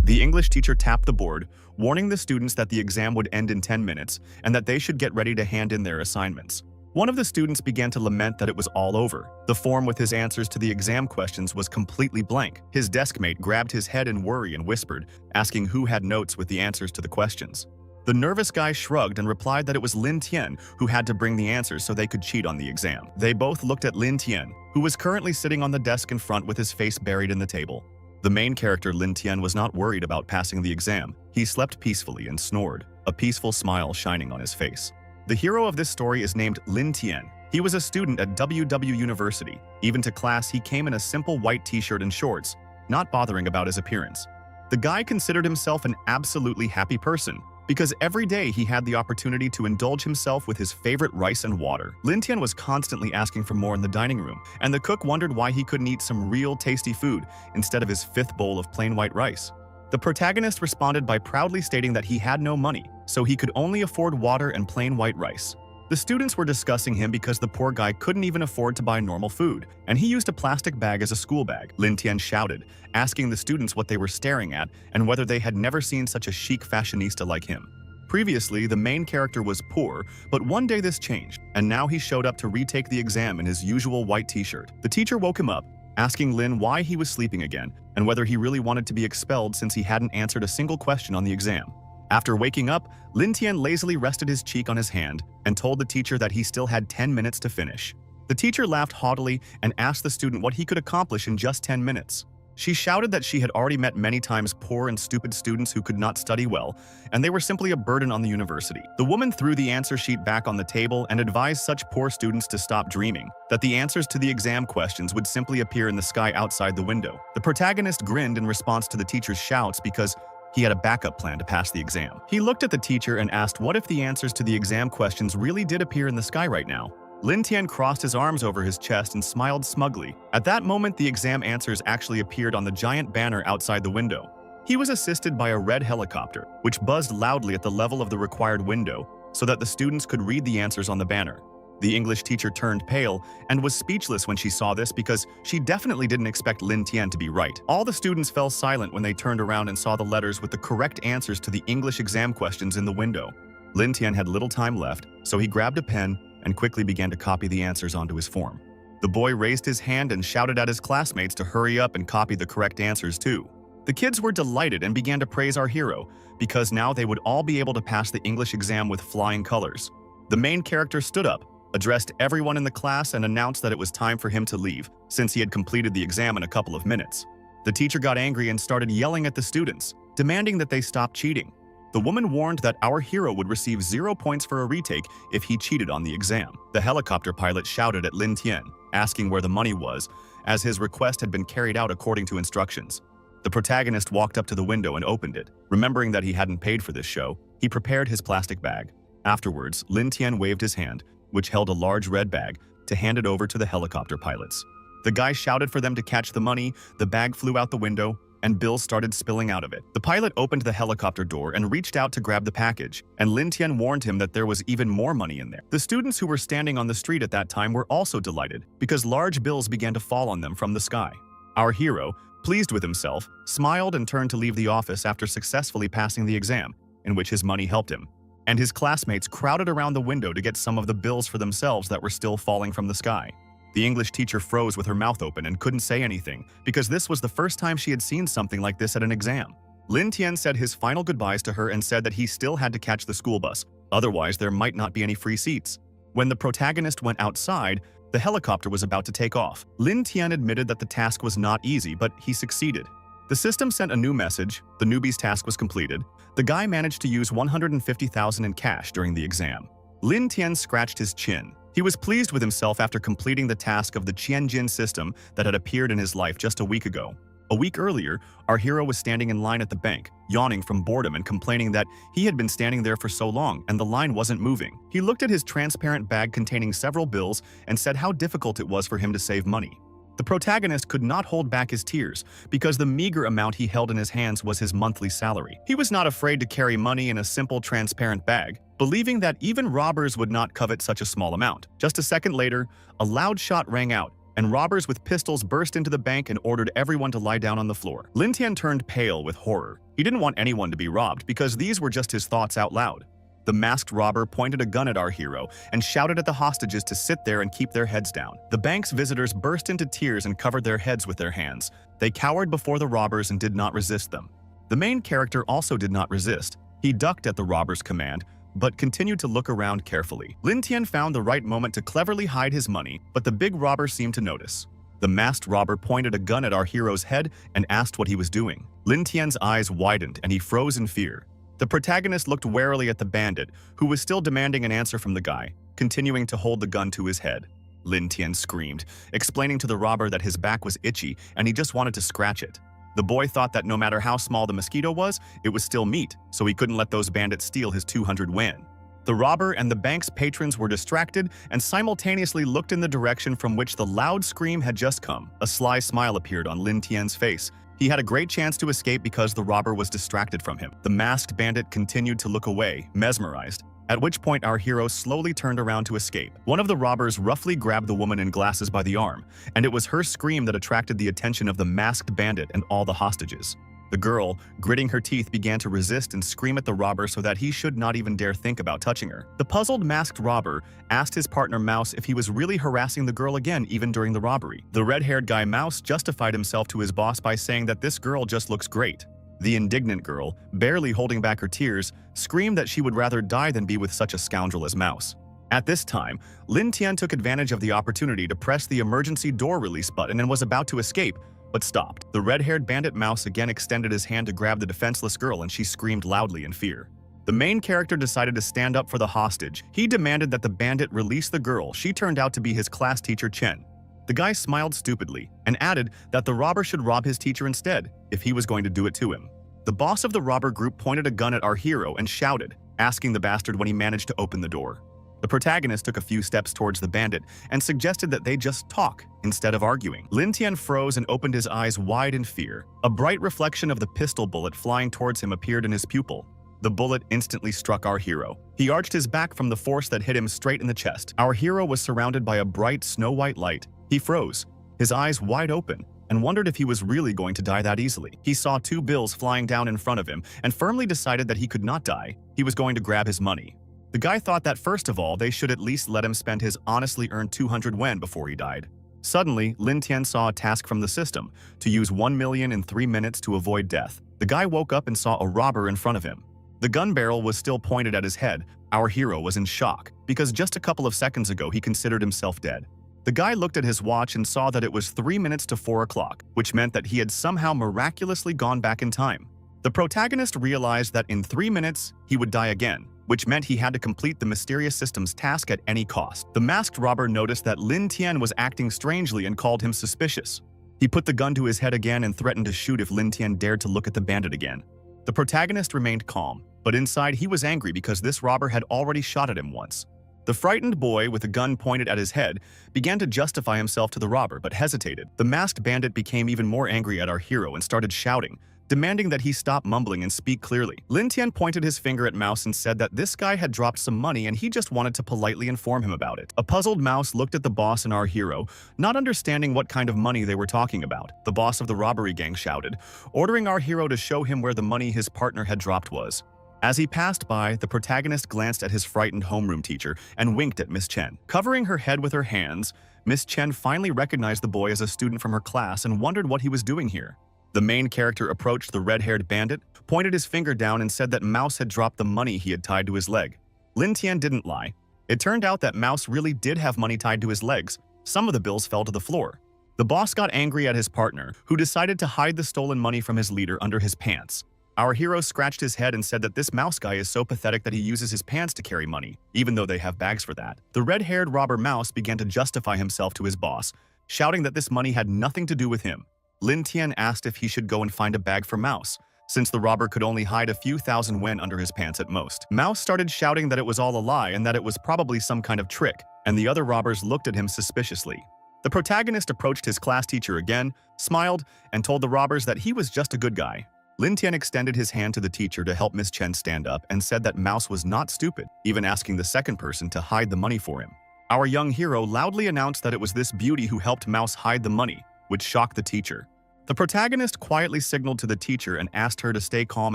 The English teacher tapped the board, warning the students that the exam would end in 10 minutes and that they should get ready to hand in their assignments. One of the students began to lament that it was all over. The form with his answers to the exam questions was completely blank. His deskmate grabbed his head in worry and whispered, asking who had notes with the answers to the questions. The nervous guy shrugged and replied that it was Lin Tian who had to bring the answers so they could cheat on the exam. They both looked at Lin Tian, who was currently sitting on the desk in front with his face buried in the table. The main character, Lin Tian, was not worried about passing the exam. He slept peacefully and snored, a peaceful smile shining on his face. The hero of this story is named Lin Tian. He was a student at WW University. Even to class, he came in a simple white t-shirt and shorts, not bothering about his appearance. The guy considered himself an absolutely happy person, because every day he had the opportunity to indulge himself with his favorite rice and water. Lin Tian was constantly asking for more in the dining room, and the cook wondered why he couldn't eat some real tasty food instead of his 5th bowl of plain white rice. The protagonist responded by proudly stating that he had no money, so he could only afford water and plain white rice. The students were discussing him because the poor guy couldn't even afford to buy normal food, and he used a plastic bag as a school bag. Lin Tian shouted, asking the students what they were staring at and whether they had never seen such a chic fashionista like him. Previously, the main character was poor, but one day this changed, and now he showed up to retake the exam in his usual white t-shirt. The teacher woke him up, asking Lin why he was sleeping again and whether he really wanted to be expelled since he hadn't answered a single question on the exam. After waking up, Lin Tian lazily rested his cheek on his hand and told the teacher that he still had 10 minutes to finish. The teacher laughed haughtily and asked the student what he could accomplish in just 10 minutes. She shouted that she had already met many times poor and stupid students who could not study well, and they were simply a burden on the university. The woman threw the answer sheet back on the table and advised such poor students to stop dreaming, that the answers to the exam questions would simply appear in the sky outside the window. The protagonist grinned in response to the teacher's shouts because he had a backup plan to pass the exam. He looked at the teacher and asked what if the answers to the exam questions really did appear in the sky right now. Lin Tian crossed his arms over his chest and smiled smugly. At that moment, the exam answers actually appeared on the giant banner outside the window. He was assisted by a red helicopter, which buzzed loudly at the level of the required window so that the students could read the answers on the banner. The English teacher turned pale and was speechless when she saw this because she definitely didn't expect Lin Tian to be right. All the students fell silent when they turned around and saw the letters with the correct answers to the English exam questions in the window. Lin Tian had little time left, so he grabbed a pen and quickly began to copy the answers onto his form. The boy raised his hand and shouted at his classmates to hurry up and copy the correct answers too. The kids were delighted and began to praise our hero, because now they would all be able to pass the English exam with flying colors. The main character stood up, addressed everyone in the class, and announced that it was time for him to leave, since he had completed the exam in a couple of minutes. The teacher got angry and started yelling at the students, demanding that they stop cheating. The woman warned that our hero would receive 0 points for a retake if he cheated on the exam. The helicopter pilot shouted at Lin Tian, asking where the money was, as his request had been carried out according to instructions. The protagonist walked up to the window and opened it. Remembering that he hadn't paid for this show, he prepared his plastic bag. Afterwards, Lin Tian waved his hand, which held a large red bag, to hand it over to the helicopter pilots. The guy shouted for them to catch the money, the bag flew out the window, and bills started spilling out of it. The pilot opened the helicopter door and reached out to grab the package, and Lin Tian warned him that there was even more money in there. The students who were standing on the street at that time were also delighted, because large bills began to fall on them from the sky. Our hero, pleased with himself, smiled and turned to leave the office after successfully passing the exam, in which his money helped him. And his classmates crowded around the window to get some of the bills for themselves that were still falling from the sky. The English teacher froze with her mouth open and couldn't say anything, because this was the first time she had seen something like this at an exam. Lin Tian said his final goodbyes to her and said that he still had to catch the school bus, otherwise there might not be any free seats. When the protagonist went outside, the helicopter was about to take off. Lin Tian admitted that the task was not easy, but he succeeded. The system sent a new message, the newbie's task was completed. The guy managed to use 150,000 in cash during the exam. Lin Tian scratched his chin. He was pleased with himself after completing the task of the Qianjin system that had appeared in his life just a week ago. A week earlier, our hero was standing in line at the bank, yawning from boredom and complaining that he had been standing there for so long and the line wasn't moving. He looked at his transparent bag containing several bills and said how difficult it was for him to save money. The protagonist could not hold back his tears because the meager amount he held in his hands was his monthly salary. He was not afraid to carry money in a simple transparent bag, believing that even robbers would not covet such a small amount. Just a second later, a loud shot rang out, and robbers with pistols burst into the bank and ordered everyone to lie down on the floor. Lin Tian turned pale with horror. He didn't want anyone to be robbed because these were just his thoughts out loud. The masked robber pointed a gun at our hero and shouted at the hostages to sit there and keep their heads down. The bank's visitors burst into tears and covered their heads with their hands. They cowered before the robbers and did not resist them. The main character also did not resist. He ducked at the robber's command, but continued to look around carefully. Lin Tian found the right moment to cleverly hide his money, but the big robber seemed to notice. The masked robber pointed a gun at our hero's head and asked what he was doing. Lin Tian's eyes widened and he froze in fear. The protagonist looked warily at the bandit, who was still demanding an answer from the guy, continuing to hold the gun to his head. Lin Tian screamed, explaining to the robber that his back was itchy and he just wanted to scratch it. The boy thought that no matter how small the mosquito was, it was still meat, so he couldn't let those bandits steal his 200 yuan. The robber and the bank's patrons were distracted and simultaneously looked in the direction from which the loud scream had just come. A sly smile appeared on Lin Tian's face. He had a great chance to escape because the robber was distracted from him. The masked bandit continued to look away, mesmerized, at which point our hero slowly turned around to escape. One of the robbers roughly grabbed the woman in glasses by the arm, and it was her scream that attracted the attention of the masked bandit and all the hostages. The girl, gritting her teeth, began to resist and scream at the robber so that he should not even dare think about touching her. The puzzled masked robber asked his partner Mouse if he was really harassing the girl again even during the robbery. The red-haired guy Mouse justified himself to his boss by saying that this girl just looks great. The indignant girl, barely holding back her tears, screamed that she would rather die than be with such a scoundrel as Mouse. At this time, Lin Tian took advantage of the opportunity to press the emergency door release button and was about to escape, but stopped. The red-haired bandit Mouse again extended his hand to grab the defenseless girl and she screamed loudly in fear. The main character decided to stand up for the hostage. He demanded that the bandit release the girl. She turned out to be his class teacher Chen. The guy smiled stupidly and added that the robber should rob his teacher instead, if he was going to do it to him. The boss of the robber group pointed a gun at our hero and shouted, asking the bastard when he managed to open the door. The protagonist took a few steps towards the bandit and suggested that they just talk instead of arguing. Lin Tian froze and opened his eyes wide in fear. A bright reflection of the pistol bullet flying towards him appeared in his pupil. The bullet instantly struck our hero. He arched his back from the force that hit him straight in the chest. Our hero was surrounded by a bright snow-white light. He froze, his eyes wide open, and wondered if he was really going to die that easily. He saw 2 bills flying down in front of him and firmly decided that he could not die. He was going to grab his money. The guy thought that first of all, they should at least let him spend his honestly earned 200 yuan before he died. Suddenly, Lin Tian saw a task from the system to use 1 million in 3 minutes to avoid death. The guy woke up and saw a robber in front of him. The gun barrel was still pointed at his head. Our hero was in shock because just a couple of seconds ago he considered himself dead. The guy looked at his watch and saw that it was 3 minutes to 4 o'clock, which meant that he had somehow miraculously gone back in time. The protagonist realized that in 3 minutes he would die again, which meant he had to complete the mysterious system's task at any cost. The masked robber noticed that Lin Tian was acting strangely and called him suspicious. He put the gun to his head again and threatened to shoot if Lin Tian dared to look at the bandit again. The protagonist remained calm, but inside he was angry because this robber had already shot at him once. The frightened boy with a gun pointed at his head began to justify himself to the robber but hesitated. The masked bandit became even more angry at our hero and started shouting, demanding that he stop mumbling and speak clearly. Lin Tian pointed his finger at Mouse and said that this guy had dropped some money and he just wanted to politely inform him about it. A puzzled Mouse looked at the boss and our hero, not understanding what kind of money they were talking about. The boss of the robbery gang shouted, ordering our hero to show him where the money his partner had dropped was. As he passed by, the protagonist glanced at his frightened homeroom teacher and winked at Miss Chen. Covering her head with her hands, Miss Chen finally recognized the boy as a student from her class and wondered what he was doing here. The main character approached the red-haired bandit, pointed his finger down and said that Mouse had dropped the money he had tied to his leg. Lin Tian didn't lie. It turned out that Mouse really did have money tied to his legs. Some of the bills fell to the floor. The boss got angry at his partner, who decided to hide the stolen money from his leader under his pants. Our hero scratched his head and said that this Mouse guy is so pathetic that he uses his pants to carry money, even though they have bags for that. The red-haired robber Mouse began to justify himself to his boss, shouting that this money had nothing to do with him. Lin Tian asked if he should go and find a bag for Mouse, since the robber could only hide a few thousand yuan under his pants at most. Mouse started shouting that it was all a lie and that it was probably some kind of trick, and the other robbers looked at him suspiciously. The protagonist approached his class teacher again, smiled, and told the robbers that he was just a good guy. Lin Tian extended his hand to the teacher to help Miss Chen stand up and said that Mouse was not stupid, even asking the second person to hide the money for him. Our young hero loudly announced that it was this beauty who helped Mouse hide the money, which shocked the teacher. The protagonist quietly signaled to the teacher and asked her to stay calm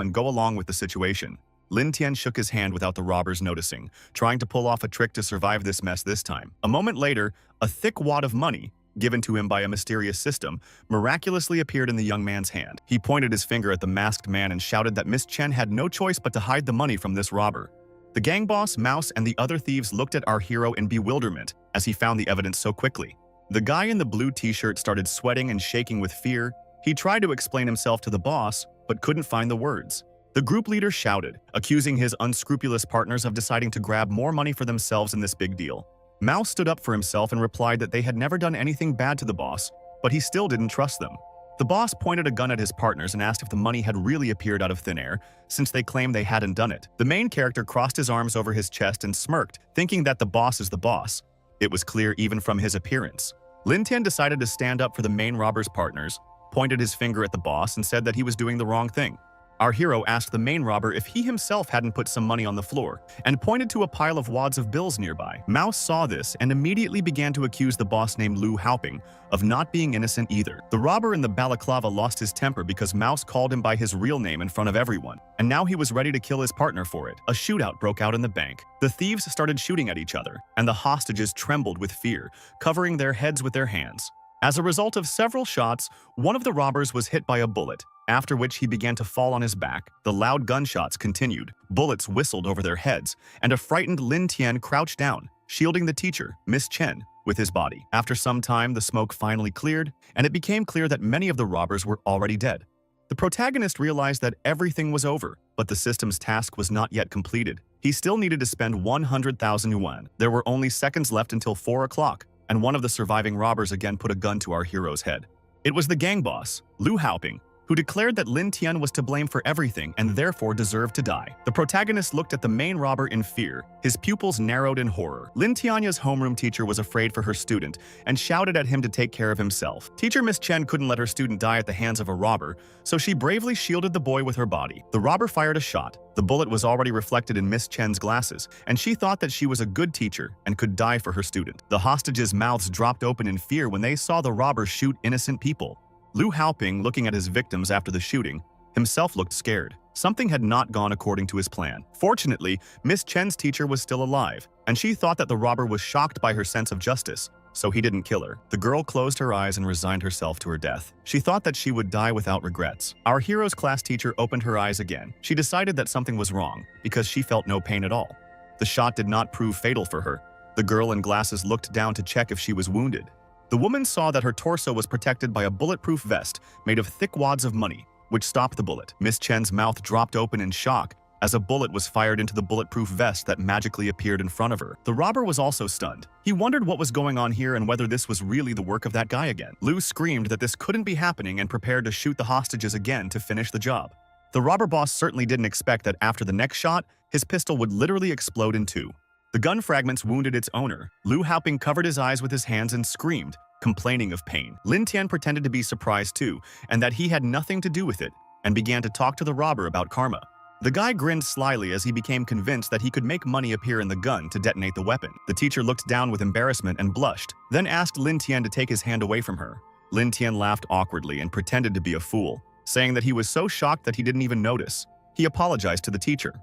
and go along with the situation. Lin Tian shook his hand without the robbers noticing, trying to pull off a trick to survive this mess this time. A moment later, a thick wad of money, given to him by a mysterious system, miraculously appeared in the young man's hand. He pointed his finger at the masked man and shouted that Miss Chen had no choice but to hide the money from this robber. The gang boss, Mouse, and the other thieves looked at our hero in bewilderment as he found the evidence so quickly. The guy in the blue t-shirt started sweating and shaking with fear. He tried to explain himself to the boss, but couldn't find the words. The group leader shouted, accusing his unscrupulous partners of deciding to grab more money for themselves in this big deal. Mouse stood up for himself and replied that they had never done anything bad to the boss, but he still didn't trust them. The boss pointed a gun at his partners and asked if the money had really appeared out of thin air, since they claimed they hadn't done it. The main character crossed his arms over his chest and smirked, thinking that the boss is the boss. It was clear even from his appearance. Lin Tian decided to stand up for the main robber's partners, pointed his finger at the boss and said that he was doing the wrong thing. Our hero asked the main robber if he himself hadn't put some money on the floor, and pointed to a pile of wads of bills nearby. Mouse saw this and immediately began to accuse the boss named Lu Haoping of not being innocent either. The robber in the balaclava lost his temper because Mouse called him by his real name in front of everyone, and now he was ready to kill his partner for it. A shootout broke out in the bank. The thieves started shooting at each other, and the hostages trembled with fear, covering their heads with their hands. As a result of several shots, one of the robbers was hit by a bullet, after which he began to fall on his back. The loud gunshots continued, bullets whistled over their heads, and a frightened Lin Tian crouched down, shielding the teacher, Miss Chen, with his body. After some time, the smoke finally cleared, and it became clear that many of the robbers were already dead. The protagonist realized that everything was over, but the system's task was not yet completed. He still needed to spend 100,000 yuan. There were only seconds left until 4 o'clock, and one of the surviving robbers again put a gun to our hero's head. It was the gang boss, Lu Haoping, who declared that Lin Tian was to blame for everything and therefore deserved to die. The protagonist looked at the main robber in fear, his pupils narrowed in horror. Lin Tianya's homeroom teacher was afraid for her student and shouted at him to take care of himself. Teacher Miss Chen couldn't let her student die at the hands of a robber, so she bravely shielded the boy with her body. The robber fired a shot. The bullet was already reflected in Miss Chen's glasses, and she thought that she was a good teacher and could die for her student. The hostages' mouths dropped open in fear when they saw the robber shoot innocent people. Lu Haoping, looking at his victims after the shooting, himself looked scared. Something had not gone according to his plan. Fortunately, Miss Chen's teacher was still alive, and she thought that the robber was shocked by her sense of justice, so he didn't kill her. The girl closed her eyes and resigned herself to her death. She thought that she would die without regrets. Our hero's class teacher opened her eyes again. She decided that something was wrong, because she felt no pain at all. The shot did not prove fatal for her. The girl in glasses looked down to check if she was wounded. The woman saw that her torso was protected by a bulletproof vest made of thick wads of money, which stopped the bullet. Miss Chen's mouth dropped open in shock as a bullet was fired into the bulletproof vest that magically appeared in front of her. The robber was also stunned. He wondered what was going on here and whether this was really the work of that guy again. Lu screamed that this couldn't be happening and prepared to shoot the hostages again to finish the job. The robber boss certainly didn't expect that after the next shot, his pistol would literally explode in two. The gun fragments wounded its owner. Lu Haoping covered his eyes with his hands and screamed, complaining of pain. Lin Tian pretended to be surprised too, and that he had nothing to do with it, and began to talk to the robber about karma. The guy grinned slyly as he became convinced that he could make money appear in the gun to detonate the weapon. The teacher looked down with embarrassment and blushed, then asked Lin Tian to take his hand away from her. Lin Tian laughed awkwardly and pretended to be a fool, saying that he was so shocked that he didn't even notice. He apologized to the teacher.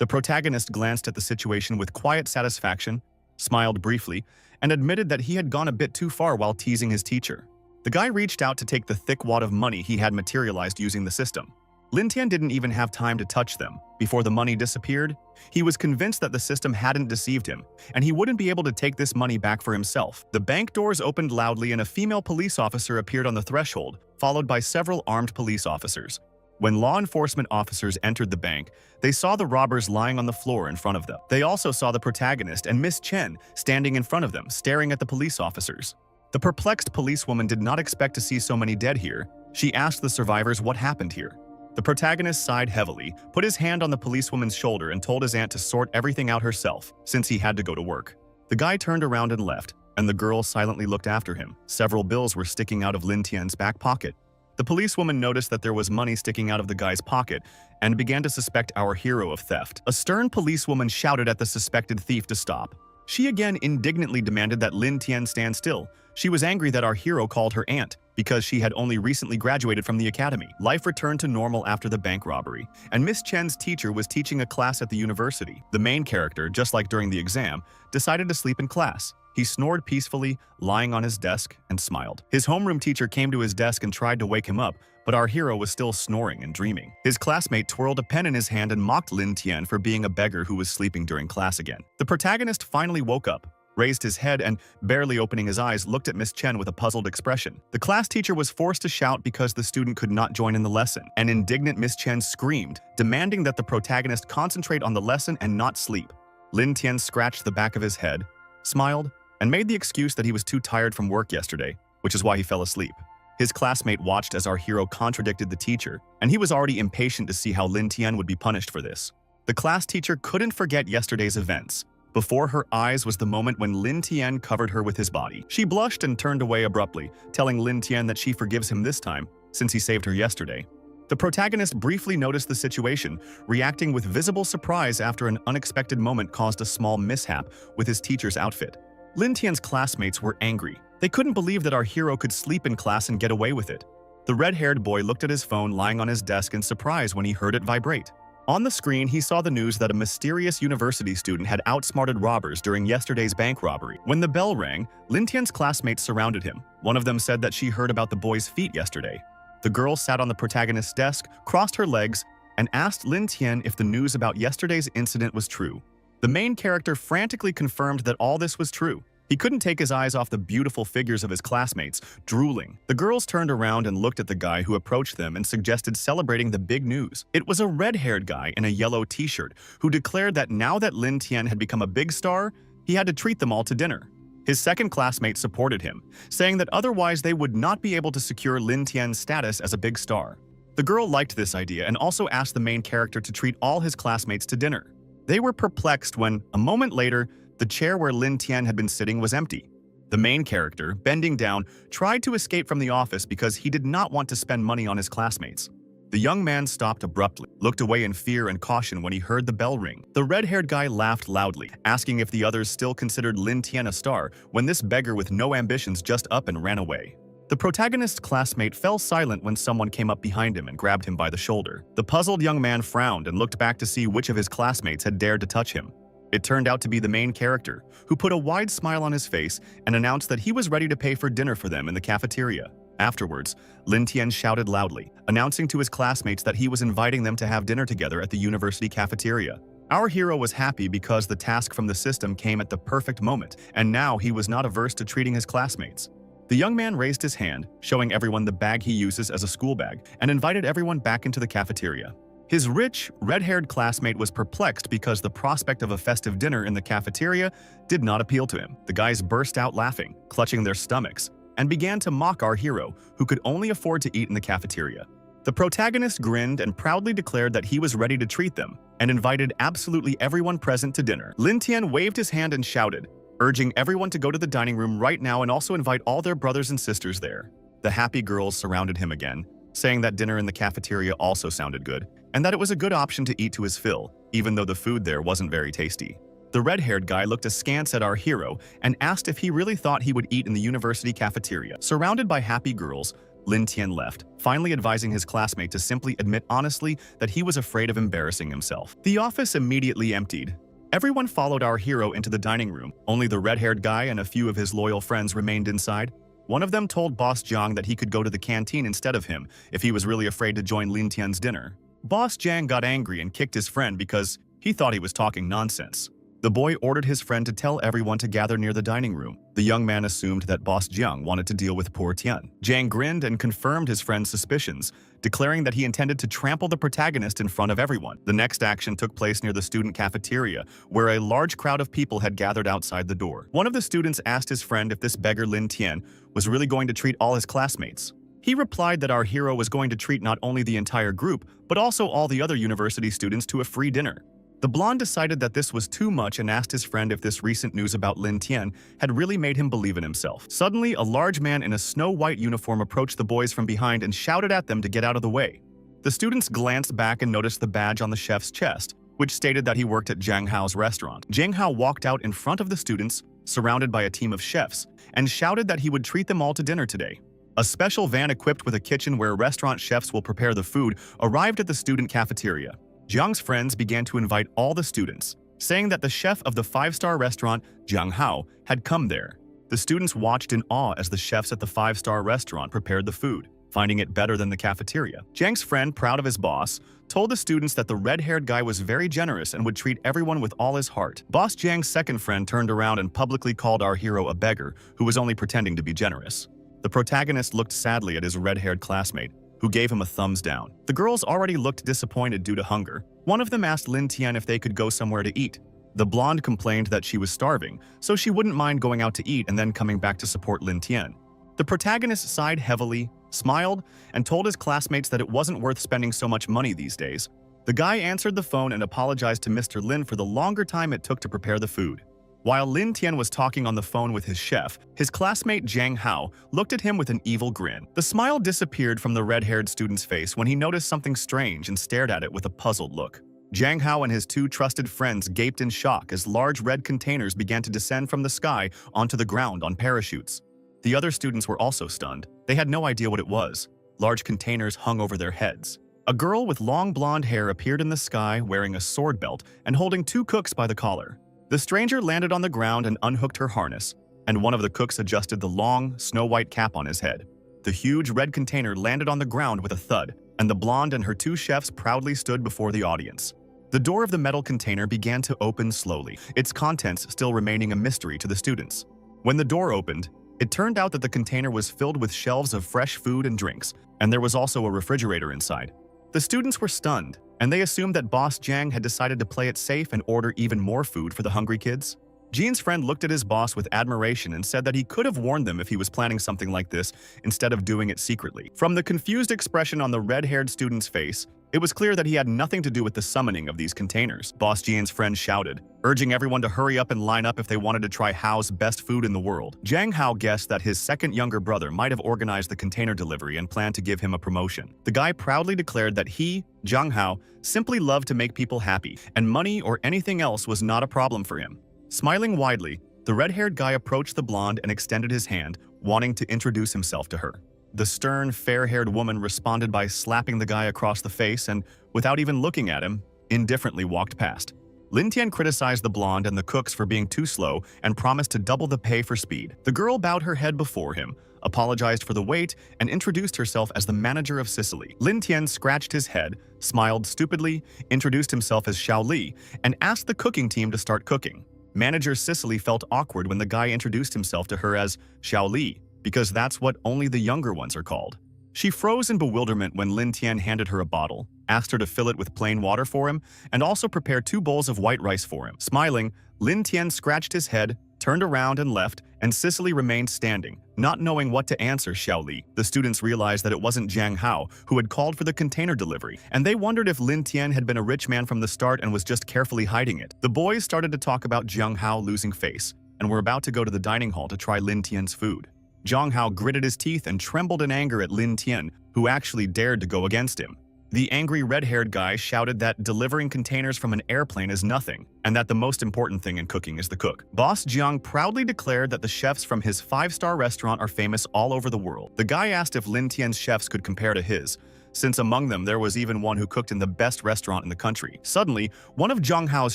The protagonist glanced at the situation with quiet satisfaction, smiled briefly, and admitted that he had gone a bit too far while teasing his teacher. The guy reached out to take the thick wad of money he had materialized using the system. Lin Tian didn't even have time to touch them. Before the money disappeared, he was convinced that the system hadn't deceived him, and he wouldn't be able to take this money back for himself. The bank doors opened loudly and a female police officer appeared on the threshold, followed by several armed police officers. When law enforcement officers entered the bank, they saw the robbers lying on the floor in front of them. They also saw the protagonist and Miss Chen standing in front of them, staring at the police officers. The perplexed policewoman did not expect to see so many dead here. She asked the survivors what happened here. The protagonist sighed heavily, put his hand on the policewoman's shoulder and told his aunt to sort everything out herself, since he had to go to work. The guy turned around and left, and the girl silently looked after him. Several bills were sticking out of Lin Tian's back pocket. The policewoman noticed that there was money sticking out of the guy's pocket and began to suspect our hero of theft. A stern policewoman shouted at the suspected thief to stop. She again indignantly demanded that Lin Tian stand still. She was angry that our hero called her aunt because she had only recently graduated from the academy. Life returned to normal after the bank robbery, and Miss Chen's teacher was teaching a class at the university. The main character, just like during the exam, decided to sleep in class. He snored peacefully, lying on his desk, and smiled. His homeroom teacher came to his desk and tried to wake him up, but our hero was still snoring and dreaming. His classmate twirled a pen in his hand and mocked Lin Tian for being a beggar who was sleeping during class again. The protagonist finally woke up, raised his head, and, barely opening his eyes, looked at Miss Chen with a puzzled expression. The class teacher was forced to shout because the student could not join in the lesson. An indignant Miss Chen screamed, demanding that the protagonist concentrate on the lesson and not sleep. Lin Tian scratched the back of his head, smiled, and made the excuse that he was too tired from work yesterday, which is why he fell asleep. His classmate watched as our hero contradicted the teacher, and he was already impatient to see how Lin Tian would be punished for this. The class teacher couldn't forget yesterday's events. Before her eyes was the moment when Lin Tian covered her with his body. She blushed and turned away abruptly, telling Lin Tian that she forgives him this time, since he saved her yesterday. The protagonist briefly noticed the situation, reacting with visible surprise after an unexpected moment caused a small mishap with his teacher's outfit. Lin Tian's classmates were angry. They couldn't believe that our hero could sleep in class and get away with it. The red-haired boy looked at his phone lying on his desk in surprise when he heard it vibrate. On the screen, he saw the news that a mysterious university student had outsmarted robbers during yesterday's bank robbery. When the bell rang, Lin Tian's classmates surrounded him. One of them said that she heard about the boy's feat yesterday. The girl sat on the protagonist's desk, crossed her legs, and asked Lin Tian if the news about yesterday's incident was true. The main character frantically confirmed that all this was true. He couldn't take his eyes off the beautiful figures of his classmates, drooling. The girls turned around and looked at the guy who approached them and suggested celebrating the big news. It was a red-haired guy in a yellow t-shirt who declared that now that Lin Tian had become a big star, he had to treat them all to dinner. His second classmate supported him, saying that otherwise they would not be able to secure Lin Tian's status as a big star. The girl liked this idea and also asked the main character to treat all his classmates to dinner. They were perplexed when, a moment later, the chair where Lin Tian had been sitting was empty. The main character, bending down, tried to escape from the office because he did not want to spend money on his classmates. The young man stopped abruptly, looked away in fear and caution when he heard the bell ring. The red-haired guy laughed loudly, asking if the others still considered Lin Tian a star when this beggar with no ambitions just up and ran away. The protagonist's classmate fell silent when someone came up behind him and grabbed him by the shoulder. The puzzled young man frowned and looked back to see which of his classmates had dared to touch him. It turned out to be the main character, who put a wide smile on his face and announced that he was ready to pay for dinner for them in the cafeteria. Afterwards, Lin Tian shouted loudly, announcing to his classmates that he was inviting them to have dinner together at the university cafeteria. Our hero was happy because the task from the system came at the perfect moment, and now he was not averse to treating his classmates. The young man raised his hand, showing everyone the bag he uses as a school bag, and invited everyone back into the cafeteria. His rich, red-haired classmate was perplexed because the prospect of a festive dinner in the cafeteria did not appeal to him. The guys burst out laughing, clutching their stomachs, and began to mock our hero, who could only afford to eat in the cafeteria. The protagonist grinned and proudly declared that he was ready to treat them, and invited absolutely everyone present to dinner. Lin Tian waved his hand and shouted, urging everyone to go to the dining room right now and also invite all their brothers and sisters there. The happy girls surrounded him again, saying that dinner in the cafeteria also sounded good, and that it was a good option to eat to his fill, even though the food there wasn't very tasty. The red-haired guy looked askance at our hero and asked if he really thought he would eat in the university cafeteria. Surrounded by happy girls, Lin Tian left, finally advising his classmate to simply admit honestly that he was afraid of embarrassing himself. The office immediately emptied. Everyone followed our hero into the dining room. Only the red-haired guy and a few of his loyal friends remained inside. One of them told Boss Jiang that he could go to the canteen instead of him if he was really afraid to join Lin Tian's dinner. Boss Jiang got angry and kicked his friend because he thought he was talking nonsense. The boy ordered his friend to tell everyone to gather near the dining room. The young man assumed that Boss Jiang wanted to deal with poor Tian. Jiang grinned and confirmed his friend's suspicions, declaring that he intended to trample the protagonist in front of everyone. The next action took place near the student cafeteria, where a large crowd of people had gathered outside the door. One of the students asked his friend if this beggar Lin Tian was really going to treat all his classmates. He replied that our hero was going to treat not only the entire group, but also all the other university students to a free dinner. The blonde decided that this was too much and asked his friend if this recent news about Lin Tian had really made him believe in himself. Suddenly, a large man in a snow-white uniform approached the boys from behind and shouted at them to get out of the way. The students glanced back and noticed the badge on the chef's chest, which stated that he worked at Jiang Hao's restaurant. Jiang Hao walked out in front of the students, surrounded by a team of chefs, and shouted that he would treat them all to dinner today. A special van equipped with a kitchen where restaurant chefs will prepare the food arrived at the student cafeteria. Jiang's friends began to invite all the students, saying that the chef of the five-star restaurant, Jiang Hao, had come there. The students watched in awe as the chefs at the five-star restaurant prepared the food, finding it better than the cafeteria. Jiang's friend, proud of his boss, told the students that the red-haired guy was very generous and would treat everyone with all his heart. Boss Jiang's second friend turned around and publicly called our hero a beggar who was only pretending to be generous. The protagonist looked sadly at his red-haired classmate, who gave him a thumbs down. The girls already looked disappointed due to hunger. One of them asked Lin Tian if they could go somewhere to eat. The blonde complained that she was starving, so she wouldn't mind going out to eat and then coming back to support Lin Tian. The protagonist sighed heavily, smiled, and told his classmates that it wasn't worth spending so much money these days. The guy answered the phone and apologized to Mr. Lin for the longer time it took to prepare the food. While Lin Tian was talking on the phone with his chef, his classmate Jiang Hao looked at him with an evil grin. The smile disappeared from the red-haired student's face when he noticed something strange and stared at it with a puzzled look. Jiang Hao and his two trusted friends gaped in shock as large red containers began to descend from the sky onto the ground on parachutes. The other students were also stunned. They had no idea what it was. Large containers hung over their heads. A girl with long blonde hair appeared in the sky wearing a sword belt and holding two cooks by the collar. The stranger landed on the ground and unhooked her harness, and one of the cooks adjusted the long, snow-white cap on his head. The huge red container landed on the ground with a thud, and the blonde and her two chefs proudly stood before the audience. The door of the metal container began to open slowly, its contents still remaining a mystery to the students. When the door opened, it turned out that the container was filled with shelves of fresh food and drinks, and there was also a refrigerator inside. The students were stunned, and they assumed that Boss Jiang had decided to play it safe and order even more food for the hungry kids. Jean's friend looked at his boss with admiration and said that he could have warned them if he was planning something like this instead of doing it secretly. From the confused expression on the red-haired student's face, it was clear that he had nothing to do with the summoning of these containers. Boss Jian's friend shouted, urging everyone to hurry up and line up if they wanted to try Hao's best food in the world. Jiang Hao guessed that his second younger brother might have organized the container delivery and planned to give him a promotion. The guy proudly declared that he, Jiang Hao, simply loved to make people happy, and money or anything else was not a problem for him. Smiling widely, the red-haired guy approached the blonde and extended his hand, wanting to introduce himself to her. The stern, fair-haired woman responded by slapping the guy across the face and, without even looking at him, indifferently walked past. Lin Tian criticized the blonde and the cooks for being too slow and promised to double the pay for speed. The girl bowed her head before him, apologized for the wait, and introduced herself as the manager of Sicily. Lin Tian scratched his head, smiled stupidly, introduced himself as Xiao Li, and asked the cooking team to start cooking. Manager Sicily felt awkward when the guy introduced himself to her as Xiao Li, because that's what only the younger ones are called. She froze in bewilderment when Lin Tian handed her a bottle, asked her to fill it with plain water for him, and also prepare 2 bowls of white rice for him. Smiling, Lin Tian scratched his head, turned around and left, and Sicily remained standing, not knowing what to answer Xiao Li. The students realized that it wasn't Jiang Hao who had called for the container delivery, and they wondered if Lin Tian had been a rich man from the start and was just carefully hiding it. The boys started to talk about Jiang Hao losing face, and were about to go to the dining hall to try Lin Tian's food. Jiang Hao gritted his teeth and trembled in anger at Lin Tian, who actually dared to go against him. The angry red-haired guy shouted that delivering containers from an airplane is nothing, and that the most important thing in cooking is the cook. Boss Jiang proudly declared that the chefs from his 5-star restaurant are famous all over the world. The guy asked if Lin Tian's chefs could compare to his, since among them there was even one who cooked in the best restaurant in the country. Suddenly, one of Jiang Hao's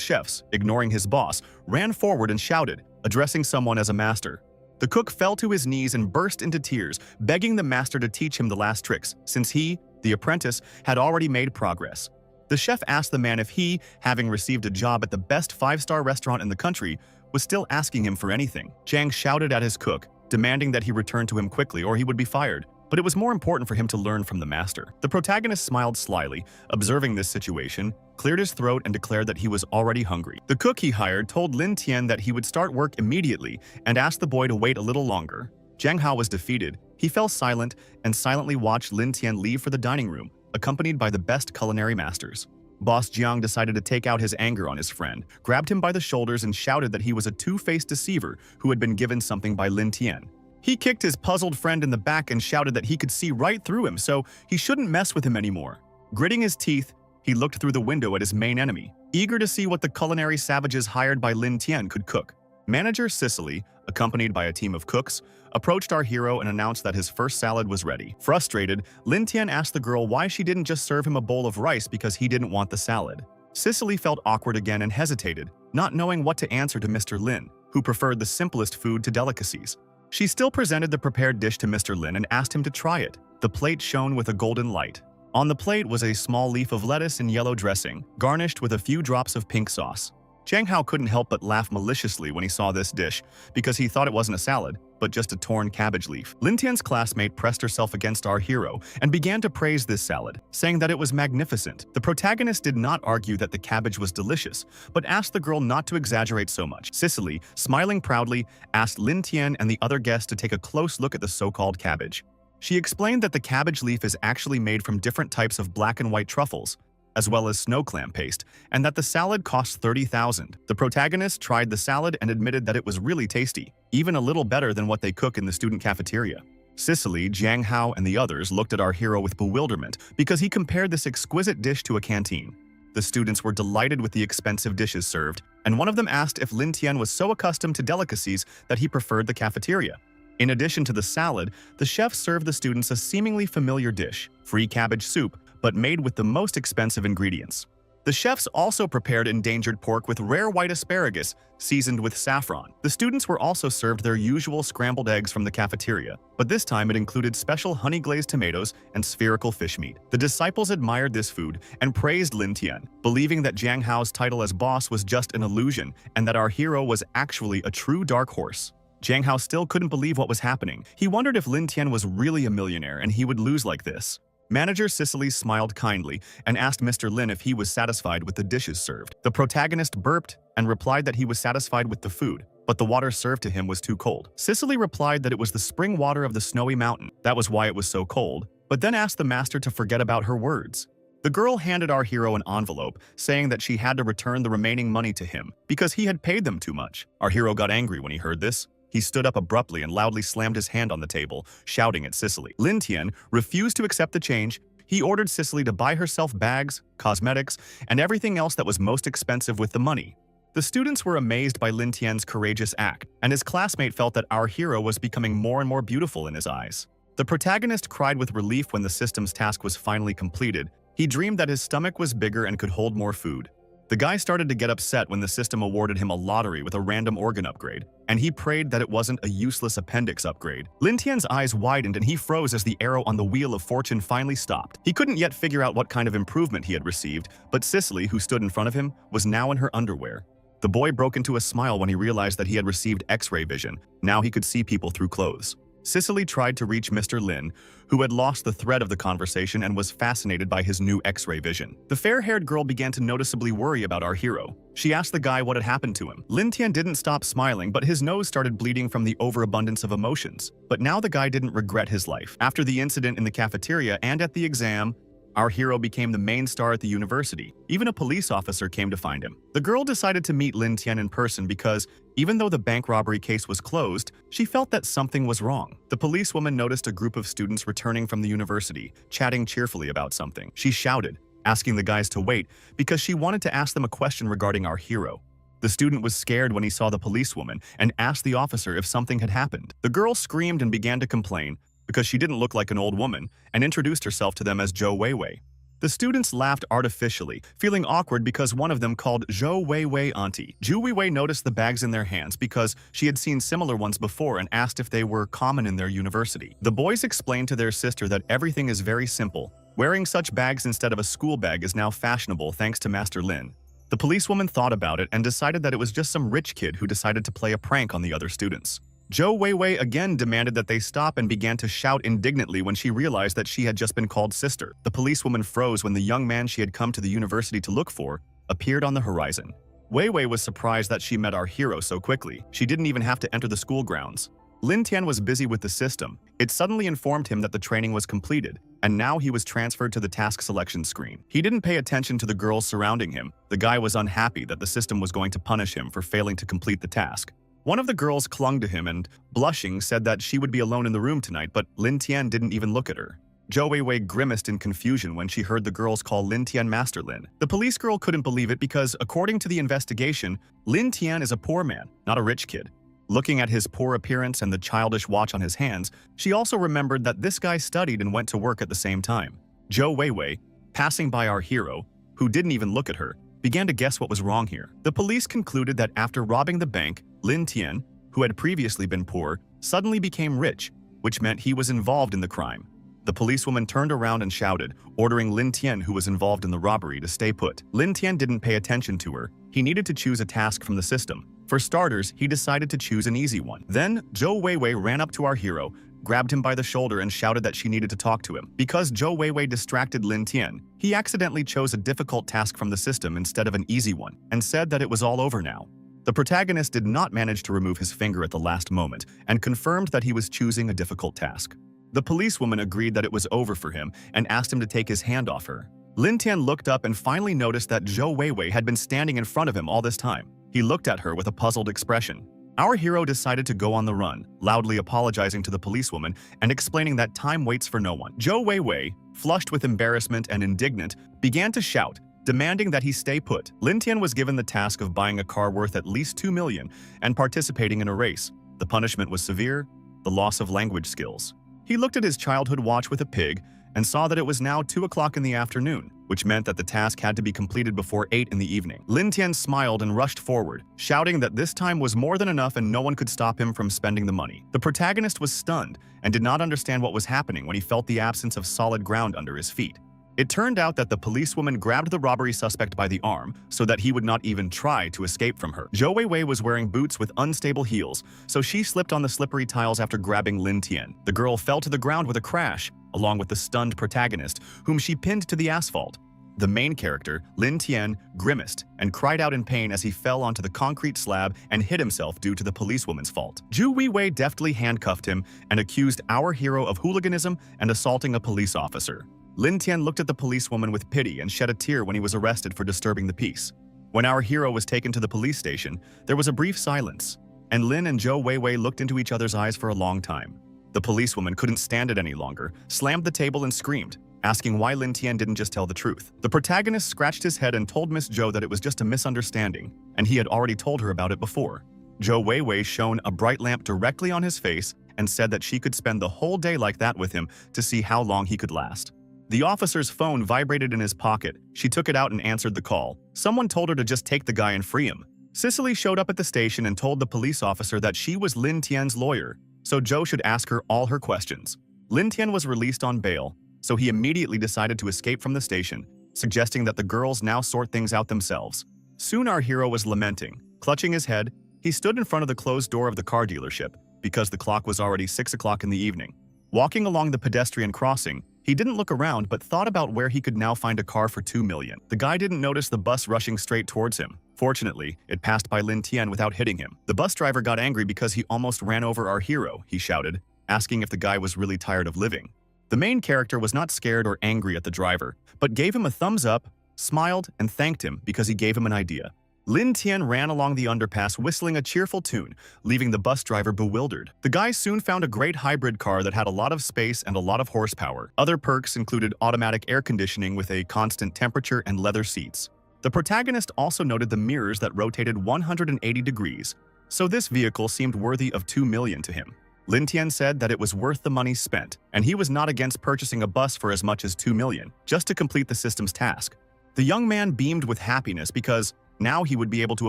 chefs, ignoring his boss, ran forward and shouted, addressing someone as a master. The cook fell to his knees and burst into tears, begging the master to teach him the last tricks, since he, the apprentice, had already made progress. The chef asked the man if he, having received a job at the best 5-star restaurant in the country, was still asking him for anything. Jiang shouted at his cook, demanding that he return to him quickly or he would be fired. But it was more important for him to learn from the master. The protagonist smiled slyly, observing this situation, cleared his throat and declared that he was already hungry. The cook he hired told Lin Tian that he would start work immediately and asked the boy to wait a little longer. Jiang Hao was defeated. He fell silent and silently watched Lin Tian leave for the dining room, accompanied by the best culinary masters. Boss Jiang decided to take out his anger on his friend, grabbed him by the shoulders and shouted that he was a two-faced deceiver who had been given something by Lin Tian. He kicked his puzzled friend in the back and shouted that he could see right through him, so he shouldn't mess with him anymore. Gritting his teeth, He looked through the window at his main enemy, eager to see what the culinary savages hired by Lin Tian could cook. Manager Cicely, accompanied by a team of cooks, approached our hero and announced that his first salad was ready. Frustrated, Lin Tian asked the girl why she didn't just serve him a bowl of rice because he didn't want the salad. Cicely felt awkward again and hesitated, not knowing what to answer to Mr. Lin, who preferred the simplest food to delicacies. She still presented the prepared dish to Mr. Lin and asked him to try it. The plate shone with a golden light. On the plate was a small leaf of lettuce in yellow dressing, garnished with a few drops of pink sauce. Jiang Hao couldn't help but laugh maliciously when he saw this dish, because he thought it wasn't a salad, but just a torn cabbage leaf. Lin Tian's classmate pressed herself against our hero and began to praise this salad, saying that it was magnificent. The protagonist did not argue that the cabbage was delicious, but asked the girl not to exaggerate so much. Cicely, smiling proudly, asked Lin Tian and the other guests to take a close look at the so-called cabbage. She explained that the cabbage leaf is actually made from different types of black and white truffles, as well as snow clam paste, and that the salad costs 30,000. The protagonist tried the salad and admitted that it was really tasty, even a little better than what they cook in the student cafeteria. Cicely, Jiang Hao, and the others looked at our hero with bewilderment because he compared this exquisite dish to a canteen. The students were delighted with the expensive dishes served, and one of them asked if Lin Tian was so accustomed to delicacies that he preferred the cafeteria. In addition to the salad, the chef served the students a seemingly familiar dish, free cabbage soup, but made with the most expensive ingredients. The chefs also prepared endangered pork with rare white asparagus, seasoned with saffron. The students were also served their usual scrambled eggs from the cafeteria, but this time it included special honey-glazed tomatoes and spherical fish meat. The disciples admired this food and praised Lin Tian, believing that Jiang Hao's title as boss was just an illusion and that our hero was actually a true dark horse. Jiang Hao still couldn't believe what was happening. He wondered if Lin Tian was really a millionaire and he would lose like this. Manager Cicely smiled kindly and asked Mr. Lin if he was satisfied with the dishes served. The protagonist burped and replied that he was satisfied with the food, but the water served to him was too cold. Cicely replied that it was the spring water of the snowy mountain. That was why it was so cold, but then asked the master to forget about her words. The girl handed our hero an envelope, saying that she had to return the remaining money to him because he had paid them too much. Our hero got angry when he heard this. He stood up abruptly and loudly slammed his hand on the table, shouting at Cicely. Lin Tian refused to accept the change. He ordered Cicely to buy herself bags, cosmetics, and everything else that was most expensive with the money. The students were amazed by Lin Tian's courageous act, and his classmate felt that our hero was becoming more and more beautiful in his eyes. The protagonist cried with relief when the system's task was finally completed. He dreamed that his stomach was bigger and could hold more food. The guy started to get upset when the system awarded him a lottery with a random organ upgrade, and he prayed that it wasn't a useless appendix upgrade. Lin Tian's eyes widened and he froze as the arrow on the wheel of fortune finally stopped. He couldn't yet figure out what kind of improvement he had received, but Cicely, who stood in front of him, was now in her underwear. The boy broke into a smile when he realized that he had received X-ray vision. Now he could see people through clothes. Cicely tried to reach Mr. Lin, who had lost the thread of the conversation and was fascinated by his new X-ray vision. The fair-haired girl began to noticeably worry about our hero. She asked the guy what had happened to him. Lin Tian didn't stop smiling, but his nose started bleeding from the overabundance of emotions. But now the guy didn't regret his life. After the incident in the cafeteria and at the exam, our hero became the main star at the university. Even a police officer came to find him. The girl decided to meet Lin Tian in person because, even though the bank robbery case was closed, she felt that something was wrong. The policewoman noticed a group of students returning from the university, chatting cheerfully about something. She shouted, asking the guys to wait because she wanted to ask them a question regarding our hero. The student was scared when he saw the policewoman and asked the officer if something had happened. The girl screamed and began to complain because she didn't look like an old woman and introduced herself to them as Zhou Weiwei. The students laughed artificially, feeling awkward because one of them called Zhou Weiwei auntie. Zhou Weiwei noticed the bags in their hands because she had seen similar ones before and asked if they were common in their university. The boys explained to their sister that everything is very simple. Wearing such bags instead of a school bag is now fashionable thanks to Master Lin. The policewoman thought about it and decided that it was just some rich kid who decided to play a prank on the other students. Zhou Weiwei again demanded that they stop and began to shout indignantly when she realized that she had just been called sister. The policewoman froze when the young man she had come to the university to look for appeared on the horizon. Weiwei was surprised that she met our hero so quickly. She didn't even have to enter the school grounds. Lin Tian was busy with the system. It suddenly informed him that the training was completed, and now he was transferred to the task selection screen. He didn't pay attention to the girls surrounding him. The guy was unhappy that the system was going to punish him for failing to complete the task. One of the girls clung to him and, blushing, said that she would be alone in the room tonight, but Lin Tian didn't even look at her. Zhou Weiwei grimaced in confusion when she heard the girls call Lin Tian Master Lin. The police girl couldn't believe it because, according to the investigation, Lin Tian is a poor man, not a rich kid. Looking at his poor appearance and the childish watch on his hands, she also remembered that this guy studied and went to work at the same time. Zhou Weiwei, passing by our hero, who didn't even look at her, began to guess what was wrong here. The police concluded that after robbing the bank, Lin Tian, who had previously been poor, suddenly became rich, which meant he was involved in the crime. The policewoman turned around and shouted, ordering Lin Tian, who was involved in the robbery, to stay put. Lin Tian didn't pay attention to her. He needed to choose a task from the system. For starters, he decided to choose an easy one. Then, Zhou Weiwei ran up to our hero, grabbed him by the shoulder and shouted that she needed to talk to him. Because Zhou Weiwei distracted Lin Tian, he accidentally chose a difficult task from the system instead of an easy one, and said that it was all over now. The protagonist did not manage to remove his finger at the last moment, and confirmed that he was choosing a difficult task. The policewoman agreed that it was over for him and asked him to take his hand off her. Lin Tian looked up and finally noticed that Zhou Weiwei had been standing in front of him all this time. He looked at her with a puzzled expression. Our hero decided to go on the run, loudly apologizing to the policewoman and explaining that time waits for no one. Zhou Weiwei, flushed with embarrassment and indignant, began to shout, demanding that he stay put. Lin Tian was given the task of buying a car worth at least 2 million and participating in a race. The punishment was severe, the loss of language skills. He looked at his childhood watch with a pig and saw that it was now 2 o'clock in the afternoon, which meant that the task had to be completed before 8 in the evening. Lin Tian smiled and rushed forward, shouting that this time was more than enough and no one could stop him from spending the money. The protagonist was stunned and did not understand what was happening when he felt the absence of solid ground under his feet. It turned out that the policewoman grabbed the robbery suspect by the arm so that he would not even try to escape from her. Zhou Weiwei was wearing boots with unstable heels, so she slipped on the slippery tiles after grabbing Lin Tian. The girl fell to the ground with a crash, along with the stunned protagonist, whom she pinned to the asphalt. The main character, Lin Tian, grimaced and cried out in pain as he fell onto the concrete slab and hit himself due to the policewoman's fault. Zhou Weiwei deftly handcuffed him and accused our hero of hooliganism and assaulting a police officer. Lin Tian looked at the policewoman with pity and shed a tear when he was arrested for disturbing the peace. When our hero was taken to the police station, there was a brief silence, and Lin and Zhou Weiwei looked into each other's eyes for a long time. The policewoman couldn't stand it any longer, slammed the table and screamed, asking why Lin Tian didn't just tell the truth. The protagonist scratched his head and told Miss Zhou that it was just a misunderstanding, and he had already told her about it before. Zhou Weiwei shone a bright lamp directly on his face and said that she could spend the whole day like that with him to see how long he could last. The officer's phone vibrated in his pocket. She took it out and answered the call. Someone told her to just take the guy and free him. Cicely showed up at the station and told the police officer that she was Lin Tian's lawyer, so Zhou should ask her all her questions. Lin Tian was released on bail, so he immediately decided to escape from the station, suggesting that the girls now sort things out themselves. Soon our hero was lamenting. Clutching his head, he stood in front of the closed door of the car dealership, because the clock was already 6 o'clock in the evening. Walking along the pedestrian crossing, he didn't look around but thought about where he could now find a car for 2 million. The guy didn't notice the bus rushing straight towards him. Fortunately, it passed by Lin Tian without hitting him. The bus driver got angry because he almost ran over our hero, he shouted, asking if the guy was really tired of living. The main character was not scared or angry at the driver, but gave him a thumbs up, smiled, and thanked him because he gave him an idea. Lin Tian ran along the underpass whistling a cheerful tune, leaving the bus driver bewildered. The guy soon found a great hybrid car that had a lot of space and a lot of horsepower. Other perks included automatic air conditioning with a constant temperature and leather seats. The protagonist also noted the mirrors that rotated 180 degrees, so this vehicle seemed worthy of 2 million to him. Lin Tian said that it was worth the money spent, and he was not against purchasing a bus for as much as 2 million, just to complete the system's task. The young man beamed with happiness because now he would be able to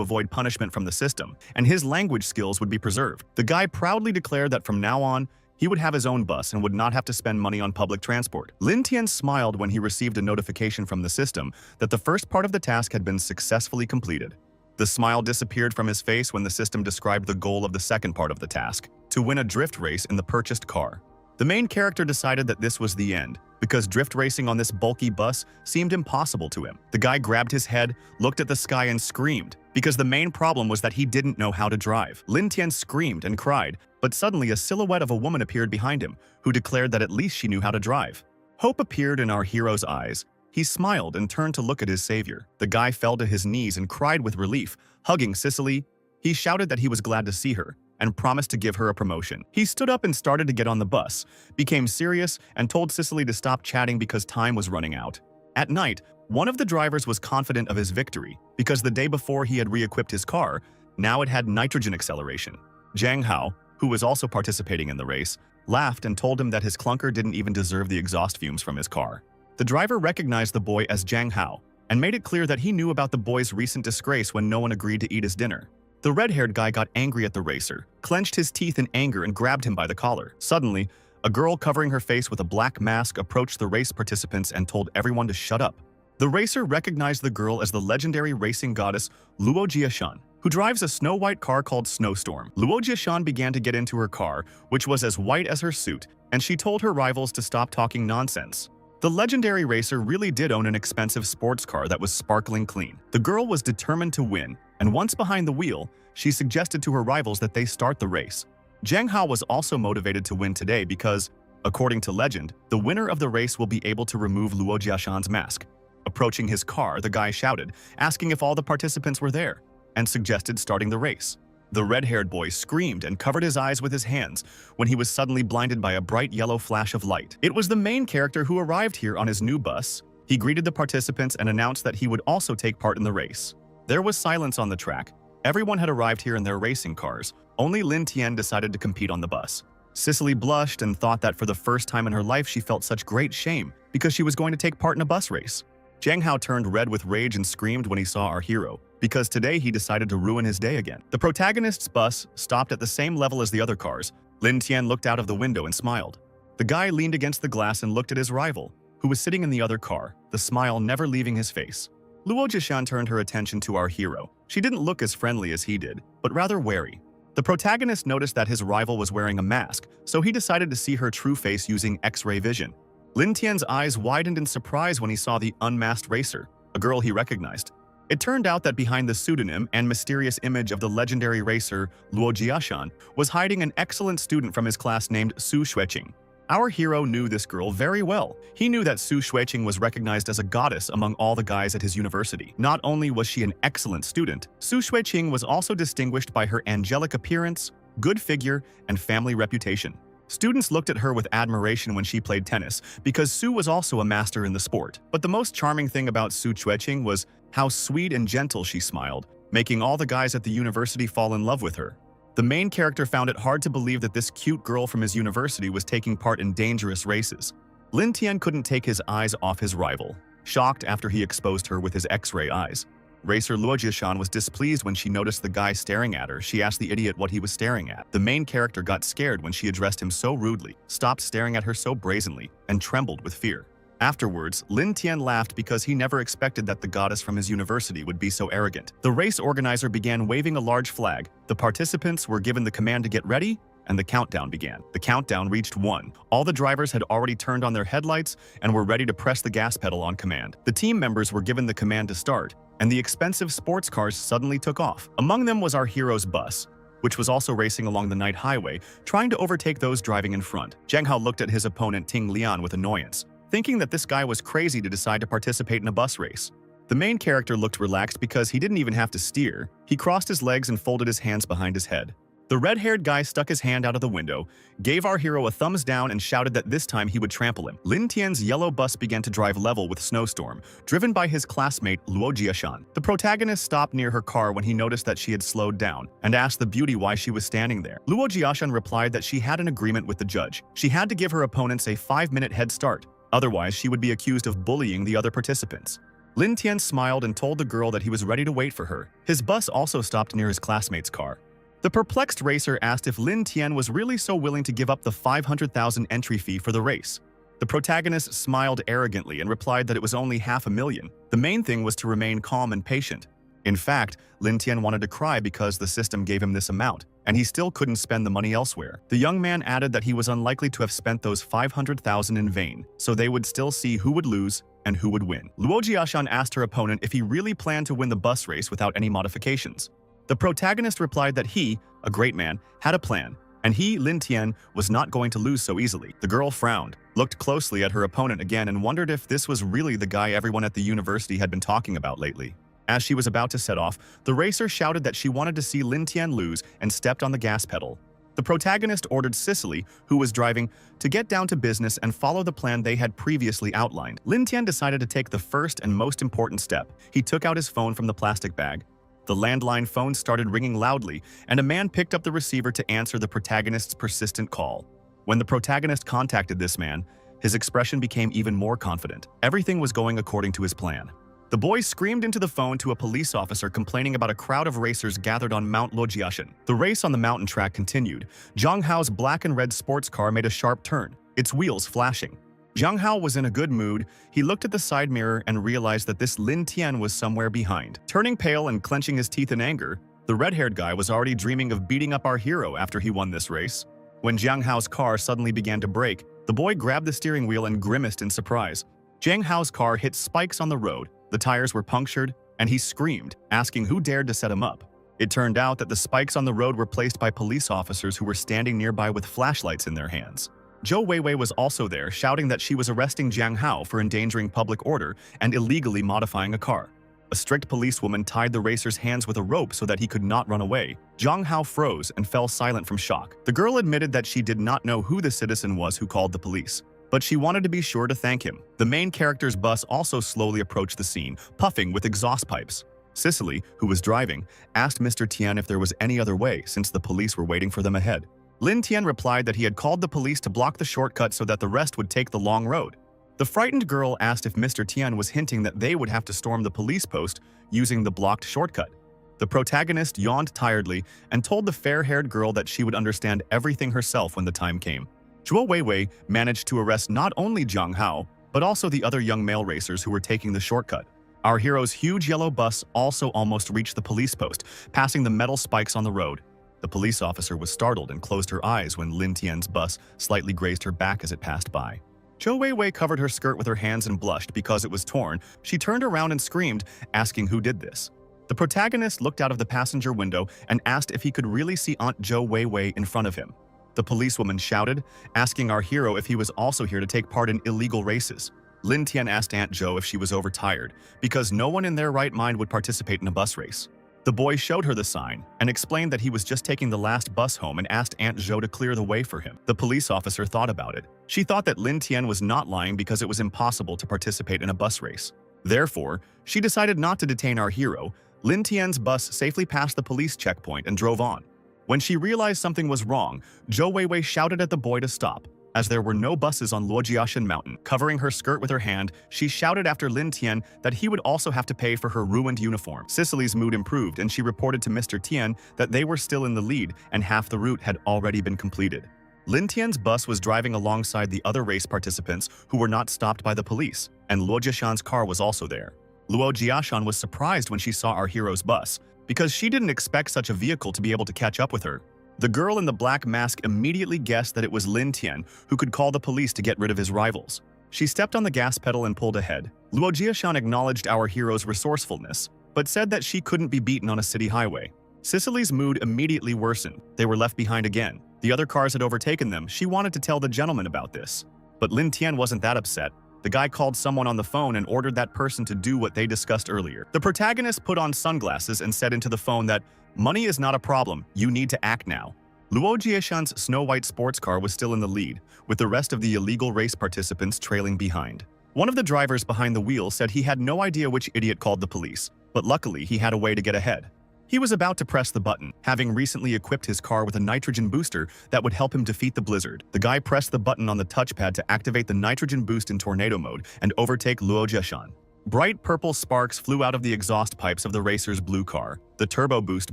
avoid punishment from the system, and his language skills would be preserved. The guy proudly declared that from now on, he would have his own bus and would not have to spend money on public transport. Lin Tian smiled when he received a notification from the system that the first part of the task had been successfully completed. The smile disappeared from his face when the system described the goal of the second part of the task, to win a drift race in the purchased car. The main character decided that this was the end, because drift racing on this bulky bus seemed impossible to him. The guy grabbed his head, looked at the sky and screamed, because the main problem was that he didn't know how to drive. Lin Tian screamed and cried, but suddenly a silhouette of a woman appeared behind him, who declared that at least she knew how to drive. Hope appeared in our hero's eyes. He smiled and turned to look at his savior. The guy fell to his knees and cried with relief, hugging Cicely. He shouted that he was glad to see her, and promised to give her a promotion. He stood up and started to get on the bus, became serious, and told Cicely to stop chatting because time was running out. At night, one of the drivers was confident of his victory because the day before he had re-equipped his car, now it had nitrogen acceleration. Zhang Hao, who was also participating in the race, laughed and told him that his clunker didn't even deserve the exhaust fumes from his car. The driver recognized the boy as Zhang Hao and made it clear that he knew about the boy's recent disgrace when no one agreed to eat his dinner. The red-haired guy got angry at the racer, clenched his teeth in anger and grabbed him by the collar. Suddenly, a girl covering her face with a black mask approached the race participants and told everyone to shut up. The racer recognized the girl as the legendary racing goddess Luo Jiashan, who drives a snow-white car called Snowstorm. Luo Jiashan began to get into her car, which was as white as her suit, and she told her rivals to stop talking nonsense. The legendary racer really did own an expensive sports car that was sparkling clean. The girl was determined to win, and once behind the wheel, she suggested to her rivals that they start the race. Zhang Hao was also motivated to win today because, according to legend, the winner of the race will be able to remove Luo Jiashan's mask. Approaching his car, the guy shouted, asking if all the participants were there, and suggested starting the race. The red-haired boy screamed and covered his eyes with his hands when he was suddenly blinded by a bright yellow flash of light. It was the main character who arrived here on his new bus. He greeted the participants and announced that he would also take part in the race. There was silence on the track. Everyone had arrived here in their racing cars. Only Lin Tian decided to compete on the bus. Cicely blushed and thought that for the first time in her life she felt such great shame because she was going to take part in a bus race. Zhang Hao turned red with rage and screamed when he saw our hero, because today he decided to ruin his day again. The protagonist's bus stopped at the same level as the other cars. Lin Tian looked out of the window and smiled. The guy leaned against the glass and looked at his rival, who was sitting in the other car, the smile never leaving his face. Luo Jishan turned her attention to our hero. She didn't look as friendly as he did, but rather wary. The protagonist noticed that his rival was wearing a mask, so he decided to see her true face using X-ray vision. Lin Tian's eyes widened in surprise when he saw the unmasked racer, a girl he recognized. It turned out that behind the pseudonym and mysterious image of the legendary racer Luo Jiashan was hiding an excellent student from his class named Su Xueqing. Our hero knew this girl very well. He knew that Su Xueqing was recognized as a goddess among all the guys at his university. Not only was she an excellent student, Su Xueqing was also distinguished by her angelic appearance, good figure, and family reputation. Students looked at her with admiration when she played tennis, because Su was also a master in the sport. But the most charming thing about Su Xueqing was how sweet and gentle she smiled, making all the guys at the university fall in love with her. The main character found it hard to believe that this cute girl from his university was taking part in dangerous races. Lin Tian couldn't take his eyes off his rival, shocked after he exposed her with his X-ray eyes. Racer Luo Jishan was displeased when she noticed the guy staring at her. She asked the idiot what he was staring at. The main character got scared when she addressed him so rudely, stopped staring at her so brazenly, and trembled with fear. Afterwards, Lin Tian laughed because he never expected that the goddess from his university would be so arrogant. The race organizer began waving a large flag. The participants were given the command to get ready, and the countdown began. The countdown reached 1. All the drivers had already turned on their headlights and were ready to press the gas pedal on command. The team members were given the command to start, and the expensive sports cars suddenly took off. Among them was our hero's bus, which was also racing along the night highway, trying to overtake those driving in front. Zhang Hao looked at his opponent Ting Lian with annoyance, thinking that this guy was crazy to decide to participate in a bus race. The main character looked relaxed because he didn't even have to steer. He crossed his legs and folded his hands behind his head. The red-haired guy stuck his hand out of the window, gave our hero a thumbs down and shouted that this time he would trample him. Lin Tian's yellow bus began to drive level with Snowstorm, driven by his classmate Luo Jiashan. The protagonist stopped near her car when he noticed that she had slowed down and asked the beauty why she was standing there. Luo Jiashan replied that she had an agreement with the judge. She had to give her opponents a 5-minute head start, otherwise she would be accused of bullying the other participants. Lin Tian smiled and told the girl that he was ready to wait for her. His bus also stopped near his classmate's car. The perplexed racer asked if Lin Tian was really so willing to give up the 500,000 entry fee for the race. The protagonist smiled arrogantly and replied that it was only $500,000. The main thing was to remain calm and patient. In fact, Lin Tian wanted to cry because the system gave him this amount, and he still couldn't spend the money elsewhere. The young man added that he was unlikely to have spent those 500,000 in vain, so they would still see who would lose and who would win. Luo Jiashan asked her opponent if he really planned to win the bus race without any modifications. The protagonist replied that he, a great man, had a plan, and he, Lin Tian, was not going to lose so easily. The girl frowned, looked closely at her opponent again and wondered if this was really the guy everyone at the university had been talking about lately. As she was about to set off, the racer shouted that she wanted to see Lin Tian lose and stepped on the gas pedal. The protagonist ordered Cicely, who was driving, to get down to business and follow the plan they had previously outlined. Lin Tian decided to take the first and most important step. He took out his phone from the plastic bag. The landline phone started ringing loudly, and a man picked up the receiver to answer the protagonist's persistent call. When the protagonist contacted this man, his expression became even more confident. Everything was going according to his plan. The boy screamed into the phone to a police officer complaining about a crowd of racers gathered on Mount Luojiaxin. The race on the mountain track continued. Zhang Hao's black and red sports car made a sharp turn, its wheels flashing. Zhang Hao was in a good mood. He looked at the side mirror and realized that this Lin Tian was somewhere behind. Turning pale and clenching his teeth in anger, the red-haired guy was already dreaming of beating up our hero after he won this race. When Zhang Hao's car suddenly began to brake, the boy grabbed the steering wheel and grimaced in surprise. Zhang Hao's car hit spikes on the road. The tires were punctured, and he screamed, asking who dared to set him up. It turned out that the spikes on the road were placed by police officers who were standing nearby with flashlights in their hands. Zhou Weiwei was also there, shouting that she was arresting Zhang Hao for endangering public order and illegally modifying a car. A strict policewoman tied the racer's hands with a rope so that he could not run away. Zhang Hao froze and fell silent from shock. The girl admitted that she did not know who the citizen was who called the police, but she wanted to be sure to thank him. The main character's bus also slowly approached the scene, puffing with exhaust pipes. Cicely, who was driving, asked Mr. Tian if there was any other way since the police were waiting for them ahead. Lin Tian replied that he had called the police to block the shortcut so that the rest would take the long road. The frightened girl asked if Mr. Tian was hinting that they would have to storm the police post using the blocked shortcut. The protagonist yawned tiredly and told the fair-haired girl that she would understand everything herself when the time came. Zhuo Weiwei managed to arrest not only Zhang Hao, but also the other young male racers who were taking the shortcut. Our hero's huge yellow bus also almost reached the police post, passing the metal spikes on the road. The police officer was startled and closed her eyes when Lin Tian's bus slightly grazed her back as it passed by. Zhou Weiwei covered her skirt with her hands and blushed because it was torn. She turned around and screamed, asking who did this. The protagonist looked out of the passenger window and asked if he could really see Aunt Zhou Weiwei in front of him. The policewoman shouted, asking our hero if he was also here to take part in illegal races. Lin Tian asked Aunt Zhou if she was overtired, because no one in their right mind would participate in a bus race. The boy showed her the sign and explained that he was just taking the last bus home and asked Aunt Zhou to clear the way for him. The police officer thought about it. She thought that Lin Tian was not lying because it was impossible to participate in a bus race. Therefore, she decided not to detain our hero. Lin Tian's bus safely passed the police checkpoint and drove on. When she realized something was wrong, Zhou Weiwei shouted at the boy to stop. As there were no buses on Luojiaxin Mountain, covering her skirt with her hand, she shouted after Lin Tian that he would also have to pay for her ruined uniform. Cicely's mood improved and she reported to Mr. Tian that they were still in the lead and half the route had already been completed. Lin Tian's bus was driving alongside the other race participants who were not stopped by the police, and Luojiaxin's car was also there. Luojiaxin was surprised when she saw our hero's bus, because she didn't expect such a vehicle to be able to catch up with her. The girl in the black mask immediately guessed that it was Lin Tian who could call the police to get rid of his rivals. She stepped on the gas pedal and pulled ahead. Luojiaxin acknowledged our hero's resourcefulness, but said that she couldn't be beaten on a city highway. Cicely's mood immediately worsened. They were left behind again. The other cars had overtaken them. She wanted to tell the gentleman about this. But Lin Tian wasn't that upset. The guy called someone on the phone and ordered that person to do what they discussed earlier. The protagonist put on sunglasses and said into the phone that, "Money is not a problem, you need to act now." Luojiaxin's snow-white sports car was still in the lead, with the rest of the illegal race participants trailing behind. One of the drivers behind the wheel said he had no idea which idiot called the police, but luckily he had a way to get ahead. He was about to press the button, having recently equipped his car with a nitrogen booster that would help him defeat the blizzard. The guy pressed the button on the touchpad to activate the nitrogen boost in tornado mode and overtake Luojiaxin. Bright purple sparks flew out of the exhaust pipes of the racer's blue car. The turbo boost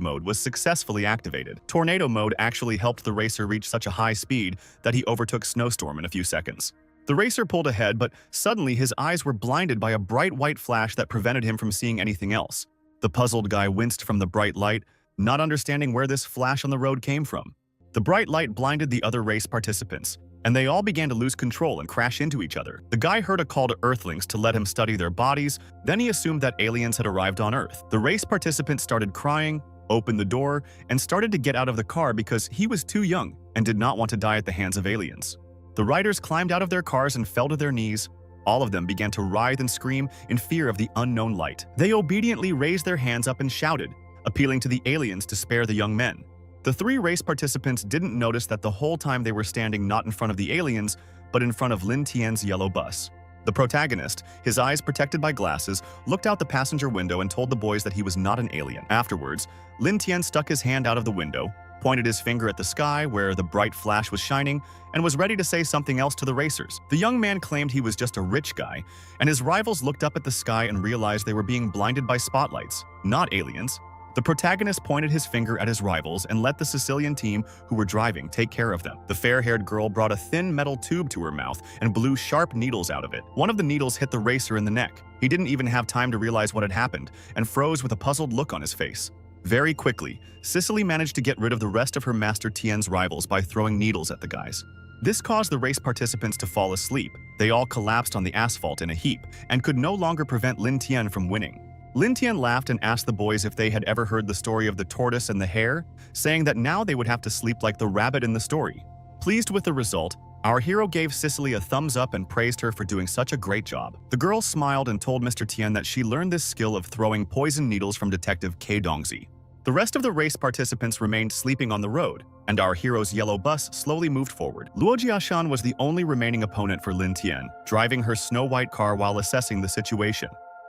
mode was successfully activated. Tornado mode actually helped the racer reach such a high speed that he overtook Snowstorm in a few seconds. The racer pulled ahead, but suddenly his eyes were blinded by a bright white flash that prevented him from seeing anything else. The puzzled guy winced from the bright light, not understanding where this flash on the road came from. The bright light blinded the other race participants, and they all began to lose control and crash into each other. The guy heard a call to Earthlings to let him study their bodies, then he assumed that aliens had arrived on Earth. The race participants started crying, opened the door, and started to get out of the car because he was too young and did not want to die at the hands of aliens. The riders climbed out of their cars and fell to their knees. All of them began to writhe and scream in fear of the unknown light. They obediently raised their hands up and shouted, appealing to the aliens to spare the young men. The 3 race participants didn't notice that the whole time they were standing not in front of the aliens, but in front of Lin Tian's yellow bus. The protagonist, his eyes protected by glasses, looked out the passenger window and told the boys that he was not an alien. Afterwards, Lin Tian stuck his hand out of the window, pointed his finger at the sky where the bright flash was shining, and was ready to say something else to the racers. The young man claimed he was just a rich guy, and his rivals looked up at the sky and realized they were being blinded by spotlights, not aliens. The protagonist pointed his finger at his rivals and let the Sicilian team who were driving take care of them. The fair-haired girl brought a thin metal tube to her mouth and blew sharp needles out of it. One of the needles hit the racer in the neck. He didn't even have time to realize what had happened and froze with a puzzled look on his face. Very quickly, Sicily managed to get rid of the rest of her Master Tien's rivals by throwing needles at the guys. This caused the race participants to fall asleep. They all collapsed on the asphalt in a heap and could no longer prevent Lin Tian from winning. Lin Tian laughed and asked the boys if they had ever heard the story of the tortoise and the hare, saying that now they would have to sleep like the rabbit in the story. Pleased with the result, our hero gave Sicily a thumbs up and praised her for doing such a great job. The girl smiled and told Mr. Tian that she learned this skill of throwing poison needles from Detective K. Dongzi. The rest of the race participants remained sleeping on the road, and our hero's yellow bus slowly moved forward. Luo Jiashan was the only remaining opponent for Lin Tian, driving her snow-white car while assessing the situation.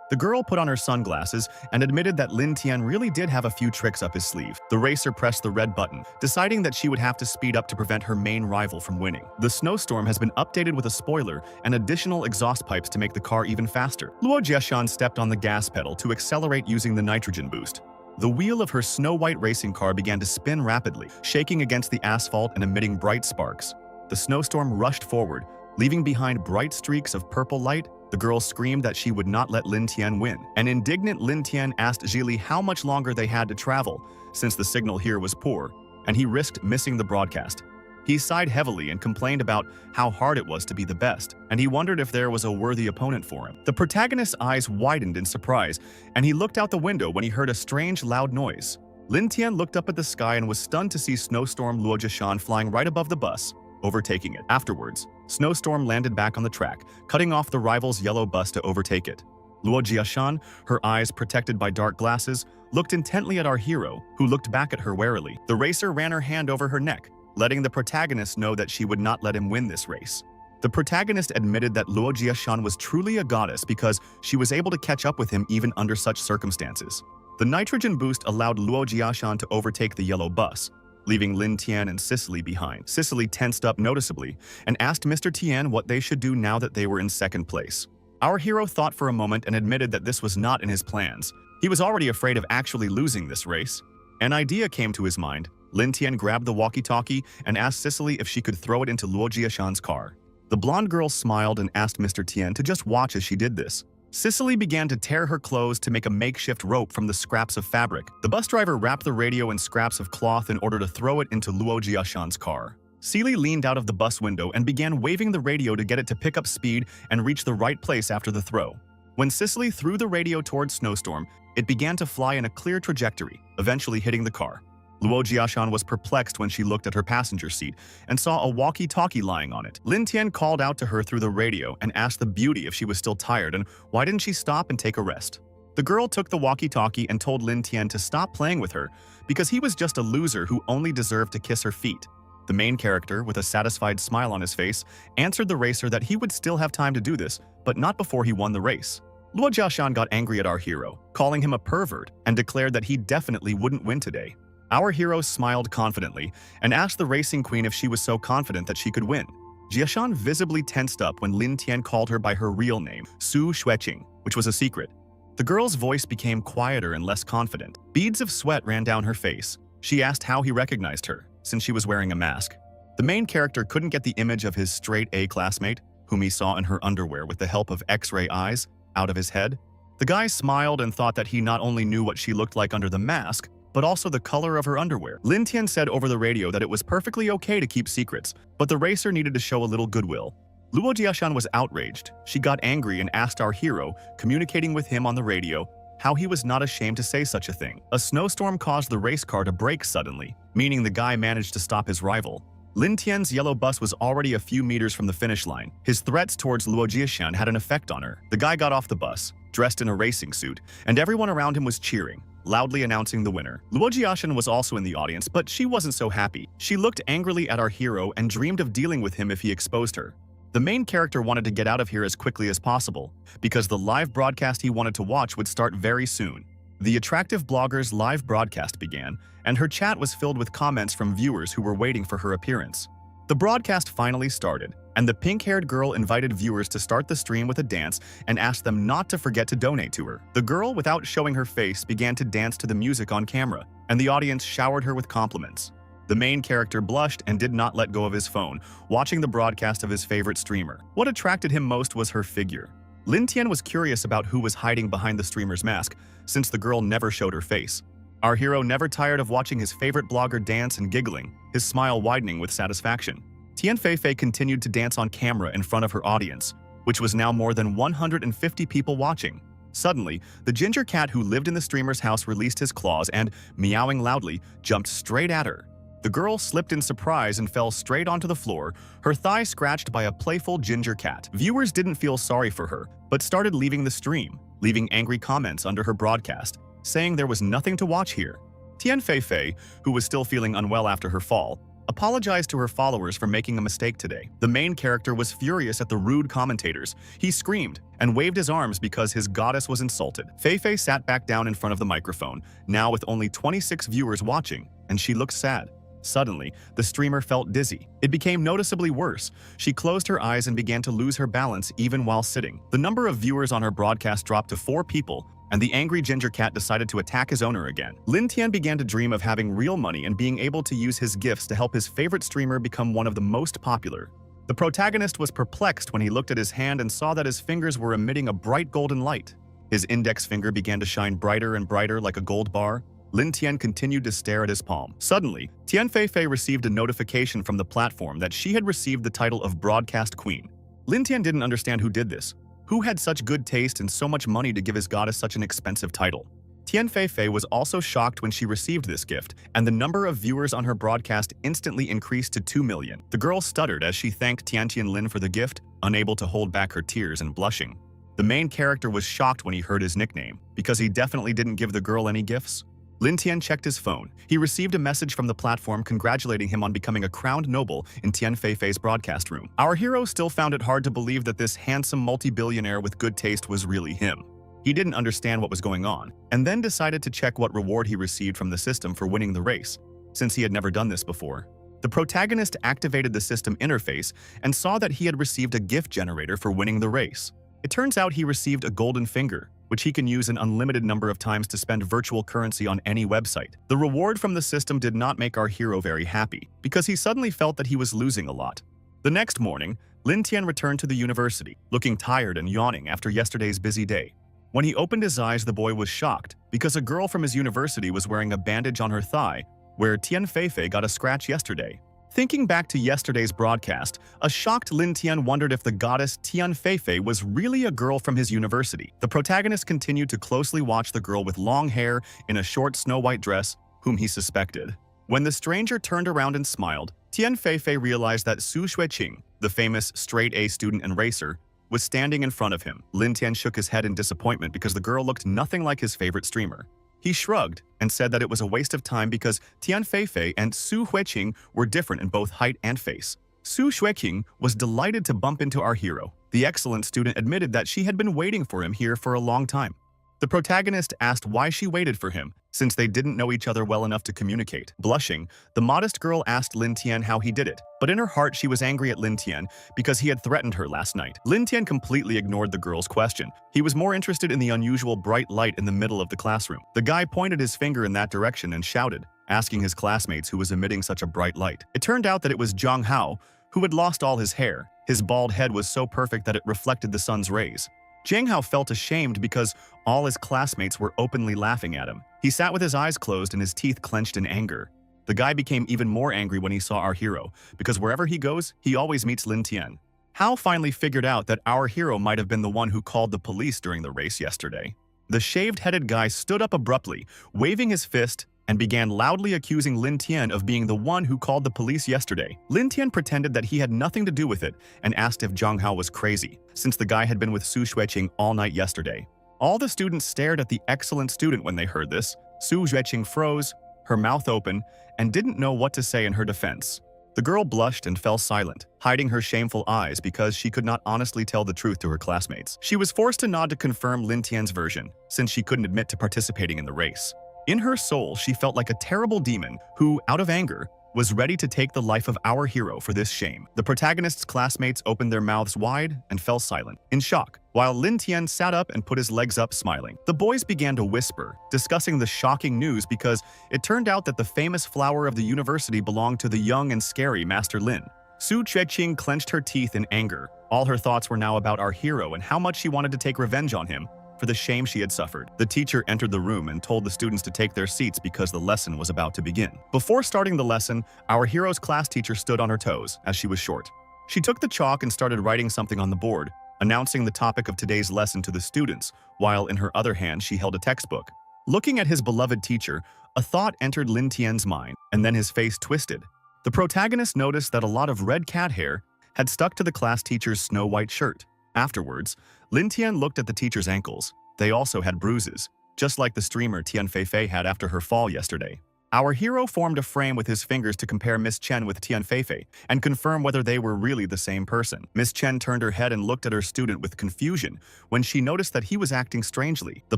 The girl put on her sunglasses and admitted that Lin Tian really did have a few tricks up his sleeve. The racer pressed the red button, deciding that she would have to speed up to prevent her main rival from winning. The snowstorm has been updated with a spoiler and additional exhaust pipes to make the car even faster. Luo Jiashan stepped on the gas pedal to accelerate using the nitrogen boost. The wheel of her snow-white racing car began to spin rapidly, shaking against the asphalt and emitting bright sparks. The snowstorm rushed forward, leaving behind bright streaks of purple light. The girl screamed that she would not let Lin Tian win. An indignant Lin Tian asked Zhili how much longer they had to travel, since the signal here was poor, and he risked missing the broadcast. He sighed heavily and complained about how hard it was to be the best, and he wondered if there was a worthy opponent for him. The protagonist's eyes widened in surprise, and he looked out the window when he heard a strange, loud noise. Lin Tian looked up at the sky and was stunned to see Snowstorm Luo Jiashan flying right above the bus, overtaking it. Afterwards, Snowstorm landed back on the track, cutting off the rival's yellow bus to overtake it. Luo Jiashan, her eyes protected by dark glasses, looked intently at our hero, who looked back at her warily. The racer ran her hand over her neck, letting the protagonist know that she would not let him win this race. The protagonist admitted that Luo Jiashan was truly a goddess because she was able to catch up with him even under such circumstances. The nitrogen boost allowed Luo Jiashan to overtake the yellow bus, leaving Lin Tian and Sicily behind. Sicily tensed up noticeably and asked Mr. Tian what they should do now that they were in second place. Our hero thought for a moment and admitted that this was not in his plans. He was already afraid of actually losing this race. An idea came to his mind. Lin Tian grabbed the walkie-talkie and asked Sicily if she could throw it into Luo Jiashan's car. The blonde girl smiled and asked Mr. Tian to just watch as she did this. Sicily began to tear her clothes to make a makeshift rope from the scraps of fabric. The bus driver wrapped the radio in scraps of cloth in order to throw it into Luo Jiashan's car. Celie leaned out of the bus window and began waving the radio to get it to pick up speed and reach the right place after the throw. When Sicily threw the radio towards Snowstorm, it began to fly in a clear trajectory, eventually hitting the car. Luo Jiashan was perplexed when she looked at her passenger seat and saw a walkie-talkie lying on it. Lin Tian called out to her through the radio and asked the beauty if she was still tired and why didn't she stop and take a rest. The girl took the walkie-talkie and told Lin Tian to stop playing with her because he was just a loser who only deserved to kiss her feet. The main character, with a satisfied smile on his face, answered the racer that he would still have time to do this, but not before he won the race. Luo Jiashan got angry at our hero, calling him a pervert, and declared that he definitely wouldn't win today. Our hero smiled confidently and asked the racing queen if she was so confident that she could win. Jiashan visibly tensed up when Lin Tian called her by her real name, Su Xueqing, which was a secret. The girl's voice became quieter and less confident. Beads of sweat ran down her face. She asked how he recognized her, since she was wearing a mask. The main character couldn't get the image of his straight-A classmate, whom he saw in her underwear with the help of X-ray eyes, out of his head. The guy smiled and thought that he not only knew what she looked like under the mask, but also the color of her underwear. Lin Tian said over the radio that it was perfectly okay to keep secrets, but the racer needed to show a little goodwill. Luo Jiashan was outraged. She got angry and asked our hero, communicating with him on the radio, how he was not ashamed to say such a thing. A snowstorm caused the race car to brake suddenly, meaning the guy managed to stop his rival. Lin Tian's yellow bus was already a few meters from the finish line. His threats towards Luo Jiashan had an effect on her. The guy got off the bus, dressed in a racing suit, and everyone around him was cheering, loudly announcing the winner. Luo Jiashan was also in the audience, but she wasn't so happy. She looked angrily at our hero and dreamed of dealing with him if he exposed her. The main character wanted to get out of here as quickly as possible, because the live broadcast he wanted to watch would start very soon. The attractive blogger's live broadcast began, and her chat was filled with comments from viewers who were waiting for her appearance. The broadcast finally started, and the pink-haired girl invited viewers to start the stream with a dance and asked them not to forget to donate to her. The girl, without showing her face, began to dance to the music on camera, and the audience showered her with compliments. The main character blushed and did not let go of his phone, watching the broadcast of his favorite streamer. What attracted him most was her figure. Lin Tian was curious about who was hiding behind the streamer's mask, since the girl never showed her face. Our hero never tired of watching his favorite blogger dance and giggling, his smile widening with satisfaction. Tian Feifei continued to dance on camera in front of her audience, which was now more than 150 people watching. Suddenly, the ginger cat who lived in the streamer's house released his claws and, meowing loudly, jumped straight at her. The girl slipped in surprise and fell straight onto the floor, her thigh scratched by a playful ginger cat. Viewers didn't feel sorry for her, but started leaving the stream, leaving angry comments under her broadcast, saying there was nothing to watch here. Tian Feifei, who was still feeling unwell after her fall, apologized to her followers for making a mistake today. The main character was furious at the rude commentators. He screamed and waved his arms because his goddess was insulted. Feifei sat back down in front of the microphone, now with only 26 viewers watching, and she looked sad. Suddenly, the streamer felt dizzy. It became noticeably worse. She closed her eyes and began to lose her balance even while sitting. The number of viewers on her broadcast dropped to 4 people, and the angry ginger cat decided to attack his owner again. Lin Tian began to dream of having real money and being able to use his gifts to help his favorite streamer become one of the most popular. The protagonist was perplexed when he looked at his hand and saw that his fingers were emitting a bright golden light. His index finger began to shine brighter and brighter like a gold bar. Lin Tian continued to stare at his palm. Suddenly, Tian Feifei received a notification from the platform that she had received the title of Broadcast Queen. Lin Tian didn't understand who did this. Who had such good taste and so much money to give his goddess such an expensive title? Tian Feifei was also shocked when she received this gift, and the number of viewers on her broadcast instantly increased to 2 million. The girl stuttered as she thanked Tian Lin for the gift, unable to hold back her tears and blushing. The main character was shocked when he heard his nickname, because he definitely didn't give the girl any gifts. Lin Tian checked his phone. He received a message from the platform congratulating him on becoming a crowned noble in Tian Feifei's broadcast room. Our hero still found it hard to believe that this handsome multi-billionaire with good taste was really him. He didn't understand what was going on, and then decided to check what reward he received from the system for winning the race, since he had never done this before. The protagonist activated the system interface and saw that he had received a gift generator for winning the race. It turns out he received a golden finger, which he can use an unlimited number of times to spend virtual currency on any website. The reward from the system did not make our hero very happy, because he suddenly felt that he was losing a lot. The next morning, Lin Tian returned to the university, looking tired and yawning after yesterday's busy day. When he opened his eyes, the boy was shocked, because a girl from his university was wearing a bandage on her thigh, where Tian Feifei got a scratch yesterday. Thinking back to yesterday's broadcast, a shocked Lin Tian wondered if the goddess Tian Feifei was really a girl from his university. The protagonist continued to closely watch the girl with long hair in a short snow-white dress, whom he suspected. When the stranger turned around and smiled, Tian Feifei realized that Su Xueqing, the famous straight-A student and racer, was standing in front of him. Lin Tian shook his head in disappointment because the girl looked nothing like his favorite streamer. He shrugged and said that it was a waste of time because Tian Feifei and Su Xueqing were different in both height and face. Su Xueqing was delighted to bump into our hero. The excellent student admitted that she had been waiting for him here for a long time. The protagonist asked why she waited for him, since they didn't know each other well enough to communicate. Blushing, the modest girl asked Lin Tian how he did it, but in her heart she was angry at Lin Tian because he had threatened her last night. Lin Tian completely ignored the girl's question. He was more interested in the unusual bright light in the middle of the classroom. The guy pointed his finger in that direction and shouted, asking his classmates who was emitting such a bright light. It turned out that it was Zhang Hao, who had lost all his hair. His bald head was so perfect that it reflected the sun's rays. Zhang Hao felt ashamed because all his classmates were openly laughing at him. He sat with his eyes closed and his teeth clenched in anger. The guy became even more angry when he saw our hero, because wherever he goes, he always meets Lin Tian. Hao finally figured out that our hero might have been the one who called the police during the race yesterday. The shaved-headed guy stood up abruptly, waving his fist and began loudly accusing Lin Tian of being the one who called the police yesterday. Lin Tian pretended that he had nothing to do with it and asked if Zhang Hao was crazy, since the guy had been with Su Xueqing all night yesterday. All the students stared at the excellent student when they heard this. Su Xueqing froze, her mouth open, and didn't know what to say in her defense. The girl blushed and fell silent, hiding her shameful eyes because she could not honestly tell the truth to her classmates. She was forced to nod to confirm Lin Tian's version, since she couldn't admit to participating in the race. In her soul, she felt like a terrible demon who, out of anger, was ready to take the life of our hero for this shame. The protagonist's classmates opened their mouths wide and fell silent, in shock, while Lin Tian sat up and put his legs up smiling. The boys began to whisper, discussing the shocking news because it turned out that the famous flower of the university belonged to the young and scary Master Lin. Su Xueqing clenched her teeth in anger. All her thoughts were now about our hero and how much she wanted to take revenge on him for the shame she had suffered. The teacher entered the room and told the students to take their seats because the lesson was about to begin. Before starting the lesson, our hero's class teacher stood on her toes, as she was short. She took the chalk and started writing something on the board, announcing the topic of today's lesson to the students, while in her other hand she held a textbook. Looking at his beloved teacher, a thought entered Lin Tian's mind, and then his face twisted. The protagonist noticed that a lot of red cat hair had stuck to the class teacher's snow-white shirt. Afterwards, Lin Tian looked at the teacher's ankles. They also had bruises, just like the streamer Tian Feifei had after her fall yesterday. Our hero formed a frame with his fingers to compare Miss Chen with Tian Feifei and confirm whether they were really the same person. Miss Chen turned her head and looked at her student with confusion when she noticed that he was acting strangely. The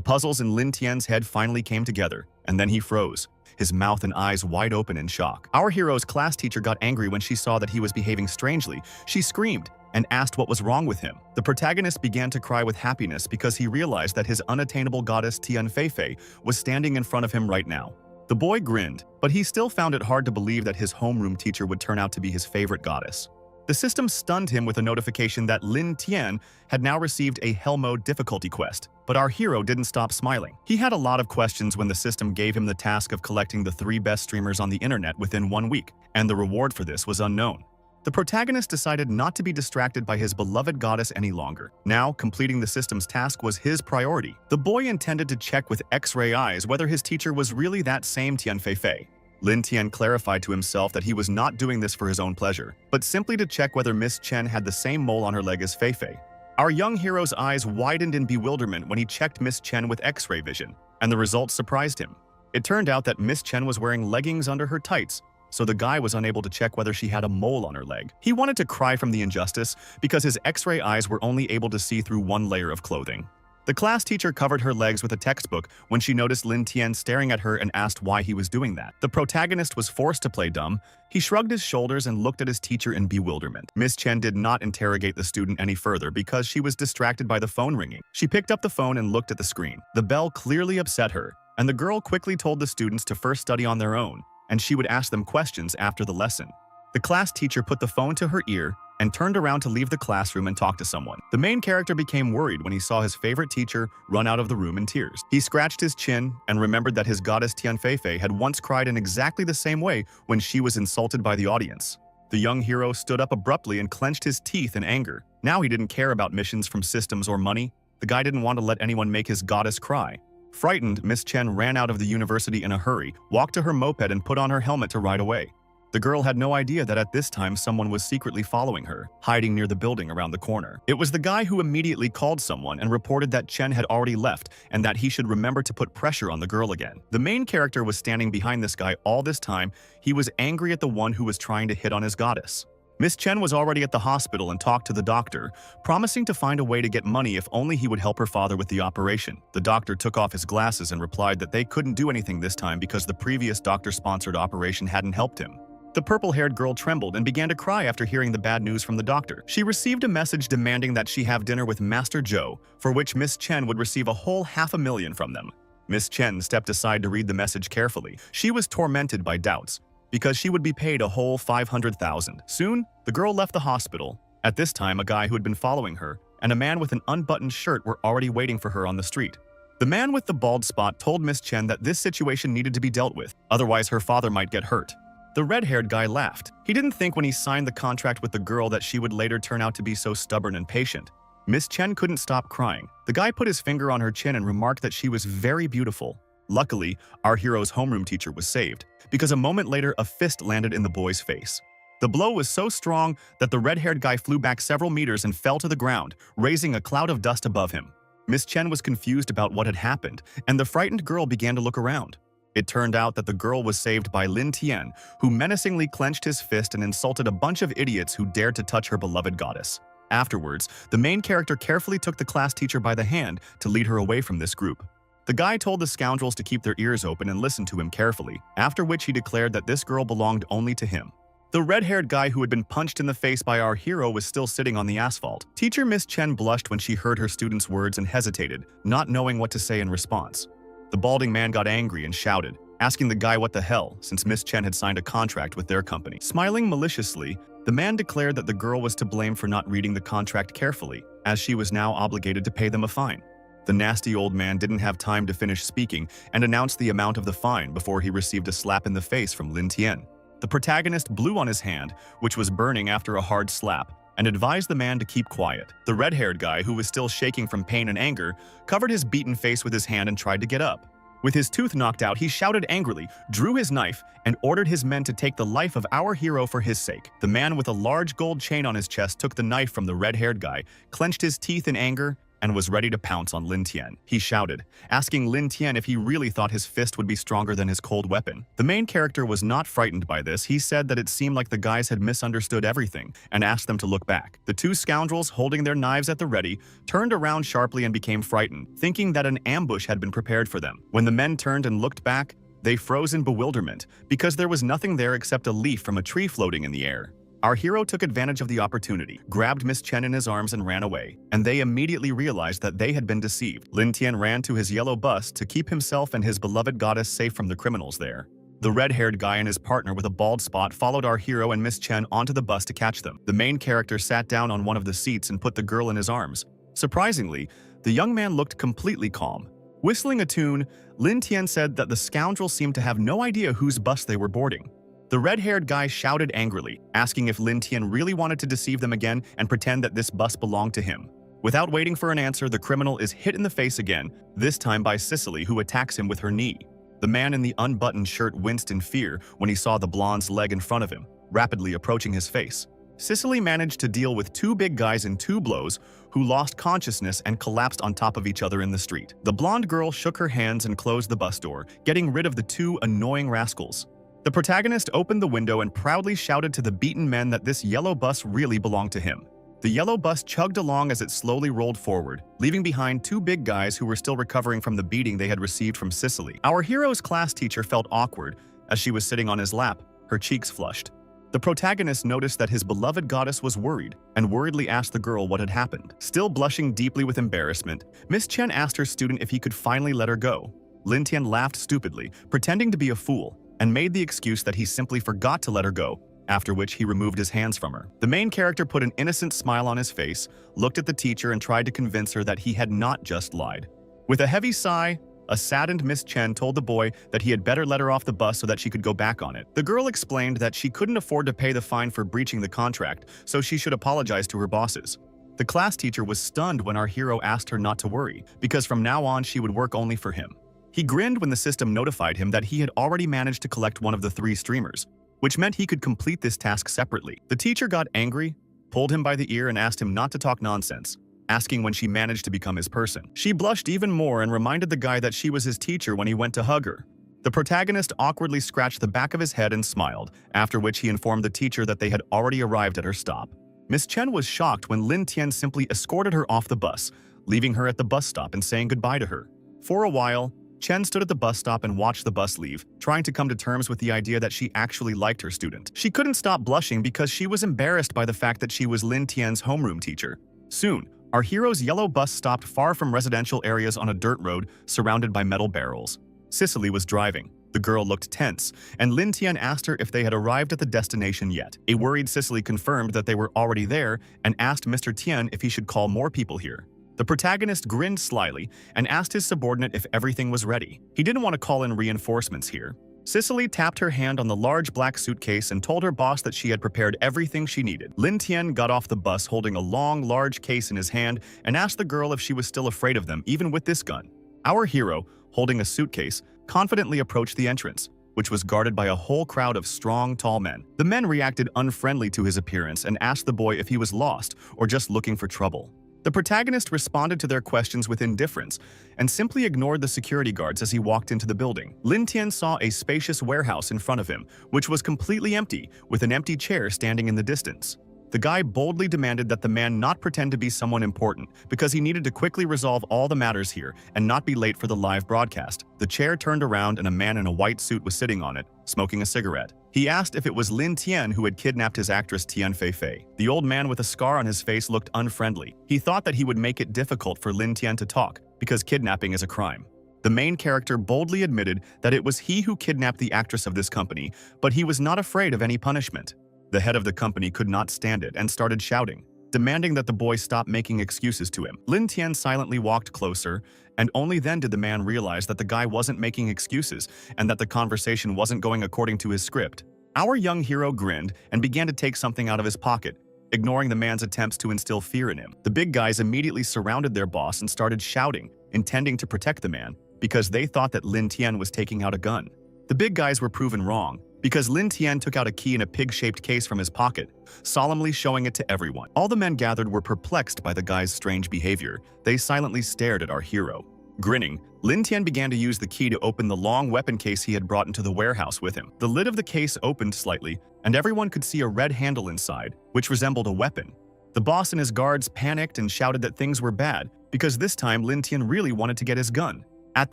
puzzles in Lin Tian's head finally came together, and then he froze, his mouth and eyes wide open in shock. Our hero's class teacher got angry when she saw that he was behaving strangely. She screamed and asked what was wrong with him. The protagonist began to cry with happiness because he realized that his unattainable goddess Tian Feifei was standing in front of him right now. The boy grinned, but he still found it hard to believe that his homeroom teacher would turn out to be his favorite goddess. The system stunned him with a notification that Lin Tian had now received a Hell Mode difficulty quest, but our hero didn't stop smiling. He had a lot of questions when the system gave him the task of collecting the 3 best streamers on the internet within 1 week, and the reward for this was unknown. The protagonist decided not to be distracted by his beloved goddess any longer. Now, completing the system's task was his priority. The boy intended to check with X-ray eyes whether his teacher was really that same Tian Feifei. Lin Tian clarified to himself that he was not doing this for his own pleasure, but simply to check whether Miss Chen had the same mole on her leg as Feifei. Our young hero's eyes widened in bewilderment when he checked Miss Chen with X-ray vision, and the results surprised him. It turned out that Miss Chen was wearing leggings under her tights, so the guy was unable to check whether she had a mole on her leg. He wanted to cry from the injustice because his X-ray eyes were only able to see through 1 layer of clothing. The class teacher covered her legs with a textbook when she noticed Lin Tian staring at her and asked why he was doing that. The protagonist was forced to play dumb. He shrugged his shoulders and looked at his teacher in bewilderment. Miss Chen did not interrogate the student any further because she was distracted by the phone ringing. She picked up the phone and looked at the screen. The bell clearly upset her, and the girl quickly told the students to first study on their own, and she would ask them questions after the lesson. The class teacher put the phone to her ear and turned around to leave the classroom and talk to someone. The main character became worried when he saw his favorite teacher run out of the room in tears. He scratched his chin and remembered that his goddess Tian Feifei had once cried in exactly the same way when she was insulted by the audience. The young hero stood up abruptly and clenched his teeth in anger. Now he didn't care about missions from systems or money. The guy didn't want to let anyone make his goddess cry. Frightened, Miss Chen ran out of the university in a hurry, walked to her moped and put on her helmet to ride away. The girl had no idea that at this time someone was secretly following her, hiding near the building around the corner. It was the guy who immediately called someone and reported that Chen had already left and that he should remember to put pressure on the girl again. The main character was standing behind this guy all this time. He was angry at the one who was trying to hit on his goddess. Miss Chen was already at the hospital and talked to the doctor, promising to find a way to get money if only he would help her father with the operation. The doctor took off his glasses and replied that they couldn't do anything this time because the previous doctor-sponsored operation hadn't helped him. The purple-haired girl trembled and began to cry after hearing the bad news from the doctor. She received a message demanding that she have dinner with Master Zhou, for which Miss Chen would receive a whole $500,000 from them. Miss Chen stepped aside to read the message carefully. She was tormented by doubts, because she would be paid a whole $500,000. Soon, the girl left the hospital. At this time, a guy who had been following her and a man with an unbuttoned shirt were already waiting for her on the street. The man with the bald spot told Miss Chen that this situation needed to be dealt with, otherwise her father might get hurt. The red-haired guy laughed. He didn't think when he signed the contract with the girl that she would later turn out to be so stubborn and patient. Miss Chen couldn't stop crying. The guy put his finger on her chin and remarked that she was very beautiful. Luckily, our hero's homeroom teacher was saved, because a moment later a fist landed in the boy's face. The blow was so strong that the red-haired guy flew back several meters and fell to the ground, raising a cloud of dust above him. Miss Chen was confused about what had happened, and the frightened girl began to look around. It turned out that the girl was saved by Lin Tian, who menacingly clenched his fist and insulted a bunch of idiots who dared to touch her beloved goddess. Afterwards, the main character carefully took the class teacher by the hand to lead her away from this group. The guy told the scoundrels to keep their ears open and listen to him carefully, after which he declared that this girl belonged only to him. The red-haired guy who had been punched in the face by our hero was still sitting on the asphalt. Teacher Miss Chen blushed when she heard her students' words and hesitated, not knowing what to say in response. The balding man got angry and shouted, asking the guy what the hell, since Miss Chen had signed a contract with their company. Smiling maliciously, the man declared that the girl was to blame for not reading the contract carefully, as she was now obligated to pay them a fine. The nasty old man didn't have time to finish speaking and announced the amount of the fine before he received a slap in the face from Lin Tian. The protagonist blew on his hand, which was burning after a hard slap, and advised the man to keep quiet. The red-haired guy, who was still shaking from pain and anger, covered his beaten face with his hand and tried to get up. With his tooth knocked out, he shouted angrily, drew his knife, and ordered his men to take the life of our hero for his sake. The man with a large gold chain on his chest took the knife from the red-haired guy, clenched his teeth in anger, and was ready to pounce on Lin Tian. He shouted, asking Lin Tian if he really thought his fist would be stronger than his cold weapon. The main character was not frightened by this. He said that it seemed like the guys had misunderstood everything and asked them to look back. The two scoundrels, holding their knives at the ready, turned around sharply and became frightened, thinking that an ambush had been prepared for them. When the men turned and looked back, they froze in bewilderment because there was nothing there except a leaf from a tree floating in the air. Our hero took advantage of the opportunity, grabbed Miss Chen in his arms and ran away, and they immediately realized that they had been deceived. Lin Tian ran to his yellow bus to keep himself and his beloved goddess safe from the criminals there. The red-haired guy and his partner with a bald spot followed our hero and Miss Chen onto the bus to catch them. The main character sat down on one of the seats and put the girl in his arms. Surprisingly, the young man looked completely calm. Whistling a tune, Lin Tian said that the scoundrels seemed to have no idea whose bus they were boarding. The red-haired guy shouted angrily, asking if Lin Tian really wanted to deceive them again and pretend that this bus belonged to him. Without waiting for an answer, the criminal is hit in the face again, this time by Cicely, who attacks him with her knee. The man in the unbuttoned shirt winced in fear when he saw the blonde's leg in front of him, rapidly approaching his face. Cicely managed to deal with two big guys in 2 blows who lost consciousness and collapsed on top of each other in the street. The blonde girl shook her hands and closed the bus door, getting rid of the 2 annoying rascals. The protagonist opened the window and proudly shouted to the beaten men that this yellow bus really belonged to him. The yellow bus chugged along as it slowly rolled forward, leaving behind 2 big guys who were still recovering from the beating they had received from Cicely. Our hero's class teacher felt awkward as she was sitting on his lap, her cheeks flushed. The protagonist noticed that his beloved goddess was worried and worriedly asked the girl what had happened. Still blushing deeply with embarrassment, Miss Chen asked her student if he could finally let her go. Lin Tian laughed stupidly, pretending to be a fool, and made the excuse that he simply forgot to let her go, after which he removed his hands from her. The main character put an innocent smile on his face, looked at the teacher and tried to convince her that he had not just lied. With a heavy sigh, a saddened Miss Chen told the boy that he had better let her off the bus so that she could go back on it. The girl explained that she couldn't afford to pay the fine for breaching the contract, so she should apologize to her bosses. The class teacher was stunned when our hero asked her not to worry, because from now on she would work only for him. He grinned when the system notified him that he had already managed to collect one of the 3 streamers, which meant he could complete this task separately. The teacher got angry, pulled him by the ear and asked him not to talk nonsense, asking when she managed to become his person. She blushed even more and reminded the guy that she was his teacher when he went to hug her. The protagonist awkwardly scratched the back of his head and smiled, after which he informed the teacher that they had already arrived at her stop. Miss Chen was shocked when Lin Tian simply escorted her off the bus, leaving her at the bus stop and saying goodbye to her. For a while, Chen stood at the bus stop and watched the bus leave, trying to come to terms with the idea that she actually liked her student. She couldn't stop blushing because she was embarrassed by the fact that she was Lin Tian's homeroom teacher. Soon, our hero's yellow bus stopped far from residential areas on a dirt road surrounded by metal barrels. Cicely was driving. The girl looked tense, and Lin Tian asked her if they had arrived at the destination yet. A worried Cicely confirmed that they were already there and asked Mr. Tian if he should call more people here. The protagonist grinned slyly and asked his subordinate if everything was ready. He didn't want to call in reinforcements here. Cicely tapped her hand on the large black suitcase and told her boss that she had prepared everything she needed. Lin Tian got off the bus holding a long, large case in his hand and asked the girl if she was still afraid of them, even with this gun. Our hero, holding a suitcase, confidently approached the entrance, which was guarded by a whole crowd of strong, tall men. The men reacted unfriendly to his appearance and asked the boy if he was lost or just looking for trouble. The protagonist responded to their questions with indifference and simply ignored the security guards as he walked into the building. Lin Tian saw a spacious warehouse in front of him, which was completely empty, with an empty chair standing in the distance. The guy boldly demanded that the man not pretend to be someone important because he needed to quickly resolve all the matters here and not be late for the live broadcast. The chair turned around and a man in a white suit was sitting on it, smoking a cigarette. He asked if it was Lin Tian who had kidnapped his actress Tian Feifei. The old man with a scar on his face looked unfriendly. He thought that he would make it difficult for Lin Tian to talk because kidnapping is a crime. The main character boldly admitted that it was he who kidnapped the actress of this company, but he was not afraid of any punishment. The head of the company could not stand it and started shouting, demanding that the boy stop making excuses to him. Lin Tian silently walked closer, and only then did the man realize that the guy wasn't making excuses and that the conversation wasn't going according to his script. Our young hero grinned and began to take something out of his pocket, ignoring the man's attempts to instill fear in him. The big guys immediately surrounded their boss and started shouting, intending to protect the man, because they thought that Lin Tian was taking out a gun. The big guys were proven wrong, because Lin Tian took out a key in a pig-shaped case from his pocket, solemnly showing it to everyone. All the men gathered were perplexed by the guy's strange behavior. They silently stared at our hero. Grinning, Lin Tian began to use the key to open the long weapon case he had brought into the warehouse with him. The lid of the case opened slightly, and everyone could see a red handle inside, which resembled a weapon. The boss and his guards panicked and shouted that things were bad, because this time Lin Tian really wanted to get his gun. At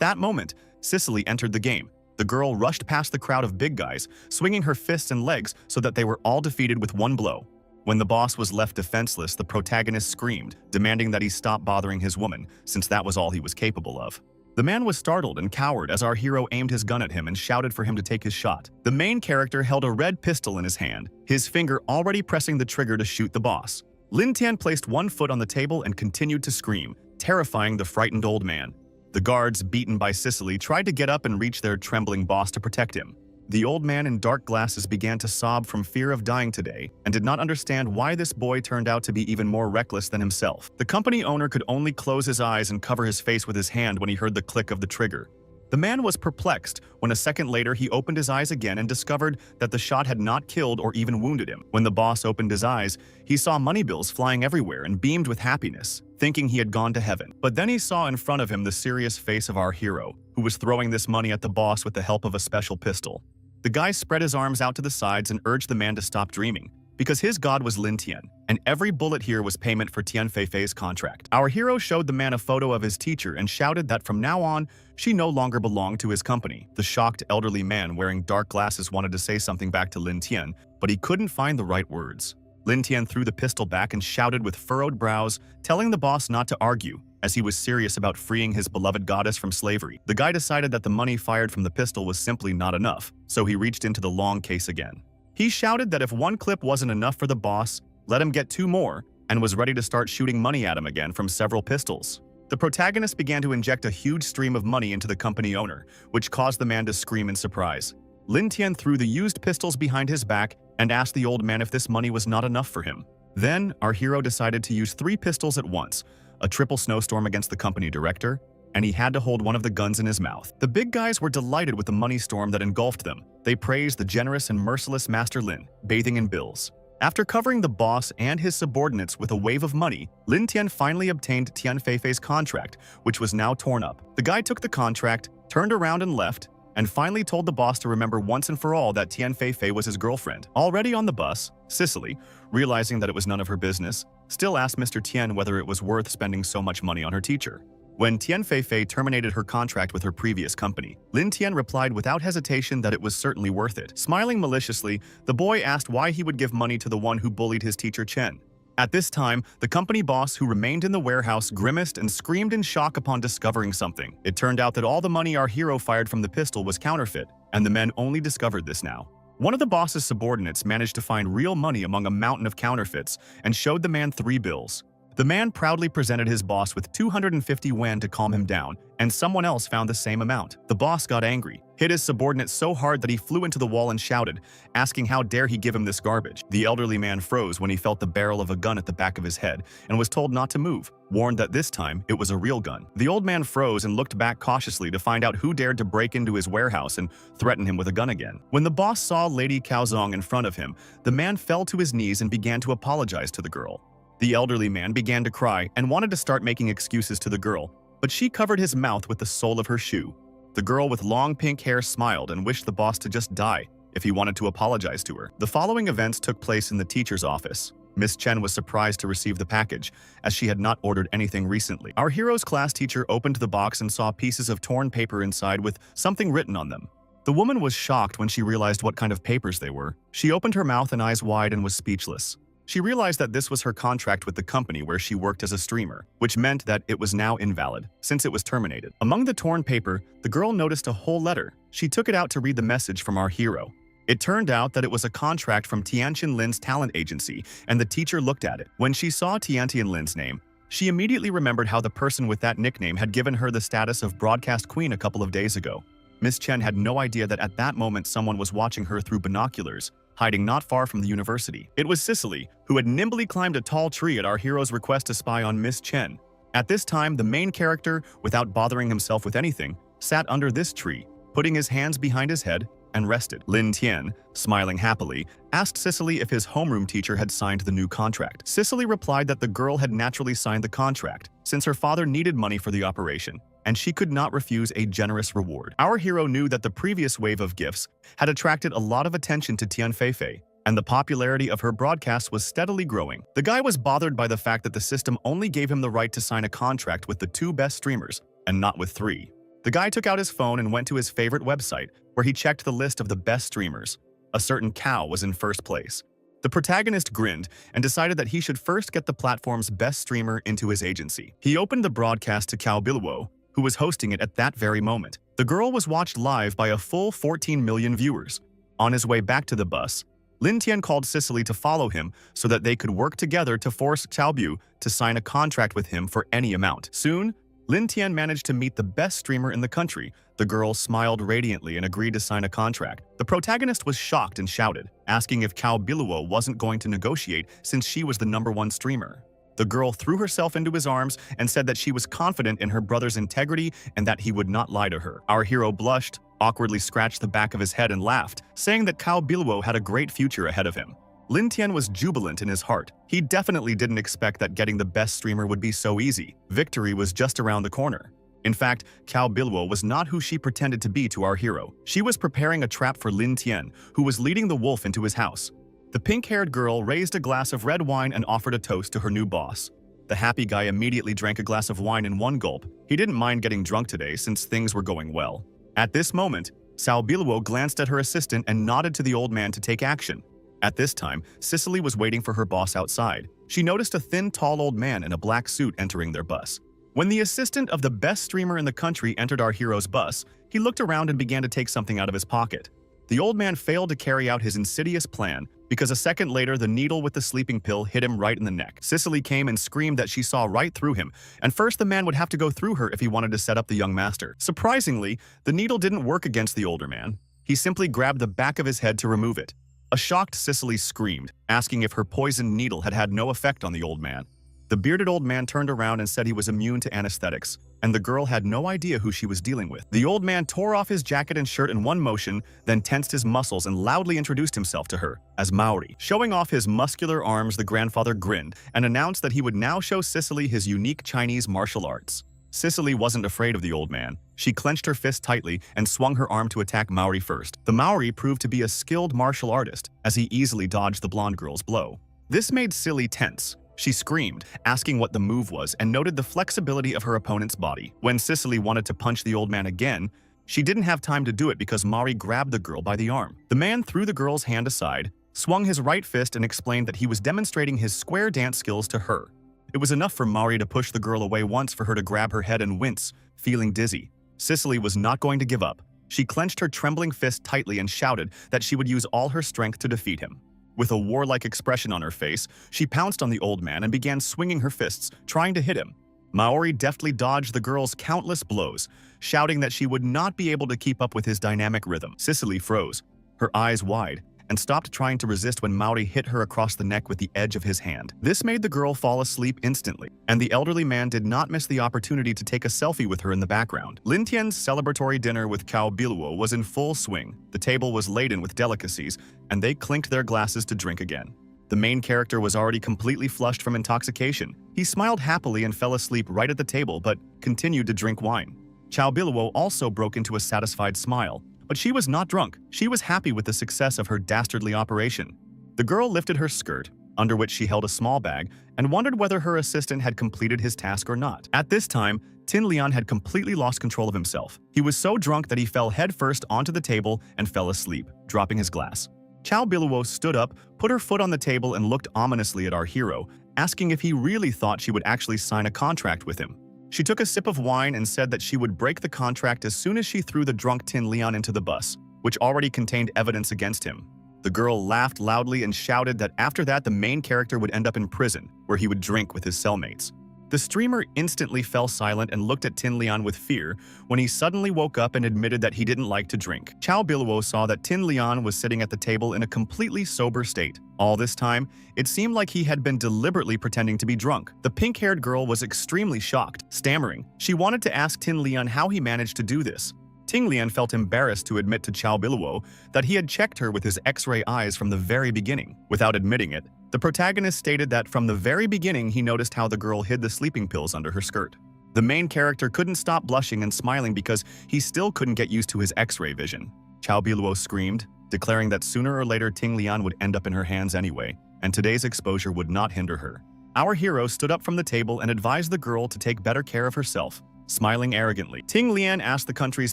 that moment, Cicely entered the game. The girl rushed past the crowd of big guys, swinging her fists and legs so that they were all defeated with one blow. When the boss was left defenseless, the protagonist screamed, demanding that he stop bothering his woman, since that was all he was capable of. The man was startled and cowered as our hero aimed his gun at him and shouted for him to take his shot. The main character held a red pistol in his hand, his finger already pressing the trigger to shoot the boss. Lin Tian placed one foot on the table and continued to scream, terrifying the frightened old man. The guards, beaten by Cicely, tried to get up and reach their trembling boss to protect him. The old man in dark glasses began to sob from fear of dying today and did not understand why this boy turned out to be even more reckless than himself. The company owner could only close his eyes and cover his face with his hand when he heard the click of the trigger. The man was perplexed when a second later he opened his eyes again and discovered that the shot had not killed or even wounded him. When the boss opened his eyes, he saw money bills flying everywhere and beamed with happiness, thinking he had gone to heaven. But then he saw in front of him the serious face of our hero, who was throwing this money at the boss with the help of a special pistol. The guy spread his arms out to the sides and urged the man to stop dreaming, because his god was Lin Tian, and every bullet here was payment for Tian Feifei's contract. Our hero showed the man a photo of his teacher and shouted that from now on, she no longer belonged to his company. The shocked elderly man wearing dark glasses wanted to say something back to Lin Tian, but he couldn't find the right words. Lin Tian threw the pistol back and shouted with furrowed brows, telling the boss not to argue, as he was serious about freeing his beloved goddess from slavery. The guy decided that the money fired from the pistol was simply not enough, so he reached into the long case again. He shouted that if one clip wasn't enough for the boss, let him get 2 more, and was ready to start shooting money at him again from several pistols. The protagonist began to inject a huge stream of money into the company owner, which caused the man to scream in surprise. Lin Tian threw the used pistols behind his back and asked the old man if this money was not enough for him. Then, our hero decided to use 3 pistols at once, a triple snowstorm against the company director, and he had to hold one of the guns in his mouth. The big guys were delighted with the money storm that engulfed them. They praised the generous and merciless Master Lin, bathing in bills. After covering the boss and his subordinates with a wave of money, Lin Tian finally obtained Tian Feifei's contract, which was now torn up. The guy took the contract, turned around and left, and finally told the boss to remember once and for all that Tian Feifei was his girlfriend. Already on the bus, Cicely, realizing that it was none of her business, still asked Mr. Tian whether it was worth spending so much money on her teacher. When Tian Feifei terminated her contract with her previous company, Lin Tian replied without hesitation that it was certainly worth it. Smiling maliciously, the boy asked why he would give money to the one who bullied his teacher Chen. At this time, the company boss who remained in the warehouse grimaced and screamed in shock upon discovering something. It turned out that all the money our hero fired from the pistol was counterfeit, and the men only discovered this now. One of the boss's subordinates managed to find real money among a mountain of counterfeits and showed the man 3 bills. The man proudly presented his boss with 250 yuan to calm him down, and someone else found the same amount. The boss got angry, hit his subordinate so hard that he flew into the wall and shouted, asking how dare he give him this garbage. The elderly man froze when he felt the barrel of a gun at the back of his head and was told not to move, warned that this time it was a real gun. The old man froze and looked back cautiously to find out who dared to break into his warehouse and threaten him with a gun again. When the boss saw Lady Caozong in front of him, the man fell to his knees and began to apologize to the girl. The elderly man began to cry and wanted to start making excuses to the girl, but she covered his mouth with the sole of her shoe. The girl with long pink hair smiled and wished the boss to just die if he wanted to apologize to her. The following events took place in the teacher's office. Miss Chen was surprised to receive the package, as she had not ordered anything recently. Our hero's class teacher opened the box and saw pieces of torn paper inside with something written on them. The woman was shocked when she realized what kind of papers they were. She opened her mouth and eyes wide and was speechless. She realized that this was her contract with the company where she worked as a streamer, which meant that it was now invalid, since it was terminated. Among the torn paper, the girl noticed a whole letter. She took it out to read the message from our hero. It turned out that it was a contract from Tiantian Lin's talent agency, and the teacher looked at it. When she saw Tiantian Lin's name, she immediately remembered how the person with that nickname had given her the status of broadcast queen a couple of days ago. Miss Chen had no idea that at that moment someone was watching her through binoculars, hiding not far from the university. It was Cicely, who had nimbly climbed a tall tree at our hero's request to spy on Miss Chen. At this time, the main character, without bothering himself with anything, sat under this tree, putting his hands behind his head, and rested. Lin Tian, smiling happily, asked Cicely if his homeroom teacher had signed the new contract. Cicely replied that the girl had naturally signed the contract, since her father needed money for the operation, and she could not refuse a generous reward. Our hero knew that the previous wave of gifts had attracted a lot of attention to Tian Feifei, and the popularity of her broadcast was steadily growing. The guy was bothered by the fact that the system only gave him the right to sign a contract with the 2 best streamers, and not with 3. The guy took out his phone and went to his favorite website, where he checked the list of the best streamers. A certain Cow was in first place. The protagonist grinned and decided that he should first get the platform's best streamer into his agency. He opened the broadcast to Cao Biluo, who was hosting it at that very moment. The girl was watched live by a full 14 million viewers. On his way back to the bus, Lin Tian called Cicely to follow him so that they could work together to force Cao Bu to sign a contract with him for any amount. Soon, Lin Tian managed to meet the best streamer in the country. The girl smiled radiantly and agreed to sign a contract. The protagonist was shocked and shouted, asking if Cao Biluo wasn't going to negotiate since she was the #1 streamer. The girl threw herself into his arms and said that she was confident in her brother's integrity and that he would not lie to her. Our hero blushed, awkwardly scratched the back of his head and laughed, saying that Cao Biluo had a great future ahead of him. Lin Tian was jubilant in his heart. He definitely didn't expect that getting the best streamer would be so easy. Victory was just around the corner. In fact, Cao Biluo was not who she pretended to be to our hero. She was preparing a trap for Lin Tian, who was leading the wolf into his house. The pink-haired girl raised a glass of red wine and offered a toast to her new boss. The happy guy immediately drank a glass of wine in one gulp. He didn't mind getting drunk today since things were going well. At this moment, Cao Biluo glanced at her assistant and nodded to the old man to take action. At this time, Cicely was waiting for her boss outside. She noticed a thin, tall old man in a black suit entering their bus. When the assistant of the best streamer in the country entered our hero's bus, he looked around and began to take something out of his pocket. The old man failed to carry out his insidious plan because a second later the needle with the sleeping pill hit him right in the neck. Cicely came and screamed that she saw right through him, and first the man would have to go through her if he wanted to set up the young master. Surprisingly, the needle didn't work against the older man. He simply grabbed the back of his head to remove it. A shocked Cicely screamed, asking if her poisoned needle had had no effect on the old man. The bearded old man turned around and said he was immune to anesthetics, and the girl had no idea who she was dealing with. The old man tore off his jacket and shirt in one motion, then tensed his muscles and loudly introduced himself to her as Maori. Showing off his muscular arms, the grandfather grinned and announced that he would now show Cicely his unique Chinese martial arts. Cicely wasn't afraid of the old man. She clenched her fist tightly and swung her arm to attack Maori first. The Maori proved to be a skilled martial artist, as he easily dodged the blonde girl's blow. This made Cicely tense. She screamed, asking what the move was, and noted the flexibility of her opponent's body. When Cicely wanted to punch the old man again, she didn't have time to do it because Mari grabbed the girl by the arm. The man threw the girl's hand aside, swung his right fist and explained that he was demonstrating his square dance skills to her. It was enough for Mari to push the girl away once for her to grab her head and wince, feeling dizzy. Cicely was not going to give up. She clenched her trembling fist tightly and shouted that she would use all her strength to defeat him. With a warlike expression on her face, she pounced on the old man and began swinging her fists, trying to hit him. Maori deftly dodged the girl's countless blows, shouting that she would not be able to keep up with his dynamic rhythm. Cicely froze, her eyes wide, and stopped trying to resist when Maori hit her across the neck with the edge of his hand. This made the girl fall asleep instantly, and the elderly man did not miss the opportunity to take a selfie with her in the background. Lin Tian's celebratory dinner with Cao Biluo was in full swing. The table was laden with delicacies, and they clinked their glasses to drink again. The main character was already completely flushed from intoxication. He smiled happily and fell asleep right at the table, but continued to drink wine. Cao Biluo also broke into a satisfied smile. But she was not drunk. She was happy with the success of her dastardly operation. The girl lifted her skirt, under which she held a small bag, and wondered whether her assistant had completed his task or not. At this time, Tin Lian had completely lost control of himself. He was so drunk that he fell headfirst onto the table and fell asleep, dropping his glass. Cao Biluo stood up, put her foot on the table, and looked ominously at our hero, asking if he really thought she would actually sign a contract with him. She took a sip of wine and said that she would break the contract as soon as she threw the drunk Tin Lian into the bus, which already contained evidence against him. The girl laughed loudly and shouted that after that the main character would end up in prison, where he would drink with his cellmates. The streamer instantly fell silent and looked at Tin Lian with fear when he suddenly woke up and admitted that he didn't like to drink. Cao Biluo saw that Tin Lian was sitting at the table in a completely sober state. All this time, it seemed like he had been deliberately pretending to be drunk. The pink-haired girl was extremely shocked, stammering. She wanted to ask Tin Lian how he managed to do this. Tin Lian felt embarrassed to admit to Cao Biluo that he had checked her with his X-ray eyes from the very beginning. Without admitting it, the protagonist stated that from the very beginning he noticed how the girl hid the sleeping pills under her skirt. The main character couldn't stop blushing and smiling because he still couldn't get used to his X-ray vision. Cao Biluo screamed, declaring that sooner or later Tin Lian would end up in her hands anyway, and today's exposure would not hinder her. Our hero stood up from the table and advised the girl to take better care of herself. Smiling arrogantly, Tin Lian asked the country's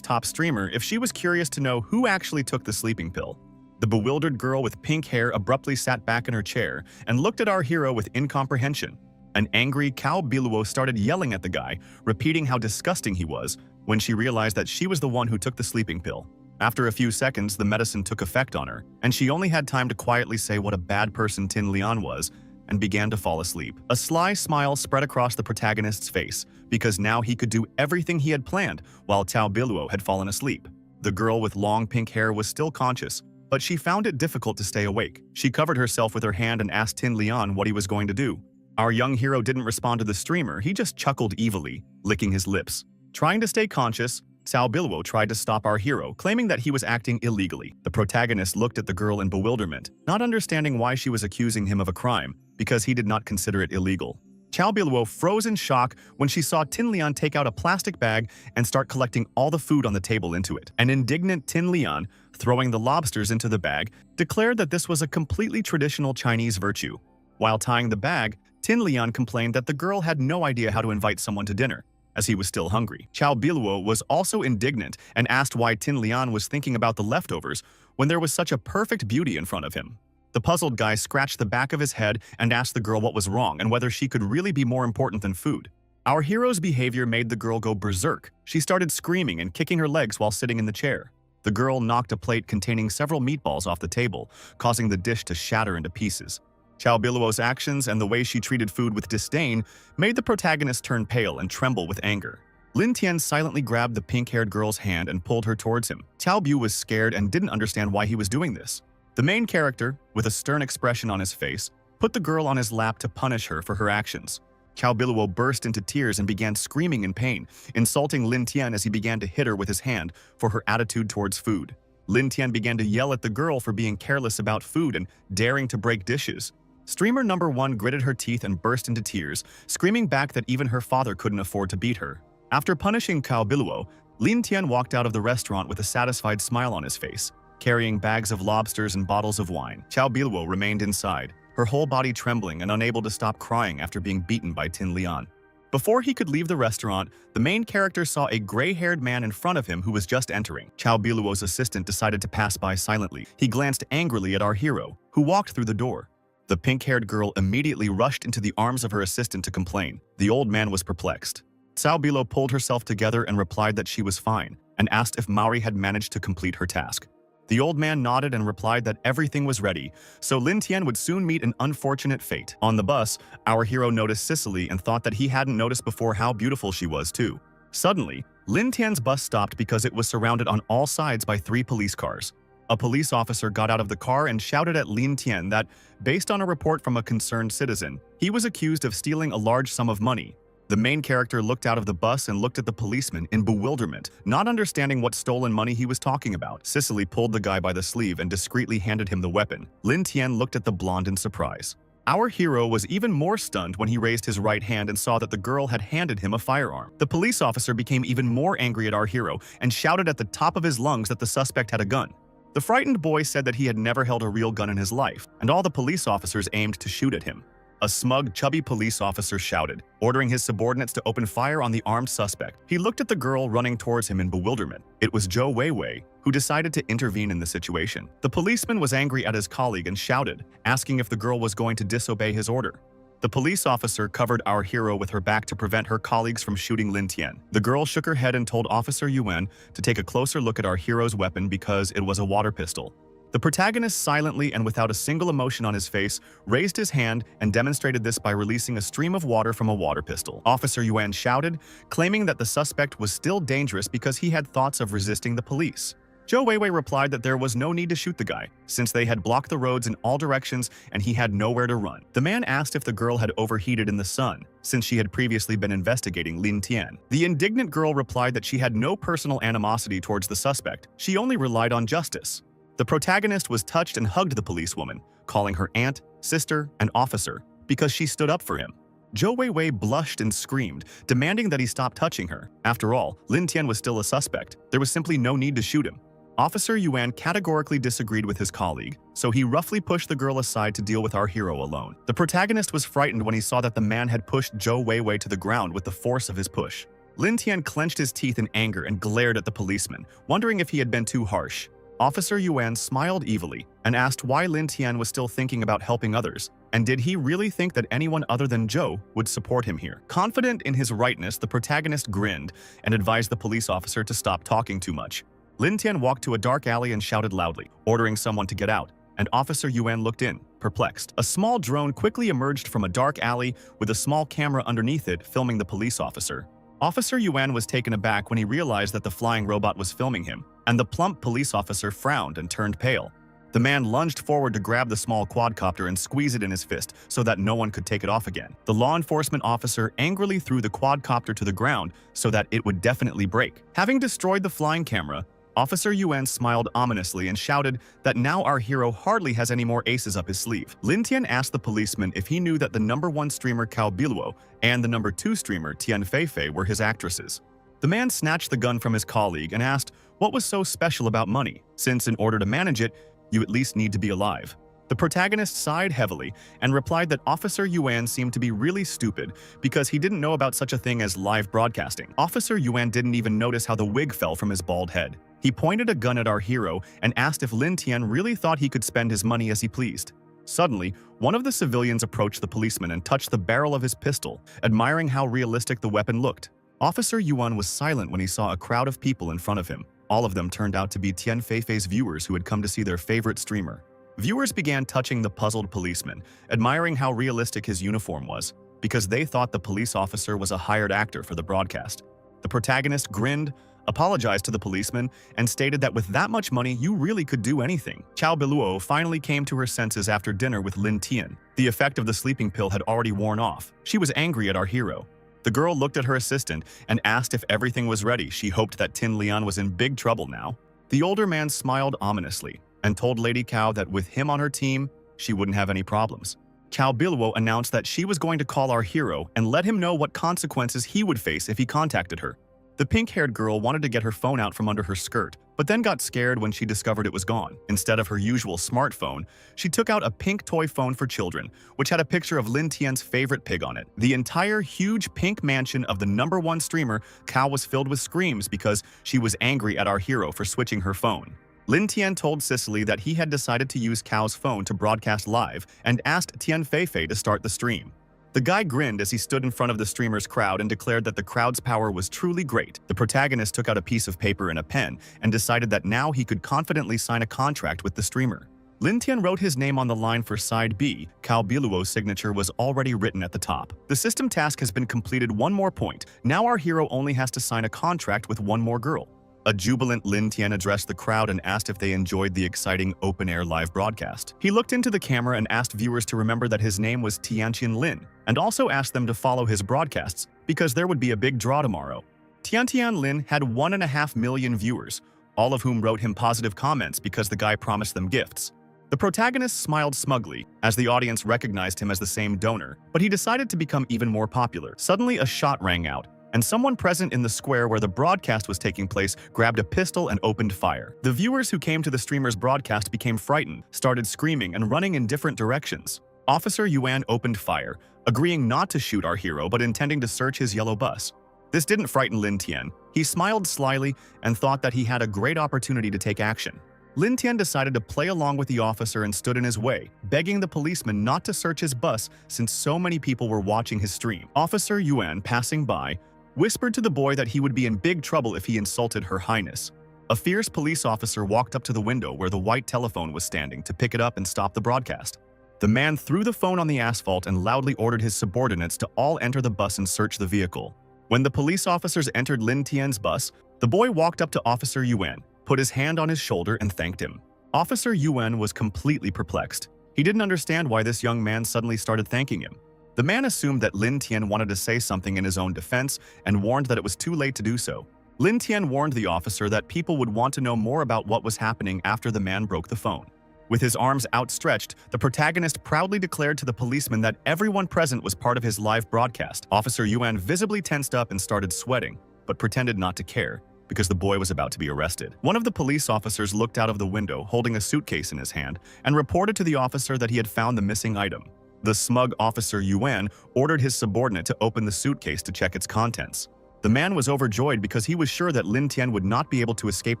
top streamer if she was curious to know who actually took the sleeping pill. The bewildered girl with pink hair abruptly sat back in her chair and looked at our hero with incomprehension. An angry Cao Biluo started yelling at the guy, repeating how disgusting he was, when she realized that she was the one who took the sleeping pill. After a few seconds, the medicine took effect on her, and she only had time to quietly say what a bad person Tin Lian was, and began to fall asleep. A sly smile spread across the protagonist's face, because now he could do everything he had planned, while Cao Biluo had fallen asleep. The girl with long pink hair was still conscious, but she found it difficult to stay awake. She covered herself with her hand and asked Tin Lian what he was going to do. Our young hero didn't respond to the streamer, he just chuckled evilly, licking his lips. Trying to stay conscious, Cao Biluo tried to stop our hero, claiming that he was acting illegally. The protagonist looked at the girl in bewilderment, not understanding why she was accusing him of a crime, because he did not consider it illegal. Cao Biluo froze in shock when she saw Tin Lian take out a plastic bag and start collecting all the food on the table into it. An indignant Tin Lian, throwing the lobsters into the bag, declared that this was a completely traditional Chinese virtue. While tying the bag, Tin Lian complained that the girl had no idea how to invite someone to dinner, as he was still hungry. Cao Biluo was also indignant and asked why Tin Lian was thinking about the leftovers when there was such a perfect beauty in front of him. The puzzled guy scratched the back of his head and asked the girl what was wrong and whether she could really be more important than food. Our hero's behavior made the girl go berserk. She started screaming and kicking her legs while sitting in the chair. The girl knocked a plate containing several meatballs off the table, causing the dish to shatter into pieces. Cao Biluo's actions and the way she treated food with disdain made the protagonist turn pale and tremble with anger. Lin Tian silently grabbed the pink-haired girl's hand and pulled her towards him. Cao Biu was scared and didn't understand why he was doing this. The main character, with a stern expression on his face, put the girl on his lap to punish her for her actions. Cao Biluo burst into tears and began screaming in pain, insulting Lin Tian as he began to hit her with his hand for her attitude towards food. Lin Tian began to yell at the girl for being careless about food and daring to break dishes. Streamer number 1 gritted her teeth and burst into tears, screaming back that even her father couldn't afford to beat her. After punishing Cao Biluo, Lin Tian walked out of the restaurant with a satisfied smile on his face, carrying bags of lobsters and bottles of wine. Cao Biluo remained inside, her whole body trembling and unable to stop crying after being beaten by Tin Lian. Before he could leave the restaurant, the main character saw a gray-haired man in front of him who was just entering. Cao Biluo's assistant decided to pass by silently. He glanced angrily at our hero, who walked through the door. The pink-haired girl immediately rushed into the arms of her assistant to complain. The old man was perplexed. Cao Biluo pulled herself together and replied that she was fine, and asked if Maori had managed to complete her task. The old man nodded and replied that everything was ready, so Lin Tian would soon meet an unfortunate fate. On the bus, our hero noticed Cicely and thought that he hadn't noticed before how beautiful she was too. Suddenly, Lin Tian's bus stopped because it was surrounded on all sides by 3 police cars. A police officer got out of the car and shouted at Lin Tian that, based on a report from a concerned citizen, he was accused of stealing a large sum of money. The main character looked out of the bus and looked at the policeman in bewilderment, not understanding what stolen money he was talking about. Cicely pulled the guy by the sleeve and discreetly handed him the weapon. Lin Tian looked at the blonde in surprise. Our hero was even more stunned when he raised his right hand and saw that the girl had handed him a firearm. The police officer became even more angry at our hero and shouted at the top of his lungs that the suspect had a gun. The frightened boy said that he had never held a real gun in his life, and all the police officers aimed to shoot at him. A smug, chubby police officer shouted, ordering his subordinates to open fire on the armed suspect. He looked at the girl running towards him in bewilderment. It was Zhou Weiwei, who decided to intervene in the situation. The policeman was angry at his colleague and shouted, asking if the girl was going to disobey his order. The police officer covered our hero with her back to prevent her colleagues from shooting Lin Tian. The girl shook her head and told Officer Yuan to take a closer look at our hero's weapon because it was a water pistol. The protagonist silently and without a single emotion on his face raised his hand and demonstrated this by releasing a stream of water from a water pistol. Officer Yuan shouted, claiming that the suspect was still dangerous because he had thoughts of resisting the police. Zhou Weiwei replied that there was no need to shoot the guy, since they had blocked the roads in all directions and he had nowhere to run. The man asked if the girl had overheated in the sun, since she had previously been investigating Lin Tian. The indignant girl replied that she had no personal animosity towards the suspect, she only relied on justice. The protagonist was touched and hugged the policewoman, calling her aunt, sister, and officer, because she stood up for him. Zhou Weiwei blushed and screamed, demanding that he stop touching her. After all, Lin Tian was still a suspect. There was simply no need to shoot him. Officer Yuan categorically disagreed with his colleague, so he roughly pushed the girl aside to deal with our hero alone. The protagonist was frightened when he saw that the man had pushed Zhou Weiwei to the ground with the force of his push. Lin Tian clenched his teeth in anger and glared at the policeman, wondering if he had been too harsh. Officer Yuan smiled evilly and asked why Lin Tian was still thinking about helping others, and did he really think that anyone other than Zhou would support him here? Confident in his rightness, the protagonist grinned and advised the police officer to stop talking too much. Lin Tian walked to a dark alley and shouted loudly, ordering someone to get out, and Officer Yuan looked in, perplexed. A small drone quickly emerged from a dark alley with a small camera underneath it filming the police officer. Officer Yuan was taken aback when he realized that the flying robot was filming him, and the plump police officer frowned and turned pale. The man lunged forward to grab the small quadcopter and squeeze it in his fist so that no one could take it off again. The law enforcement officer angrily threw the quadcopter to the ground so that it would definitely break. Having destroyed the flying camera, Officer Yuan smiled ominously and shouted that now our hero hardly has any more aces up his sleeve. Lin Tian asked the policeman if he knew that the #1 streamer Cao Biluo and the #2 streamer Tian Feifei were his actresses. The man snatched the gun from his colleague and asked what was so special about money, since in order to manage it, you at least need to be alive. The protagonist sighed heavily and replied that Officer Yuan seemed to be really stupid because he didn't know about such a thing as live broadcasting. Officer Yuan didn't even notice how the wig fell from his bald head. He pointed a gun at our hero and asked if Lin Tian really thought he could spend his money as he pleased. Suddenly, one of the civilians approached the policeman and touched the barrel of his pistol, admiring how realistic the weapon looked. Officer Yuan was silent when he saw a crowd of people in front of him. All of them turned out to be Tian Feifei's viewers who had come to see their favorite streamer. Viewers began touching the puzzled policeman, admiring how realistic his uniform was, because they thought the police officer was a hired actor for the broadcast. The protagonist grinned, apologized to the policeman, and stated that with that much money, you really could do anything. Cao Biluo finally came to her senses after dinner with Lin Tian. The effect of the sleeping pill had already worn off. She was angry at our hero. The girl looked at her assistant and asked if everything was ready. She hoped that Tin Lian was in big trouble now. The older man smiled ominously and told Lady Cao that with him on her team, she wouldn't have any problems. Cao Biluo announced that she was going to call our hero and let him know what consequences he would face if he contacted her. The pink-haired girl wanted to get her phone out from under her skirt, but then got scared when she discovered it was gone. Instead of her usual smartphone, she took out a pink toy phone for children, which had a picture of Lin Tian's favorite pig on it. The entire huge pink mansion of the #1 streamer, Cao, was filled with screams because she was angry at our hero for switching her phone. Lin Tian told Cicely that he had decided to use Cao's phone to broadcast live and asked Tian Feifei to start the stream. The guy grinned as he stood in front of the streamer's crowd and declared that the crowd's power was truly great. The protagonist took out a piece of paper and a pen and decided that now he could confidently sign a contract with the streamer. Lin Tian wrote his name on the line for side B. Cao Biluo's signature was already written at the top. The system task has been completed. One more point. Now our hero only has to sign a contract with one more girl. A jubilant Lin Tian addressed the crowd and asked if they enjoyed the exciting open-air live broadcast. He looked into the camera and asked viewers to remember that his name was Tiantian Lin, and also asked them to follow his broadcasts because there would be a big draw tomorrow. Tiantian Lin had 1.5 million viewers, all of whom wrote him positive comments because the guy promised them gifts. The protagonist smiled smugly as the audience recognized him as the same donor, but he decided to become even more popular. Suddenly, a shot rang out, and someone present in the square where the broadcast was taking place grabbed a pistol and opened fire. The viewers who came to the streamer's broadcast became frightened, started screaming and running in different directions. Officer Yuan opened fire, agreeing not to shoot our hero but intending to search his yellow bus. This didn't frighten Lin Tian. He smiled slyly and thought that he had a great opportunity to take action. Lin Tian decided to play along with the officer and stood in his way, begging the policeman not to search his bus since so many people were watching his stream. Officer Yuan, passing by, whispered to the boy that he would be in big trouble if he insulted Her Highness. A fierce police officer walked up to the window where the white telephone was standing to pick it up and stop the broadcast. The man threw the phone on the asphalt and loudly ordered his subordinates to all enter the bus and search the vehicle. When the police officers entered Lin Tian's bus, the boy walked up to Officer Yuan, put his hand on his shoulder and thanked him. Officer Yuan was completely perplexed. He didn't understand why this young man suddenly started thanking him. The man assumed that Lin Tian wanted to say something in his own defense and warned that it was too late to do so. Lin Tian warned the officer that people would want to know more about what was happening after the man broke the phone. With his arms outstretched, the protagonist proudly declared to the policeman that everyone present was part of his live broadcast. Officer Yuan visibly tensed up and started sweating, but pretended not to care, because the boy was about to be arrested. One of the police officers looked out of the window holding a suitcase in his hand and reported to the officer that he had found the missing item. The smug Officer Yuan ordered his subordinate to open the suitcase to check its contents. The man was overjoyed because he was sure that Lin Tian would not be able to escape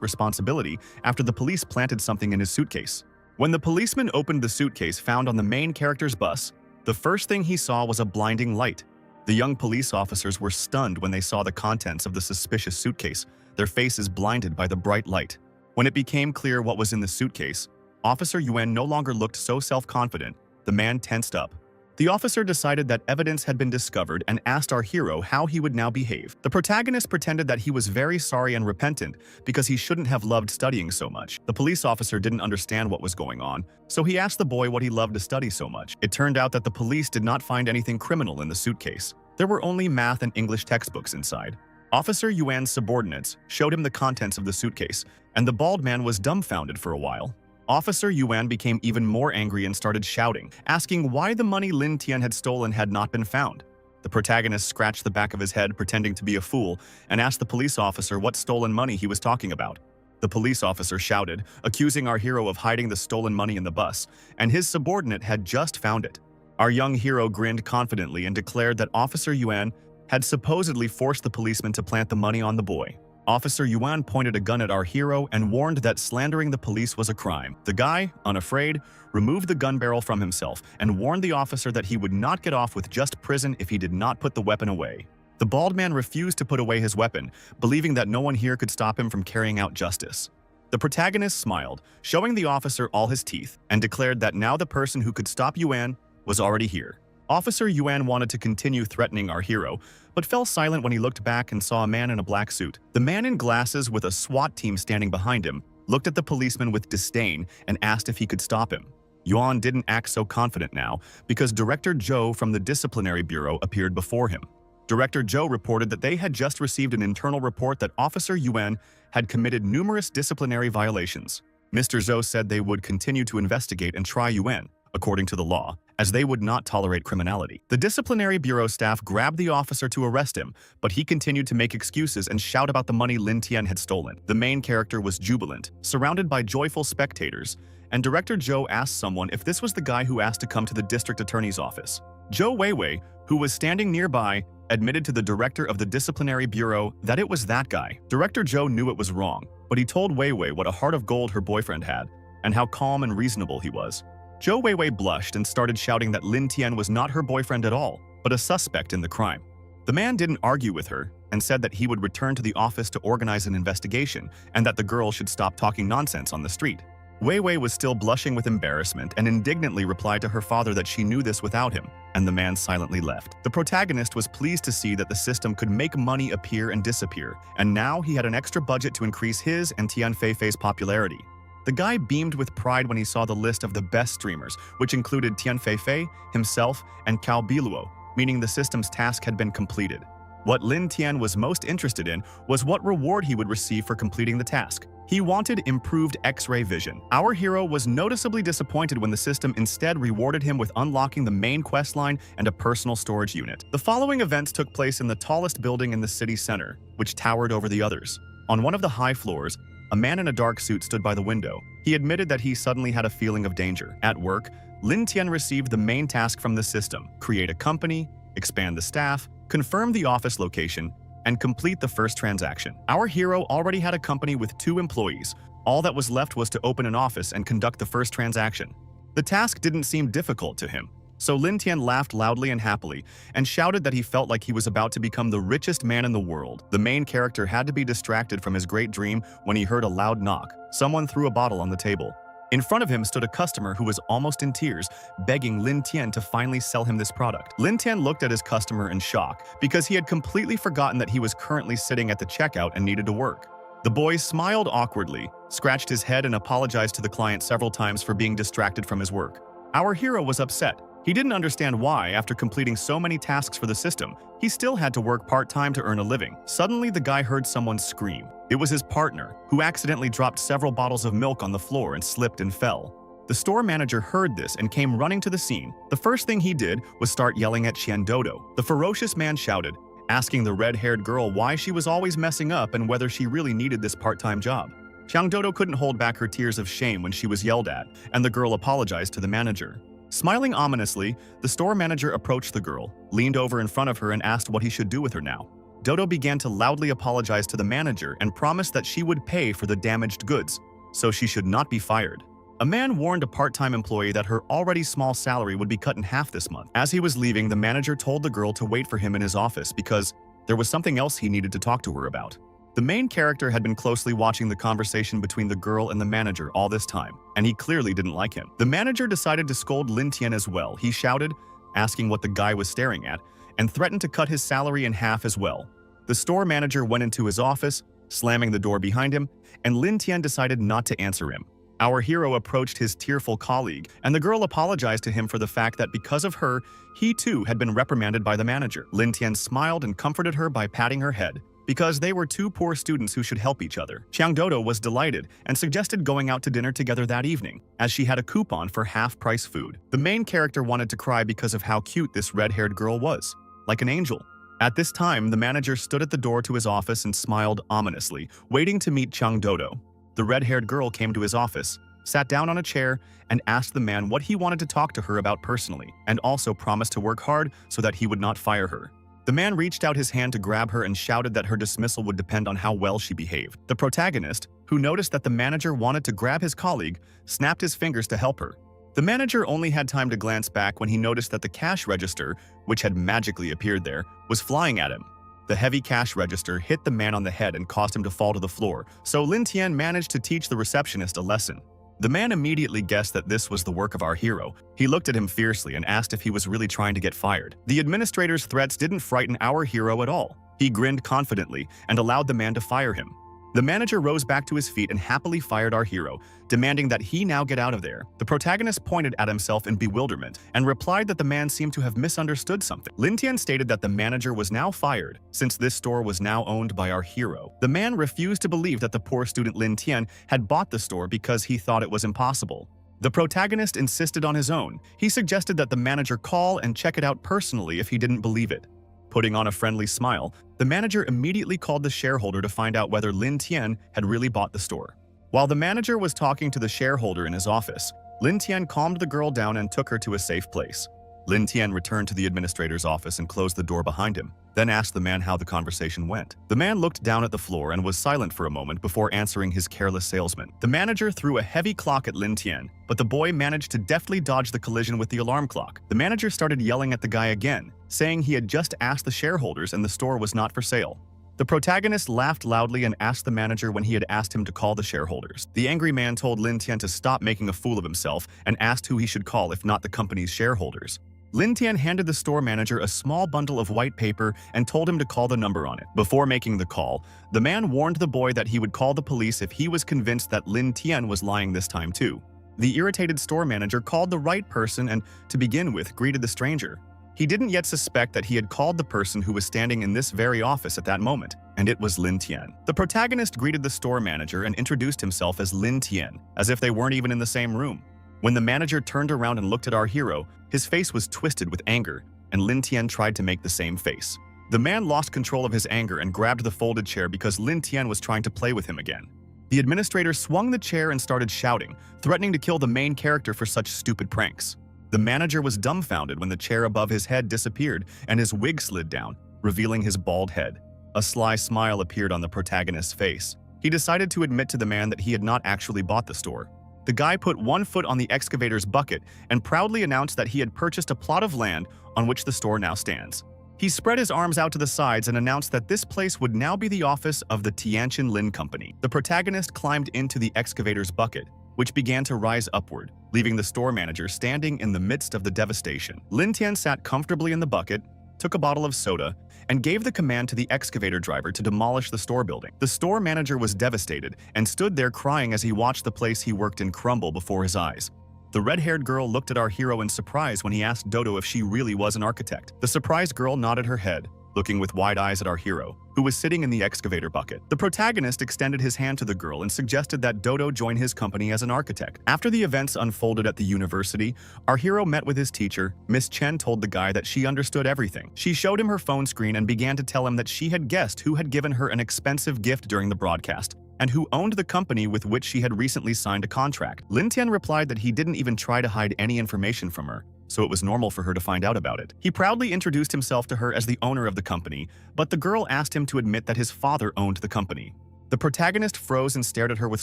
responsibility after the police planted something in his suitcase. When the policeman opened the suitcase found on the main character's bus, the first thing he saw was a blinding light. The young police officers were stunned when they saw the contents of the suspicious suitcase, their faces blinded by the bright light. When it became clear what was in the suitcase, Officer Yuan no longer looked so self-confident. The man tensed up. The officer decided that evidence had been discovered and asked our hero how he would now behave. The protagonist pretended that he was very sorry and repentant because he shouldn't have loved studying so much. The police officer didn't understand what was going on, so he asked the boy what he loved to study so much. It turned out that the police did not find anything criminal in the suitcase. There were only math and English textbooks inside. Officer Yuan's subordinates showed him the contents of the suitcase, and the bald man was dumbfounded for a while. Officer Yuan became even more angry and started shouting, asking why the money Lin Tian had stolen had not been found. The protagonist scratched the back of his head, pretending to be a fool, and asked the police officer what stolen money he was talking about. The police officer shouted, accusing our hero of hiding the stolen money in the bus, and his subordinate had just found it. Our young hero grinned confidently and declared that Officer Yuan had supposedly forced the policeman to plant the money on the boy. Officer Yuan pointed a gun at our hero and warned that slandering the police was a crime. The guy, unafraid, removed the gun barrel from himself and warned the officer that he would not get off with just prison if he did not put the weapon away. The bald man refused to put away his weapon, believing that no one here could stop him from carrying out justice. The protagonist smiled, showing the officer all his teeth, and declared that now the person who could stop Yuan was already here. Officer Yuan wanted to continue threatening our hero, but fell silent when he looked back and saw a man in a black suit. The man in glasses with a SWAT team standing behind him looked at the policeman with disdain and asked if he could stop him. Yuan didn't act so confident now because Director Zhou from the Disciplinary Bureau appeared before him. Director Zhou reported that they had just received an internal report that Officer Yuan had committed numerous disciplinary violations. Mr. Zhou said they would continue to investigate and try Yuan, according to the law, as they would not tolerate criminality. The Disciplinary Bureau staff grabbed the officer to arrest him, but he continued to make excuses and shout about the money Lin Tian had stolen. The main character was jubilant, surrounded by joyful spectators, and Director Zhou asked someone if this was the guy who asked to come to the district attorney's office. Zhou Weiwei, who was standing nearby, admitted to the director of the Disciplinary Bureau that it was that guy. Director Zhou knew it was wrong, but he told Weiwei what a heart of gold her boyfriend had, and how calm and reasonable he was. Zhou Weiwei blushed and started shouting that Lin Tian was not her boyfriend at all, but a suspect in the crime. The man didn't argue with her and said that he would return to the office to organize an investigation and that the girl should stop talking nonsense on the street. Wei Wei was still blushing with embarrassment and indignantly replied to her father that she knew this without him, and the man silently left. The protagonist was pleased to see that the system could make money appear and disappear, and now he had an extra budget to increase his and Tian Feifei's popularity. The guy beamed with pride when he saw the list of the best streamers, which included Tian Feifei, himself, and Cao Biluo, meaning the system's task had been completed. What Lin Tian was most interested in was what reward he would receive for completing the task. He wanted improved X-ray vision. Our hero was noticeably disappointed when the system instead rewarded him with unlocking the main questline and a personal storage unit. The following events took place in the tallest building in the city center, which towered over the others. On one of the high floors, a man in a dark suit stood by the window. He admitted that he suddenly had a feeling of danger. At work, Lin Tian received the main task from the system: create a company, expand the staff, confirm the office location, and complete the first transaction. Our hero already had a company with 2 employees. All that was left was to open an office and conduct the first transaction. The task didn't seem difficult to him, so Lin Tian laughed loudly and happily and shouted that he felt like he was about to become the richest man in the world. The main character had to be distracted from his great dream when he heard a loud knock. Someone threw a bottle on the table. In front of him stood a customer who was almost in tears, begging Lin Tian to finally sell him this product. Lin Tian looked at his customer in shock because he had completely forgotten that he was currently sitting at the checkout and needed to work. The boy smiled awkwardly, scratched his head, and apologized to the client several times for being distracted from his work. Our hero was upset. He didn't understand why, after completing so many tasks for the system, he still had to work part-time to earn a living. Suddenly, the guy heard someone scream. It was his partner, who accidentally dropped several bottles of milk on the floor and slipped and fell. The store manager heard this and came running to the scene. The first thing he did was start yelling at Qian Dodo. The ferocious man shouted, asking the red-haired girl why she was always messing up and whether she really needed this part-time job. Qian Dodo couldn't hold back her tears of shame when she was yelled at, and the girl apologized to the manager. Smiling ominously, the store manager approached the girl, leaned over in front of her, and asked what he should do with her now. Dodo began to loudly apologize to the manager and promised that she would pay for the damaged goods, so she should not be fired. A man warned a part-time employee that her already small salary would be cut in half this month. As he was leaving, the manager told the girl to wait for him in his office because there was something else he needed to talk to her about. The main character had been closely watching the conversation between the girl and the manager all this time, and he clearly didn't like him. The manager decided to scold Lin Tian as well. He shouted, asking what the guy was staring at, and threatened to cut his salary in half as well. The store manager went into his office, slamming the door behind him, and Lin Tian decided not to answer him. Our hero approached his tearful colleague, and the girl apologized to him for the fact that because of her, he too had been reprimanded by the manager. Lin Tian smiled and comforted her by patting her head, because they were 2 poor students who should help each other. Qiang Dodo was delighted and suggested going out to dinner together that evening, as she had a coupon for half-price food. The main character wanted to cry because of how cute this red-haired girl was, like an angel. At this time, the manager stood at the door to his office and smiled ominously, waiting to meet Qiang Dodo. The red-haired girl came to his office, sat down on a chair, and asked the man what he wanted to talk to her about personally, and also promised to work hard so that he would not fire her. The man reached out his hand to grab her and shouted that her dismissal would depend on how well she behaved. The protagonist, who noticed that the manager wanted to grab his colleague, snapped his fingers to help her. The manager only had time to glance back when he noticed that the cash register, which had magically appeared there, was flying at him. The heavy cash register hit the man on the head and caused him to fall to the floor, so Lin Tian managed to teach the receptionist a lesson. The man immediately guessed that this was the work of our hero. He looked at him fiercely and asked if he was really trying to get fired. The administrator's threats didn't frighten our hero at all. He grinned confidently and allowed the man to fire him. The manager rose back to his feet and happily fired our hero, demanding that he now get out of there. The protagonist pointed at himself in bewilderment and replied that the man seemed to have misunderstood something. Lin Tian stated that the manager was now fired, since this store was now owned by our hero. The man refused to believe that the poor student Lin Tian had bought the store because he thought it was impossible. The protagonist insisted on his own. He suggested that the manager call and check it out personally if he didn't believe it. Putting on a friendly smile, the manager immediately called the shareholder to find out whether Lin Tian had really bought the store. While the manager was talking to the shareholder in his office, Lin Tian calmed the girl down and took her to a safe place. Lin Tian returned to the administrator's office and closed the door behind him, then asked the man how the conversation went. The man looked down at the floor and was silent for a moment before answering his careless salesman. The manager threw a heavy clock at Lin Tian, but the boy managed to deftly dodge the collision with the alarm clock. The manager started yelling at the guy again, saying he had just asked the shareholders and the store was not for sale. The protagonist laughed loudly and asked the manager when he had asked him to call the shareholders. The angry man told Lin Tian to stop making a fool of himself and asked who he should call if not the company's shareholders. Lin Tian handed the store manager a small bundle of white paper and told him to call the number on it. Before making the call, the man warned the boy that he would call the police if he was convinced that Lin Tian was lying this time too. The irritated store manager called the right person and, to begin with, greeted the stranger. He didn't yet suspect that he had called the person who was standing in this very office at that moment, and it was Lin Tian. The protagonist greeted the store manager and introduced himself as Lin Tian, as if they weren't even in the same room. When the manager turned around and looked at our hero, his face was twisted with anger, and Lin Tian tried to make the same face. The man lost control of his anger and grabbed the folded chair because Lin Tian was trying to play with him again. The administrator swung the chair and started shouting, threatening to kill the main character for such stupid pranks. The manager was dumbfounded when the chair above his head disappeared and his wig slid down, revealing his bald head. A sly smile appeared on the protagonist's face. He decided to admit to the man that he had not actually bought the store. The guy put one foot on the excavator's bucket and proudly announced that he had purchased a plot of land on which the store now stands. He spread his arms out to the sides and announced that this place would now be the office of the Tianqin Lin Company. The protagonist climbed into the excavator's bucket, which began to rise upward, leaving the store manager standing in the midst of the devastation. Lin Tian sat comfortably in the bucket, took a bottle of soda, and gave the command to the excavator driver to demolish the store building. The store manager was devastated and stood there crying as he watched the place he worked in crumble before his eyes. The red-haired girl looked at our hero in surprise when he asked Dodo if she really was an architect. The surprised girl nodded her head, looking with wide eyes at our hero, who was sitting in the excavator bucket. The protagonist extended his hand to the girl and suggested that Dodo join his company as an architect. After the events unfolded at the university, our hero met with his teacher. Miss Chen told the guy that she understood everything. She showed him her phone screen and began to tell him that she had guessed who had given her an expensive gift during the broadcast, and who owned the company with which she had recently signed a contract. Lin Tian replied that he didn't even try to hide any information from her, so it was normal for her to find out about it. He proudly introduced himself to her as the owner of the company, but the girl asked him to admit that his father owned the company. The protagonist froze and stared at her with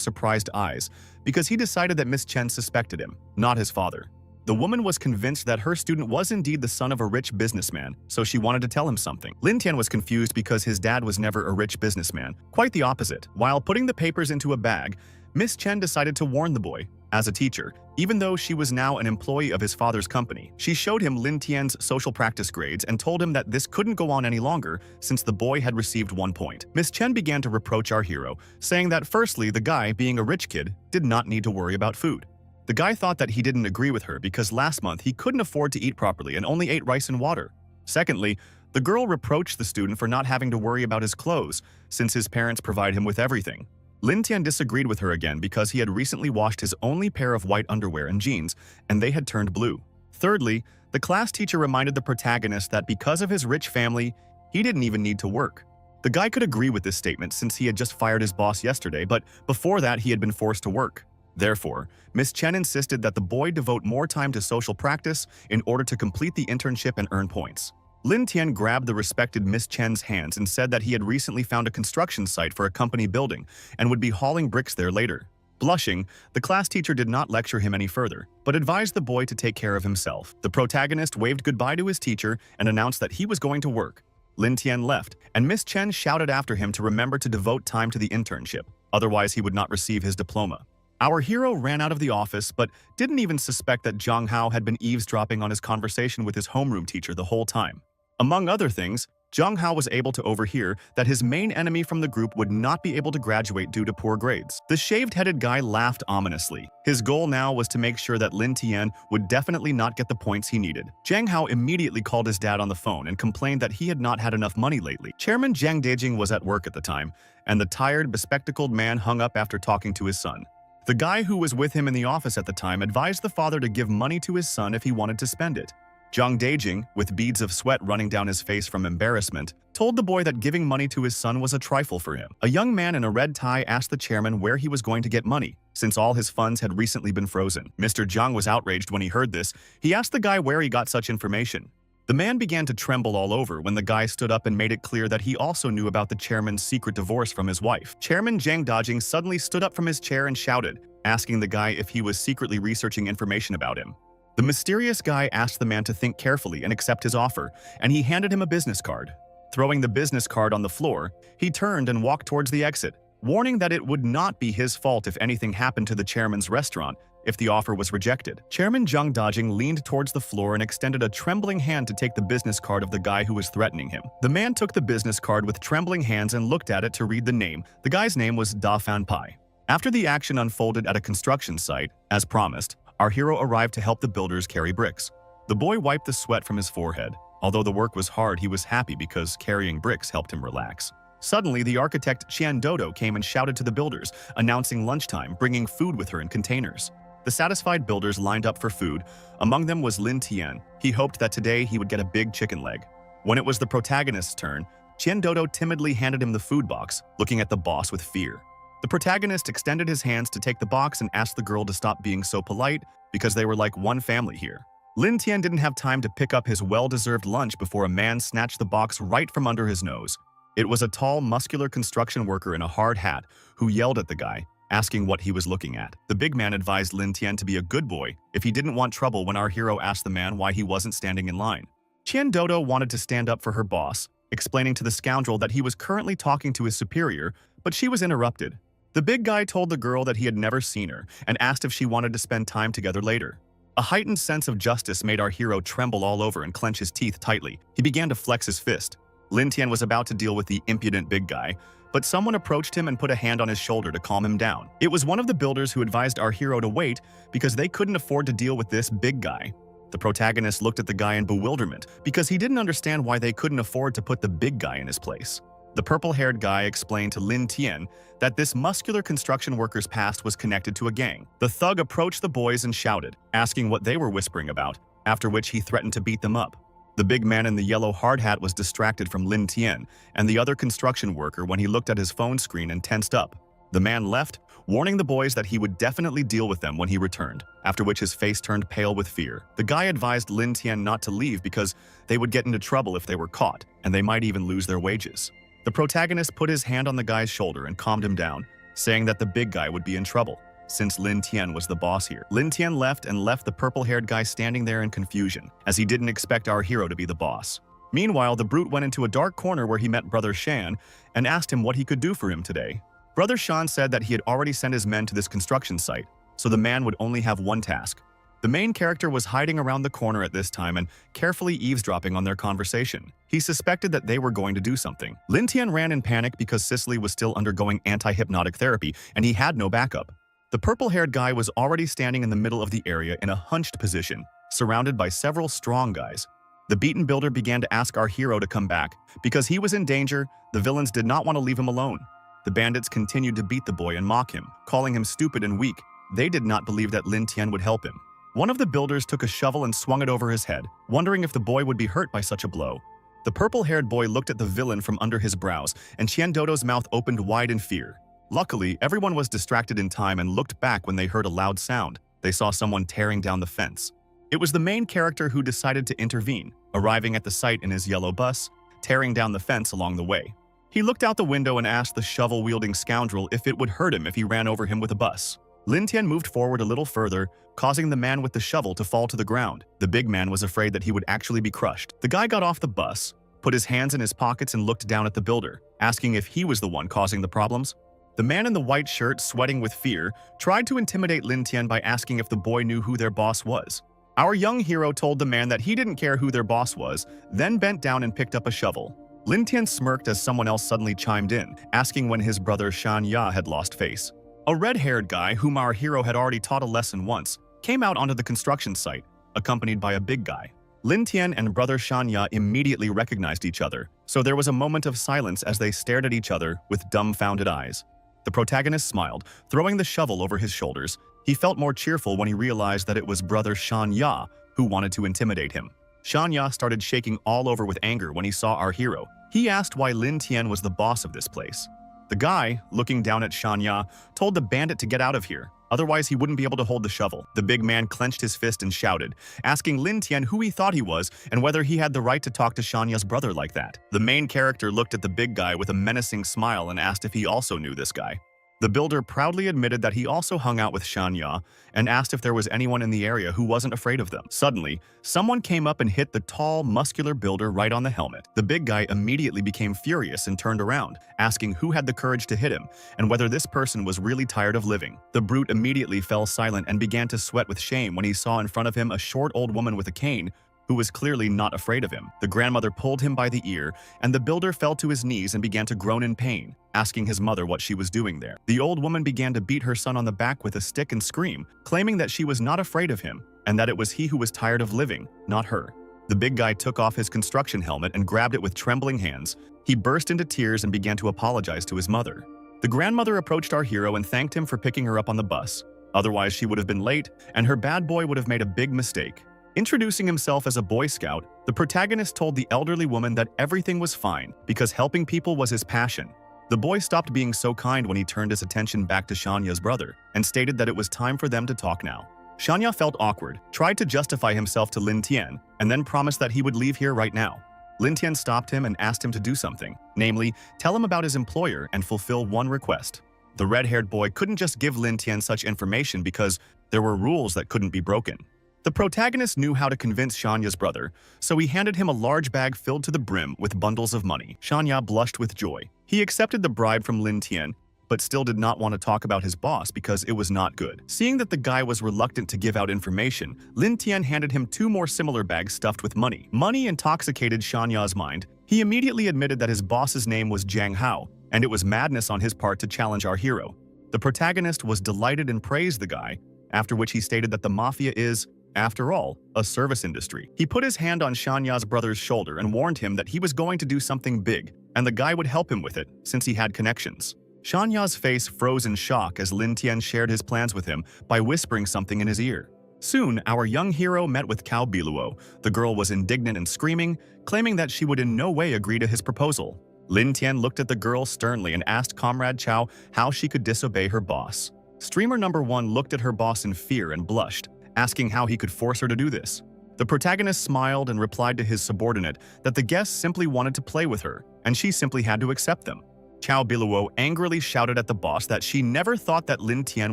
surprised eyes, because he decided that Miss Chen suspected him, not his father. The woman was convinced that her student was indeed the son of a rich businessman, so she wanted to tell him something. Lin Tian was confused because his dad was never a rich businessman, quite the opposite. While putting the papers into a bag, Miss Chen decided to warn the boy. As a teacher, even though she was now an employee of his father's company, she showed him Lin Tian's social practice grades and told him that this couldn't go on any longer since the boy had received 1 point. Miss Chen began to reproach our hero, saying that firstly, the guy, being a rich kid, did not need to worry about food. The guy thought that he didn't agree with her because last month he couldn't afford to eat properly and only ate rice and water. Secondly, the girl reproached the student for not having to worry about his clothes since his parents provide him with everything. Lin Tian disagreed with her again because he had recently washed his only pair of white underwear and jeans, and they had turned blue. Thirdly, the class teacher reminded the protagonist that because of his rich family, he didn't even need to work. The guy could agree with this statement since he had just fired his boss yesterday, but before that he had been forced to work. Therefore, Miss Chen insisted that the boy devote more time to social practice in order to complete the internship and earn points. Lin Tian grabbed the respected Miss Chen's hands and said that he had recently found a construction site for a company building and would be hauling bricks there later. Blushing, the class teacher did not lecture him any further, but advised the boy to take care of himself. The protagonist waved goodbye to his teacher and announced that he was going to work. Lin Tian left, and Miss Chen shouted after him to remember to devote time to the internship, otherwise he would not receive his diploma. Our hero ran out of the office but didn't even suspect that Zhang Hao had been eavesdropping on his conversation with his homeroom teacher the whole time. Among other things, Zhang Hao was able to overhear that his main enemy from the group would not be able to graduate due to poor grades. The shaved-headed guy laughed ominously. His goal now was to make sure that Lin Tian would definitely not get the points he needed. Zhang Hao immediately called his dad on the phone and complained that he had not had enough money lately. Chairman Zhang Dejing was at work at the time, and the tired, bespectacled man hung up after talking to his son. The guy who was with him in the office at the time advised the father to give money to his son if he wanted to spend it. Zhang Dejing, with beads of sweat running down his face from embarrassment, told the boy that giving money to his son was a trifle for him. A young man in a red tie asked the chairman where he was going to get money, since all his funds had recently been frozen. Mr. Zhang was outraged when he heard this. He asked the guy where he got such information. The man began to tremble all over when the guy stood up and made it clear that he also knew about the chairman's secret divorce from his wife. Chairman Zhang Dajing suddenly stood up from his chair and shouted, asking the guy if he was secretly researching information about him. The mysterious guy asked the man to think carefully and accept his offer, and he handed him a business card. Throwing the business card on the floor, he turned and walked towards the exit, warning that it would not be his fault if anything happened to the chairman's restaurant if the offer was rejected. Chairman Zhang Dajing leaned towards the floor and extended a trembling hand to take the business card of the guy who was threatening him. The man took the business card with trembling hands and looked at it to read the name. The guy's name was Da Fan Pai. After the action unfolded at a construction site, as promised, our hero arrived to help the builders carry bricks. The boy wiped the sweat from his forehead. Although the work was hard, he was happy because carrying bricks helped him relax. Suddenly, the architect Qian Dodo came and shouted to the builders, announcing lunchtime, bringing food with her in containers. The satisfied builders lined up for food. Among them was Lin Tian. He hoped that today he would get a big chicken leg. When it was the protagonist's turn, Qian Dodo timidly handed him the food box, looking at the boss with fear. The protagonist extended his hands to take the box and asked the girl to stop being so polite because they were like one family here. Lin Tian didn't have time to pick up his well-deserved lunch before a man snatched the box right from under his nose. It was a tall, muscular construction worker in a hard hat who yelled at the guy, asking what he was looking at. The big man advised Lin Tian to be a good boy if he didn't want trouble when our hero asked the man why he wasn't standing in line. Qian Dodo wanted to stand up for her boss, explaining to the scoundrel that he was currently talking to his superior, but she was interrupted. The big guy told the girl that he had never seen her and asked if she wanted to spend time together later. A heightened sense of justice made our hero tremble all over and clench his teeth tightly. He began to flex his fist. Lin Tian was about to deal with the impudent big guy, but someone approached him and put a hand on his shoulder to calm him down. It was one of the builders who advised our hero to wait because they couldn't afford to deal with this big guy. The protagonist looked at the guy in bewilderment because he didn't understand why they couldn't afford to put the big guy in his place. The purple-haired guy explained to Lin Tian that this muscular construction worker's past was connected to a gang. The thug approached the boys and shouted, asking what they were whispering about, after which he threatened to beat them up. The big man in the yellow hard hat was distracted from Lin Tian and the other construction worker when he looked at his phone screen and tensed up. The man left, warning the boys that he would definitely deal with them when he returned, after which his face turned pale with fear. The guy advised Lin Tian not to leave because they would get into trouble if they were caught, and they might even lose their wages. The protagonist put his hand on the guy's shoulder and calmed him down, saying that the big guy would be in trouble, since Lin Tian was the boss here. Lin Tian left the purple-haired guy standing there in confusion, as he didn't expect our hero to be the boss. Meanwhile, the brute went into a dark corner where he met Brother Shan and asked him what he could do for him today. Brother Shan said that he had already sent his men to this construction site, so the man would only have one task. The main character was hiding around the corner at this time and carefully eavesdropping on their conversation. He suspected that they were going to do something. Lin Tian ran in panic because Cicely was still undergoing anti-hypnotic therapy and he had no backup. The purple-haired guy was already standing in the middle of the area in a hunched position, surrounded by several strong guys. The beaten builder began to ask our hero to come back. Because he was in danger, the villains did not want to leave him alone. The bandits continued to beat the boy and mock him, calling him stupid and weak. They did not believe that Lin Tian would help him. One of the builders took a shovel and swung it over his head, wondering if the boy would be hurt by such a blow. The purple-haired boy looked at the villain from under his brows, and Qian Dodo's mouth opened wide in fear. Luckily, everyone was distracted in time and looked back when they heard a loud sound. They saw someone tearing down the fence. It was the main character who decided to intervene, arriving at the site in his yellow bus, tearing down the fence along the way. He looked out the window and asked the shovel-wielding scoundrel if it would hurt him if he ran over him with a bus. Lin Tian moved forward a little further, causing the man with the shovel to fall to the ground. The big man was afraid that he would actually be crushed. The guy got off the bus, put his hands in his pockets and looked down at the builder, asking if he was the one causing the problems. The man in the white shirt, sweating with fear, tried to intimidate Lin Tian by asking if the boy knew who their boss was. Our young hero told the man that he didn't care who their boss was, then bent down and picked up a shovel. Lin Tian smirked as someone else suddenly chimed in, asking when his brother Shan Ya had lost face. A red-haired guy, whom our hero had already taught a lesson once, came out onto the construction site, accompanied by a big guy. Lin Tian and brother Shan Ya immediately recognized each other, so there was a moment of silence as they stared at each other with dumbfounded eyes. The protagonist smiled, throwing the shovel over his shoulders. He felt more cheerful when he realized that it was brother Shan Ya who wanted to intimidate him. Shanya started shaking all over with anger when he saw our hero. He asked why Lin Tian was the boss of this place. The guy, looking down at Shanya, told the bandit to get out of here, otherwise he wouldn't be able to hold the shovel. The big man clenched his fist and shouted, asking Lin Tian who he thought he was and whether he had the right to talk to Shanya's brother like that. The main character looked at the big guy with a menacing smile and asked if he also knew this guy. The builder proudly admitted that he also hung out with Shanya and asked if there was anyone in the area who wasn't afraid of them. Suddenly, someone came up and hit the tall, muscular builder right on the helmet. The big guy immediately became furious and turned around, asking who had the courage to hit him and whether this person was really tired of living. The brute immediately fell silent and began to sweat with shame when he saw in front of him a short old woman with a cane who was clearly not afraid of him. The grandmother pulled him by the ear, and the builder fell to his knees and began to groan in pain, asking his mother what she was doing there. The old woman began to beat her son on the back with a stick and scream, claiming that she was not afraid of him, and that it was he who was tired of living, not her. The big guy took off his construction helmet and grabbed it with trembling hands. He burst into tears and began to apologize to his mother. The grandmother approached our hero and thanked him for picking her up on the bus. Otherwise, she would have been late, and her bad boy would have made a big mistake. Introducing himself as a Boy Scout, the protagonist told the elderly woman that everything was fine because helping people was his passion. The boy stopped being so kind when he turned his attention back to Shanya's brother and stated that it was time for them to talk now. Shanya felt awkward, tried to justify himself to Lin Tian, and then promised that he would leave here right now. Lin Tian stopped him and asked him to do something, namely, tell him about his employer and fulfill one request. The red-haired boy couldn't just give Lin Tian such information because there were rules that couldn't be broken. The protagonist knew how to convince Shanya's brother, so he handed him a large bag filled to the brim with bundles of money. Shanya blushed with joy. He accepted the bribe from Lin Tian, but still did not want to talk about his boss because it was not good. Seeing that the guy was reluctant to give out information, Lin Tian handed him 2 more similar bags stuffed with money. Money intoxicated Shanya's mind. He immediately admitted that his boss's name was Jiang Hao, and it was madness on his part to challenge our hero. The protagonist was delighted and praised the guy, after which he stated that the mafia is, after all, a service industry. He put his hand on Shanya's brother's shoulder and warned him that he was going to do something big, and the guy would help him with it, since he had connections. Shanya's face froze in shock as Lin Tian shared his plans with him by whispering something in his ear. Soon, our young hero met with Cao Biluo. The girl was indignant and screaming, claiming that she would in no way agree to his proposal. Lin Tian looked at the girl sternly and asked Comrade Cao how she could disobey her boss. Streamer number 1 looked at her boss in fear and blushed, asking how he could force her to do this. The protagonist smiled and replied to his subordinate that the guests simply wanted to play with her, and she simply had to accept them. Cao Biluo angrily shouted at the boss that she never thought that Lin Tian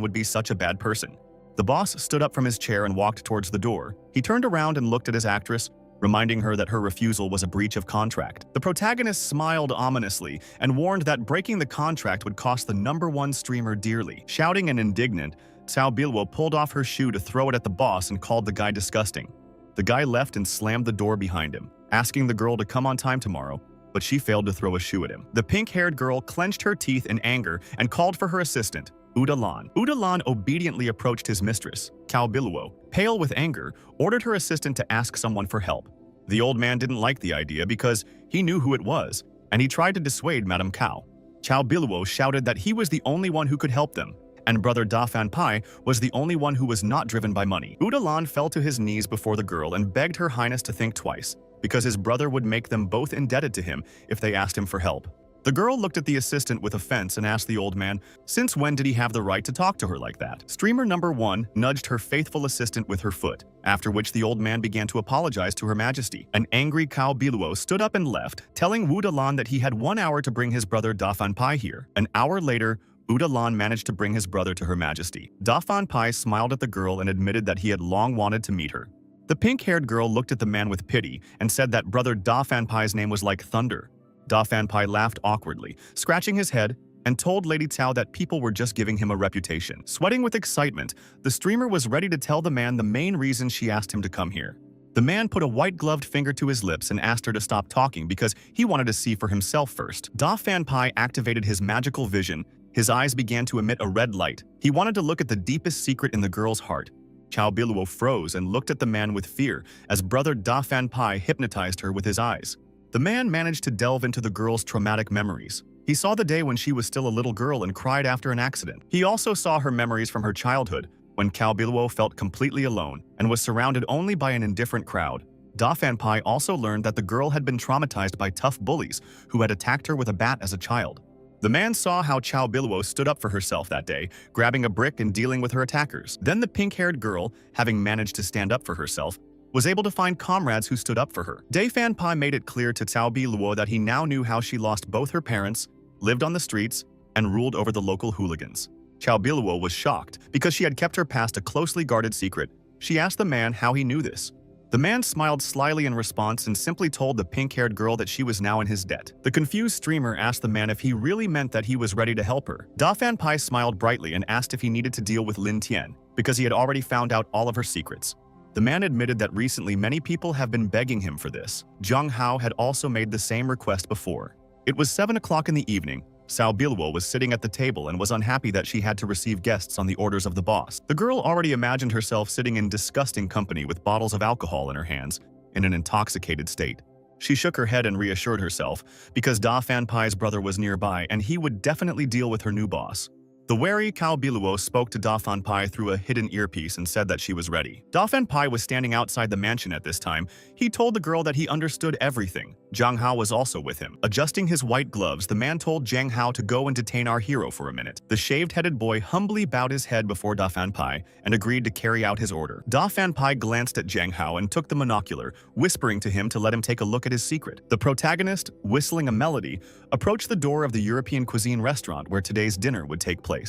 would be such a bad person. The boss stood up from his chair and walked towards the door. He turned around and looked at his actress, reminding her that her refusal was a breach of contract. The protagonist smiled ominously and warned that breaking the contract would cost the number 1 streamer dearly. Shouting and indignant, Cao Biluo pulled off her shoe to throw it at the boss and called the guy disgusting. The guy left and slammed the door behind him, asking the girl to come on time tomorrow, but she failed to throw a shoe at him. The pink-haired girl clenched her teeth in anger and called for her assistant, Uda Lan. Uda Lan obediently approached his mistress, Cao Biluo. Pale with anger, ordered her assistant to ask someone for help. The old man didn't like the idea because he knew who it was, and he tried to dissuade Madame Cao. Cao Biluo shouted that he was the only one who could help them, and brother Da Fan Pai was the only one who was not driven by money. Uda Lan fell to his knees before the girl and begged Her Highness to think twice, because his brother would make them both indebted to him if they asked him for help. The girl looked at the assistant with offense and asked the old man, since when did he have the right to talk to her like that? Streamer number 1 nudged her faithful assistant with her foot, after which the old man began to apologize to Her Majesty. An angry Cao Biluo stood up and left, telling Uda Lan that he had 1 hour to bring his brother Da Fan Pai here. An hour later, Uda Lan managed to bring his brother to Her Majesty. Da Fan Pai smiled at the girl and admitted that he had long wanted to meet her. The pink-haired girl looked at the man with pity and said that brother Da Fan Pai's name was like thunder. Da Fan Pai laughed awkwardly, scratching his head, and told Lady Cao that people were just giving him a reputation. Sweating with excitement, the streamer was ready to tell the man the main reason she asked him to come here. The man put a white-gloved finger to his lips and asked her to stop talking because he wanted to see for himself first. Da Fan Pai activated his magical vision. His eyes began to emit a red light. He wanted to look at the deepest secret in the girl's heart. Cao Biluo froze and looked at the man with fear as brother Da Fan Pai hypnotized her with his eyes. The man managed to delve into the girl's traumatic memories. He saw the day when she was still a little girl and cried after an accident. He also saw her memories from her childhood, when Cao Biluo felt completely alone and was surrounded only by an indifferent crowd. Da Fan Pai also learned that the girl had been traumatized by tough bullies who had attacked her with a bat as a child. The man saw how Chao Biluo stood up for herself that day, grabbing a brick and dealing with her attackers. Then the pink-haired girl, having managed to stand up for herself, was able to find comrades who stood up for her. Da Fan Pai made it clear to Cao Biluo that he now knew how she lost both her parents, lived on the streets, and ruled over the local hooligans. Cao Biluo was shocked because she had kept her past a closely guarded secret. She asked the man how he knew this. The man smiled slyly in response and simply told the pink-haired girl that she was now in his debt. The confused streamer asked the man if he really meant that he was ready to help her. Da Fan Pai smiled brightly and asked if he needed to deal with Lin Tian, because he had already found out all of her secrets. The man admitted that recently many people have been begging him for this. Zhang Hao had also made the same request before. It was 7 o'clock in the evening. Cao Biluo was sitting at the table and was unhappy that she had to receive guests on the orders of the boss. The girl already imagined herself sitting in disgusting company with bottles of alcohol in her hands, in an intoxicated state. She shook her head and reassured herself, because Da Fan Pai's brother was nearby and he would definitely deal with her new boss. The wary Cao Biluo spoke to Da Fan Pai through a hidden earpiece and said that she was ready. Da Fan Pai was standing outside the mansion at this time. He told the girl that he understood everything. Zhang Hao was also with him. Adjusting his white gloves, the man told Zhang Hao to go and detain our hero for a minute. The shaved-headed boy humbly bowed his head before Da Fan Pai and agreed to carry out his order. Da Fan Pai glanced at Zhang Hao and took the monocular, whispering to him to let him take a look at his secret. The protagonist, whistling a melody, approached the door of the European cuisine restaurant where today's dinner would take place.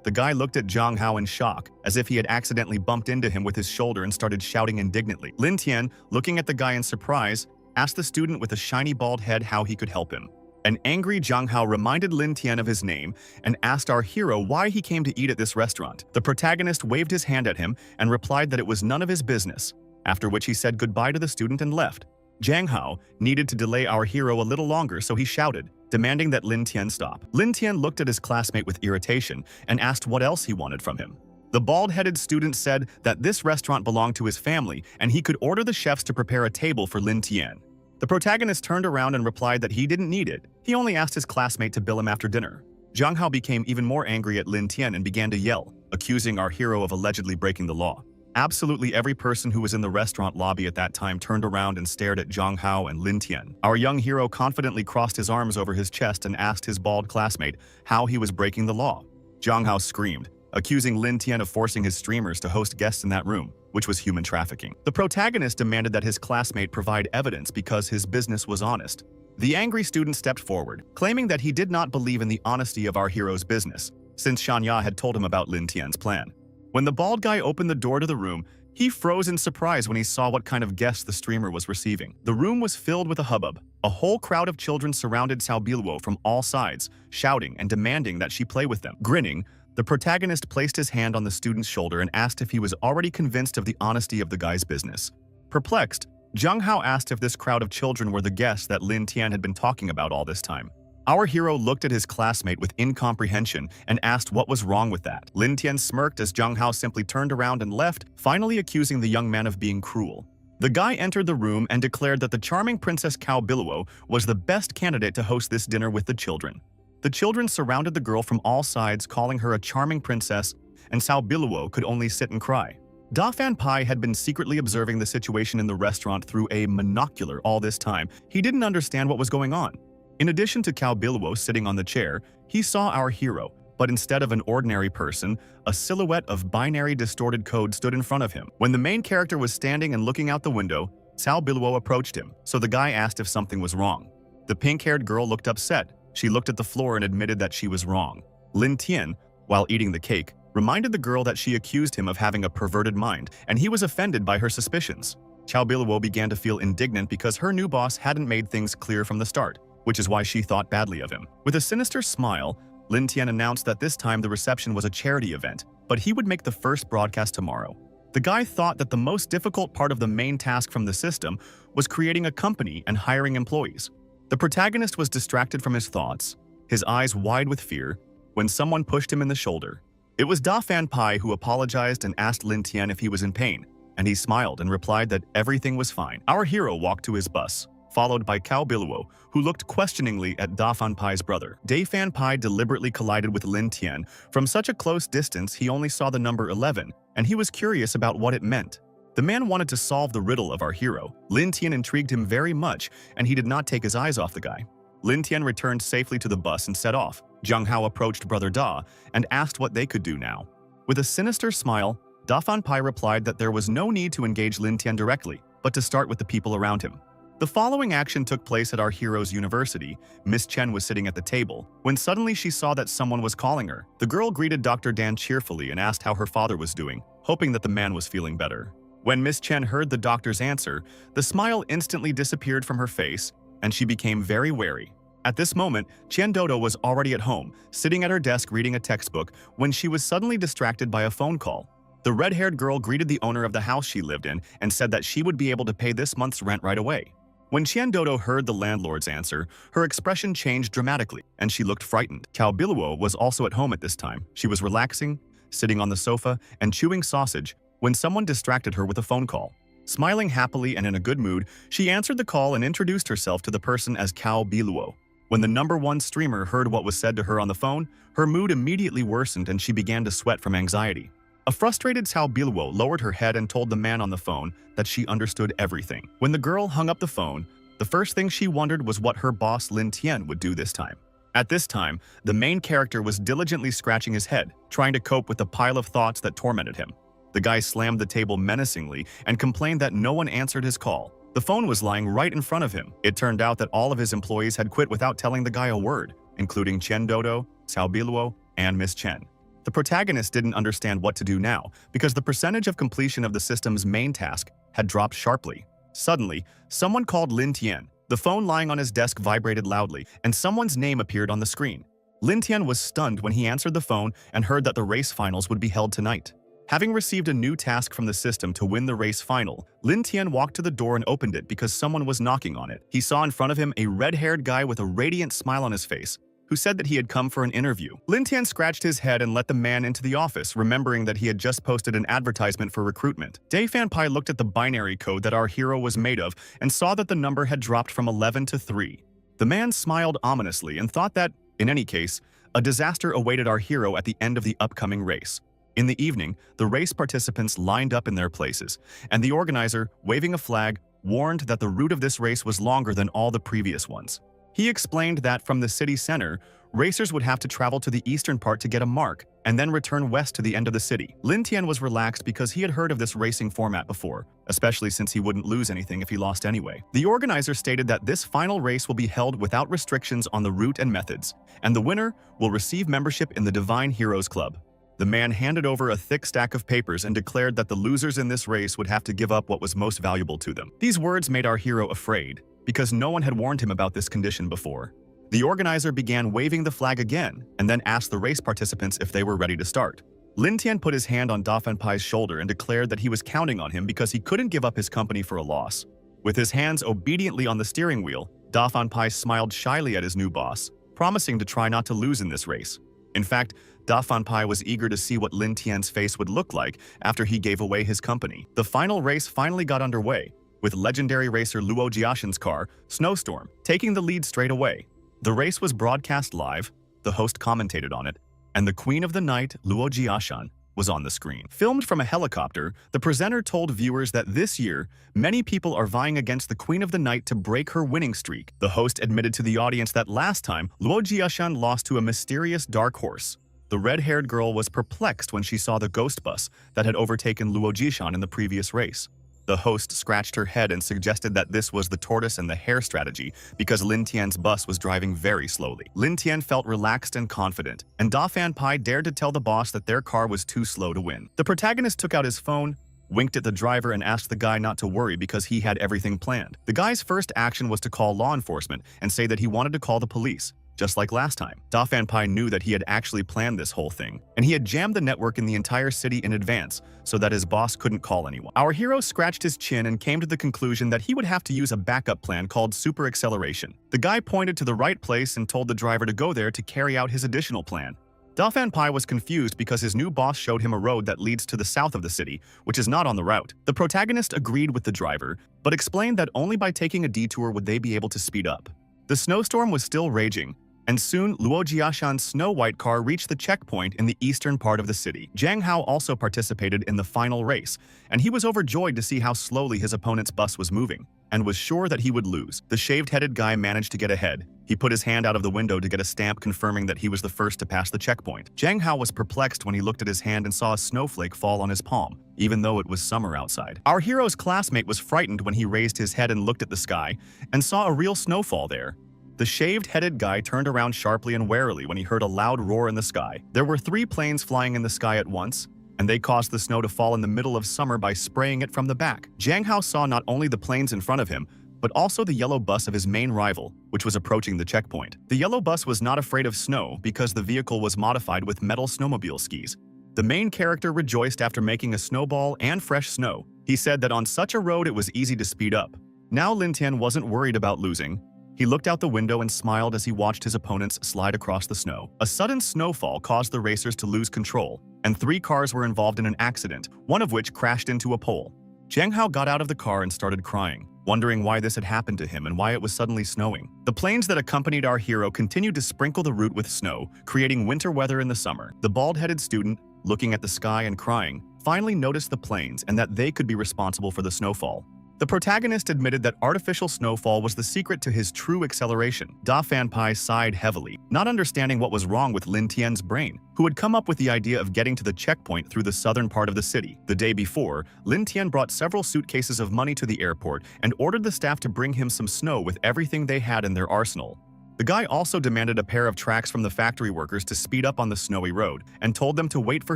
The guy looked at Zhang Hao in shock, as if he had accidentally bumped into him with his shoulder and started shouting indignantly. Lin Tian, looking at the guy in surprise, asked the student with a shiny bald head how he could help him. An angry Zhang Hao reminded Lin Tian of his name and asked our hero why he came to eat at this restaurant. The protagonist waved his hand at him and replied that it was none of his business, after which he said goodbye to the student and left. Zhang Hao needed to delay our hero a little longer, so he shouted, demanding that Lin Tian stop. Lin Tian looked at his classmate with irritation and asked what else he wanted from him. The bald-headed student said that this restaurant belonged to his family and he could order the chefs to prepare a table for Lin Tian. The protagonist turned around and replied that he didn't need it. He only asked his classmate to bill him after dinner. Zhang Hao became even more angry at Lin Tian and began to yell, accusing our hero of allegedly breaking the law. Absolutely every person who was in the restaurant lobby at that time turned around and stared at Zhang Hao and Lin Tian. Our young hero confidently crossed his arms over his chest and asked his bald classmate how he was breaking the law. Zhang Hao screamed, accusing Lin Tian of forcing his streamers to host guests in that room, which was human trafficking. The protagonist demanded that his classmate provide evidence because his business was honest. The angry student stepped forward, claiming that he did not believe in the honesty of our hero's business, since Shanya had told him about Lin Tian's plan. When the bald guy opened the door to the room, he froze in surprise when he saw what kind of guests the streamer was receiving. The room was filled with a hubbub. A whole crowd of children surrounded Cao Biluo from all sides, shouting and demanding that she play with them. Grinning, the protagonist placed his hand on the student's shoulder and asked if he was already convinced of the honesty of the guy's business. Perplexed, Zhang Hao asked if this crowd of children were the guests that Lin Tian had been talking about all this time. Our hero looked at his classmate with incomprehension and asked what was wrong with that. Lin Tian smirked as Zhang Hao simply turned around and left, finally accusing the young man of being cruel. The guy entered the room and declared that the charming Princess Cao Biluo was the best candidate to host this dinner with the children. The children surrounded the girl from all sides, calling her a charming princess, and Cao Biluo could only sit and cry. Da Fan Pai had been secretly observing the situation in the restaurant through a monocular all this time. He didn't understand what was going on. In addition to Cao Biluo sitting on the chair, he saw our hero, but instead of an ordinary person, a silhouette of binary distorted code stood in front of him. When the main character was standing and looking out the window, Cao Biluo approached him, so the guy asked if something was wrong. The pink-haired girl looked upset. She looked at the floor and admitted that she was wrong. Lin Tian, while eating the cake, reminded the girl that she accused him of having a perverted mind, and he was offended by her suspicions. Cao Biluo began to feel indignant because her new boss hadn't made things clear from the start, which is why she thought badly of him. With a sinister smile, Lin Tian announced that this time the reception was a charity event, but he would make the first broadcast tomorrow. The guy thought that the most difficult part of the main task from the system was creating a company and hiring employees. The protagonist was distracted from his thoughts, his eyes wide with fear, when someone pushed him in the shoulder. It was Da Fan Pai who apologized and asked Lin Tian if he was in pain, and he smiled and replied that everything was fine. Our hero walked to his bus, followed by Cao Biluo, who looked questioningly at Da Fan Pai's brother. Da Fan Pai deliberately collided with Lin Tian. From such a close distance, he only saw the number 11, and he was curious about what it meant. The man wanted to solve the riddle of our hero. Lin Tian intrigued him very much, and he did not take his eyes off the guy. Lin Tian returned safely to the bus and set off. Zhang Hao approached Brother Da and asked what they could do now. With a sinister smile, Da Fanpai replied that there was no need to engage Lin Tian directly, but to start with the people around him. The following action took place at our hero's university. Miss Chen was sitting at the table, when suddenly she saw that someone was calling her. The girl greeted Dr. Dan cheerfully and asked how her father was doing, hoping that the man was feeling better. When Miss Chen heard the doctor's answer, the smile instantly disappeared from her face, and she became very wary. At this moment, Qian Dodo was already at home, sitting at her desk reading a textbook, when she was suddenly distracted by a phone call. The red-haired girl greeted the owner of the house she lived in and said that she would be able to pay this month's rent right away. When Qian Dodo heard the landlord's answer, her expression changed dramatically, and she looked frightened. Cao Biluo was also at home at this time. She was relaxing, sitting on the sofa, and chewing sausage, when someone distracted her with a phone call. Smiling happily and in a good mood, she answered the call and introduced herself to the person as Cao Biluo. When the #1 streamer heard what was said to her on the phone, her mood immediately worsened and she began to sweat from anxiety. A frustrated Cao Biluo lowered her head and told the man on the phone that she understood everything. When the girl hung up the phone, the first thing she wondered was what her boss Lin Tian would do this time. At this time, the main character was diligently scratching his head, trying to cope with the pile of thoughts that tormented him. The guy slammed the table menacingly and complained that no one answered his call. The phone was lying right in front of him. It turned out that all of his employees had quit without telling the guy a word, including Qian Dodo, Cao Biluo, and Miss Chen. The protagonist didn't understand what to do now, because the percentage of completion of the system's main task had dropped sharply. Suddenly, someone called Lin Tian. The phone lying on his desk vibrated loudly, and someone's name appeared on the screen. Lin Tian was stunned when he answered the phone and heard that the race finals would be held tonight. Having received a new task from the system to win the race final, Lin Tian walked to the door and opened it because someone was knocking on it. He saw in front of him a red-haired guy with a radiant smile on his face, who said that he had come for an interview. Lin Tian scratched his head and let the man into the office, remembering that he had just posted an advertisement for recruitment. Da Fanpai looked at the binary code that our hero was made of and saw that the number had dropped from 11 to 3. The man smiled ominously and thought that, in any case, a disaster awaited our hero at the end of the upcoming race. In the evening, the race participants lined up in their places, and the organizer, waving a flag, warned that the route of this race was longer than all the previous ones. He explained that from the city center, racers would have to travel to the eastern part to get a mark, and then return west to the end of the city. Lin Tian was relaxed because he had heard of this racing format before, especially since he wouldn't lose anything if he lost anyway. The organizer stated that this final race will be held without restrictions on the route and methods, and the winner will receive membership in the Divine Heroes Club. The man handed over a thick stack of papers and declared that the losers in this race would have to give up what was most valuable to them. These words made our hero afraid, because no one had warned him about this condition before. The organizer began waving the flag again, and then asked the race participants if they were ready to start. Lin Tian put his hand on Da Fanpai's shoulder and declared that he was counting on him because he couldn't give up his company for a loss. With his hands obediently on the steering wheel, Da Fanpai smiled shyly at his new boss, promising to try not to lose in this race. In fact, Da Fanpai was eager to see what Lin Tian's face would look like after he gave away his company. The final race finally got underway, with legendary racer Luo Jiashan's car, Snowstorm, taking the lead straight away. The race was broadcast live, the host commentated on it, and the Queen of the Night, Luo Jiashan, was on the screen. Filmed from a helicopter, the presenter told viewers that this year, many people are vying against the Queen of the Night to break her winning streak. The host admitted to the audience that last time, Luo Jiashan lost to a mysterious dark horse. The red-haired girl was perplexed when she saw the ghost bus that had overtaken Luo Jiashan in the previous race. The host scratched her head and suggested that this was the tortoise and the hare strategy because Lin Tian's bus was driving very slowly. Lin Tian felt relaxed and confident, and Da Fanpai dared to tell the boss that their car was too slow to win. The protagonist took out his phone, winked at the driver, and asked the guy not to worry because he had everything planned. The guy's first action was to call law enforcement and say that he wanted to call the police. Just like last time, Da Fanpai knew that he had actually planned this whole thing, and he had jammed the network in the entire city in advance so that his boss couldn't call anyone. Our hero scratched his chin and came to the conclusion that he would have to use a backup plan called super acceleration. The guy pointed to the right place and told the driver to go there to carry out his additional plan. Da Fanpai was confused because his new boss showed him a road that leads to the south of the city, which is not on the route. The protagonist agreed with the driver, but explained that only by taking a detour would they be able to speed up. The snowstorm was still raging, And soon, Luo Jiashan's snow-white car reached the checkpoint in the eastern part of the city. Zhang Hao also participated in the final race, and he was overjoyed to see how slowly his opponent's bus was moving, and was sure that he would lose. The shaved-headed guy managed to get ahead. He put his hand out of the window to get a stamp confirming that he was the first to pass the checkpoint. Zhang Hao was perplexed when he looked at his hand and saw a snowflake fall on his palm, even though it was summer outside. Our hero's classmate was frightened when he raised his head and looked at the sky, and saw a real snowfall there. The shaved-headed guy turned around sharply and warily when he heard a loud roar in the sky. There were 3 planes flying in the sky at once, and they caused the snow to fall in the middle of summer by spraying it from the back. Zhang Hao saw not only the planes in front of him, but also the yellow bus of his main rival, which was approaching the checkpoint. The yellow bus was not afraid of snow because the vehicle was modified with metal snowmobile skis. The main character rejoiced after making a snowball and fresh snow. He said that on such a road it was easy to speed up. Now Lin Tian wasn't worried about losing. He looked out the window and smiled as he watched his opponents slide across the snow. A sudden snowfall caused the racers to lose control, and 3 cars were involved in an accident, one of which crashed into a pole. Zhang Hao got out of the car and started crying, wondering why this had happened to him and why it was suddenly snowing. The planes that accompanied our hero continued to sprinkle the route with snow, creating winter weather in the summer. The bald-headed student, looking at the sky and crying, finally noticed the planes and that they could be responsible for the snowfall. The protagonist admitted that artificial snowfall was the secret to his true acceleration. Da Fanpai sighed heavily, not understanding what was wrong with Lin Tian's brain, who had come up with the idea of getting to the checkpoint through the southern part of the city. The day before, Lin Tian brought several suitcases of money to the airport and ordered the staff to bring him some snow with everything they had in their arsenal. The guy also demanded a pair of tracks from the factory workers to speed up on the snowy road and told them to wait for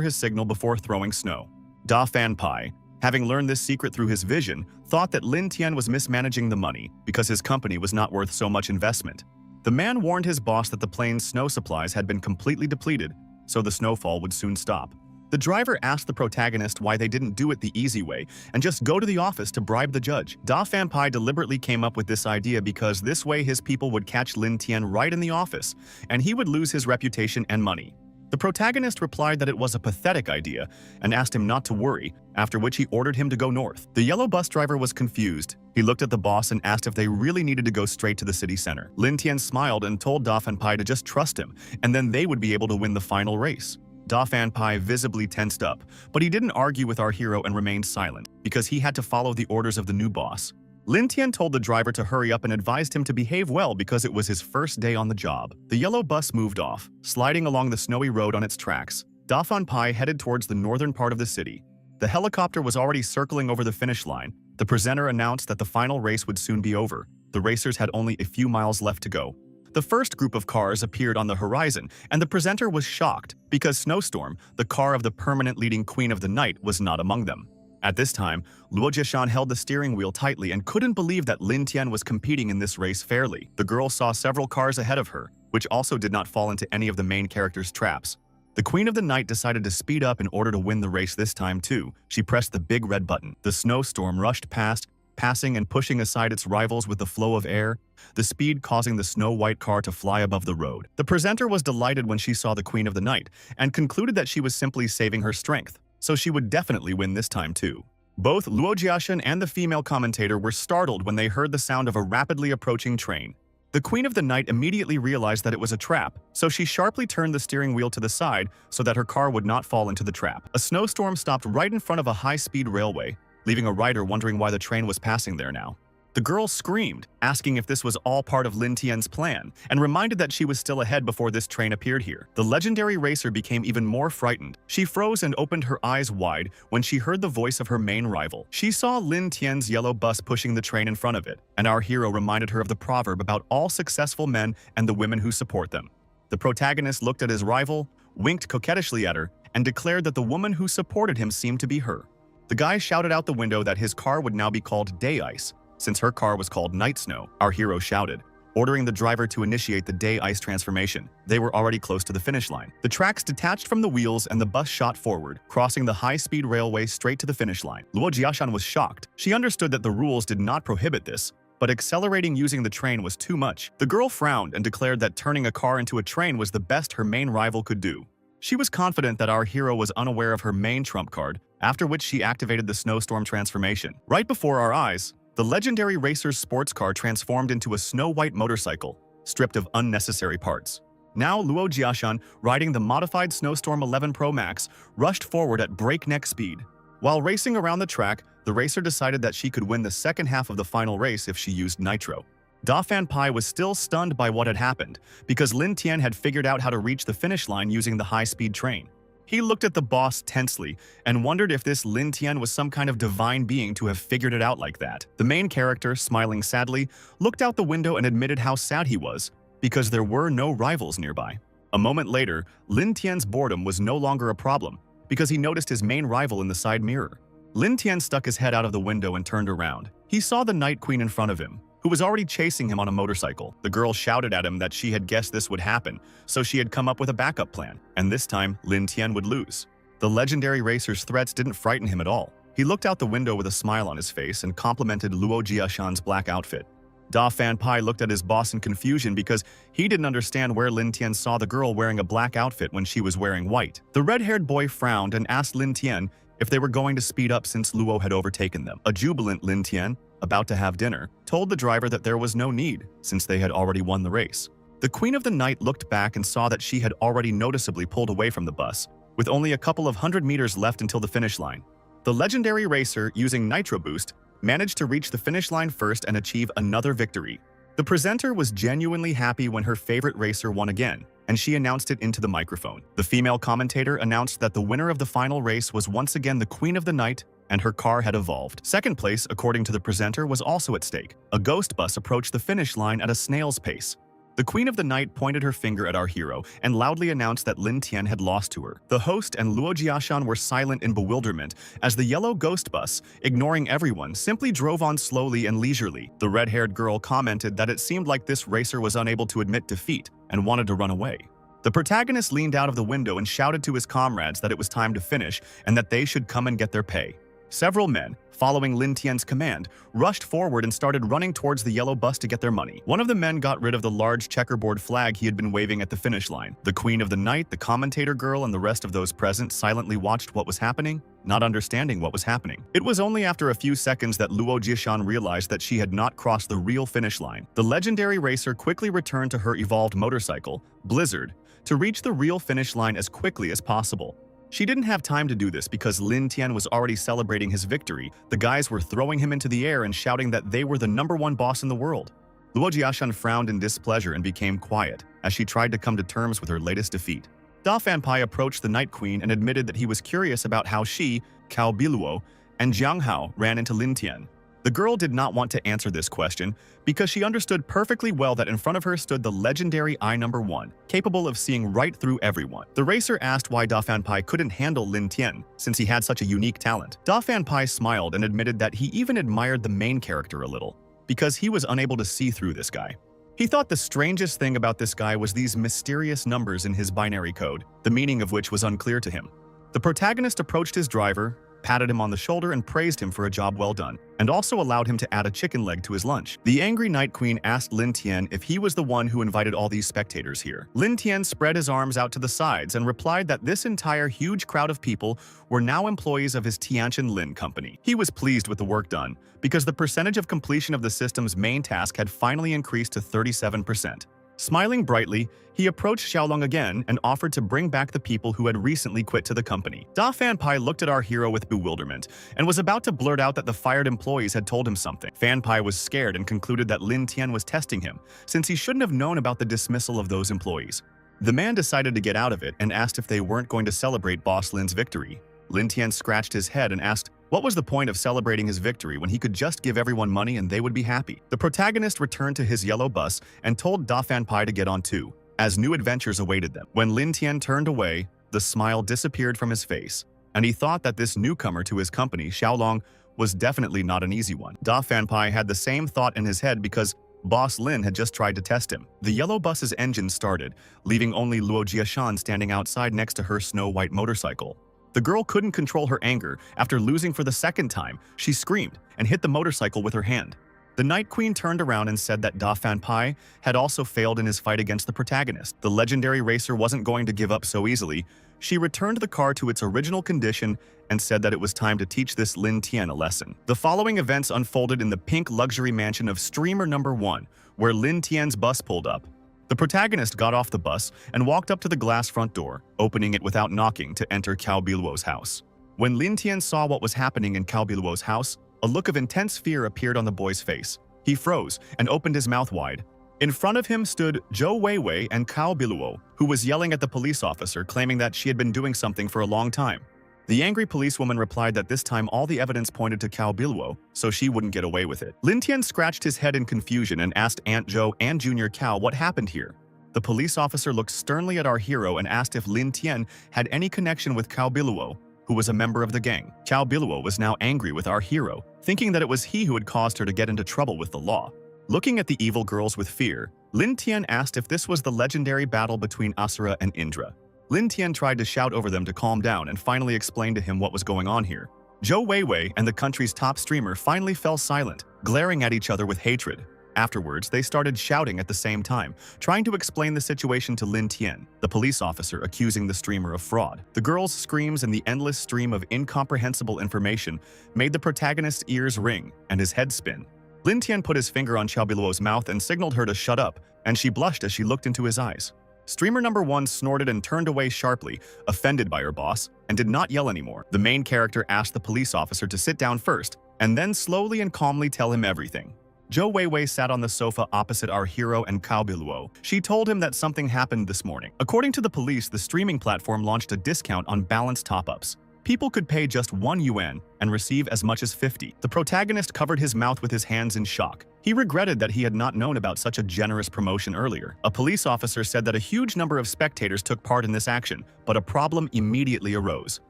his signal before throwing snow. Da Fanpai, having learned this secret through his vision, thought that Lin Tian was mismanaging the money because his company was not worth so much investment. The man warned his boss that the plane's snow supplies had been completely depleted, so the snowfall would soon stop. The driver asked the protagonist why they didn't do it the easy way and just go to the office to bribe the judge. Da Fanpai deliberately came up with this idea because this way his people would catch Lin Tian right in the office, and he would lose his reputation and money. The protagonist replied that it was a pathetic idea and asked him not to worry, after which he ordered him to go north. The yellow bus driver was confused. He looked at the boss and asked if they really needed to go straight to the city center. Lin Tian smiled and told Da Fanpai to just trust him, and then they would be able to win the final race. Da Fanpai visibly tensed up, but he didn't argue with our hero and remained silent, because he had to follow the orders of the new boss. Lin Tian told the driver to hurry up and advised him to behave well because it was his first day on the job. The yellow bus moved off, sliding along the snowy road on its tracks. Da Fanpai headed towards the northern part of the city. The helicopter was already circling over the finish line. The presenter announced that the final race would soon be over. The racers had only a few miles left to go. The first group of cars appeared on the horizon, and the presenter was shocked because Snowstorm, the car of the permanent leading queen of the night, was not among them. At this time, Luo Jiashan held the steering wheel tightly and couldn't believe that Lin Tian was competing in this race fairly. The girl saw several cars ahead of her, which also did not fall into any of the main characters' traps. The Queen of the Night decided to speed up in order to win the race this time too. She pressed the big red button. The snowstorm rushed past, passing and pushing aside its rivals with the flow of air, the speed causing the snow-white car to fly above the road. The presenter was delighted when she saw the Queen of the Night and concluded that she was simply saving her strength, so she would definitely win this time too. Both Luo Jiashan and the female commentator were startled when they heard the sound of a rapidly approaching train. The Queen of the Night immediately realized that it was a trap, so she sharply turned the steering wheel to the side so that her car would not fall into the trap. A snowstorm stopped right in front of a high-speed railway, leaving a rider wondering why the train was passing there now. The girl screamed, asking if this was all part of Lin Tian's plan, and reminded that she was still ahead before this train appeared here. The legendary racer became even more frightened. She froze and opened her eyes wide when she heard the voice of her main rival. She saw Lin Tian's yellow bus pushing the train in front of it, and our hero reminded her of the proverb about all successful men and the women who support them. The protagonist looked at his rival, winked coquettishly at her, and declared that the woman who supported him seemed to be her. The guy shouted out the window that his car would now be called Day Ice, since her car was called Night Snow. Our hero shouted, ordering the driver to initiate the Day Ice transformation. They were already close to the finish line. The tracks detached from the wheels and the bus shot forward, crossing the high-speed railway straight to the finish line. Luo Jiashan was shocked. She understood that the rules did not prohibit this, but accelerating using the train was too much. The girl frowned and declared that turning a car into a train was the best her main rival could do. She was confident that our hero was unaware of her main trump card, after which she activated the snowstorm transformation. Right before our eyes, the legendary racer's sports car transformed into a snow-white motorcycle, stripped of unnecessary parts. Now Luo Jiashan, riding the modified Snowstorm 11 Pro Max, rushed forward at breakneck speed. While racing around the track, the racer decided that she could win the second half of the final race if she used nitro. Da Fan Pai was still stunned by what had happened, because Lin Tian had figured out how to reach the finish line using the high-speed train. He looked at the boss tensely and wondered if this Lin Tian was some kind of divine being to have figured it out like that. The main character, smiling sadly, looked out the window and admitted how sad he was, because there were no rivals nearby. A moment later, Lin Tian's boredom was no longer a problem, because he noticed his main rival in the side mirror. Lin Tian stuck his head out of the window and turned around. He saw the Night Queen in front of him, who was already chasing him on a motorcycle. The girl shouted at him that she had guessed this would happen, so she had come up with a backup plan, and this time Lin Tian would lose. The legendary racer's threats didn't frighten him at all. He looked out the window with a smile on his face and complimented Luo Jiashan's black outfit. Da Fan Pai looked at his boss in confusion because he didn't understand where Lin Tian saw the girl wearing a black outfit when she was wearing white. The red-haired boy frowned and asked Lin Tian if they were going to speed up since Luo had overtaken them. A jubilant Lin Tian, about to have dinner, told the driver that there was no need, since they had already won the race. The Queen of the Night looked back and saw that she had already noticeably pulled away from the bus, with only a couple of 100 meters left until the finish line. The legendary racer, using Nitro Boost, managed to reach the finish line first and achieve another victory. The presenter was genuinely happy when her favorite racer won again, and she announced it into the microphone. The female commentator announced that the winner of the final race was once again the Queen of the Night, and her car had evolved. Second place, according to the presenter, was also at stake. A ghost bus approached the finish line at a snail's pace. The Queen of the Night pointed her finger at our hero and loudly announced that Lin Tian had lost to her. The host and Luo Jiashan were silent in bewilderment as the yellow ghost bus, ignoring everyone, simply drove on slowly and leisurely. The red-haired girl commented that it seemed like this racer was unable to admit defeat and wanted to run away. The protagonist leaned out of the window and shouted to his comrades that it was time to finish and that they should come and get their pay. Several men, following Lin Tian's command, rushed forward and started running towards the yellow bus to get their money. One of the men got rid of the large checkerboard flag he had been waving at the finish line. The Queen of the Night, the commentator girl, and the rest of those present silently watched what was happening, not understanding what was happening. It was only after a few seconds that Luo Jiashan realized that she had not crossed the real finish line. The legendary racer quickly returned to her evolved motorcycle, Blizzard, to reach the real finish line as quickly as possible. She didn't have time to do this because Lin Tian was already celebrating his victory. The guys were throwing him into the air and shouting that they were the #1 boss in the world. Luo Jiashan frowned in displeasure and became quiet as she tried to come to terms with her latest defeat. Da Fan Pai approached the Night Queen and admitted that he was curious about how she, Cao Biluo, and Jiang Hao ran into Lin Tian. The girl did not want to answer this question because she understood perfectly well that in front of her stood the legendary I-1, capable of seeing right through everyone. The racer asked why Da Fan Pai couldn't handle Lin Tian since he had such a unique talent. Da Fan Pai smiled and admitted that he even admired the main character a little because he was unable to see through this guy. He thought the strangest thing about this guy was these mysterious numbers in his binary code, the meaning of which was unclear to him. The protagonist approached his driver, patted him on the shoulder and praised him for a job well done, and also allowed him to add a chicken leg to his lunch. The angry Night Queen asked Lin Tian if he was the one who invited all these spectators here. Lin Tian spread his arms out to the sides and replied that this entire huge crowd of people were now employees of his Tianqian Lin company. He was pleased with the work done, because the percentage of completion of the system's main task had finally increased to 37%. Smiling brightly, he approached Xiaolong again and offered to bring back the people who had recently quit to the company. Da Fan Pai looked at our hero with bewilderment and was about to blurt out that the fired employees had told him something. Fan Pai was scared and concluded that Lin Tian was testing him, since he shouldn't have known about the dismissal of those employees. The man decided to get out of it and asked if they weren't going to celebrate Boss Lin's victory. Lin Tian scratched his head and asked, what was the point of celebrating his victory when he could just give everyone money and they would be happy? The protagonist returned to his yellow bus and told Da Fan Pai to get on too, as new adventures awaited them. When Lin Tian turned away, the smile disappeared from his face, and he thought that this newcomer to his company, Xiaolong, was definitely not an easy one. Da Fan Pai had the same thought in his head because Boss Lin had just tried to test him. The yellow bus's engine started, leaving only Luo Jiashan standing outside next to her snow-white motorcycle. The girl couldn't control her anger. After losing for the second time, she screamed and hit the motorcycle with her hand. The Night Queen turned around and said that Da Fan Pai had also failed in his fight against the protagonist. The legendary racer wasn't going to give up so easily. She returned the car to its original condition and said that it was time to teach this Lin Tian a lesson. The following events unfolded in the pink luxury mansion of Streamer #1, where Lin Tian's bus pulled up. The protagonist got off the bus and walked up to the glass front door, opening it without knocking to enter Cao Biluo's house. When Lin Tian saw what was happening in Cao Biluo's house, a look of intense fear appeared on the boy's face. He froze and opened his mouth wide. In front of him stood Zhou Weiwei and Cao Biluo, who was yelling at the police officer, claiming that she had been doing something for a long time. The angry policewoman replied that this time all the evidence pointed to Cao Biluo, so she wouldn't get away with it. Lin Tian scratched his head in confusion and asked Aunt Zhou and Junior Cao what happened here. The police officer looked sternly at our hero and asked if Lin Tian had any connection with Cao Biluo, who was a member of the gang. Cao Biluo was now angry with our hero, thinking that it was he who had caused her to get into trouble with the law. Looking at the evil girls with fear, Lin Tian asked if this was the legendary battle between Asura and Indra. Lin Tian tried to shout over them to calm down and finally explained to him what was going on here. Zhou Weiwei and the country's top streamer finally fell silent, glaring at each other with hatred. Afterwards, they started shouting at the same time, trying to explain the situation to Lin Tian, the police officer accusing the streamer of fraud. The girls' screams and the endless stream of incomprehensible information made the protagonist's ears ring and his head spin. Lin Tian put his finger on Cao Biluo's mouth and signaled her to shut up, and she blushed as she looked into his eyes. Streamer number 1 snorted and turned away sharply, offended by her boss, and did not yell anymore. The main character asked the police officer to sit down first, and then slowly and calmly tell him everything. Zhou Weiwei sat on the sofa opposite our hero and Cao Biluo. She told him that something happened this morning. According to the police, the streaming platform launched a discount on balance top-ups. People could pay just 1 yuan and receive as much as 50. The protagonist covered his mouth with his hands in shock. He regretted that he had not known about such a generous promotion earlier. A police officer said that a huge number of spectators took part in this action, but a problem immediately arose.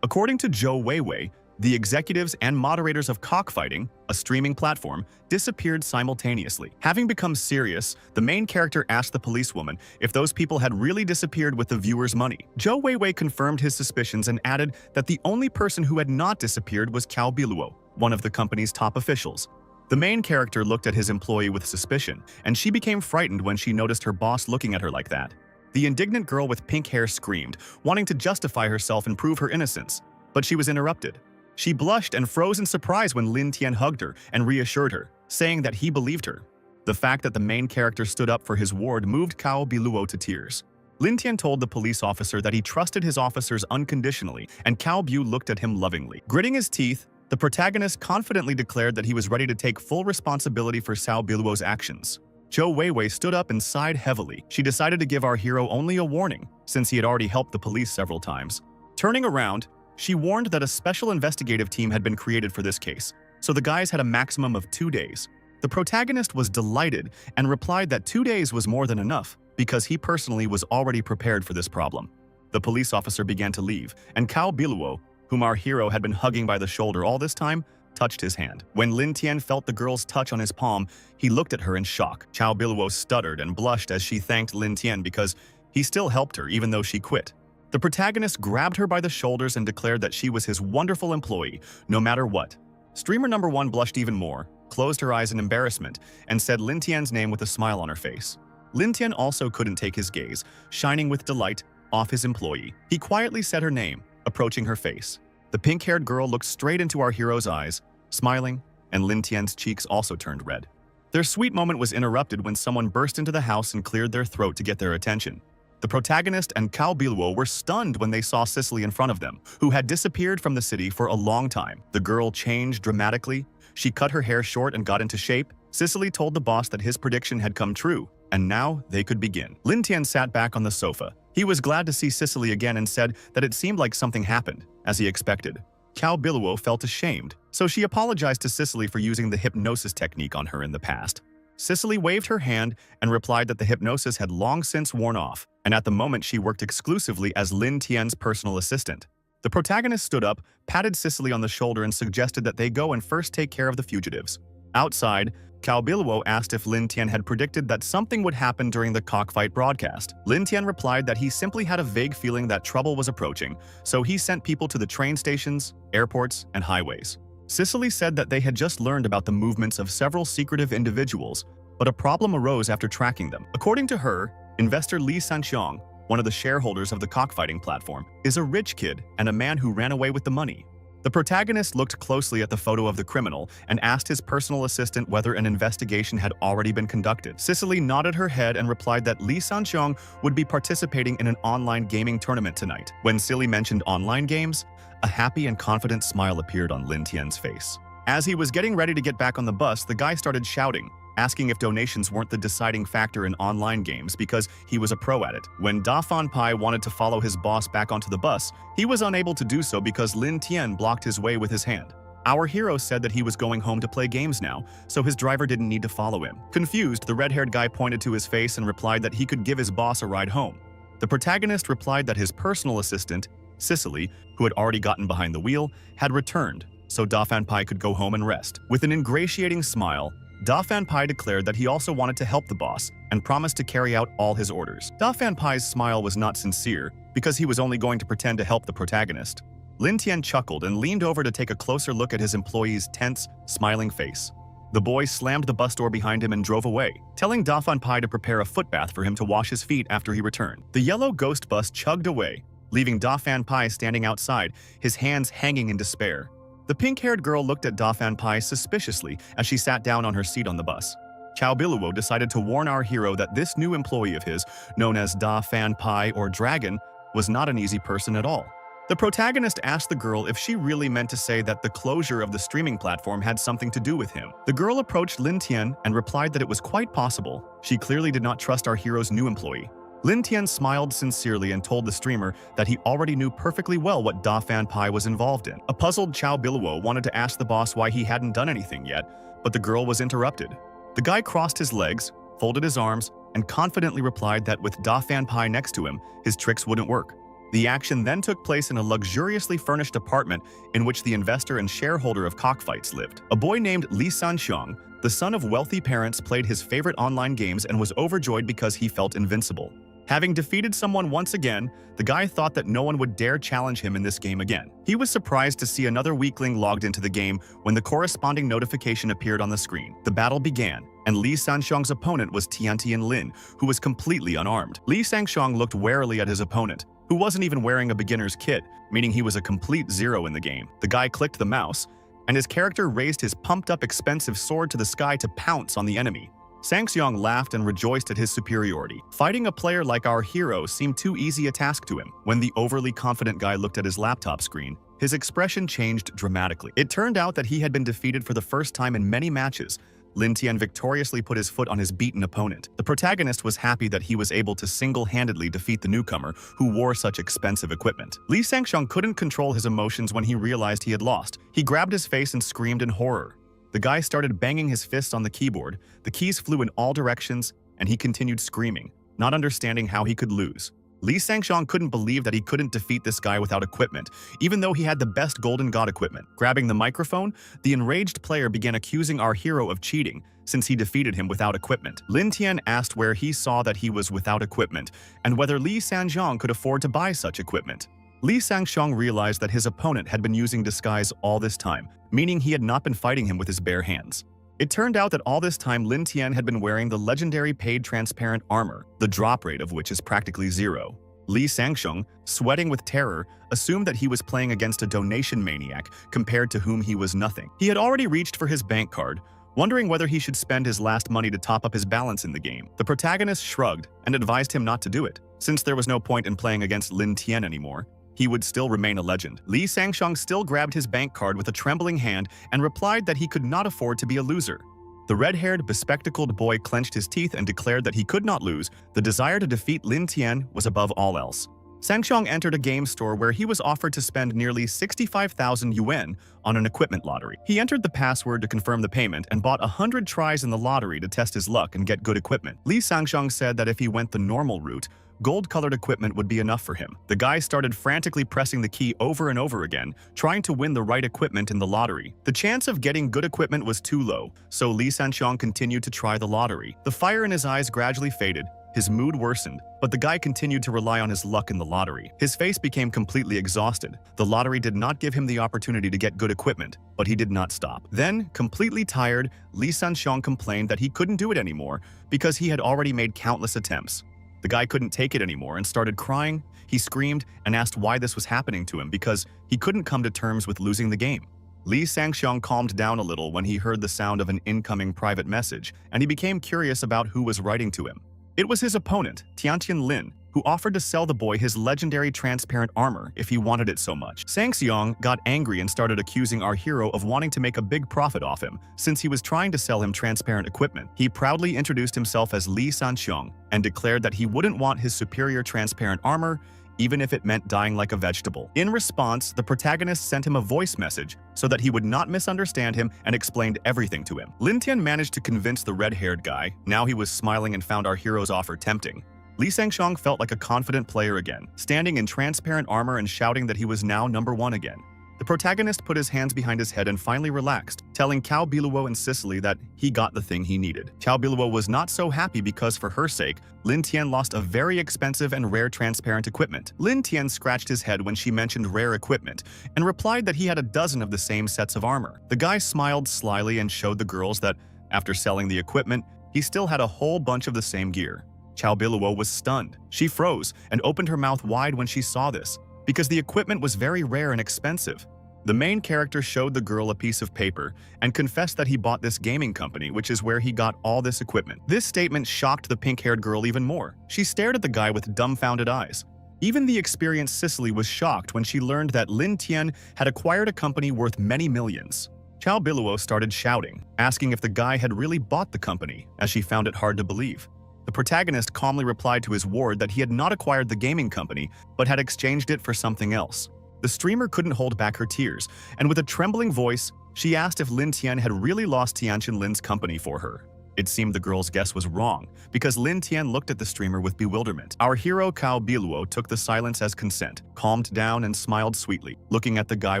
According to Zhou Weiwei, the executives and moderators of Cockfighting, a streaming platform, disappeared simultaneously. Having become serious, the main character asked the policewoman if those people had really disappeared with the viewers' money. Zhou Weiwei confirmed his suspicions and added that the only person who had not disappeared was Cao Biluo, one of the company's top officials. The main character looked at his employee with suspicion, and she became frightened when she noticed her boss looking at her like that. The indignant girl with pink hair screamed, wanting to justify herself and prove her innocence, but she was interrupted. She blushed and froze in surprise when Lin Tian hugged her and reassured her, saying that he believed her. The fact that the main character stood up for his ward moved Cao Biluo to tears. Lin Tian told the police officer that he trusted his officers unconditionally, and Cao Biu looked at him lovingly. Gritting his teeth, the protagonist confidently declared that he was ready to take full responsibility for Cao Biluo's actions. Zhou Weiwei stood up and sighed heavily. She decided to give our hero only a warning, since he had already helped the police several times. Turning around, she warned that a special investigative team had been created for this case, so the guys had a maximum of 2 days. The protagonist was delighted and replied that 2 days was more than enough, because he personally was already prepared for this problem. The police officer began to leave, and Cao Biluo, whom our hero had been hugging by the shoulder all this time, touched his hand. When Lin Tian felt the girl's touch on his palm, he looked at her in shock. Cao Biluo stuttered and blushed as she thanked Lin Tian because he still helped her even though she quit. The protagonist grabbed her by the shoulders and declared that she was his wonderful employee, no matter what. Streamer number 1 blushed even more, closed her eyes in embarrassment, and said Lin Tian's name with a smile on her face. Lin Tian also couldn't take his gaze, shining with delight, off his employee. He quietly said her name, approaching her face. The pink-haired girl looked straight into our hero's eyes, smiling, and Lin Tian's cheeks also turned red. Their sweet moment was interrupted when someone burst into the house and cleared their throat to get their attention. The protagonist and Cao Biluo were stunned when they saw Cicely in front of them, who had disappeared from the city for a long time. The girl changed dramatically. She cut her hair short and got into shape. Cicely told the boss that his prediction had come true, and now they could begin. Lin Tian sat back on the sofa. He was glad to see Cicely again and said that it seemed like something happened, as he expected. Cao Biluo felt ashamed, so she apologized to Cicely for using the hypnosis technique on her in the past. Cicely waved her hand and replied that the hypnosis had long since worn off, and at the moment she worked exclusively as Lin Tian's personal assistant. The protagonist stood up, patted Cicely on the shoulder and suggested that they go and first take care of the fugitives. Outside, Cao Biluo asked if Lin Tian had predicted that something would happen during the cockfight broadcast. Lin Tian replied that he simply had a vague feeling that trouble was approaching, so he sent people to the train stations, airports, and highways. Cicely said that they had just learned about the movements of several secretive individuals, but a problem arose after tracking them. According to her, investor Li Sanxiong, one of the shareholders of the cockfighting platform, is a rich kid and a man who ran away with the money. The protagonist looked closely at the photo of the criminal and asked his personal assistant whether an investigation had already been conducted. Cicely nodded her head and replied that Lee Sanxiong would be participating in an online gaming tournament tonight. When Silly mentioned online games, a happy and confident smile appeared on Lin Tian's face. As he was getting ready to get back on the bus, the guy started shouting, asking if donations weren't the deciding factor in online games because he was a pro at it. When Da Fan Pai wanted to follow his boss back onto the bus, he was unable to do so because Lin Tian blocked his way with his hand. Our hero said that he was going home to play games now, so his driver didn't need to follow him. Confused, the red-haired guy pointed to his face and replied that he could give his boss a ride home. The protagonist replied that his personal assistant, Cicely, who had already gotten behind the wheel, had returned, so Da Fan Pai could go home and rest. With an ingratiating smile, Da Fan Pai declared that he also wanted to help the boss and promised to carry out all his orders. Da Fan Pai's smile was not sincere because he was only going to pretend to help the protagonist. Lin Tian chuckled and leaned over to take a closer look at his employee's tense, smiling face. The boy slammed the bus door behind him and drove away, telling Da Fan Pai to prepare a footbath for him to wash his feet after he returned. The yellow ghost bus chugged away, leaving Da Fan Pai standing outside, his hands hanging in despair. The pink-haired girl looked at Da Fan Pai suspiciously as she sat down on her seat on the bus. Chow Biluo decided to warn our hero that this new employee of his, known as Da Fan Pai or Dragon, was not an easy person at all. The protagonist asked the girl if she really meant to say that the closure of the streaming platform had something to do with him. The girl approached Lin Tian and replied that it was quite possible. She clearly did not trust our hero's new employee. Lin Tian smiled sincerely and told the streamer that he already knew perfectly well what Da Fan Pai was involved in. A puzzled Chow Biluo wanted to ask the boss why he hadn't done anything yet, but the girl was interrupted. The guy crossed his legs, folded his arms, and confidently replied that with Da Fan Pai next to him, his tricks wouldn't work. The action then took place in a luxuriously furnished apartment in which the investor and shareholder of Cockfights lived. A boy named Lee Sanxiong, the son of wealthy parents, played his favorite online games and was overjoyed because he felt invincible. Having defeated someone once again, the guy thought that no one would dare challenge him in this game again. He was surprised to see another weakling logged into the game when the corresponding notification appeared on the screen. The battle began, and Lee Sanxiong's opponent was Tiantian Lin, who was completely unarmed. Lee Sanxiong looked warily at his opponent, who wasn't even wearing a beginner's kit, meaning he was a complete zero in the game. The guy clicked the mouse, and his character raised his pumped-up expensive sword to the sky to pounce on the enemy. Sanxiong laughed and rejoiced at his superiority. Fighting a player like our hero seemed too easy a task to him. When the overly confident guy looked at his laptop screen, his expression changed dramatically. It turned out that he had been defeated for the first time in many matches. Lin Tian victoriously put his foot on his beaten opponent. The protagonist was happy that he was able to single-handedly defeat the newcomer who wore such expensive equipment. Lee Sanxiong couldn't control his emotions when he realized he had lost. He grabbed his face and screamed in horror. The guy started banging his fists on the keyboard, the keys flew in all directions, and he continued screaming, not understanding how he could lose. Lee Sanxiong couldn't believe that he couldn't defeat this guy without equipment, even though he had the best Golden God equipment. Grabbing the microphone, the enraged player began accusing our hero of cheating, since he defeated him without equipment. Lin Tian asked where he saw that he was without equipment, and whether Lee Sanxiong could afford to buy such equipment. Lee Sanxiong realized that his opponent had been using disguise all this time, meaning he had not been fighting him with his bare hands. It turned out that all this time Lin Tian had been wearing the legendary paid transparent armor, the drop rate of which is practically zero. Lee Sanxiong, sweating with terror, assumed that he was playing against a donation maniac compared to whom he was nothing. He had already reached for his bank card, wondering whether he should spend his last money to top up his balance in the game. The protagonist shrugged and advised him not to do it, since there was no point in playing against Lin Tian anymore. He would still remain a legend. Lee Sanxiong still grabbed his bank card with a trembling hand and replied that he could not afford to be a loser. The red-haired, bespectacled boy clenched his teeth and declared that he could not lose. The desire to defeat Lin Tian was above all else. Sanxiong entered a game store where he was offered to spend nearly 65,000 yuan on an equipment lottery. He entered the password to confirm the payment and bought 100 tries in the lottery to test his luck and get good equipment. Lee Sanxiong said that if he went the normal route, gold-colored equipment would be enough for him. The guy started frantically pressing the key over and over again, trying to win the right equipment in the lottery. The chance of getting good equipment was too low, so Lee Sanxiong continued to try the lottery. The fire in his eyes gradually faded, his mood worsened, but the guy continued to rely on his luck in the lottery. His face became completely exhausted. The lottery did not give him the opportunity to get good equipment, but he did not stop. Then, completely tired, Lee Sanxiong complained that he couldn't do it anymore because he had already made countless attempts. The guy couldn't take it anymore and started crying. He screamed and asked why this was happening to him because he couldn't come to terms with losing the game. Lee Sangxiong calmed down a little when he heard the sound of an incoming private message, and he became curious about who was writing to him. It was his opponent, Tiantian Lin, who offered to sell the boy his legendary transparent armor if he wanted it so much. Sangxiong got angry and started accusing our hero of wanting to make a big profit off him, since he was trying to sell him transparent equipment. He proudly introduced himself as Lee Sanxiong and declared that he wouldn't want his superior transparent armor even if it meant dying like a vegetable. In response, the protagonist sent him a voice message so that he would not misunderstand him and explained everything to him. Lin Tian managed to convince the red-haired guy. Now he was smiling and found our hero's offer tempting. Lee Sangxiong felt like a confident player again, standing in transparent armor and shouting that he was now #1 again. The protagonist put his hands behind his head and finally relaxed, telling Cao Biluo and Sicily that he got the thing he needed. Cao Biluo was not so happy because for her sake, Lin Tian lost a very expensive and rare transparent equipment. Lin Tian scratched his head when she mentioned rare equipment and replied that he had a dozen of the same sets of armor. The guy smiled slyly and showed the girls that, after selling the equipment, he still had a whole bunch of the same gear. Cao Biluo was stunned. She froze and opened her mouth wide when she saw this, because the equipment was very rare and expensive. The main character showed the girl a piece of paper and confessed that he bought this gaming company, which is where he got all this equipment. This statement shocked the pink-haired girl even more. She stared at the guy with dumbfounded eyes. Even the experienced Sicily was shocked when she learned that Lin Tian had acquired a company worth many millions. Cao Biluo started shouting, asking if the guy had really bought the company, as she found it hard to believe. The protagonist calmly replied to his ward that he had not acquired the gaming company, but had exchanged it for something else. The streamer couldn't hold back her tears, and with a trembling voice, she asked if Lin Tian had really lost Tianqian Lin's company for her. It seemed the girl's guess was wrong, because Lin Tian looked at the streamer with bewilderment. Our hero Cao Biluo took the silence as consent, calmed down and smiled sweetly, looking at the guy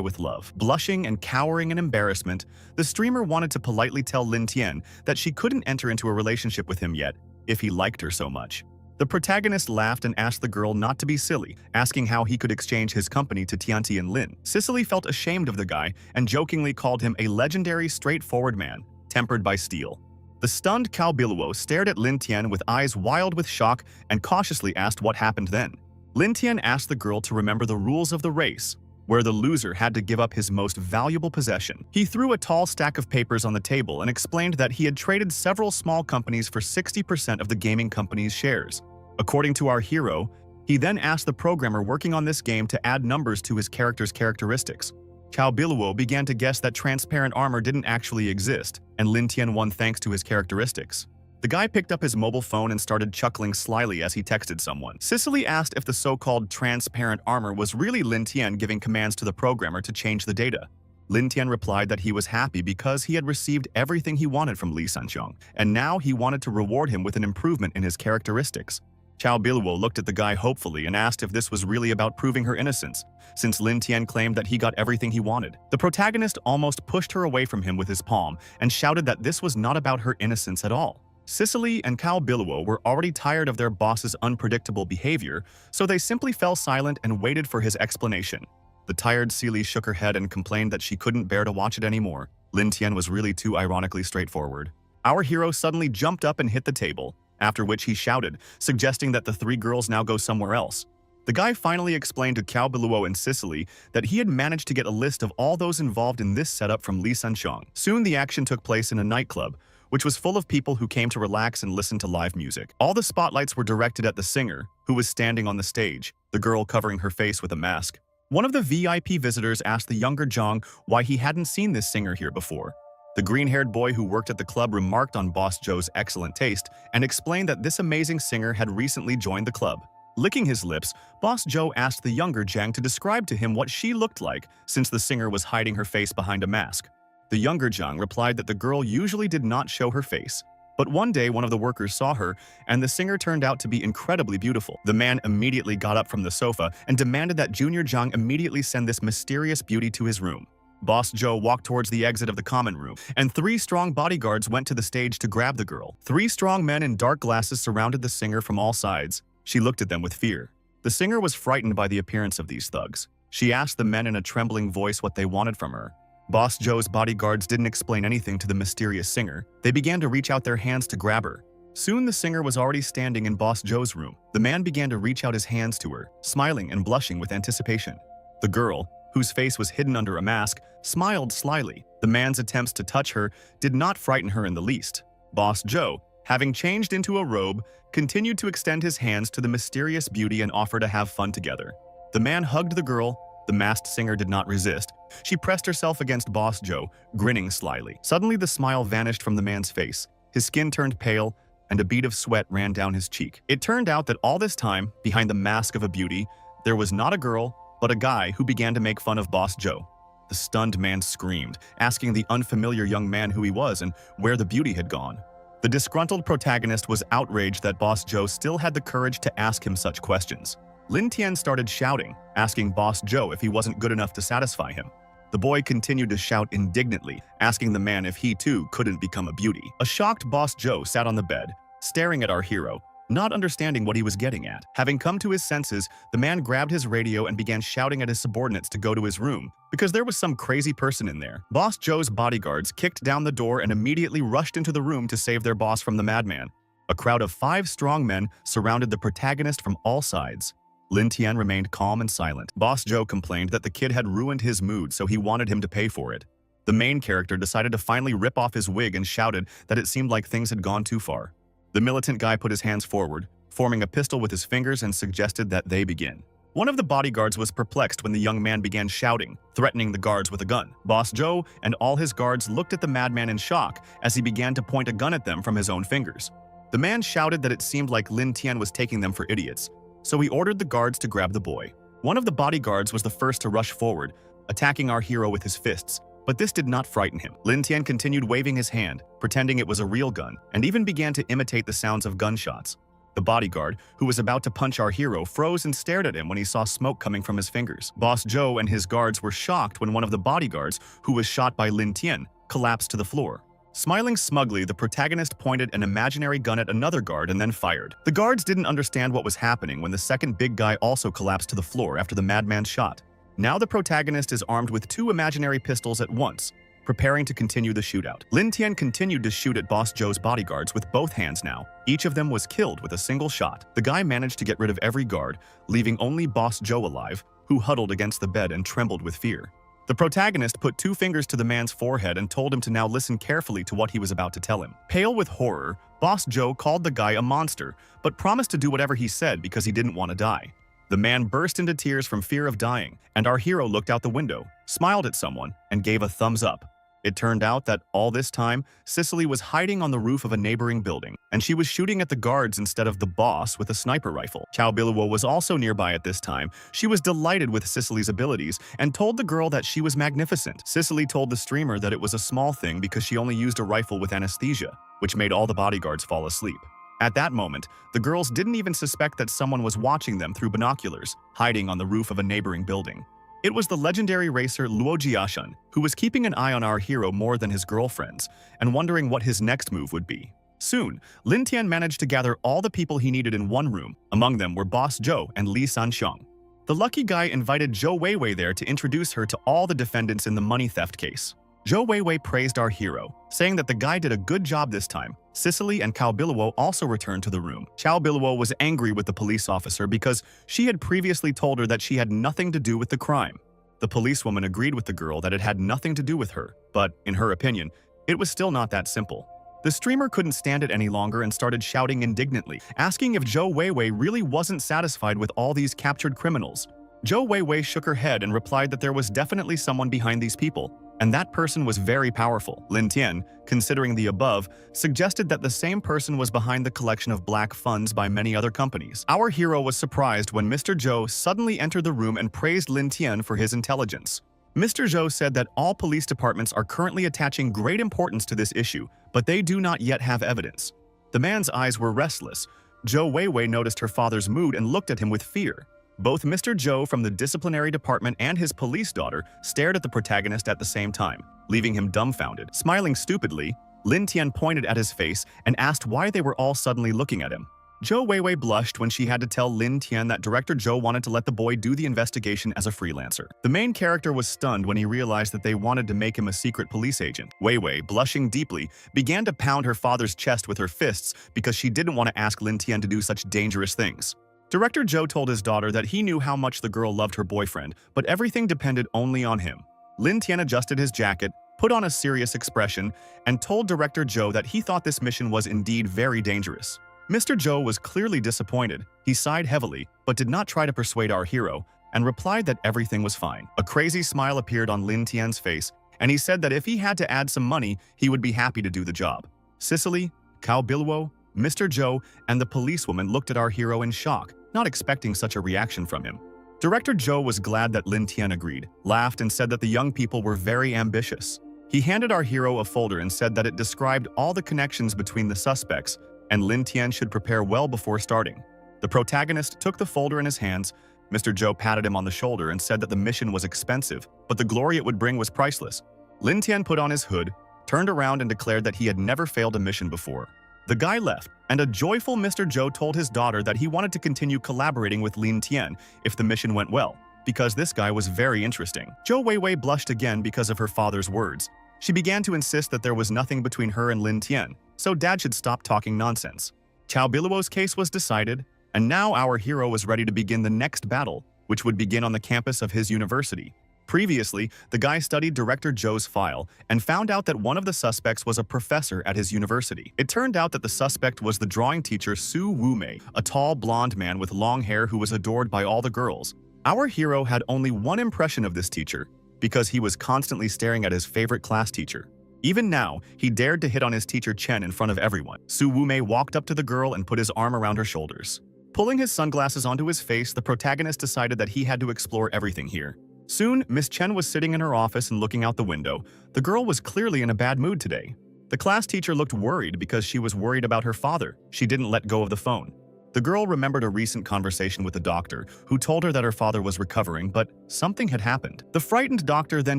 with love. Blushing and cowering in embarrassment, the streamer wanted to politely tell Lin Tian that she couldn't enter into a relationship with him yet, if he liked her so much. The protagonist laughed and asked the girl not to be silly, asking how he could exchange his company to Tiantian Lin. Sicily felt ashamed of the guy and jokingly called him a legendary straightforward man, tempered by steel. The stunned Cao Biluo stared at Lin Tian with eyes wild with shock and cautiously asked what happened then. Lin Tian asked the girl to remember the rules of the race, where the loser had to give up his most valuable possession. He threw a tall stack of papers on the table and explained that he had traded several small companies for 60% of the gaming company's shares. According to our hero, he then asked the programmer working on this game to add numbers to his character's characteristics. Cao Biluo began to guess that transparent armor didn't actually exist, and Lin Tian won thanks to his characteristics. The guy picked up his mobile phone and started chuckling slyly as he texted someone. Sicily asked if the so-called transparent armor was really Lin Tian giving commands to the programmer to change the data. Lin Tian replied that he was happy because he had received everything he wanted from Lee Sanxiong, and now he wanted to reward him with an improvement in his characteristics. Cao Biluo looked at the guy hopefully and asked if this was really about proving her innocence, since Lin Tian claimed that he got everything he wanted. The protagonist almost pushed her away from him with his palm and shouted that this was not about her innocence at all. Sicily and Cao Biluo were already tired of their boss's unpredictable behavior, so they simply fell silent and waited for his explanation. The tired Sicily shook her head and complained that she couldn't bear to watch it anymore. Lin Tian was really too ironically straightforward. Our hero suddenly jumped up and hit the table, after which he shouted, suggesting that the three girls now go somewhere else. The guy finally explained to Cao Biluo and Sicily that he had managed to get a list of all those involved in this setup from Lee Sanxiong. Soon the action took place in a nightclub, which was full of people who came to relax and listen to live music. All the spotlights were directed at the singer, who was standing on the stage, the girl covering her face with a mask. One of the VIP visitors asked the younger Zhang why he hadn't seen this singer here before. The green-haired boy who worked at the club remarked on Boss Zhou's excellent taste and explained that this amazing singer had recently joined the club. Licking his lips, Boss Zhou asked the younger Zhang to describe to him what she looked like since the singer was hiding her face behind a mask. The younger Zhang replied that the girl usually did not show her face, but one day one of the workers saw her and the singer turned out to be incredibly beautiful. The man immediately got up from the sofa and demanded that Junior Zhang immediately send this mysterious beauty to his room. Boss Zhou walked towards the exit of the common room, and 3 strong bodyguards went to the stage to grab the girl. 3 strong men in dark glasses surrounded the singer from all sides. She looked at them with fear. The singer was frightened by the appearance of these thugs. She asked the men in a trembling voice what they wanted from her. Boss Zhou's bodyguards didn't explain anything to the mysterious singer. They began to reach out their hands to grab her. Soon the singer was already standing in Boss Joe's room. The man began to reach out his hands to her, smiling and blushing with anticipation. The girl, whose face was hidden under a mask, smiled slyly. The man's attempts to touch her did not frighten her in the least. Boss Joe, having changed into a robe, continued to extend his hands to the mysterious beauty and offer to have fun together. The man hugged the girl. The masked singer did not resist. She pressed herself against Boss Joe, grinning slyly. Suddenly the smile vanished from the man's face. His skin turned pale, and a bead of sweat ran down his cheek. It turned out that all this time, behind the mask of a beauty, there was not a girl, but a guy who began to make fun of Boss Joe. The stunned man screamed, asking the unfamiliar young man who he was and where the beauty had gone. The disgruntled protagonist was outraged that Boss Joe still had the courage to ask him such questions. Lin Tian started shouting, asking Boss Joe if he wasn't good enough to satisfy him. The boy continued to shout indignantly, asking the man if he too couldn't become a beauty. A shocked Boss Joe sat on the bed, staring at our hero, not understanding what he was getting at. Having come to his senses, the man grabbed his radio and began shouting at his subordinates to go to his room, because there was some crazy person in there. Boss Joe's bodyguards kicked down the door and immediately rushed into the room to save their boss from the madman. A crowd of 5 strong men surrounded the protagonist from all sides. Lin Tian remained calm and silent. Boss Joe complained that the kid had ruined his mood, so he wanted him to pay for it. The main character decided to finally rip off his wig and shouted that it seemed like things had gone too far. The militant guy put his hands forward, forming a pistol with his fingers, and suggested that they begin. One of the bodyguards was perplexed when the young man began shouting, threatening the guards with a gun. Boss Joe and all his guards looked at the madman in shock as he began to point a gun at them from his own fingers. The man shouted that it seemed like Lin Tian was taking them for idiots, so he ordered the guards to grab the boy. One of the bodyguards was the first to rush forward, attacking our hero with his fists, but this did not frighten him. Lin Tian continued waving his hand, pretending it was a real gun, and even began to imitate the sounds of gunshots. The bodyguard, who was about to punch our hero, froze and stared at him when he saw smoke coming from his fingers. Boss Joe and his guards were shocked when one of the bodyguards, who was shot by Lin Tian, collapsed to the floor. Smiling smugly, the protagonist pointed an imaginary gun at another guard and then fired. The guards didn't understand what was happening when the second big guy also collapsed to the floor after the madman's shot. Now the protagonist is armed with 2 imaginary pistols at once, preparing to continue the shootout. Lin Tian continued to shoot at Boss Joe's bodyguards with both hands now. Each of them was killed with a single shot. The guy managed to get rid of every guard, leaving only Boss Joe alive, who huddled against the bed and trembled with fear. The protagonist put 2 fingers to the man's forehead and told him to now listen carefully to what he was about to tell him. Pale with horror, Boss Joe called the guy a monster, but promised to do whatever he said because he didn't want to die. The man burst into tears from fear of dying, and our hero looked out the window, smiled at someone, and gave a thumbs up. It turned out that all this time, Cicely was hiding on the roof of a neighboring building, and she was shooting at the guards instead of the boss with a sniper rifle. Cao Biluo was also nearby at this time. She was delighted with Cicely's abilities and told the girl that she was magnificent. Cicely told the streamer that it was a small thing because she only used a rifle with anesthesia, which made all the bodyguards fall asleep. At that moment, the girls didn't even suspect that someone was watching them through binoculars, hiding on the roof of a neighboring building. It was the legendary racer Luo Jiashan, who was keeping an eye on our hero more than his girlfriends, and wondering what his next move would be. Soon, Lin Tian managed to gather all the people he needed in one room. Among them were Boss Joe and Li Sanxiang. The lucky guy invited Zhou Weiwei there to introduce her to all the defendants in the money theft case. Zhou Weiwei praised our hero, saying that the guy did a good job this time. Cicely and Cao Biluo also returned to the room. Cao Biluo was angry with the police officer because she had previously told her that she had nothing to do with the crime. The policewoman agreed with the girl that it had nothing to do with her, but, in her opinion, it was still not that simple. The streamer couldn't stand it any longer and started shouting indignantly, asking if Zhou Weiwei really wasn't satisfied with all these captured criminals. Zhou Weiwei shook her head and replied that there was definitely someone behind these people, and that person was very powerful. Lin Tian, considering the above, suggested that the same person was behind the collection of black funds by many other companies. Our hero was surprised when Mr. Zhou suddenly entered the room and praised Lin Tian for his intelligence. Mr. Zhou said that all police departments are currently attaching great importance to this issue, but they do not yet have evidence. The man's eyes were restless. Zhou Weiwei noticed her father's mood and looked at him with fear. Both Mr. Zhou from the disciplinary department and his police daughter stared at the protagonist at the same time, leaving him dumbfounded. Smiling stupidly, Lin Tian pointed at his face and asked why they were all suddenly looking at him. Zhou Weiwei blushed when she had to tell Lin Tian that Director Zhou wanted to let the boy do the investigation as a freelancer. The main character was stunned when he realized that they wanted to make him a secret police agent. Weiwei, blushing deeply, began to pound her father's chest with her fists because she didn't want to ask Lin Tian to do such dangerous things. Director Zhou told his daughter that he knew how much the girl loved her boyfriend, but everything depended only on him. Lin Tian adjusted his jacket, put on a serious expression, and told Director Zhou that he thought this mission was indeed very dangerous. Mr. Zhou was clearly disappointed. He sighed heavily, but did not try to persuade our hero, and replied that everything was fine. A crazy smile appeared on Lin Tian's face, and he said that if he had to add some money, he would be happy to do the job. Cicely, Cao Bilwo, Mr. Zhou, and the policewoman looked at our hero in shock, not expecting such a reaction from him. Director Zhou was glad that Lin Tian agreed, laughed, and said that the young people were very ambitious. He handed our hero a folder and said that it described all the connections between the suspects, and Lin Tian should prepare well before starting. The protagonist took the folder in his hands. Mr. Zhou patted him on the shoulder and said that the mission was expensive, but the glory it would bring was priceless. Lin Tian put on his hood, turned around and declared that he had never failed a mission before. The guy left, and a joyful Mr. Zhou told his daughter that he wanted to continue collaborating with Lin Tian if the mission went well, because this guy was very interesting. Zhou Weiwei blushed again because of her father's words. She began to insist that there was nothing between her and Lin Tian, so Dad should stop talking nonsense. Cao Bilwo's case was decided, and now our hero was ready to begin the next battle, which would begin on the campus of his university. Previously, the guy studied Director Zhou's file and found out that one of the suspects was a professor at his university. It turned out that the suspect was the drawing teacher Su Wumei, a tall blonde man with long hair who was adored by all the girls. Our hero had only one impression of this teacher, because he was constantly staring at his favorite class teacher. Even now, he dared to hit on his teacher Chen in front of everyone. Su Wumei walked up to the girl and put his arm around her shoulders. Pulling his sunglasses onto his face, the protagonist decided that he had to explore everything here. Soon, Miss Chen was sitting in her office and looking out the window. The girl was clearly in a bad mood today. The class teacher looked worried because she was worried about her father. She didn't let go of the phone. The girl remembered a recent conversation with the doctor, who told her that her father was recovering, but something had happened. The frightened doctor then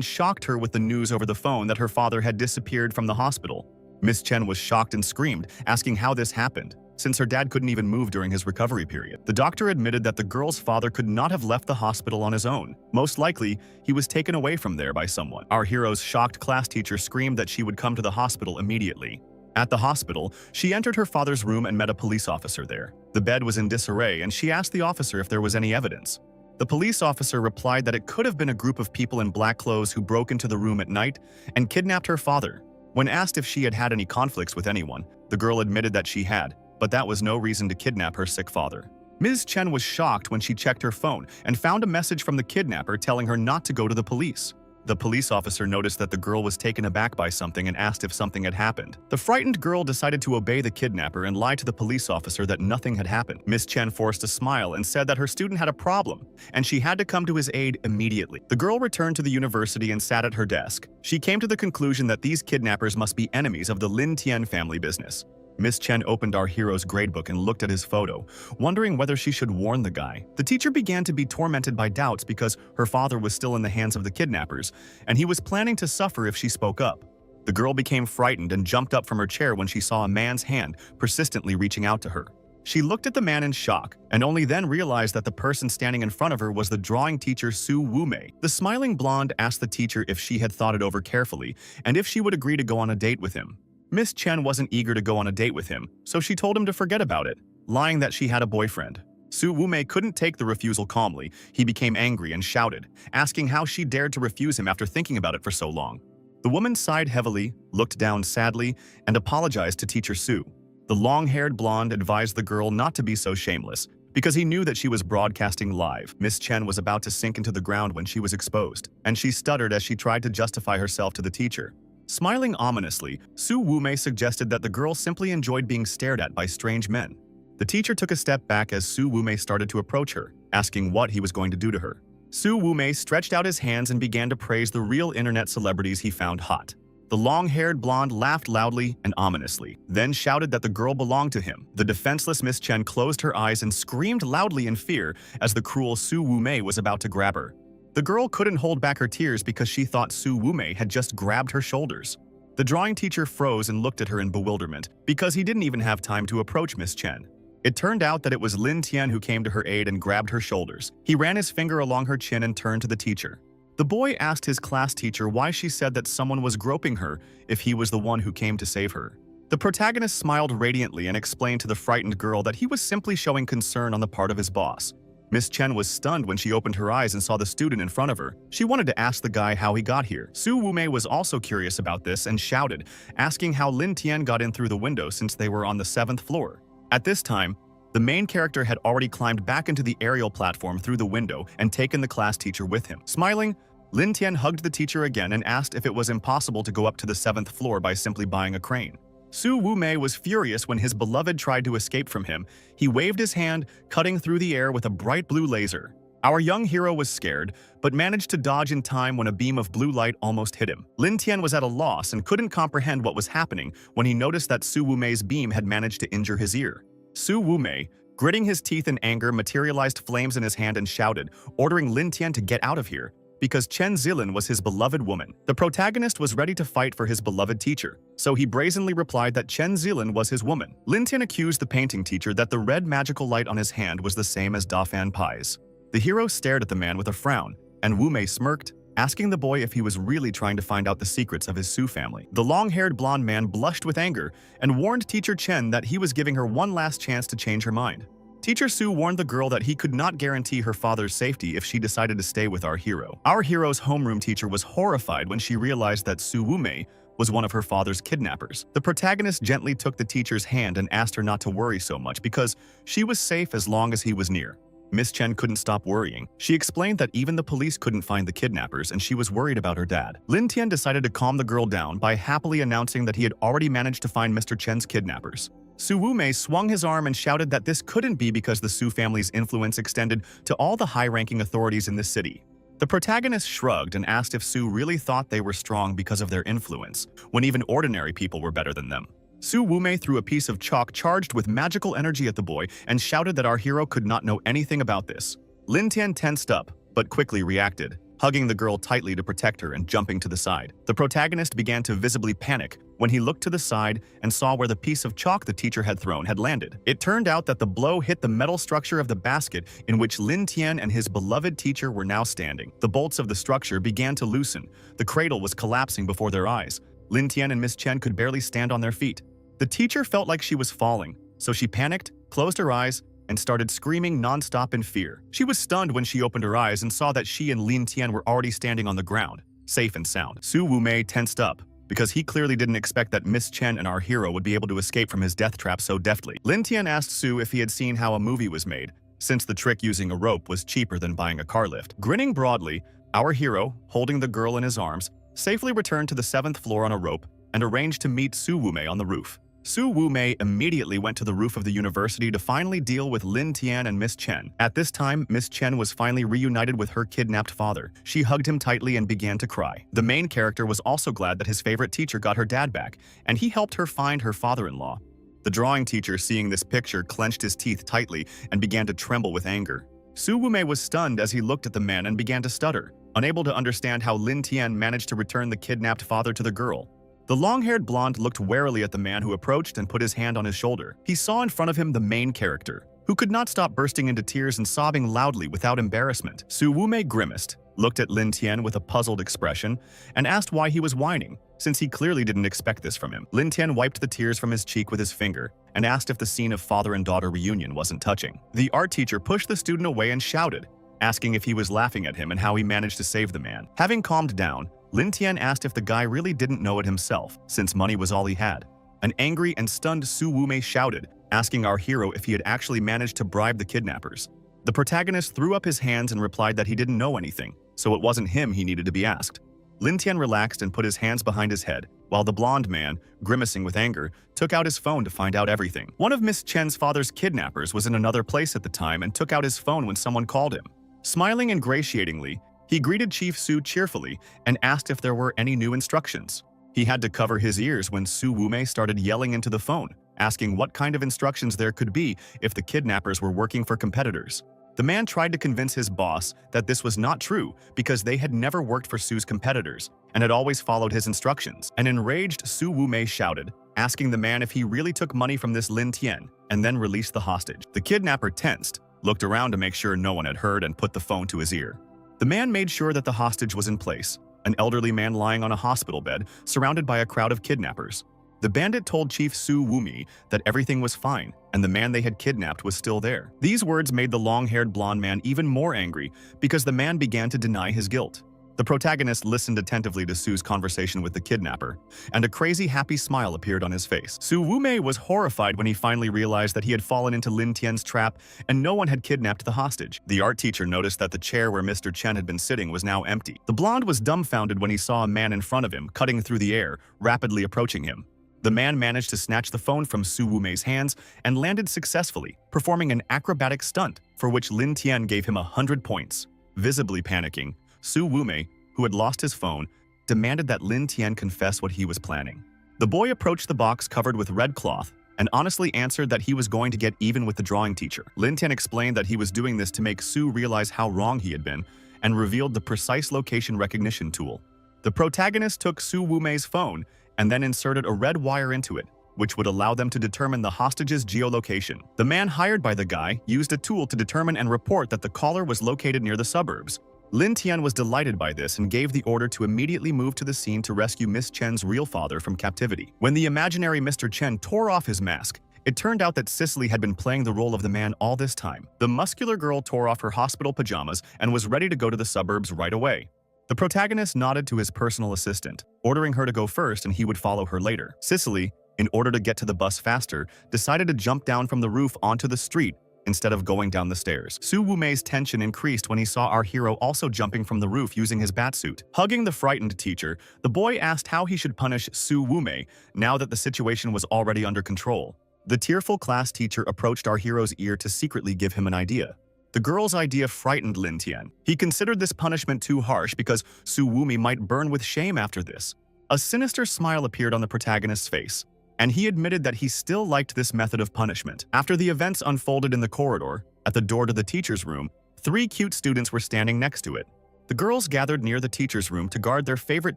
shocked her with the news over the phone that her father had disappeared from the hospital. Miss Chen was shocked and screamed, asking how this happened, since her dad couldn't even move during his recovery period. The doctor admitted that the girl's father could not have left the hospital on his own. Most likely, he was taken away from there by someone. Our hero's shocked class teacher screamed that she would come to the hospital immediately. At the hospital, she entered her father's room and met a police officer there. The bed was in disarray, and she asked the officer if there was any evidence. The police officer replied that it could have been a group of people in black clothes who broke into the room at night and kidnapped her father. When asked if she had had any conflicts with anyone, the girl admitted that she had, but that was no reason to kidnap her sick father. Ms. Chen was shocked when she checked her phone and found a message from the kidnapper telling her not to go to the police. The police officer noticed that the girl was taken aback by something and asked if something had happened. The frightened girl decided to obey the kidnapper and lie to the police officer that nothing had happened. Miss Chen forced a smile and said that her student had a problem, and she had to come to his aid immediately. The girl returned to the university and sat at her desk. She came to the conclusion that these kidnappers must be enemies of the Lin Tian family business. Miss Chen opened our hero's gradebook and looked at his photo, wondering whether she should warn the guy. The teacher began to be tormented by doubts because her father was still in the hands of the kidnappers, and he was planning to suffer if she spoke up. The girl became frightened and jumped up from her chair when she saw a man's hand persistently reaching out to her. She looked at the man in shock, and only then realized that the person standing in front of her was the drawing teacher Su Wumei. The smiling blonde asked the teacher if she had thought it over carefully and if she would agree to go on a date with him. Miss Chen wasn't eager to go on a date with him, so she told him to forget about it, lying that she had a boyfriend. Su Wumei couldn't take the refusal calmly. He became angry and shouted, asking how she dared to refuse him after thinking about it for so long. The woman sighed heavily, looked down sadly, and apologized to teacher Su. The long-haired blonde advised the girl not to be so shameless, because he knew that she was broadcasting live. Miss Chen was about to sink into the ground when she was exposed, and she stuttered as she tried to justify herself to the teacher. Smiling ominously, Su Wumei suggested that the girl simply enjoyed being stared at by strange men. The teacher took a step back as Su Wumei started to approach her, asking what he was going to do to her. Su Wumei stretched out his hands and began to praise the real internet celebrities he found hot. The long-haired blonde laughed loudly and ominously, then shouted that the girl belonged to him. The defenseless Miss Chen closed her eyes and screamed loudly in fear as the cruel Su Wumei was about to grab her. The girl couldn't hold back her tears because she thought Su Wumei had just grabbed her shoulders. The drawing teacher froze and looked at her in bewilderment because he didn't even have time to approach Miss Chen. It turned out that it was Lin Tian who came to her aid and grabbed her shoulders. He ran his finger along her chin and turned to the teacher. The boy asked his class teacher why she said that someone was groping her if he was the one who came to save her. The protagonist smiled radiantly and explained to the frightened girl that he was simply showing concern on the part of his boss. Miss Chen was stunned when she opened her eyes and saw the student in front of her. She wanted to ask the guy how he got here. Su Wumei was also curious about this and shouted, asking how Lin Tian got in through the window since they were on the 7th floor. At this time, the main character had already climbed back into the aerial platform through the window and taken the class teacher with him. Smiling, Lin Tian hugged the teacher again and asked if it was impossible to go up to the 7th floor by simply buying a crane. Su Wumei was furious when his beloved tried to escape from him. He waved his hand, cutting through the air with a bright blue laser. Our young hero was scared, but managed to dodge in time when a beam of blue light almost hit him. Lin Tian was at a loss and couldn't comprehend what was happening when he noticed that Su Wumei's beam had managed to injure his ear. Su Wumei, gritting his teeth in anger, materialized flames in his hand and shouted, ordering Lin Tian to get out of here, because Chen Zilin was his beloved woman. The protagonist was ready to fight for his beloved teacher, so he brazenly replied that Chen Zilin was his woman. Lin Tian accused the painting teacher that the red magical light on his hand was the same as Da Fan Pai's. The hero stared at the man with a frown, and Wu Mei smirked, asking the boy if he was really trying to find out the secrets of his Su family. The long-haired blonde man blushed with anger and warned teacher Chen that he was giving her one last chance to change her mind. Teacher Su warned the girl that he could not guarantee her father's safety if she decided to stay with our hero. Our hero's homeroom teacher was horrified when she realized that Su Wumei was one of her father's kidnappers. The protagonist gently took the teacher's hand and asked her not to worry so much because she was safe as long as he was near. Miss Chen couldn't stop worrying. She explained that even the police couldn't find the kidnappers and she was worried about her dad. Lin Tian decided to calm the girl down by happily announcing that he had already managed to find Mr. Chen's kidnappers. Su Wumei swung his arm and shouted that this couldn't be because the Su family's influence extended to all the high-ranking authorities in the city. The protagonist shrugged and asked if Su really thought they were strong because of their influence, when even ordinary people were better than them. Su Wumei threw a piece of chalk charged with magical energy at the boy and shouted that our hero could not know anything about this. Lin Tian tensed up, but quickly reacted, hugging the girl tightly to protect her and jumping to the side. The protagonist began to visibly panic when he looked to the side and saw where the piece of chalk the teacher had thrown had landed. It turned out that the blow hit the metal structure of the basket in which Lin Tian and his beloved teacher were now standing. The bolts of the structure began to loosen. The cradle was collapsing before their eyes. Lin Tian and Miss Chen could barely stand on their feet. The teacher felt like she was falling, so she panicked, closed her eyes, and started screaming non-stop in fear. She was stunned when she opened her eyes and saw that she and Lin Tian were already standing on the ground, safe and sound. Su Wumei tensed up, because he clearly didn't expect that Miss Chen and our hero would be able to escape from his death trap so deftly. Lin Tian asked Su if he had seen how a movie was made, since the trick using a rope was cheaper than buying a car lift. Grinning broadly, our hero, holding the girl in his arms, safely returned to the 7th floor on a rope and arranged to meet Su Wumei on the roof. Su Wumei immediately went to the roof of the university to finally deal with Lin Tian and Miss Chen. At this time, Miss Chen was finally reunited with her kidnapped father. She hugged him tightly and began to cry. The main character was also glad that his favorite teacher got her dad back, and he helped her find her father-in-law. The drawing teacher, seeing this picture, clenched his teeth tightly and began to tremble with anger. Su Wumei was stunned as he looked at the man and began to stutter, unable to understand how Lin Tian managed to return the kidnapped father to the girl. The long-haired blonde looked warily at the man who approached and put his hand on his shoulder. He saw in front of him the main character, who could not stop bursting into tears and sobbing loudly without embarrassment. Su Wumei grimaced, looked at Lin Tian with a puzzled expression, and asked why he was whining, since he clearly didn't expect this from him. Lin Tian wiped the tears from his cheek with his finger and asked if the scene of father and daughter reunion wasn't touching. The art teacher pushed the student away and shouted, asking if he was laughing at him and how he managed to save the man. Having calmed down, Lin Tian asked if the guy really didn't know it himself, since money was all he had. An angry and stunned Su Wumei shouted, asking our hero if he had actually managed to bribe the kidnappers. The protagonist threw up his hands and replied that he didn't know anything, so it wasn't him he needed to be asked. Lin Tian relaxed and put his hands behind his head, while the blonde man, grimacing with anger, took out his phone to find out everything. One of Miss Chen's father's kidnappers was in another place at the time and took out his phone when someone called him. Smiling ingratiatingly, he greeted Chief Su cheerfully and asked if there were any new instructions. He had to cover his ears when Su Wumei started yelling into the phone, asking what kind of instructions there could be if the kidnappers were working for competitors. The man tried to convince his boss that this was not true because they had never worked for Su's competitors and had always followed his instructions. An enraged Su Wumei shouted, asking the man if he really took money from this Lin Tian, and then released the hostage. The kidnapper tensed, looked around to make sure no one had heard, and put the phone to his ear. The man made sure that the hostage was in place, an elderly man lying on a hospital bed, surrounded by a crowd of kidnappers. The bandit told Chief Su Wumei that everything was fine, and the man they had kidnapped was still there. These words made the long-haired blonde man even more angry because the man began to deny his guilt. The protagonist listened attentively to Su's conversation with the kidnapper, and a crazy happy smile appeared on his face. Su Wumei was horrified when he finally realized that he had fallen into Lin Tian's trap and no one had kidnapped the hostage. The art teacher noticed that the chair where Mr. Chen had been sitting was now empty. The blonde was dumbfounded when he saw a man in front of him, cutting through the air, rapidly approaching him. The man managed to snatch the phone from Su Wumei's hands and landed successfully, performing an acrobatic stunt, for which Lin Tian gave him 100 points. Visibly panicking, Su Wumei, who had lost his phone, demanded that Lin Tian confess what he was planning. The boy approached the box covered with red cloth and honestly answered that he was going to get even with the drawing teacher. Lin Tian explained that he was doing this to make Su realize how wrong he had been and revealed the precise location recognition tool. The protagonist took Su Wumei's phone and then inserted a red wire into it, which would allow them to determine the hostage's geolocation. The man hired by the guy used a tool to determine and report that the caller was located near the suburbs. Lin Tian was delighted by this and gave the order to immediately move to the scene to rescue Miss Chen's real father from captivity. When the imaginary Mr. Chen tore off his mask, it turned out that Cicely had been playing the role of the man all this time. The muscular girl tore off her hospital pajamas and was ready to go to the suburbs right away. The protagonist nodded to his personal assistant, ordering her to go first and he would follow her later. Cicely, in order to get to the bus faster, decided to jump down from the roof onto the street instead of going down the stairs. Su Wumei's tension increased when he saw our hero also jumping from the roof using his batsuit. Hugging the frightened teacher, the boy asked how he should punish Su Wumei now that the situation was already under control. The tearful class teacher approached our hero's ear to secretly give him an idea. The girl's idea frightened Lin Tian. He considered this punishment too harsh because Su Wumei might burn with shame after this. A sinister smile appeared on the protagonist's face, and he admitted that he still liked this method of punishment. After the events unfolded in the corridor, at the door to the teacher's room, 3 cute students were standing next to it. The girls gathered near the teacher's room to guard their favorite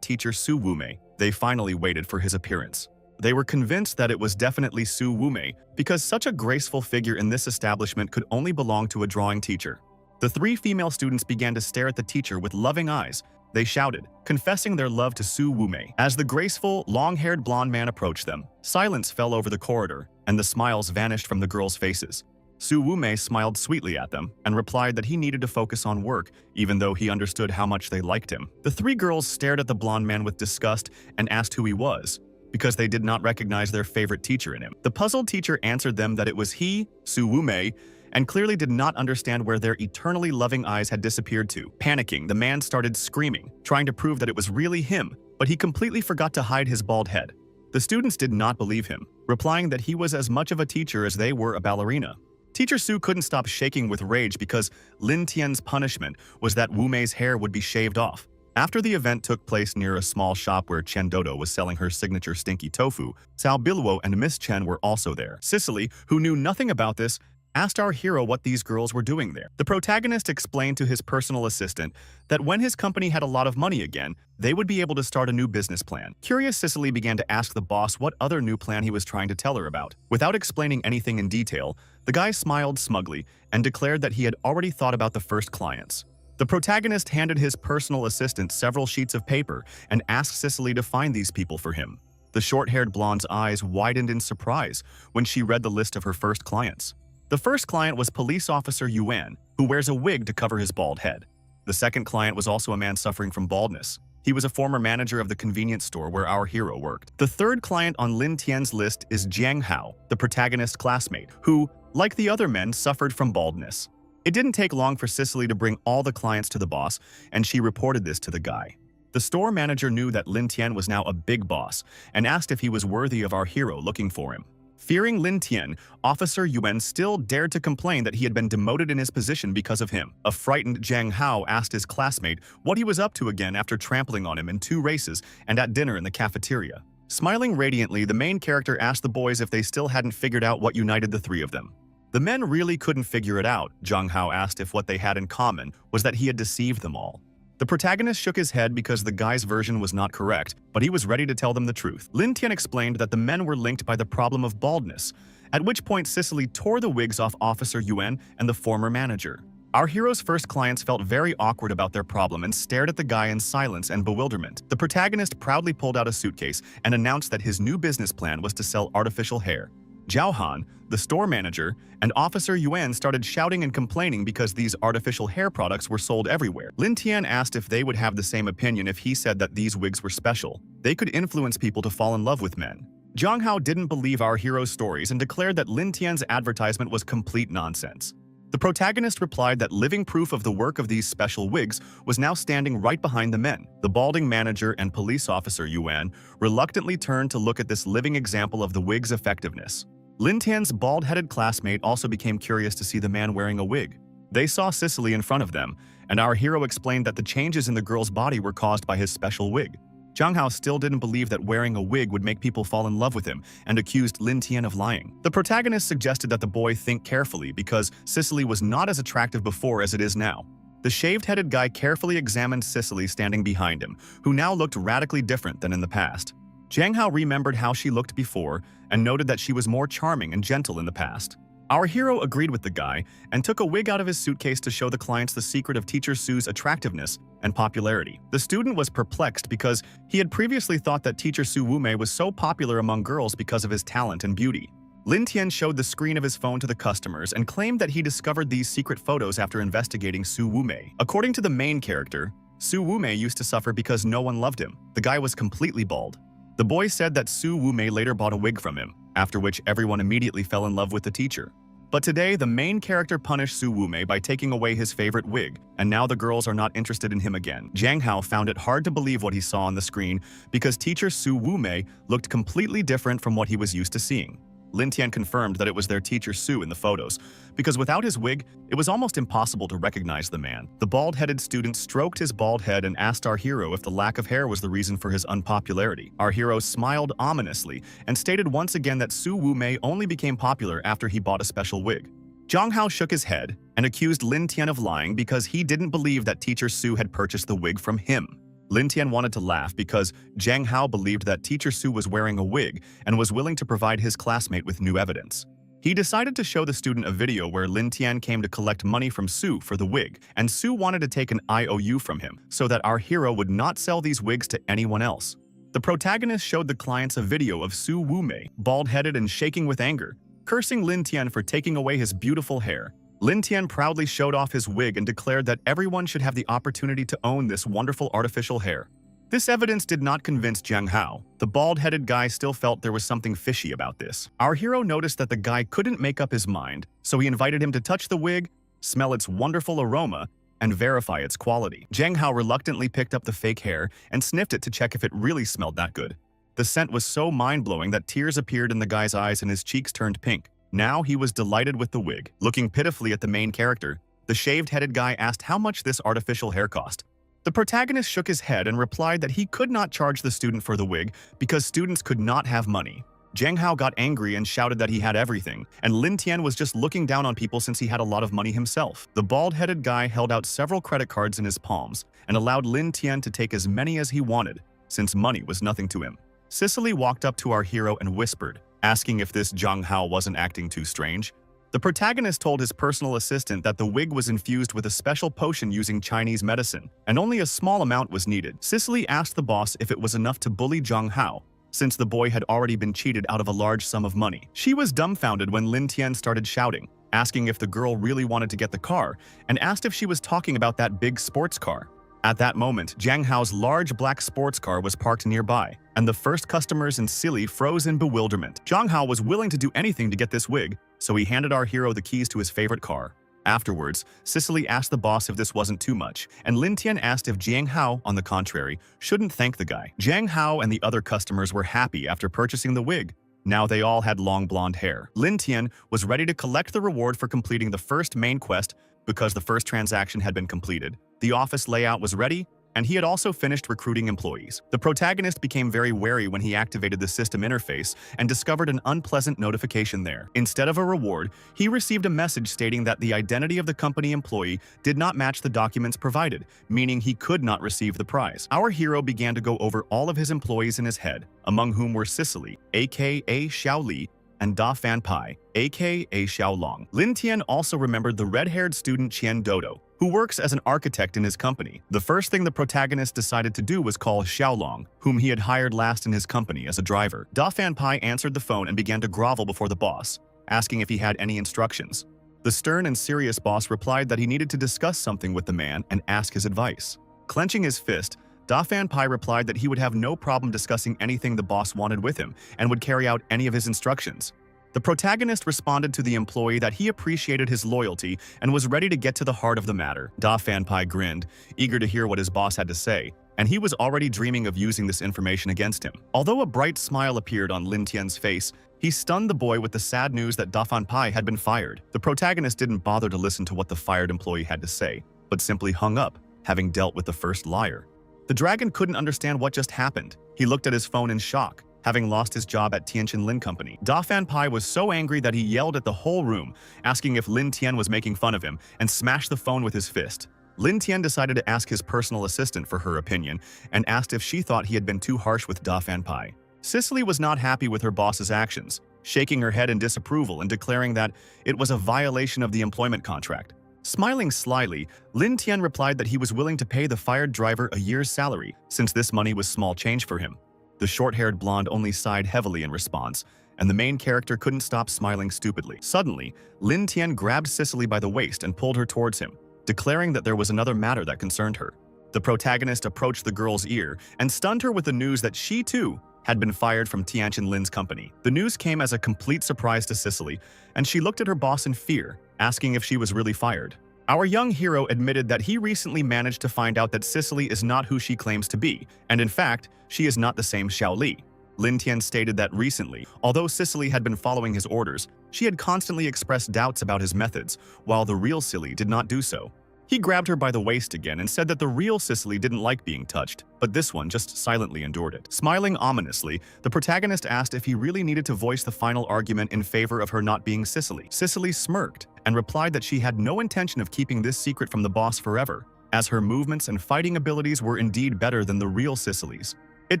teacher Su Wumei. They finally waited for his appearance. They were convinced that it was definitely Su Wumei because such a graceful figure in this establishment could only belong to a drawing teacher. The 3 female students began to stare at the teacher with loving eyes. They shouted, confessing their love to Su Wumei. As the graceful, long-haired blonde man approached them, silence fell over the corridor, and the smiles vanished from the girls' faces. Su Wumei smiled sweetly at them and replied that he needed to focus on work, even though he understood how much they liked him. The 3 girls stared at the blonde man with disgust and asked who he was, because they did not recognize their favorite teacher in him. The puzzled teacher answered them that it was he, Su Wumei, and clearly did not understand where their eternally loving eyes had disappeared to. Panicking, the man started screaming, trying to prove that it was really him, but he completely forgot to hide his bald head. The students did not believe him, replying that he was as much of a teacher as they were a ballerina. Teacher Su couldn't stop shaking with rage because Lin Tian's punishment was that Wumei's hair would be shaved off. After the event took place near a small shop where Chen Dodo was selling her signature stinky tofu, Cao Biluo and Miss Chen were also there. Cicely, who knew nothing about this, asked our hero what these girls were doing there. The protagonist explained to his personal assistant that when his company had a lot of money again, they would be able to start a new business plan. Curious, Cicely began to ask the boss what other new plan he was trying to tell her about. Without explaining anything in detail, the guy smiled smugly and declared that he had already thought about the first clients. The protagonist handed his personal assistant several sheets of paper and asked Cicely to find these people for him. The short-haired blonde's eyes widened in surprise when she read the list of her first clients. The first client was police officer Yuan, who wears a wig to cover his bald head. The second client was also a man suffering from baldness. He was a former manager of the convenience store where our hero worked. The third client on Lin Tian's list is Jiang Hao, the protagonist's classmate, who, like the other men, suffered from baldness. It didn't take long for Cicely to bring all the clients to the boss, and she reported this to the guy. The store manager knew that Lin Tian was now a big boss and asked if he was worthy of our hero looking for him. Fearing Lin Tian, Officer Yuan still dared to complain that he had been demoted in his position because of him. A frightened Jiang Hao asked his classmate what he was up to again after trampling on him in 2 races and at dinner in the cafeteria. Smiling radiantly, the main character asked the boys if they still hadn't figured out what united the 3 of them. The men really couldn't figure it out. Zhang Hao asked if what they had in common was that he had deceived them all. The protagonist shook his head because the guy's version was not correct, but he was ready to tell them the truth. Lin Tian explained that the men were linked by the problem of baldness, at which point Cicely tore the wigs off Officer Yuan and the former manager. Our hero's first clients felt very awkward about their problem and stared at the guy in silence and bewilderment. The protagonist proudly pulled out a suitcase and announced that his new business plan was to sell artificial hair. Zhao Han, the store manager, and Officer Yuan started shouting and complaining because these artificial hair products were sold everywhere. Lin Tian asked if they would have the same opinion if he said that these wigs were special. They could influence people to fall in love with men. Zhang Hao didn't believe our hero's stories and declared that Lin Tian's advertisement was complete nonsense. The protagonist replied that living proof of the work of these special wigs was now standing right behind the men. The balding manager and police officer Yuan reluctantly turned to look at this living example of the wig's effectiveness. Lin Tian's bald-headed classmate also became curious to see the man wearing a wig. They saw Cicely in front of them, and our hero explained that the changes in the girl's body were caused by his special wig. Zhang Hao still didn't believe that wearing a wig would make people fall in love with him and accused Lin Tian of lying. The protagonist suggested that the boy think carefully because Cicely was not as attractive before as it is now. The shaved-headed guy carefully examined Cicely standing behind him, who now looked radically different than in the past. Zhang Hao remembered how she looked before and noted that she was more charming and gentle in the past. Our hero agreed with the guy and took a wig out of his suitcase to show the clients the secret of Teacher Su's attractiveness and popularity. The student was perplexed because he had previously thought that Teacher Su Wumei was so popular among girls because of his talent and beauty. Lin Tian showed the screen of his phone to the customers and claimed that he discovered these secret photos after investigating Su Wumei. According to the main character, Su Wumei used to suffer because no one loved him. The guy was completely bald. The boy said that Su Wumei later bought a wig from him, after which everyone immediately fell in love with the teacher. But today, the main character punished Su Wumei by taking away his favorite wig, and now the girls are not interested in him again. Zhang Hao found it hard to believe what he saw on the screen because teacher Su Wumei looked completely different from what he was used to seeing. Lin Tian confirmed that it was their teacher Su in the photos, because without his wig, it was almost impossible to recognize the man. The bald-headed student stroked his bald head and asked our hero if the lack of hair was the reason for his unpopularity. Our hero smiled ominously and stated once again that Su Wumei only became popular after he bought a special wig. Zhang Hao shook his head and accused Lin Tian of lying because he didn't believe that teacher Su had purchased the wig from him. Lin Tian wanted to laugh because Zhang Hao believed that teacher Su was wearing a wig and was willing to provide his classmate with new evidence. He decided to show the student a video where Lin Tian came to collect money from Su for the wig, and Su wanted to take an IOU from him so that our hero would not sell these wigs to anyone else. The protagonist showed the clients a video of Su Wumei, bald-headed and shaking with anger, cursing Lin Tian for taking away his beautiful hair. Lin Tian proudly showed off his wig and declared that everyone should have the opportunity to own this wonderful artificial hair. This evidence did not convince Zhang Hao. The bald-headed guy still felt there was something fishy about this. Our hero noticed that the guy couldn't make up his mind, so he invited him to touch the wig, smell its wonderful aroma, and verify its quality. Zhang Hao reluctantly picked up the fake hair and sniffed it to check if it really smelled that good. The scent was so mind-blowing that tears appeared in the guy's eyes and his cheeks turned pink. Now he was delighted with the wig. Looking pitifully at the main character, the shaved-headed guy asked how much this artificial hair cost. The protagonist shook his head and replied that he could not charge the student for the wig because students could not have money. Zhang Hao got angry and shouted that he had everything, and Lin Tian was just looking down on people since he had a lot of money himself. The bald-headed guy held out several credit cards in his palms and allowed Lin Tian to take as many as he wanted, since money was nothing to him. Cicely walked up to our hero and whispered, asking if this Zhang Hao wasn't acting too strange. The protagonist told his personal assistant that the wig was infused with a special potion using Chinese medicine, and only a small amount was needed. Cicely asked the boss if it was enough to bully Zhang Hao, since the boy had already been cheated out of a large sum of money. She was dumbfounded when Lin Tian started shouting, asking if the girl really wanted to get the car, and asked if she was talking about that big sports car. At that moment, Zhang Hao's large black sports car was parked nearby, and the first customers in Silly froze in bewilderment. Zhang Hao was willing to do anything to get this wig, so he handed our hero the keys to his favorite car. Afterwards, Cicely asked the boss if this wasn't too much, and Lin Tian asked if Zhang Hao, on the contrary, shouldn't thank the guy. Zhang Hao and the other customers were happy after purchasing the wig. Now they all had long blonde hair. Lin Tian was ready to collect the reward for completing the first main quest because the first transaction had been completed. The office layout was ready, and he had also finished recruiting employees. The protagonist became very wary when he activated the system interface and discovered an unpleasant notification there. Instead of a reward, he received a message stating that the identity of the company employee did not match the documents provided, meaning he could not receive the prize. Our hero began to go over all of his employees in his head, among whom were Cicely, aka Xiao Li, and Da Fan Pai, aka Xiao Long. Lin Tian also remembered the red-haired student Qian Dodo, who works as an architect in his company. The first thing the protagonist decided to do was call Xiao Long, whom he had hired last in his company as a driver. Da Fan Pai answered the phone and began to grovel before the boss, asking if he had any instructions. The stern and serious boss replied that he needed to discuss something with the man and ask his advice. Clenching his fist, Da Fan Pai replied that he would have no problem discussing anything the boss wanted with him and would carry out any of his instructions. The protagonist responded to the employee that he appreciated his loyalty and was ready to get to the heart of the matter. Da Fan Pai grinned, eager to hear what his boss had to say, and he was already dreaming of using this information against him. Although a bright smile appeared on Lin Tian's face, he stunned the boy with the sad news that Da Fan Pai had been fired. The protagonist didn't bother to listen to what the fired employee had to say, but simply hung up, having dealt with the first liar. The dragon couldn't understand what just happened. He looked at his phone in shock, having lost his job at Tianjin Lin Company. Da Fan Pai was so angry that he yelled at the whole room, asking if Lin Tian was making fun of him, and smashed the phone with his fist. Lin Tian decided to ask his personal assistant for her opinion, and asked if she thought he had been too harsh with Da Fan Pai. Cicely was not happy with her boss's actions, shaking her head in disapproval and declaring that it was a violation of the employment contract. Smiling slyly, Lin Tian replied that he was willing to pay the fired driver a year's salary, since this money was small change for him. The short-haired blonde only sighed heavily in response, and the main character couldn't stop smiling stupidly. Suddenly, Lin Tian grabbed Cicely by the waist and pulled her towards him, declaring that there was another matter that concerned her. The protagonist approached the girl's ear and stunned her with the news that she, too, had been fired from Tianjin Lin's company. The news came as a complete surprise to Cicely, and she looked at her boss in fear, asking if she was really fired. Our young hero admitted that he recently managed to find out that Cicely is not who she claims to be, and in fact, she is not the same Xiao Li. Lin Tian stated that recently, although Cicely had been following his orders, she had constantly expressed doubts about his methods, while the real Cicely did not do so. He grabbed her by the waist again and said that the real Cicely didn't like being touched, but this one just silently endured it. Smiling ominously, the protagonist asked if he really needed to voice the final argument in favor of her not being Cicely. Cicely smirked and replied that she had no intention of keeping this secret from the boss forever, as her movements and fighting abilities were indeed better than the real Cicely's. It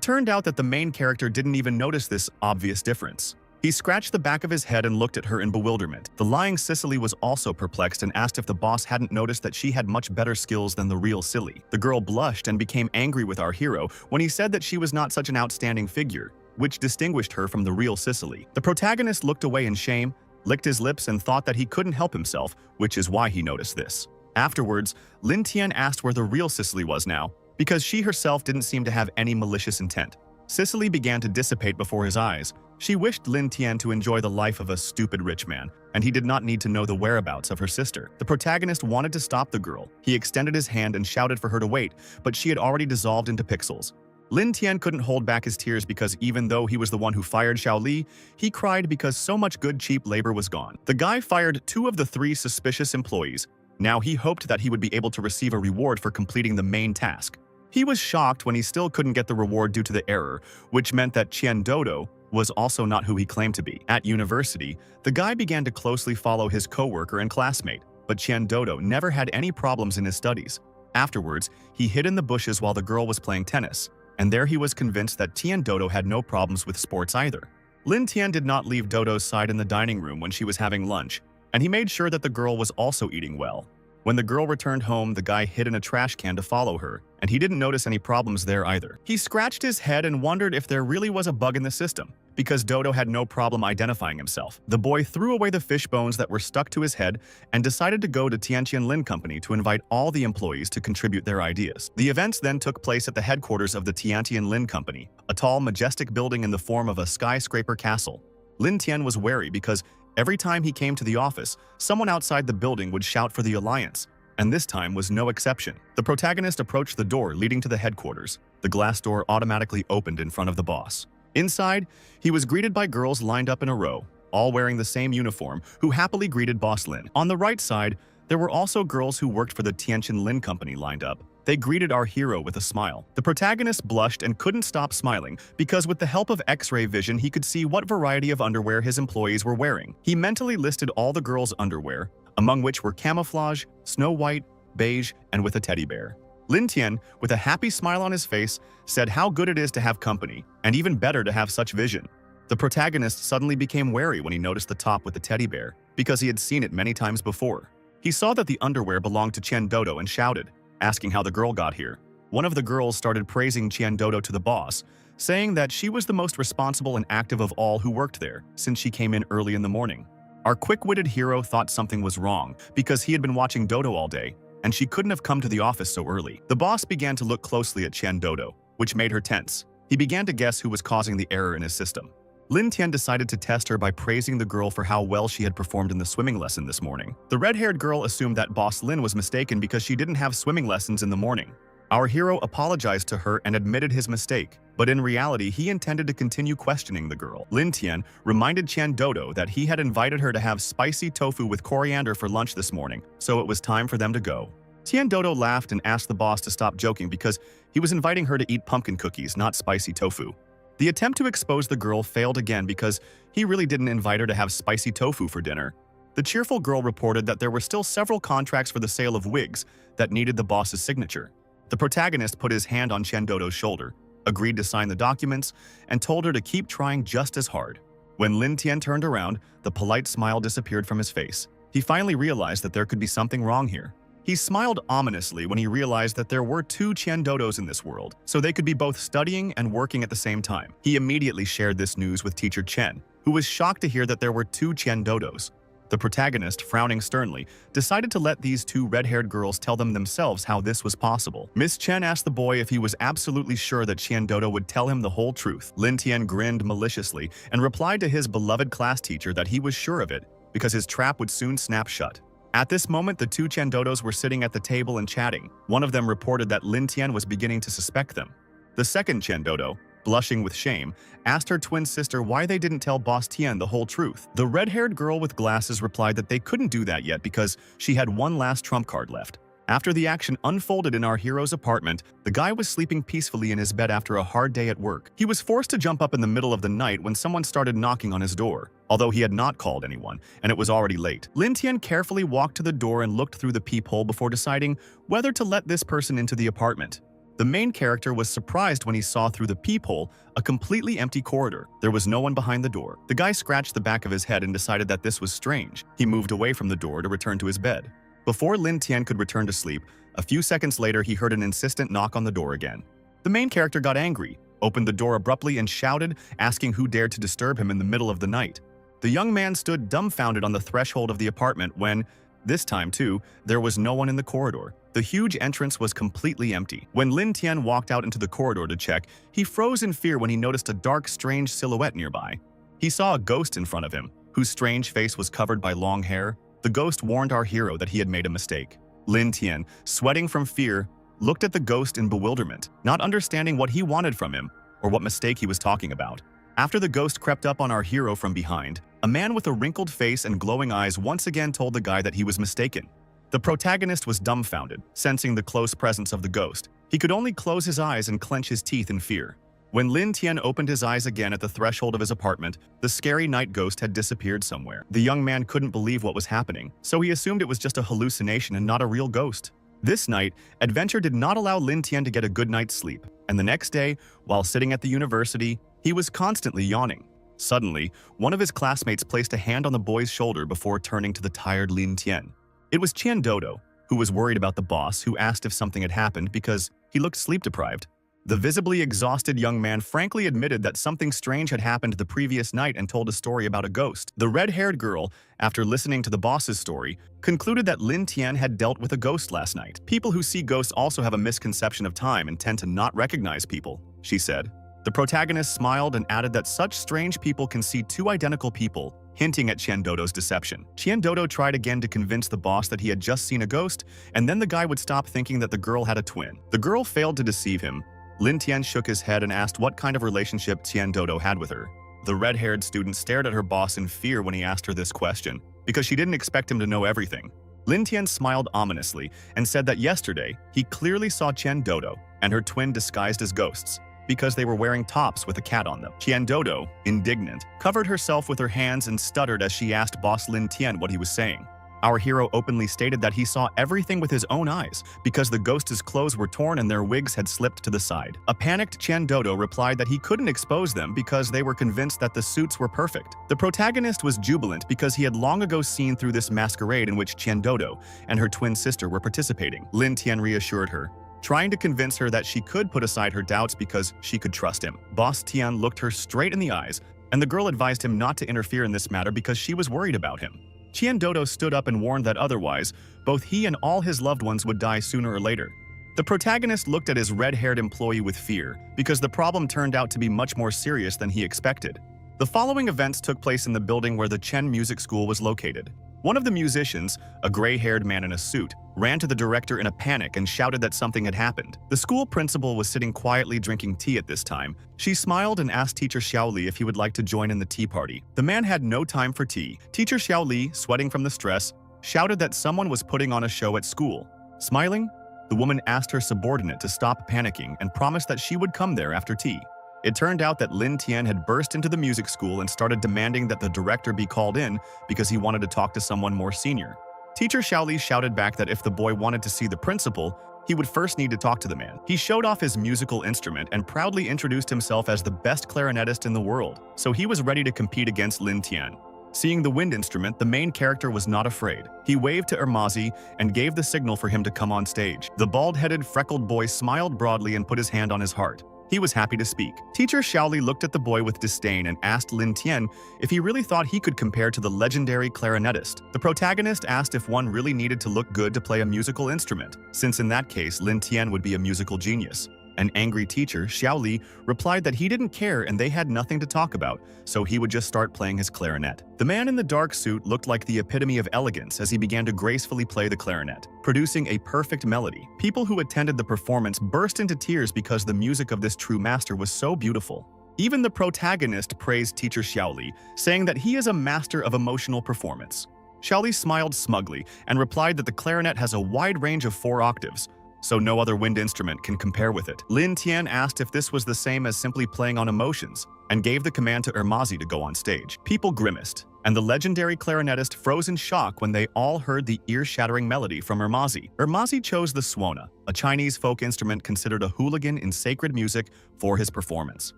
turned out that the main character didn't even notice this obvious difference. He scratched the back of his head and looked at her in bewilderment. The lying Cicely was also perplexed and asked if the boss hadn't noticed that she had much better skills than the real Cicely. The girl blushed and became angry with our hero when he said that she was not such an outstanding figure, which distinguished her from the real Cicely. The protagonist looked away in shame, licked his lips, and thought that he couldn't help himself, which is why he noticed this. Afterwards, Lin Tian asked where the real Cicely was now, because she herself didn't seem to have any malicious intent. Cicely began to dissipate before his eyes. She wished Lin Tian to enjoy the life of a stupid rich man, and he did not need to know the whereabouts of her sister. The protagonist wanted to stop the girl. He extended his hand and shouted for her to wait, but she had already dissolved into pixels. Lin Tian couldn't hold back his tears because even though he was the one who fired Xiao Li, he cried because so much good cheap labor was gone. The guy fired 2 of the 3 suspicious employees. Now he hoped that he would be able to receive a reward for completing the main task. He was shocked when he still couldn't get the reward due to the error, which meant that Qian Dodo was also not who he claimed to be. At university, the guy began to closely follow his coworker and classmate, but Qian Dodo never had any problems in his studies. Afterwards, he hid in the bushes while the girl was playing tennis, and there he was convinced that Qian Dodo had no problems with sports either. Lin Tian did not leave Dodo's side in the dining room when she was having lunch, and he made sure that the girl was also eating well. When the girl returned home, the guy hid in a trash can to follow her, and he didn't notice any problems there either. He scratched his head and wondered if there really was a bug in the system, because Dodo had no problem identifying himself. The boy threw away the fish bones that were stuck to his head and decided to go to Tianjin Lin Company to invite all the employees to contribute their ideas. The events then took place at the headquarters of the Tianjin Lin Company, a tall, majestic building in the form of a skyscraper castle. Lin Tian was wary because every time he came to the office, someone outside the building would shout for the alliance, and this time was no exception. The protagonist approached the door leading to the headquarters. The glass door automatically opened in front of the boss. Inside, he was greeted by girls lined up in a row, all wearing the same uniform, who happily greeted Boss Lin. On the right side, There were also girls who worked for the Tianjin Lin company lined up. They greeted our hero with a smile. The protagonist blushed and couldn't stop smiling because with the help of X-ray vision he could see what variety of underwear his employees were wearing. He mentally listed all the girls' underwear, among which were camouflage, snow white, beige, and with a teddy bear. Lin Tian, with a happy smile on his face, said how good it is to have company, and even better to have such vision. The protagonist suddenly became wary when he noticed the top with the teddy bear, because he had seen it many times before. He saw that the underwear belonged to Chen Dodo and shouted, asking how the girl got here. One of the girls started praising Chen Dodo to the boss, saying that she was the most responsible and active of all who worked there, since she came in early in the morning. Our quick-witted hero thought something was wrong, because he had been watching Dodo all day, and she couldn't have come to the office so early. The boss began to look closely at Chen Dodo, which made her tense. He began to guess who was causing the error in his system. Lin Tian decided to test her by praising the girl for how well she had performed in the swimming lesson this morning. The red-haired girl assumed that Boss Lin was mistaken because she didn't have swimming lessons in the morning. Our hero apologized to her and admitted his mistake, but in reality he intended to continue questioning the girl. Lin Tian reminded Chen Dodo that he had invited her to have spicy tofu with coriander for lunch this morning, so it was time for them to go. Chen Dodo laughed and asked the boss to stop joking because he was inviting her to eat pumpkin cookies, not spicy tofu. The attempt to expose the girl failed again because he really didn't invite her to have spicy tofu for dinner. The cheerful girl reported that there were still several contracts for the sale of wigs that needed the boss's signature. The protagonist put his hand on Chen Dodo's shoulder, agreed to sign the documents, and told her to keep trying just as hard. When Lin Tian turned around, the polite smile disappeared from his face. He finally realized that there could be something wrong here. He smiled ominously when he realized that there were two Chen Dodos in this world, so they could be both studying and working at the same time. He immediately shared this news with teacher Chen, who was shocked to hear that there were two Chen Dodos. The protagonist, frowning sternly, decided to let these two red-haired girls tell them themselves how this was possible. Miss Chen asked the boy if he was absolutely sure that Chen Dodo would tell him the whole truth. Lin Tian grinned maliciously and replied to his beloved class teacher that he was sure of it, because his trap would soon snap shut. At this moment, the two Chen Dodos were sitting at the table and chatting. One of them reported that Lin Tian was beginning to suspect them. The second Chen Dodo, blushing with shame, asked her twin sister why they didn't tell Boss Tian the whole truth. The red-haired girl with glasses replied that they couldn't do that yet because she had one last trump card left. After the action unfolded in our hero's apartment, the guy was sleeping peacefully in his bed after a hard day at work. He was forced to jump up in the middle of the night when someone started knocking on his door, although he had not called anyone, and it was already late. Lin Tian carefully walked to the door and looked through the peephole before deciding whether to let this person into the apartment. The main character was surprised when he saw through the peephole a completely empty corridor. There was no one behind the door. The guy scratched the back of his head and decided that this was strange. He moved away from the door to return to his bed. Before Lin Tian could return to sleep, a few seconds later he heard an insistent knock on the door again. The main character got angry, opened the door abruptly and shouted, asking who dared to disturb him in the middle of the night. The young man stood dumbfounded on the threshold of the apartment when, this time too, there was no one in the corridor. The huge entrance was completely empty. When Lin Tian walked out into the corridor to check, he froze in fear when he noticed a dark, strange silhouette nearby. He saw a ghost in front of him, whose strange face was covered by long hair. The ghost warned our hero that he had made a mistake. Lin Tian, sweating from fear, looked at the ghost in bewilderment, not understanding what he wanted from him or what mistake he was talking about. After the ghost crept up on our hero from behind, a man with a wrinkled face and glowing eyes once again told the guy that he was mistaken. The protagonist was dumbfounded, sensing the close presence of the ghost. He could only close his eyes and clench his teeth in fear. When Lin Tian opened his eyes again at the threshold of his apartment, the scary night ghost had disappeared somewhere. The young man couldn't believe what was happening, so he assumed it was just a hallucination and not a real ghost. This night, adventure did not allow Lin Tian to get a good night's sleep, and the next day, while sitting at the university, he was constantly yawning. Suddenly, one of his classmates placed a hand on the boy's shoulder before turning to the tired Lin Tian. It was Chen Dodo, who was worried about the boss, who asked if something had happened because he looked sleep-deprived. The visibly exhausted young man frankly admitted that something strange had happened the previous night and told a story about a ghost. The red-haired girl, after listening to the boss's story, concluded that Lin Tian had dealt with a ghost last night. People who see ghosts also have a misconception of time and tend to not recognize people, she said. The protagonist smiled and added that such strange people can see two identical people, hinting at Chen Dodo's deception. Chen Dodo tried again to convince the boss that he had just seen a ghost, and then the guy would stop thinking that the girl had a twin. The girl failed to deceive him. Lin Tian shook his head and asked what kind of relationship Chen Dodo had with her. The red-haired student stared at her boss in fear when he asked her this question, because she didn't expect him to know everything. Lin Tian smiled ominously and said that yesterday he clearly saw Chen Dodo and her twin disguised as ghosts because they were wearing tops with a cat on them. Chen Dodo, indignant, covered herself with her hands and stuttered as she asked Boss Lin Tian what he was saying. Our hero openly stated that he saw everything with his own eyes because the ghosts' clothes were torn and their wigs had slipped to the side. A panicked Chen Dodo replied that he couldn't expose them because they were convinced that the suits were perfect. The protagonist was jubilant because he had long ago seen through this masquerade in which Chen Dodo and her twin sister were participating. Lin Tian reassured her, trying to convince her that she could put aside her doubts because she could trust him. Boss Tian looked her straight in the eyes, and the girl advised him not to interfere in this matter because she was worried about him. Chen Dodo stood up and warned that otherwise, both he and all his loved ones would die sooner or later. The protagonist looked at his red-haired employee with fear because the problem turned out to be much more serious than he expected. The following events took place in the building where the Chen Music School was located. One of the musicians, a gray-haired man in a suit, ran to the director in a panic and shouted that something had happened. The school principal was sitting quietly drinking tea at this time. She smiled and asked Teacher Xiaoli if he would like to join in the tea party. The man had no time for tea. Teacher Xiaoli, sweating from the stress, shouted that someone was putting on a show at school. Smiling, the woman asked her subordinate to stop panicking and promised that she would come there after tea. It turned out that Lin Tian had burst into the music school and started demanding that the director be called in because he wanted to talk to someone more senior. Teacher Xiaoli shouted back that if the boy wanted to see the principal, he would first need to talk to the man. He showed off his musical instrument and proudly introduced himself as the best clarinetist in the world, so he was ready to compete against Lin Tian. Seeing the wind instrument, the main character was not afraid. He waved to Ermazi and gave the signal for him to come on stage. The bald-headed, freckled boy smiled broadly and put his hand on his heart. He was happy to speak. Teacher Xiaoli looked at the boy with disdain and asked Lin Tian if he really thought he could compare to the legendary clarinetist. The protagonist asked if one really needed to look good to play a musical instrument, since in that case Lin Tian would be a musical genius. An angry teacher, Xiaoli, replied that he didn't care and they had nothing to talk about, so he would just start playing his clarinet. The man in the dark suit looked like the epitome of elegance as he began to gracefully play the clarinet, producing a perfect melody. People who attended the performance burst into tears because the music of this true master was so beautiful. Even the protagonist praised Teacher Xiaoli, saying that he is a master of emotional performance. Xiaoli smiled smugly and replied that the clarinet has a wide range of 4 octaves, so no other wind instrument can compare with it. Lin Tian asked if this was the same as simply playing on emotions, and gave the command to Ermazi to go on stage. People grimaced, and the legendary clarinetist froze in shock when they all heard the ear-shattering melody from Ermazi. Ermazi chose the suona, a Chinese folk instrument considered a hooligan in sacred music, for his performance.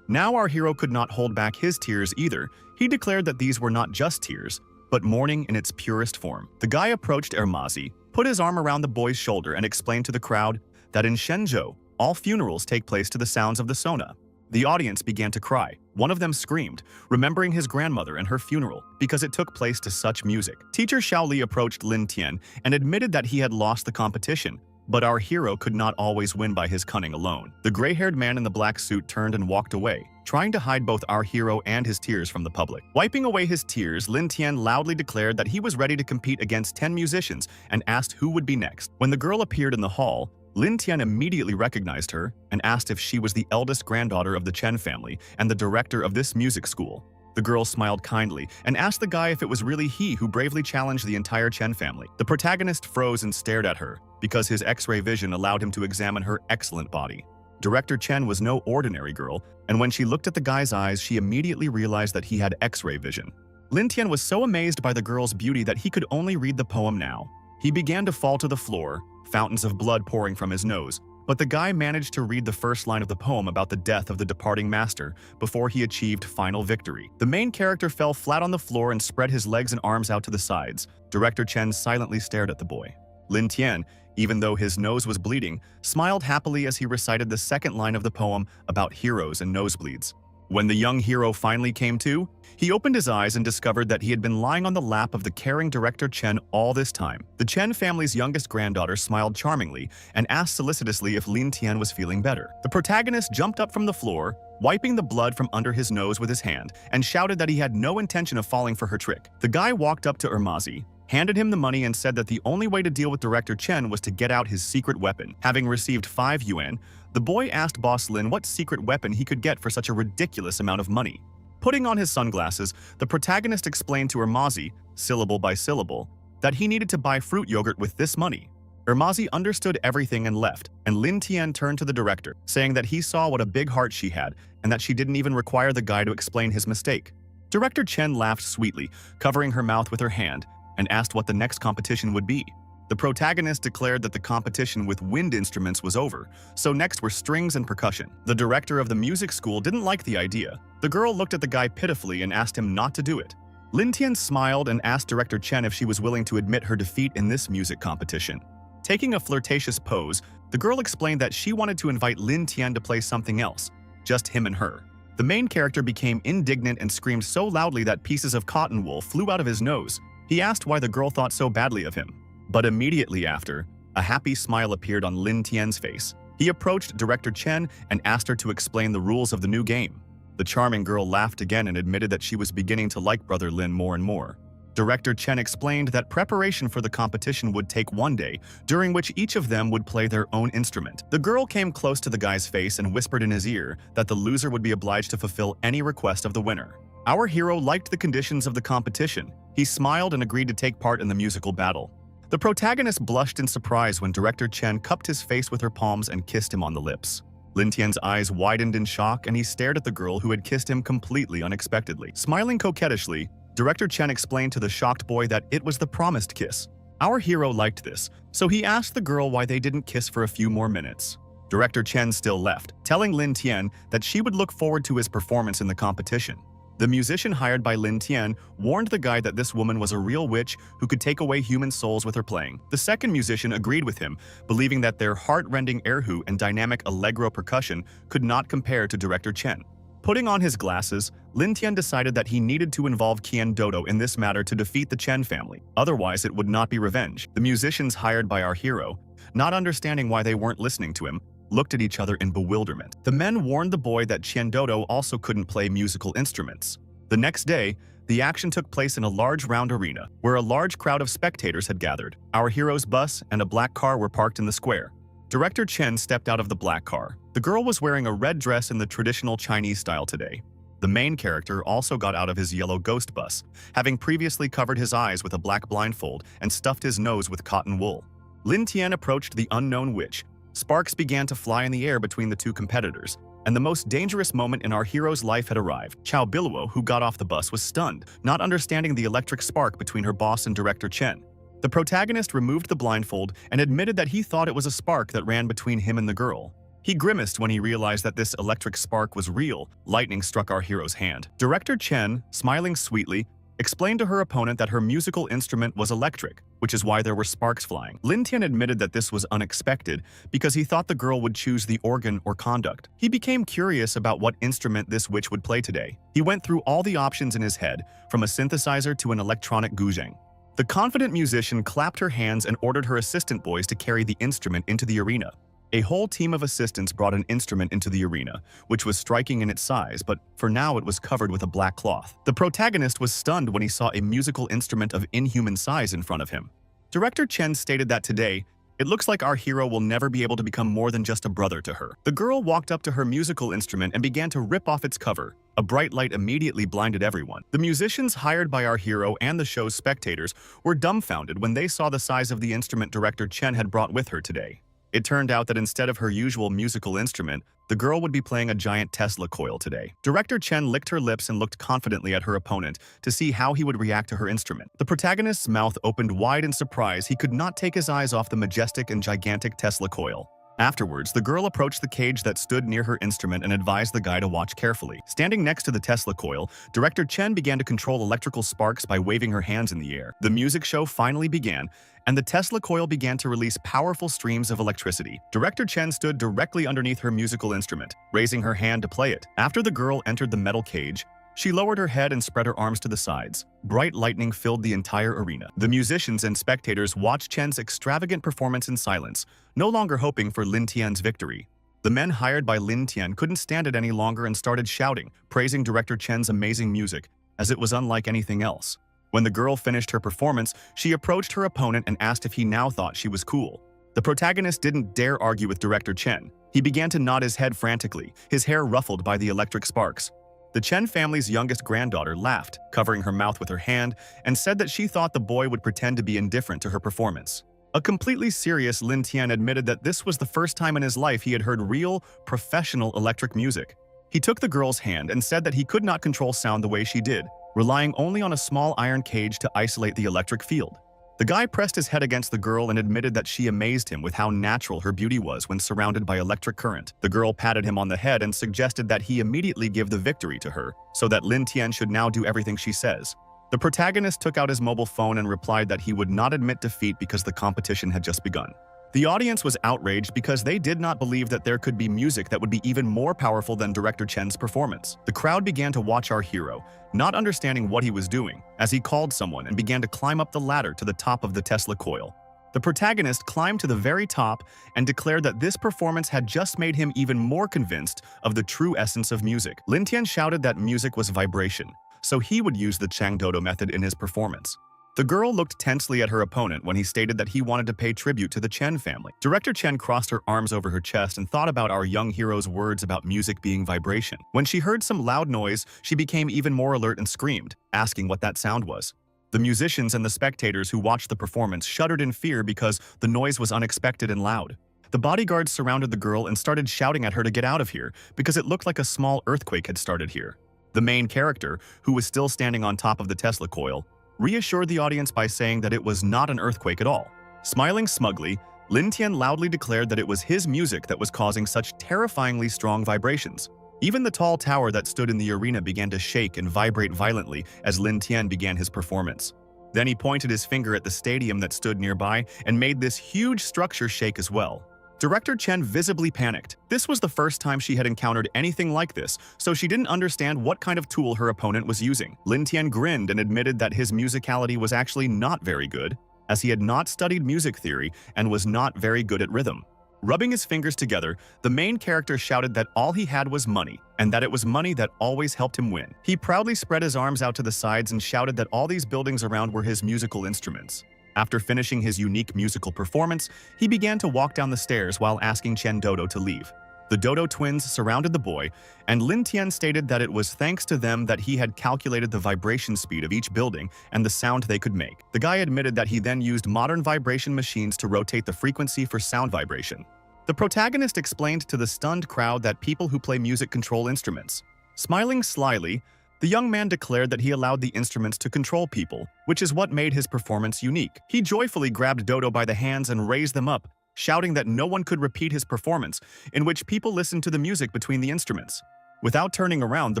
Now our hero could not hold back his tears either. He declared that these were not just tears, but mourning in its purest form. The guy approached Ermazi, put his arm around the boy's shoulder and explained to the crowd that in Shenzhou, all funerals take place to the sounds of the suona. The audience began to cry. One of them screamed, remembering his grandmother and her funeral, because it took place to such music. Teacher Xiaoli approached Lin Tian and admitted that he had lost the competition, but our hero could not always win by his cunning alone. The gray-haired man in the black suit turned and walked away, trying to hide both our hero and his tears from the public. Wiping away his tears, Lin Tian loudly declared that he was ready to compete against 10 musicians and asked who would be next. When the girl appeared in the hall, Lin Tian immediately recognized her and asked if she was the eldest granddaughter of the Chen family and the director of this music school. The girl smiled kindly and asked the guy if it was really he who bravely challenged the entire Chen family. The protagonist froze and stared at her because his X-ray vision allowed him to examine her excellent body. Director Chen was no ordinary girl, and when she looked at the guy's eyes, she immediately realized that he had X-ray vision. Lin Tian was so amazed by the girl's beauty that he could only read the poem now. He began to fall to the floor, fountains of blood pouring from his nose, but the guy managed to read the first line of the poem about the death of the departing master before he achieved final victory. The main character fell flat on the floor and spread his legs and arms out to the sides. Director Chen silently stared at the boy. Lin Tian, even though his nose was bleeding, smiled happily as he recited the second line of the poem about heroes and nosebleeds. When the young hero finally came to, he opened his eyes and discovered that he had been lying on the lap of the caring director Chen all this time. The Chen family's youngest granddaughter smiled charmingly and asked solicitously if Lin Tian was feeling better. The protagonist jumped up from the floor, wiping the blood from under his nose with his hand, and shouted that he had no intention of falling for her trick. The guy walked up to Ermazi, handed him the money and said that the only way to deal with Director Chen was to get out his secret weapon. Having received 5 yuan, the boy asked Boss Lin what secret weapon he could get for such a ridiculous amount of money. Putting on his sunglasses, the protagonist explained to Ermazi, syllable by syllable, that he needed to buy fruit yogurt with this money. Ermazi understood everything and left, and Lin Tian turned to the director, saying that he saw what a big heart she had and that she didn't even require the guy to explain his mistake. Director Chen laughed sweetly, covering her mouth with her hand, and asked what the next competition would be. The protagonist declared that the competition with wind instruments was over, so next were strings and percussion. The director of the music school didn't like the idea. The girl looked at the guy pitifully and asked him not to do it. Lin Tian smiled and asked Director Chen if she was willing to admit her defeat in this music competition. Taking a flirtatious pose, the girl explained that she wanted to invite Lin Tian to play something else, just him and her. The main character became indignant and screamed so loudly that pieces of cotton wool flew out of his nose. He asked why the girl thought so badly of him. But immediately after, a happy smile appeared on Lin Tian's face. He approached Director Chen and asked her to explain the rules of the new game. The charming girl laughed again and admitted that she was beginning to like Brother Lin more and more. Director Chen explained that preparation for the competition would take one day, during which each of them would play their own instrument. The girl came close to the guy's face and whispered in his ear that the loser would be obliged to fulfill any request of the winner. Our hero liked the conditions of the competition. He smiled and agreed to take part in the musical battle. The protagonist blushed in surprise when Director Chen cupped his face with her palms and kissed him on the lips. Lin Tian's eyes widened in shock and he stared at the girl who had kissed him completely unexpectedly. Smiling coquettishly, Director Chen explained to the shocked boy that it was the promised kiss. Our hero liked this, so he asked the girl why they didn't kiss for a few more minutes. Director Chen still left, telling Lin Tian that she would look forward to his performance in the competition. The musician hired by Lin Tian warned the guy that this woman was a real witch who could take away human souls with her playing. The second musician agreed with him, believing that their heart-rending erhu and dynamic allegro percussion could not compare to Director Chen. Putting on his glasses, Lin Tian decided that he needed to involve Qian Dodo in this matter to defeat the Chen family. Otherwise, it would not be revenge. The musicians hired by our hero, not understanding why they weren't listening to him, looked at each other in bewilderment. The men warned the boy that Qian Dodo also couldn't play musical instruments. The next day, the action took place in a large round arena, where a large crowd of spectators had gathered. Our hero's bus and a black car were parked in the square. Director Chen stepped out of the black car. The girl was wearing a red dress in the traditional Chinese style today. The main character also got out of his yellow ghost bus, having previously covered his eyes with a black blindfold and stuffed his nose with cotton wool. Lin Tian approached the unknown witch. Sparks began to fly in the air between the two competitors, and the most dangerous moment in our hero's life had arrived. Chao Biluo, who got off the bus, was stunned, not understanding the electric spark between her boss and Director Chen. The protagonist removed the blindfold and admitted that he thought it was a spark that ran between him and the girl. He grimaced when he realized that this electric spark was real. Lightning struck our hero's hand. Director Chen, smiling sweetly, explained to her opponent that her musical instrument was electric, which is why there were sparks flying. Lin Tian admitted that this was unexpected because he thought the girl would choose the organ or conduct. He became curious about what instrument this witch would play today. He went through all the options in his head, from a synthesizer to an electronic guzheng. The confident musician clapped her hands and ordered her assistant boys to carry the instrument into the arena. A whole team of assistants brought an instrument into the arena, which was striking in its size, but for now it was covered with a black cloth. The protagonist was stunned when he saw a musical instrument of inhuman size in front of him. Director Chen stated that today, it looks like our hero will never be able to become more than just a brother to her. The girl walked up to her musical instrument and began to rip off its cover. A bright light immediately blinded everyone. The musicians hired by our hero and the show's spectators were dumbfounded when they saw the size of the instrument Director Chen had brought with her today. It turned out that instead of her usual musical instrument, the girl would be playing a giant Tesla coil today. Director Chen licked her lips and looked confidently at her opponent to see how he would react to her instrument. The protagonist's mouth opened wide in surprise. He could not take his eyes off the majestic and gigantic Tesla coil. Afterwards, the girl approached the cage that stood near her instrument and advised the guy to watch carefully. Standing next to the Tesla coil, Director Chen began to control electrical sparks by waving her hands in the air. The music show finally began, and the Tesla coil began to release powerful streams of electricity. Director Chen stood directly underneath her musical instrument, raising her hand to play it. After the girl entered the metal cage, she lowered her head and spread her arms to the sides. Bright lightning filled the entire arena. The musicians and spectators watched Chen's extravagant performance in silence, no longer hoping for Lin Tian's victory. The men hired by Lin Tian couldn't stand it any longer and started shouting, praising Director Chen's amazing music, as it was unlike anything else. When the girl finished her performance, she approached her opponent and asked if he now thought she was cool. The protagonist didn't dare argue with Director Chen. He began to nod his head frantically, his hair ruffled by the electric sparks. The Chen family's youngest granddaughter laughed, covering her mouth with her hand, and said that she thought the boy would pretend to be indifferent to her performance. A completely serious Lin Tian admitted that this was the first time in his life he had heard real, professional electric music. He took the girl's hand and said that he could not control sound the way she did, relying only on a small iron cage to isolate the electric field. The guy pressed his head against the girl and admitted that she amazed him with how natural her beauty was when surrounded by electric current. The girl patted him on the head and suggested that he immediately give the victory to her, so that Lin Tian should now do everything she says. The protagonist took out his mobile phone and replied that he would not admit defeat because the competition had just begun. The audience was outraged because they did not believe that there could be music that would be even more powerful than director Chen's performance. The crowd began to watch our hero, not understanding what he was doing, as he called someone and began to climb up the ladder to the top of the Tesla coil. The protagonist climbed to the very top and declared that this performance had just made him even more convinced of the true essence of music. Lin Tian shouted that music was vibration, so he would use the Changdodo method in his performance. The girl looked tensely at her opponent when he stated that he wanted to pay tribute to the Chen family. Director Chen crossed her arms over her chest and thought about our young hero's words about music being vibration. When she heard some loud noise, she became even more alert and screamed, asking what that sound was. The musicians and the spectators who watched the performance shuddered in fear because the noise was unexpected and loud. The bodyguards surrounded the girl and started shouting at her to get out of here because it looked like a small earthquake had started here. The main character, who was still standing on top of the Tesla coil, reassured the audience by saying that it was not an earthquake at all. Smiling smugly, Lin Tian loudly declared that it was his music that was causing such terrifyingly strong vibrations. Even the tall tower that stood in the arena began to shake and vibrate violently as Lin Tian began his performance. Then he pointed his finger at the stadium that stood nearby and made this huge structure shake as well. Director Chen visibly panicked. This was the first time she had encountered anything like this, so she didn't understand what kind of tool her opponent was using. Lin Tian grinned and admitted that his musicality was actually not very good, as he had not studied music theory and was not very good at rhythm. Rubbing his fingers together, the main character shouted that all he had was money, and that it was money that always helped him win. He proudly spread his arms out to the sides and shouted that all these buildings around were his musical instruments. After finishing his unique musical performance, he began to walk down the stairs while asking Chen Dodo to leave. The Dodo twins surrounded the boy, and Lin Tian stated that it was thanks to them that he had calculated the vibration speed of each building and the sound they could make. The guy admitted that he then used modern vibration machines to rotate the frequency for sound vibration. The protagonist explained to the stunned crowd that people who play music control instruments. Smiling slyly, the young man declared that he allowed the instruments to control people, which is what made his performance unique. He joyfully grabbed Dodo by the hands and raised them up, shouting that no one could repeat his performance, in which people listened to the music between the instruments. Without turning around, the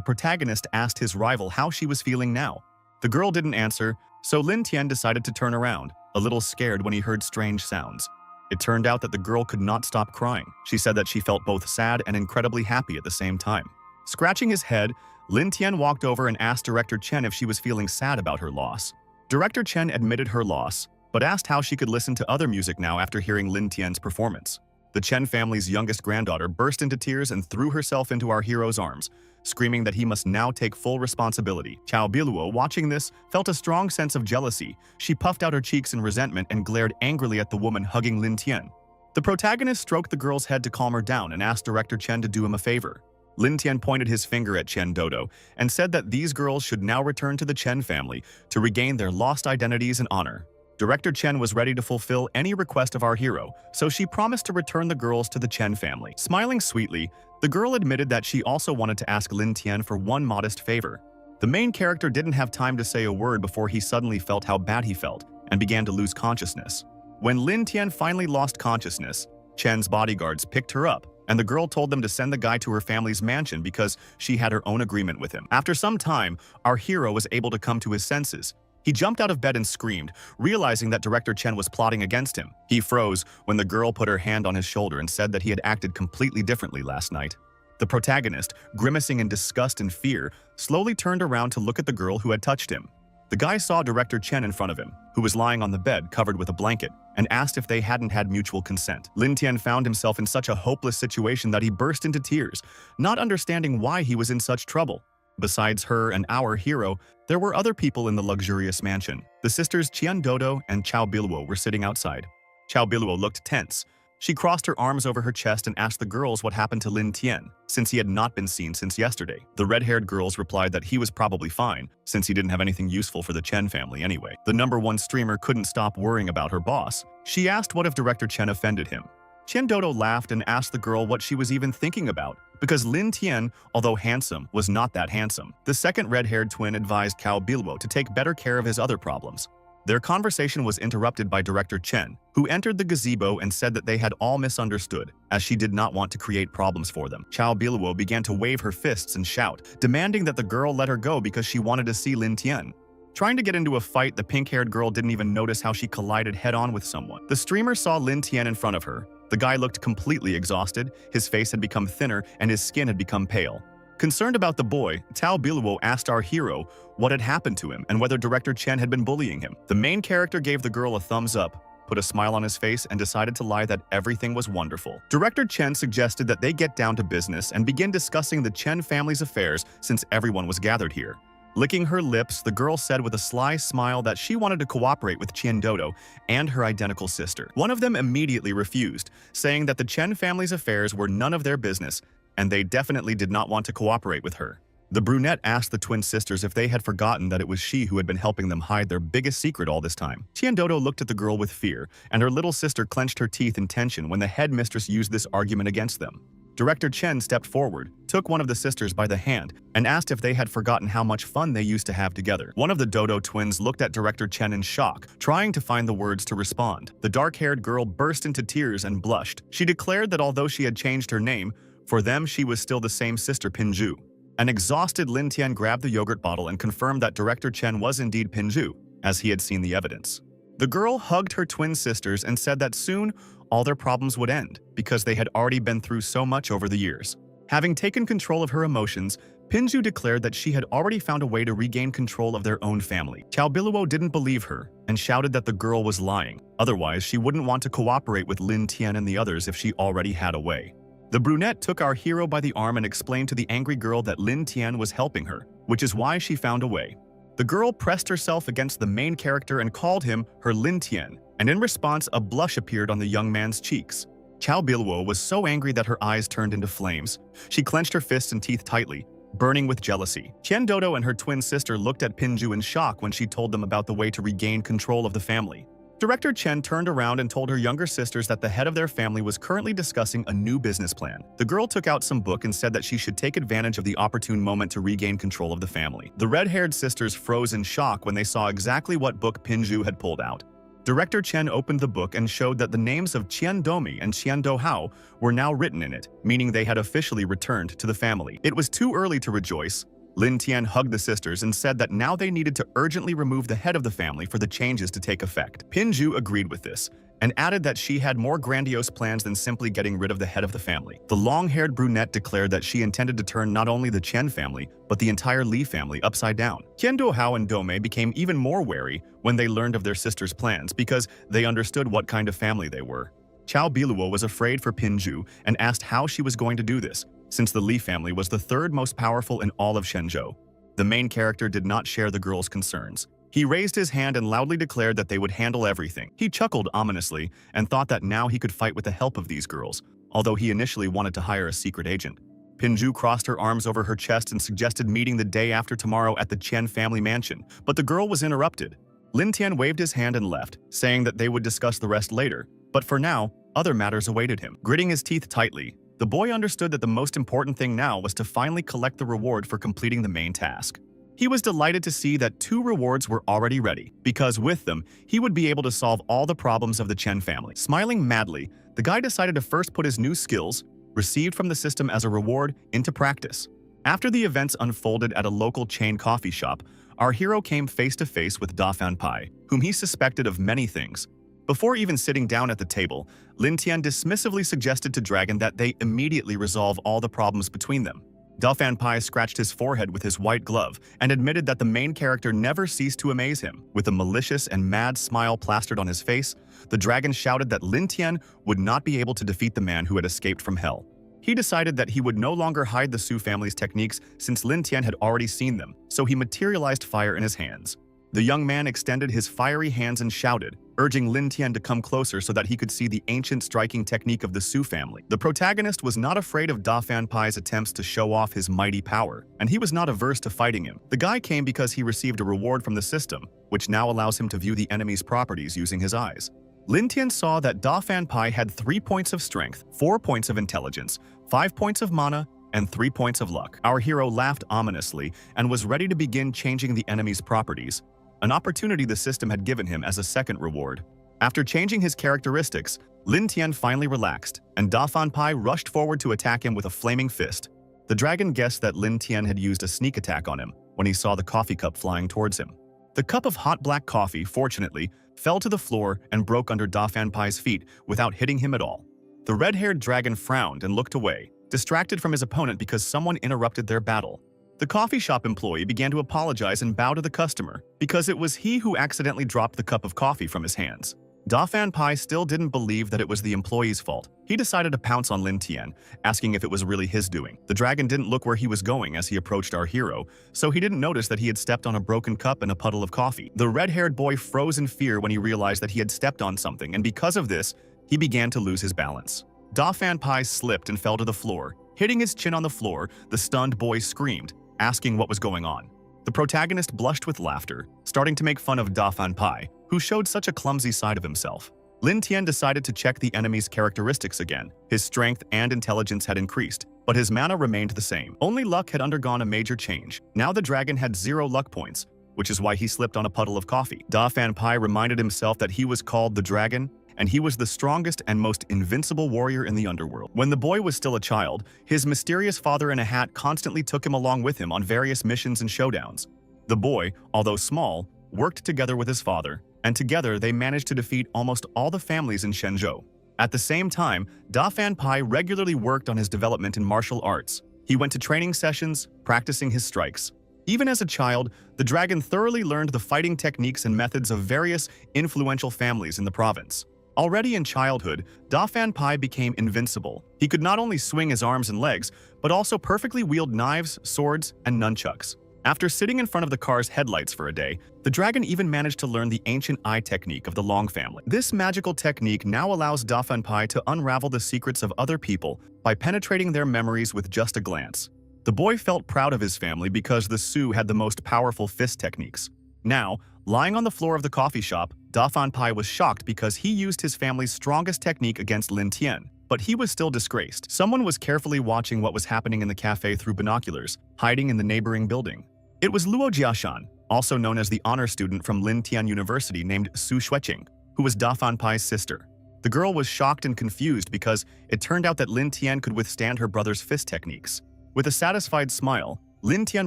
protagonist asked his rival how she was feeling now. The girl didn't answer, so Lin Tian decided to turn around, a little scared when he heard strange sounds. It turned out that the girl could not stop crying. She said that she felt both sad and incredibly happy at the same time. Scratching his head, Lin Tian walked over and asked Director Chen if she was feeling sad about her loss. Director Chen admitted her loss, but asked how she could listen to other music now after hearing Lin Tian's performance. The Chen family's youngest granddaughter burst into tears and threw herself into our hero's arms, screaming that he must now take full responsibility. Chao Biluo, watching this, felt a strong sense of jealousy. She puffed out her cheeks in resentment and glared angrily at the woman hugging Lin Tian. The protagonist stroked the girl's head to calm her down and asked Director Chen to do him a favor. Lin Tian pointed his finger at Chen Dodo and said that these girls should now return to the Chen family to regain their lost identities and honor. Director Chen was ready to fulfill any request of our hero, so she promised to return the girls to the Chen family. Smiling sweetly, the girl admitted that she also wanted to ask Lin Tian for one modest favor. The main character didn't have time to say a word before he suddenly felt how bad he felt and began to lose consciousness. When Lin Tian finally lost consciousness, Chen's bodyguards picked her up, and the girl told them to send the guy to her family's mansion because she had her own agreement with him. After some time, our hero was able to come to his senses. He jumped out of bed and screamed, realizing that Director Chen was plotting against him. He froze when the girl put her hand on his shoulder and said that he had acted completely differently last night. The protagonist, grimacing in disgust and fear, slowly turned around to look at the girl who had touched him. The guy saw Director Chen in front of him, who was lying on the bed covered with a blanket, and asked if they hadn't had mutual consent. Lin Tian found himself in such a hopeless situation that he burst into tears, not understanding why he was in such trouble. Besides her and our hero, there were other people in the luxurious mansion. The sisters Qian Dodo and Chao Biluo were sitting outside. Chao Biluo looked tense. She crossed her arms over her chest and asked the girls what happened to Lin Tian, since he had not been seen since yesterday. The red-haired girls replied that he was probably fine, since he didn't have anything useful for the Chen family anyway. The #1 streamer couldn't stop worrying about her boss. She asked what if Director Chen offended him. Chen Dodo laughed and asked the girl what she was even thinking about, because Lin Tian, although handsome, was not that handsome. The second red-haired twin advised Cao Bilbo to take better care of his other problems. Their conversation was interrupted by Director Chen, who entered the gazebo and said that they had all misunderstood, as she did not want to create problems for them. Cao Bilbo began to wave her fists and shout, demanding that the girl let her go because she wanted to see Lin Tian. Trying to get into a fight, the pink-haired girl didn't even notice how she collided head-on with someone. The streamer saw Lin Tian in front of her. The guy looked completely exhausted, his face had become thinner, and his skin had become pale. Concerned about the boy, Cao Bilbo asked our hero what had happened to him and whether Director Chen had been bullying him. The main character gave the girl a thumbs up, put a smile on his face, and decided to lie that everything was wonderful. Director Chen suggested that they get down to business and begin discussing the Chen family's affairs since everyone was gathered here. Licking her lips, the girl said with a sly smile that she wanted to cooperate with Chen Dodo and her identical sister. One of them immediately refused, saying that the Chen family's affairs were none of their business, and they definitely did not want to cooperate with her. The brunette asked the twin sisters if they had forgotten that it was she who had been helping them hide their biggest secret all this time. Chen Dodo looked at the girl with fear, and her little sister clenched her teeth in tension when the headmistress used this argument against them. Director Chen stepped forward, took one of the sisters by the hand, and asked if they had forgotten how much fun they used to have together. One of the Dodo twins looked at Director Chen in shock, trying to find the words to respond. The dark-haired girl burst into tears and blushed. She declared that although she had changed her name, for them she was still the same sister Pinju. An exhausted Lin Tian grabbed the yogurt bottle and confirmed that Director Chen was indeed Pinju, as he had seen the evidence. The girl hugged her twin sisters and said that soon all their problems would end, because they had already been through so much over the years. Having taken control of her emotions, Pinju declared that she had already found a way to regain control of their own family. Cao Bilbo didn't believe her and shouted that the girl was lying. Otherwise, she wouldn't want to cooperate with Lin Tian and the others if she already had a way. The brunette took our hero by the arm and explained to the angry girl that Lin Tian was helping her, which is why she found a way. The girl pressed herself against the main character and called him her Lin Tian, and in response a blush appeared on the young man's cheeks. Cao Bilbo was so angry that her eyes turned into flames. She clenched her fists and teeth tightly, burning with jealousy. Chen Dodo and her twin sister looked at Pinju in shock when she told them about the way to regain control of the family. Director Chen turned around and told her younger sisters that the head of their family was currently discussing a new business plan. The girl took out some book and said that she should take advantage of the opportune moment to regain control of the family. The red-haired sisters froze in shock when they saw exactly what book Pinju had pulled out. Director Chen opened the book and showed that the names of Qian Domi and Qian Dohao were now written in it, meaning they had officially returned to the family. It was too early to rejoice. Lin Tian hugged the sisters and said that now they needed to urgently remove the head of the family for the changes to take effect. Pinju agreed with this, and added that she had more grandiose plans than simply getting rid of the head of the family. The long-haired brunette declared that she intended to turn not only the Chen family, but the entire Li family upside down. Qian Dohao and Dome became even more wary when they learned of their sister's plans because they understood what kind of family they were. Cao Bilbo was afraid for Pinju and asked how she was going to do this, since the Li family was the third most powerful in all of Shenzhou. The main character did not share the girl's concerns. He raised his hand and loudly declared that they would handle everything. He chuckled ominously and thought that now he could fight with the help of these girls, although he initially wanted to hire a secret agent. Pinju crossed her arms over her chest and suggested meeting the day after tomorrow at the Chen family mansion, but the girl was interrupted. Lin Tian waved his hand and left, saying that they would discuss the rest later, but for now, other matters awaited him. Gritting his teeth tightly, the boy understood that the most important thing now was to finally collect the reward for completing the main task. He was delighted to see that 2 rewards were already ready, because with them, he would be able to solve all the problems of the Chen family. Smiling madly, the guy decided to first put his new skills, received from the system as a reward, into practice. After the events unfolded at a local chain coffee shop, our hero came face to face with Da Fan Pai, whom he suspected of many things. Before even sitting down at the table, Lin Tian dismissively suggested to Dragon that they immediately resolve all the problems between them. Da Fan Pai scratched his forehead with his white glove and admitted that the main character never ceased to amaze him. With a malicious and mad smile plastered on his face, the dragon shouted that Lin Tian would not be able to defeat the man who had escaped from hell. He decided that he would no longer hide the Su family's techniques since Lin Tian had already seen them, so he materialized fire in his hands. The young man extended his fiery hands and shouted, urging Lin Tian to come closer so that he could see the ancient striking technique of the Su family. The protagonist was not afraid of Da Fan Pai's attempts to show off his mighty power, and he was not averse to fighting him. The guy came because he received a reward from the system, which now allows him to view the enemy's properties using his eyes. Lin Tian saw that Da Fan Pai had 3 points of strength, 4 points of intelligence, 5 points of mana, and 3 points of luck. Our hero laughed ominously and was ready to begin changing the enemy's properties, an opportunity the system had given him as a second reward. After changing his characteristics, Lin Tian finally relaxed, and Da Fan Pai rushed forward to attack him with a flaming fist. The dragon guessed that Lin Tian had used a sneak attack on him when he saw the coffee cup flying towards him. The cup of hot black coffee, fortunately, fell to the floor and broke under Da Fan Pai's feet without hitting him at all. The red-haired dragon frowned and looked away, distracted from his opponent because someone interrupted their battle. The coffee shop employee began to apologize and bow to the customer because it was he who accidentally dropped the cup of coffee from his hands. Da Fan Pai still didn't believe that it was the employee's fault. He decided to pounce on Lin Tian, asking if it was really his doing. The dragon didn't look where he was going as he approached our hero, so he didn't notice that he had stepped on a broken cup and a puddle of coffee. The red-haired boy froze in fear when he realized that he had stepped on something, and because of this, he began to lose his balance. Da Fan Pai slipped and fell to the floor. Hitting his chin on the floor, the stunned boy screamed, asking what was going on. The protagonist blushed with laughter, starting to make fun of Da Fan Pai, who showed such a clumsy side of himself. Lin Tian decided to check the enemy's characteristics again. His strength and intelligence had increased, but his mana remained the same. Only luck had undergone a major change. Now the dragon had 0 luck points, which is why he slipped on a puddle of coffee. Da Fan Pai reminded himself that he was called the dragon, and he was the strongest and most invincible warrior in the underworld. When the boy was still a child, his mysterious father in a hat constantly took him along with him on various missions and showdowns. The boy, although small, worked together with his father, and together they managed to defeat almost all the families in Shenzhou. At the same time, Da Fan Pai regularly worked on his development in martial arts. He went to training sessions, practicing his strikes. Even as a child, the dragon thoroughly learned the fighting techniques and methods of various influential families in the province. Already in childhood, Da Fan Pai became invincible. He could not only swing his arms and legs, but also perfectly wield knives, swords, and nunchucks. After sitting in front of the car's headlights for a day, the dragon even managed to learn the ancient eye technique of the Long family. This magical technique now allows Da Fan Pai to unravel the secrets of other people by penetrating their memories with just a glance. The boy felt proud of his family because the Su had the most powerful fist techniques. Now, lying on the floor of the coffee shop, Da Fan Pai was shocked because he used his family's strongest technique against Lin Tian. But he was still disgraced. Someone was carefully watching what was happening in the cafe through binoculars, hiding in the neighboring building. It was Luo Jiashan, also known as the honor student from Lin Tian University named Su Xueqing, who was Da Fan Pai's sister. The girl was shocked and confused because it turned out that Lin Tian could withstand her brother's fist techniques. With a satisfied smile, Lin Tian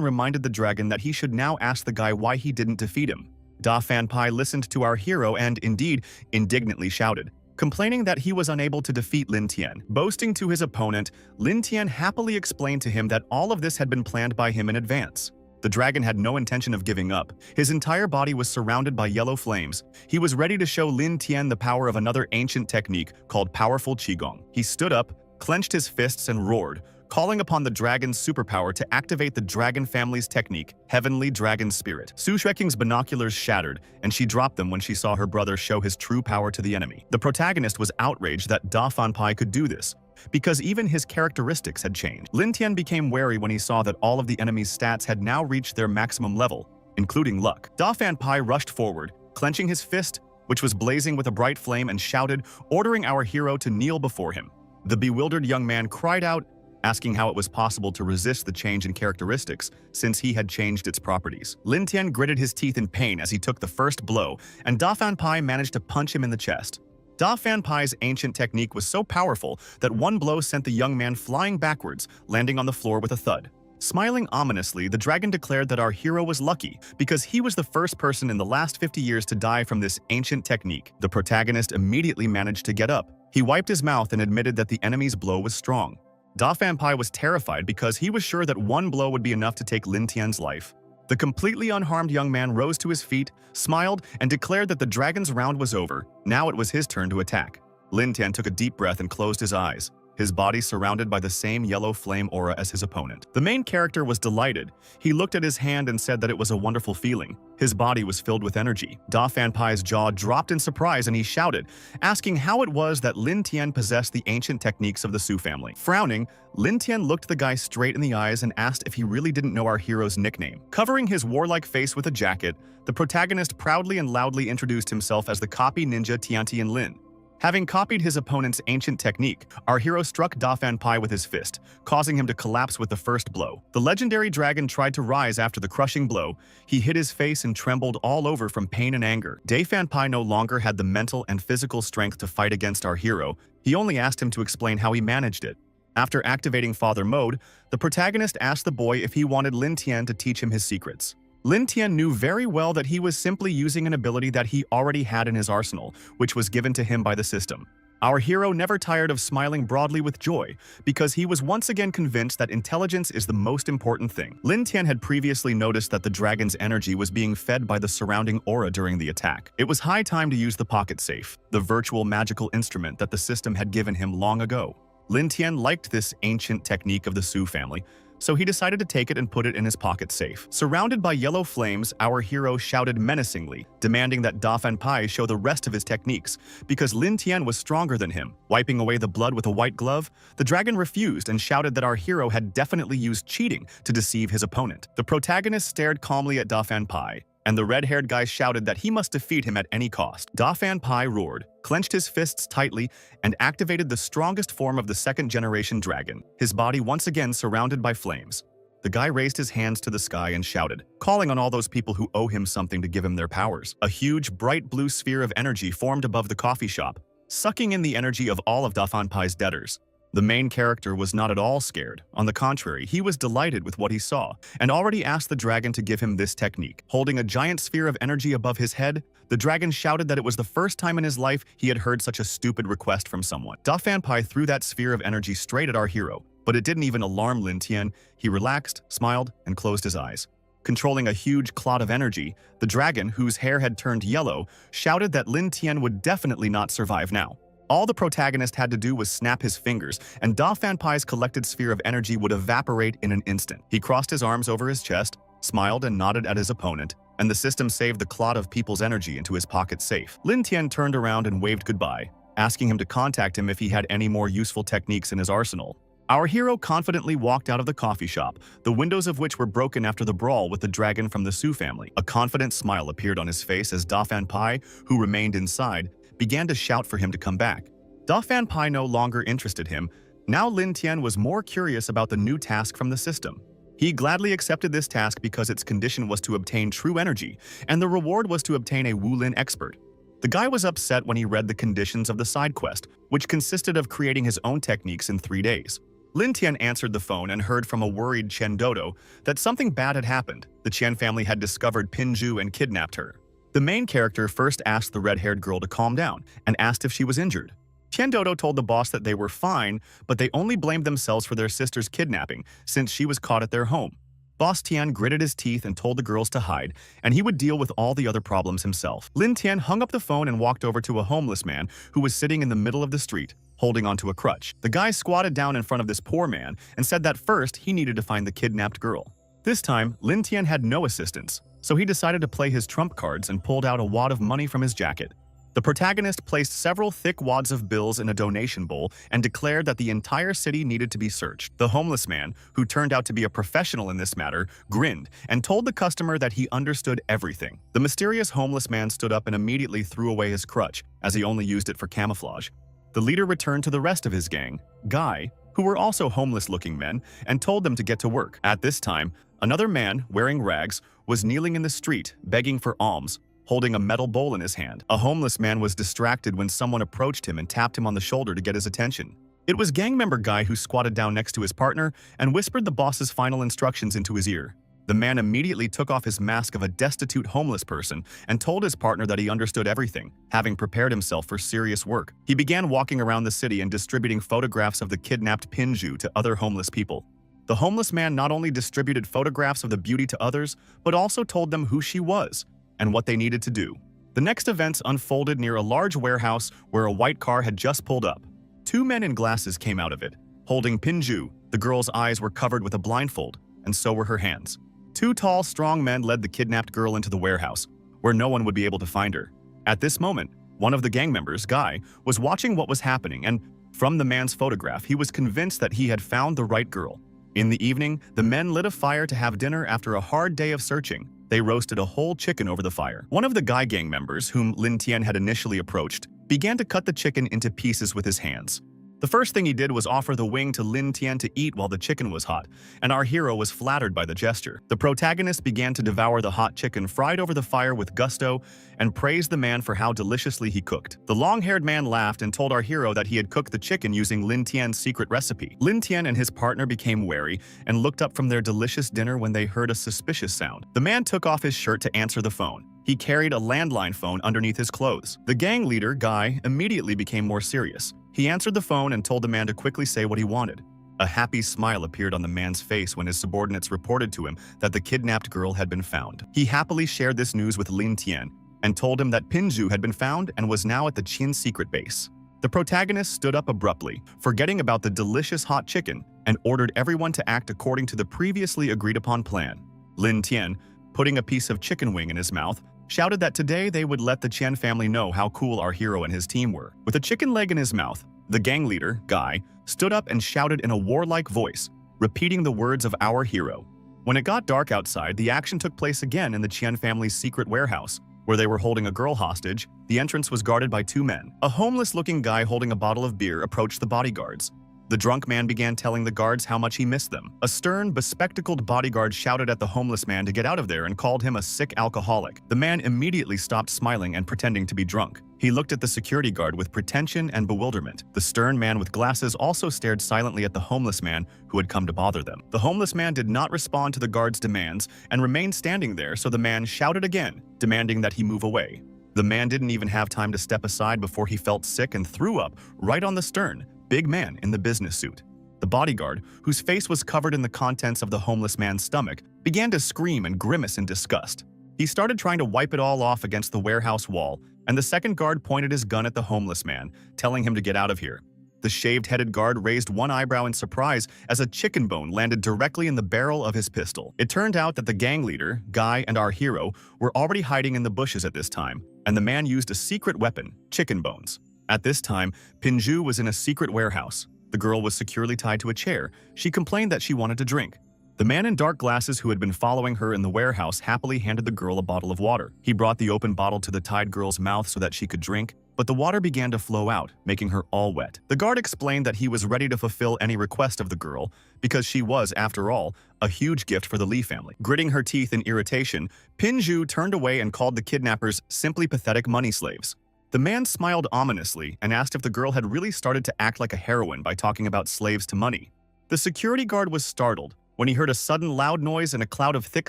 reminded the dragon that he should now ask the guy why he didn't defeat him. Da Fan Pai listened to our hero and, indeed, indignantly shouted, complaining that he was unable to defeat Lin Tian. Boasting to his opponent, Lin Tian happily explained to him that all of this had been planned by him in advance. The dragon had no intention of giving up. His entire body was surrounded by yellow flames. He was ready to show Lin Tian the power of another ancient technique called powerful Qigong. He stood up, clenched his fists and roared, calling upon the dragon's superpower to activate the dragon family's technique, Heavenly Dragon Spirit. Su Xueqing's binoculars shattered, and she dropped them when she saw her brother show his true power to the enemy. The protagonist was outraged that Da Fan Pai could do this, because even his characteristics had changed. Lin Tian became wary when he saw that all of the enemy's stats had now reached their maximum level, including luck. Da Fan Pai rushed forward, clenching his fist, which was blazing with a bright flame, and shouted, ordering our hero to kneel before him. The bewildered young man cried out, asking how it was possible to resist the change in characteristics since he had changed its properties. Lin Tian gritted his teeth in pain as he took the first blow, and Da Fan Pai managed to punch him in the chest. Da Fan Pai's ancient technique was so powerful that one blow sent the young man flying backwards, landing on the floor with a thud. Smiling ominously, the dragon declared that our hero was lucky because he was the first person in the last 50 years to die from this ancient technique. The protagonist immediately managed to get up. He wiped his mouth and admitted that the enemy's blow was strong. Da Fan Pai was terrified because he was sure that one blow would be enough to take Lin Tian's life. The completely unharmed young man rose to his feet, smiled, and declared that the dragon's round was over. Now it was his turn to attack. Lin Tian took a deep breath and closed his eyes. his body surrounded by the same yellow flame aura as his opponent. The main character was delighted. He looked at his hand and said that it was a wonderful feeling. His body was filled with energy. Da Fan Pai's jaw dropped in surprise and he shouted, asking how it was that Lin Tian possessed the ancient techniques of the Su family. Frowning, Lin Tian looked the guy straight in the eyes and asked if he really didn't know our hero's nickname. Covering his warlike face with a jacket, the protagonist proudly and loudly introduced himself as the copy ninja Tiantian Lin. Having copied his opponent's ancient technique, our hero struck Da Fan Pai with his fist, causing him to collapse with the first blow. The legendary dragon tried to rise after the crushing blow. He hit his face and trembled all over from pain and anger. Da Fan Pai no longer had the mental and physical strength to fight against our hero. He only asked him to explain how he managed it. After activating Father Mode, the protagonist asked the boy if he wanted Lin Tian to teach him his secrets. Lin Tian knew very well that he was simply using an ability that he already had in his arsenal, which was given to him by the system. Our hero never tired of smiling broadly with joy, because he was once again convinced that intelligence is the most important thing. Lin Tian had previously noticed that the dragon's energy was being fed by the surrounding aura during the attack. It was high time to use the pocket safe, the virtual magical instrument that the system had given him long ago. Lin Tian liked this ancient technique of the Su family, so he decided to take it and put it in his pocket safe. Surrounded by yellow flames, our hero shouted menacingly, demanding that Da Fan Pai show the rest of his techniques, because Lin Tian was stronger than him. Wiping away the blood with a white glove, the dragon refused and shouted that our hero had definitely used cheating to deceive his opponent. The protagonist stared calmly at Da Fan Pai, and the red-haired guy shouted that he must defeat him at any cost. Da Fan Pai roared, clenched his fists tightly, and activated the strongest form of the second-generation dragon, his body once again surrounded by flames. The guy raised his hands to the sky and shouted, calling on all those people who owe him something to give him their powers. A huge, bright blue sphere of energy formed above the coffee shop, sucking in the energy of all of Da Fan Pai's debtors. The main character was not at all scared. On the contrary, he was delighted with what he saw, and already asked the dragon to give him this technique. Holding a giant sphere of energy above his head, the dragon shouted that it was the first time in his life he had heard such a stupid request from someone. Da Fan Pai threw that sphere of energy straight at our hero, but it didn't even alarm Lin Tian. He relaxed, smiled, and closed his eyes. Controlling a huge clot of energy, the dragon, whose hair had turned yellow, shouted that Lin Tian would definitely not survive now. All the protagonist had to do was snap his fingers, and Da Fan Pai's collected sphere of energy would evaporate in an instant. He crossed his arms over his chest, smiled and nodded at his opponent, and the system saved the clot of people's energy into his pocket safe. Lin Tian turned around and waved goodbye, asking him to contact him if he had any more useful techniques in his arsenal. Our hero confidently walked out of the coffee shop, the windows of which were broken after the brawl with the dragon from the Su family. A confident smile appeared on his face as Da Fan Pai, who remained inside, began to shout for him to come back. Da Fan Pai no longer interested him. Now Lin Tian was more curious about the new task from the system. He gladly accepted this task because its condition was to obtain true energy, and the reward was to obtain a Wulin expert. The guy was upset when he read the conditions of the side quest, which consisted of creating his own techniques in 3 days. Lin Tian answered the phone and heard from a worried Chen Dodo that something bad had happened. The Chen family had discovered Pinju and kidnapped her. The main character first asked the red-haired girl to calm down and asked if she was injured. Chen Dodo told the boss that they were fine, but they only blamed themselves for their sister's kidnapping since she was caught at their home. Boss Tian gritted his teeth and told the girls to hide, and he would deal with all the other problems himself. Lin Tian hung up the phone and walked over to a homeless man who was sitting in the middle of the street, holding onto a crutch. The guy squatted down in front of this poor man and said that first he needed to find the kidnapped girl. This time, Lin Tian had no assistance, so he decided to play his trump cards and pulled out a wad of money from his jacket. The protagonist placed several thick wads of bills in a donation bowl and declared that the entire city needed to be searched. The homeless man, who turned out to be a professional in this matter, grinned and told the customer that he understood everything. The mysterious homeless man stood up and immediately threw away his crutch, as he only used it for camouflage. The leader returned to the rest of his gang, Guy, who were also homeless-looking men, and told them to get to work. At this time, another man, wearing rags, was kneeling in the street, begging for alms, holding a metal bowl in his hand. A homeless man was distracted when someone approached him and tapped him on the shoulder to get his attention. It was gang member Guy who squatted down next to his partner and whispered the boss's final instructions into his ear. The man immediately took off his mask of a destitute homeless person and told his partner that he understood everything, having prepared himself for serious work. He began walking around the city and distributing photographs of the kidnapped Pinju to other homeless people. The homeless man not only distributed photographs of the beauty to others, but also told them who she was and what they needed to do. The next events unfolded near a large warehouse where a white car had just pulled up. Two men in glasses came out of it, holding Pinju. The girl's eyes were covered with a blindfold, and so were her hands. Two tall, strong men led the kidnapped girl into the warehouse, where no one would be able to find her. At this moment, one of the gang members, Guy, was watching what was happening, and from the man's photograph, he was convinced that he had found the right girl. In the evening, the men lit a fire to have dinner after a hard day of searching. They roasted a whole chicken over the fire. One of the Guy gang members, whom Lin Tian had initially approached, began to cut the chicken into pieces with his hands. The first thing he did was offer the wing to Lin Tian to eat while the chicken was hot, and our hero was flattered by the gesture. The protagonist began to devour the hot chicken fried over the fire with gusto and praised the man for how deliciously he cooked. The long-haired man laughed and told our hero that he had cooked the chicken using Lin Tian's secret recipe. Lin Tian and his partner became wary and looked up from their delicious dinner when they heard a suspicious sound. The man took off his shirt to answer the phone. He carried a landline phone underneath his clothes. The gang leader, Guy, immediately became more serious. He answered the phone and told the man to quickly say what he wanted. A happy smile appeared on the man's face when his subordinates reported to him that the kidnapped girl had been found. He happily shared this news with Lin Tian and told him that Pinju had been found and was now at the Qin secret base. The protagonist stood up abruptly, forgetting about the delicious hot chicken, and ordered everyone to act according to the previously agreed-upon plan. Lin Tian, putting a piece of chicken wing in his mouth, shouted that today they would let the Chen family know how cool our hero and his team were. With a chicken leg in his mouth, the gang leader, Guy, stood up and shouted in a warlike voice, repeating the words of our hero. When it got dark outside, the action took place again in the Chen family's secret warehouse, where they were holding a girl hostage. The entrance was guarded by two men. A homeless-looking guy holding a bottle of beer approached the bodyguards. The drunk man began telling the guards how much he missed them. A stern, bespectacled bodyguard shouted at the homeless man to get out of there and called him a sick alcoholic. The man immediately stopped smiling and pretending to be drunk. He looked at the security guard with pretension and bewilderment. The stern man with glasses also stared silently at the homeless man who had come to bother them. The homeless man did not respond to the guard's demands and remained standing there, so the man shouted again, demanding that he move away. The man didn't even have time to step aside before he felt sick and threw up right on the stern, big man in the business suit. The bodyguard, whose face was covered in the contents of the homeless man's stomach, began to scream and grimace in disgust. He started trying to wipe it all off against the warehouse wall, and the second guard pointed his gun at the homeless man, telling him to get out of here. The shaved-headed guard raised one eyebrow in surprise as a chicken bone landed directly in the barrel of his pistol. It turned out that the gang leader, Guy, and our hero were already hiding in the bushes at this time, and the man used a secret weapon, chicken bones. At this time, Pinju was in a secret warehouse. The girl was securely tied to a chair. She complained that she wanted to drink. The man in dark glasses who had been following her in the warehouse happily handed the girl a bottle of water. He brought the open bottle to the tied girl's mouth so that she could drink, but the water began to flow out, making her all wet. The guard explained that he was ready to fulfill any request of the girl because she was, after all, a huge gift for the Li family. Gritting her teeth in irritation, Pinju turned away and called the kidnappers simply pathetic money slaves. The man smiled ominously and asked if the girl had really started to act like a heroine by talking about slaves to money. The security guard was startled when he heard a sudden loud noise and a cloud of thick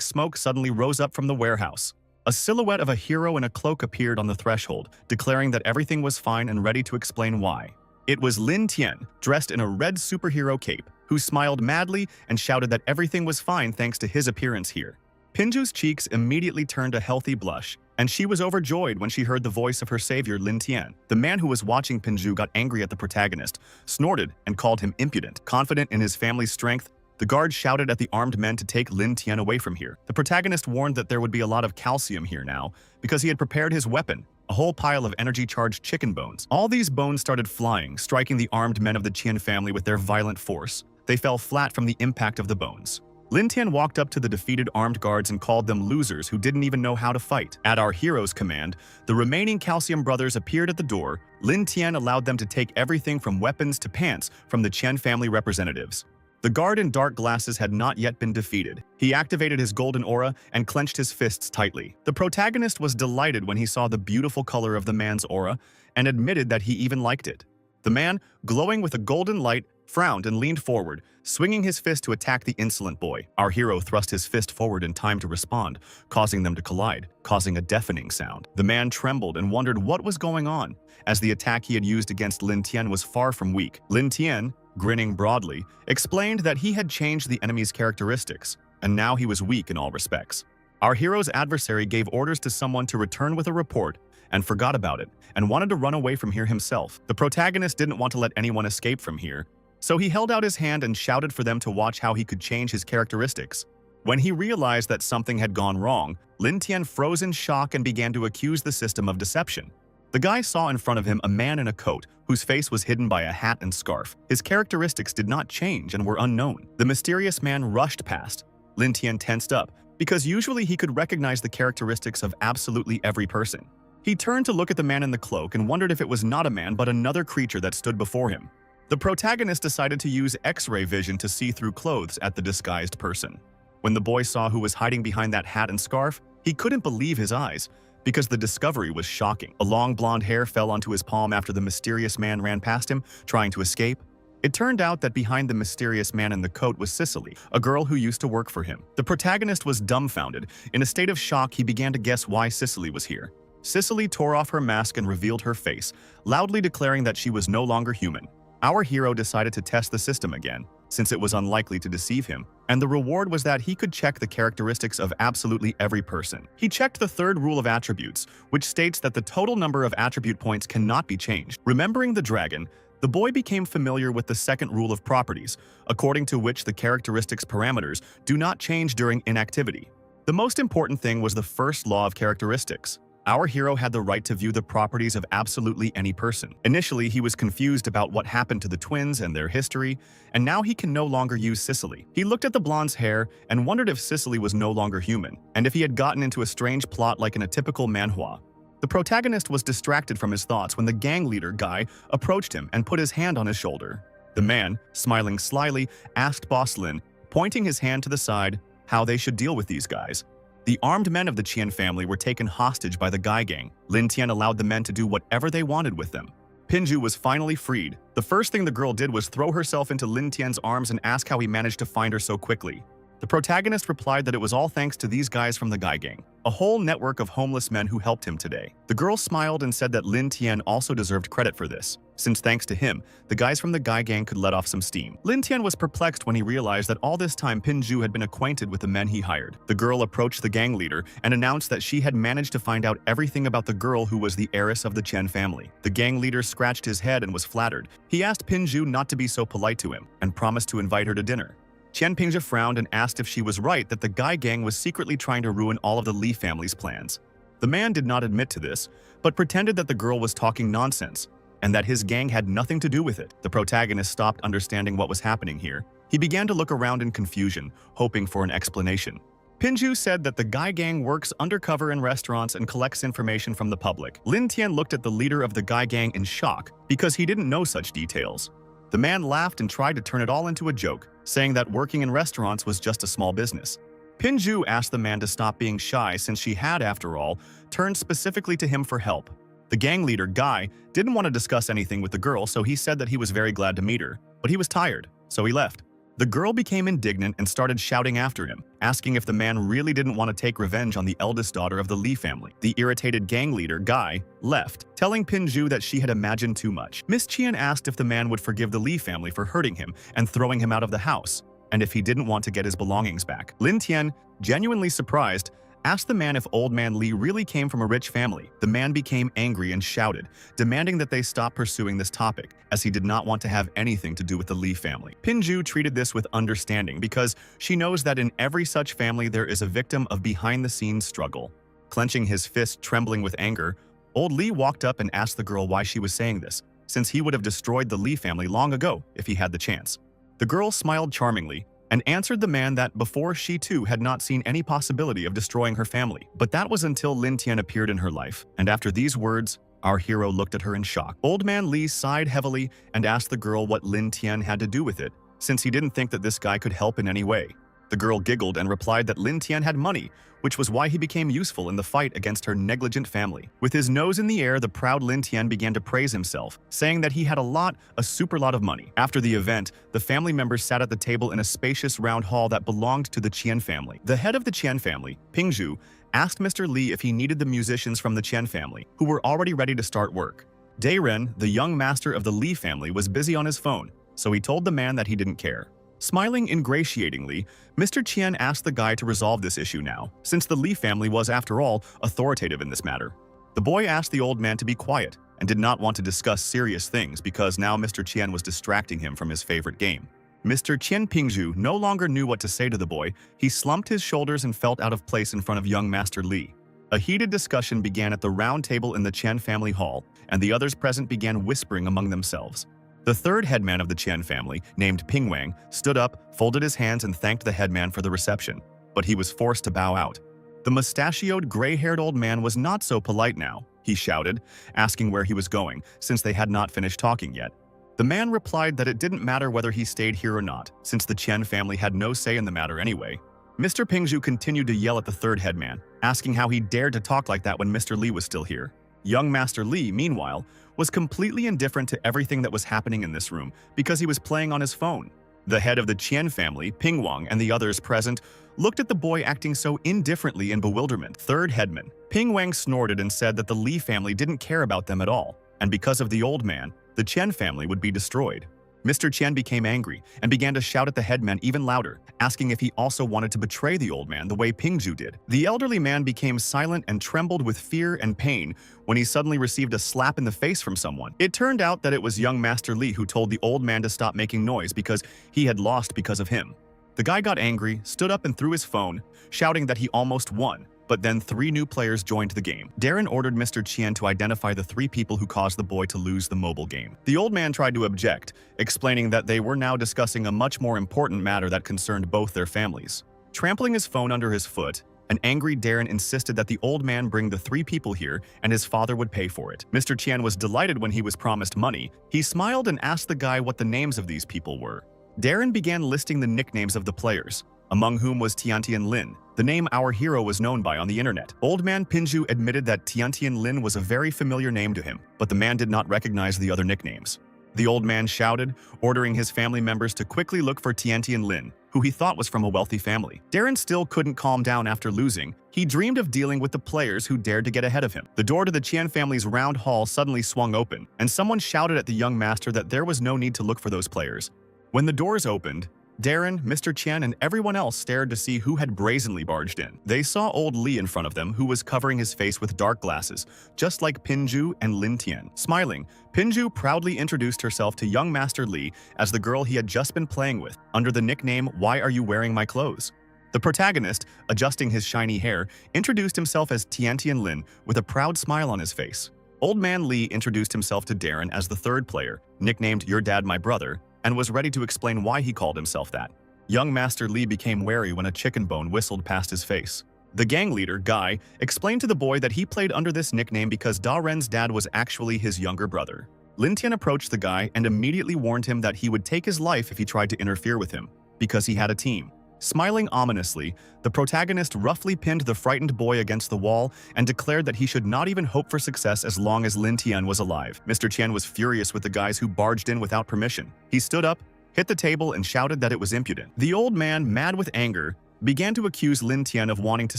smoke suddenly rose up from the warehouse. A silhouette of a hero in a cloak appeared on the threshold, declaring that everything was fine and ready to explain why. It was Lin Tian, dressed in a red superhero cape, who smiled madly and shouted that everything was fine thanks to his appearance here. Pinju's cheeks immediately turned a healthy blush, and she was overjoyed when she heard the voice of her savior Lin Tian. The man who was watching Pinju got angry at the protagonist, snorted, and called him impudent. Confident in his family's strength, the guard shouted at the armed men to take Lin Tian away from here. The protagonist warned that there would be a lot of calcium here now, because he had prepared his weapon, a whole pile of energy-charged chicken bones. All these bones started flying, striking the armed men of the Qian family with their violent force. They fell flat from the impact of the bones. Lin Tian walked up to the defeated armed guards and called them losers who didn't even know how to fight. At our hero's command, the remaining Calcium brothers appeared at the door. Lin Tian allowed them to take everything from weapons to pants from the Chen family representatives. The guard in dark glasses had not yet been defeated. He activated his golden aura and clenched his fists tightly. The protagonist was delighted when he saw the beautiful color of the man's aura and admitted that he even liked it. The man, glowing with a golden light, frowned and leaned forward, swinging his fist to attack the insolent boy. Our hero thrust his fist forward in time to respond, causing them to collide, causing a deafening sound. The man trembled and wondered what was going on, as the attack he had used against Lin Tian was far from weak. Lin Tian, grinning broadly, explained that he had changed the enemy's characteristics, and now he was weak in all respects. Our hero's adversary gave orders to someone to return with a report and forgot about it, and wanted to run away from here himself. The protagonist didn't want to let anyone escape from here, so he held out his hand and shouted for them to watch how he could change his characteristics. When he realized that something had gone wrong, Lin Tian froze in shock and began to accuse the system of deception. The guy saw in front of him a man in a coat, whose face was hidden by a hat and scarf. His characteristics did not change and were unknown. The mysterious man rushed past. Lin Tian tensed up, because usually he could recognize the characteristics of absolutely every person. He turned to look at the man in the cloak and wondered if it was not a man but another creature that stood before him. The protagonist decided to use X-ray vision to see through clothes at the disguised person. When the boy saw who was hiding behind that hat and scarf, he couldn't believe his eyes, because the discovery was shocking. A long blonde hair fell onto his palm after the mysterious man ran past him, trying to escape. It turned out that behind the mysterious man in the coat was Cicely, a girl who used to work for him. The protagonist was dumbfounded. In a state of shock, he began to guess why Cicely was here. Cicely tore off her mask and revealed her face, loudly declaring that she was no longer human. Our hero decided to test the system again, since it was unlikely to deceive him, and the reward was that he could check the characteristics of absolutely every person. He checked the third rule of attributes, which states that the total number of attribute points cannot be changed. Remembering the dragon, the boy became familiar with the second rule of properties, according to which the characteristics parameters do not change during inactivity. The most important thing was the first law of characteristics. Our hero had the right to view the properties of absolutely any person. Initially, he was confused about what happened to the twins and their history, and now he can no longer use Cicely. He looked at the blonde's hair and wondered if Cicely was no longer human, and if he had gotten into a strange plot like in a typical manhwa. The protagonist was distracted from his thoughts when the gang leader guy approached him and put his hand on his shoulder. The man, smiling slyly, asked Boss Lin, pointing his hand to the side, how they should deal with these guys. The armed men of the Qian family were taken hostage by the Guy gang. Lin Tian allowed the men to do whatever they wanted with them. Pinju was finally freed. The first thing the girl did was throw herself into Lin Tian's arms and ask how he managed to find her so quickly. The protagonist replied that it was all thanks to these guys from the Guy gang, a whole network of homeless men who helped him today. The girl smiled and said that Lin Tian also deserved credit for this, since thanks to him, the guys from the Guy gang could let off some steam. Lin Tian was perplexed when he realized that all this time Pinju had been acquainted with the men he hired. The girl approached the gang leader and announced that she had managed to find out everything about the girl who was the heiress of the Chen family. The gang leader scratched his head and was flattered. He asked Pinju not to be so polite to him and promised to invite her to dinner. Qian Pingzhe frowned and asked if she was right that the Guy gang was secretly trying to ruin all of the Li family's plans. The man did not admit to this, but pretended that the girl was talking nonsense, and that his gang had nothing to do with it. The protagonist stopped understanding what was happening here. He began to look around in confusion, hoping for an explanation. Pinju said that the Guy gang works undercover in restaurants and collects information from the public. Lin Tian looked at the leader of the Guy gang in shock because he didn't know such details. The man laughed and tried to turn it all into a joke, saying that working in restaurants was just a small business. Pinju asked the man to stop being shy since she had, after all, turned specifically to him for help. The gang leader, Guy, didn't want to discuss anything with the girl, so he said that he was very glad to meet her, but he was tired, so he left. The girl became indignant and started shouting after him, asking if the man really didn't want to take revenge on the eldest daughter of the Li family. The irritated gang leader, Guy, left, telling Pinju that she had imagined too much. Miss Qian asked if the man would forgive the Li family for hurting him and throwing him out of the house, and if he didn't want to get his belongings back. Lin Tian, genuinely surprised, asked the man if old man Li really came from a rich family. The man became angry and shouted, demanding that they stop pursuing this topic, as he did not want to have anything to do with the Li family. Pinju treated this with understanding because she knows that in every such family there is a victim of behind-the-scenes struggle. Clenching his fist, trembling with anger, old Li walked up and asked the girl why she was saying this, since he would have destroyed the Li family long ago if he had the chance. The girl smiled charmingly and answered the man that before she too had not seen any possibility of destroying her family. But that was until Lin Tian appeared in her life, and after these words, our hero looked at her in shock. Old man Li sighed heavily and asked the girl what Lin Tian had to do with it, since he didn't think that this guy could help in any way. The girl giggled and replied that Lin Tian had money, which was why he became useful in the fight against her negligent family. With his nose in the air, the proud Lin Tian began to praise himself, saying that he had a super lot of money. After the event, the family members sat at the table in a spacious round hall that belonged to the Qian family. The head of the Qian family, Pingzhu, asked Mr. Li if he needed the musicians from the Qian family, who were already ready to start work. Dairen, the young master of the Li family, was busy on his phone, so he told the man that he didn't care. Smiling ingratiatingly, Mr. Qian asked the guy to resolve this issue now, since the Li family was, after all, authoritative in this matter. The boy asked the old man to be quiet and did not want to discuss serious things because now Mr. Qian was distracting him from his favorite game. Mr. Qian Pingzhu no longer knew what to say to the boy. He slumped his shoulders and felt out of place in front of young Master Li. A heated discussion began at the round table in the Qian family hall, and the others present began whispering among themselves. The third headman of the Qian family, named Ping Wang, stood up, folded his hands and thanked the headman for the reception, but he was forced to bow out. The mustachioed, gray-haired old man was not so polite now, he shouted, asking where he was going, since they had not finished talking yet. The man replied that it didn't matter whether he stayed here or not, since the Qian family had no say in the matter anyway. Mr. Pingzhu continued to yell at the third headman, asking how he dared to talk like that when Mr. Li was still here. Young Master Li, meanwhile, was completely indifferent to everything that was happening in this room because he was playing on his phone. The head of the Qian family, Ping Wang, and the others present looked at the boy acting so indifferently in bewilderment. Third headman, Ping Wang snorted and said that the Li family didn't care about them at all, and because of the old man, the Qian family would be destroyed. Mr. Qian became angry and began to shout at the headman even louder, asking if he also wanted to betray the old man the way Pingzhu did. The elderly man became silent and trembled with fear and pain when he suddenly received a slap in the face from someone. It turned out that it was young Master Li who told the old man to stop making noise because he had lost because of him. The guy got angry, stood up and threw his phone, shouting that he almost won. But then 3 new players joined the game. Darren ordered Mr. Qian to identify the 3 people who caused the boy to lose the mobile game. The old man tried to object, explaining that they were now discussing a much more important matter that concerned both their families. Trampling his phone under his foot, an angry Darren insisted that the old man bring the 3 people here and his father would pay for it. Mr. Qian was delighted when he was promised money. He smiled and asked the guy what the names of these people were. Darren began listing the nicknames of the players, among whom was Tiantian Lin, the name our hero was known by on the internet. Old man Pingzhu admitted that Tiantian Lin was a very familiar name to him, but the man did not recognize the other nicknames. The old man shouted, ordering his family members to quickly look for Tiantian Lin, who he thought was from a wealthy family. Darren still couldn't calm down after losing. He dreamed of dealing with the players who dared to get ahead of him. The door to the Qian family's round hall suddenly swung open, and someone shouted at the young master that there was no need to look for those players. When the doors opened, Darren, Mr. Qian, and everyone else stared to see who had brazenly barged in. They saw old Li in front of them, who was covering his face with dark glasses, just like Pingzhu and Lin Tian. Smiling, Pingzhu proudly introduced herself to young Master Li as the girl he had just been playing with, under the nickname, "Why are you wearing my clothes?" The protagonist, adjusting his shiny hair, introduced himself as Tiantian Lin with a proud smile on his face. Old man Li introduced himself to Darren as the third player, nicknamed Your Dad My Brother, and was ready to explain why he called himself that. Young Master Li became wary when a chicken bone whistled past his face. The gang leader, Guy, explained to the boy that he played under this nickname because Daren's dad was actually his younger brother. Lin Tian approached the guy and immediately warned him that he would take his life if he tried to interfere with him, because he had a team. Smiling ominously, the protagonist roughly pinned the frightened boy against the wall and declared that he should not even hope for success as long as Lin Tian was alive. Mr. Qian was furious with the guys who barged in without permission. He stood up, hit the table, and shouted that it was impudent. The old man, mad with anger, began to accuse Lin Tian of wanting to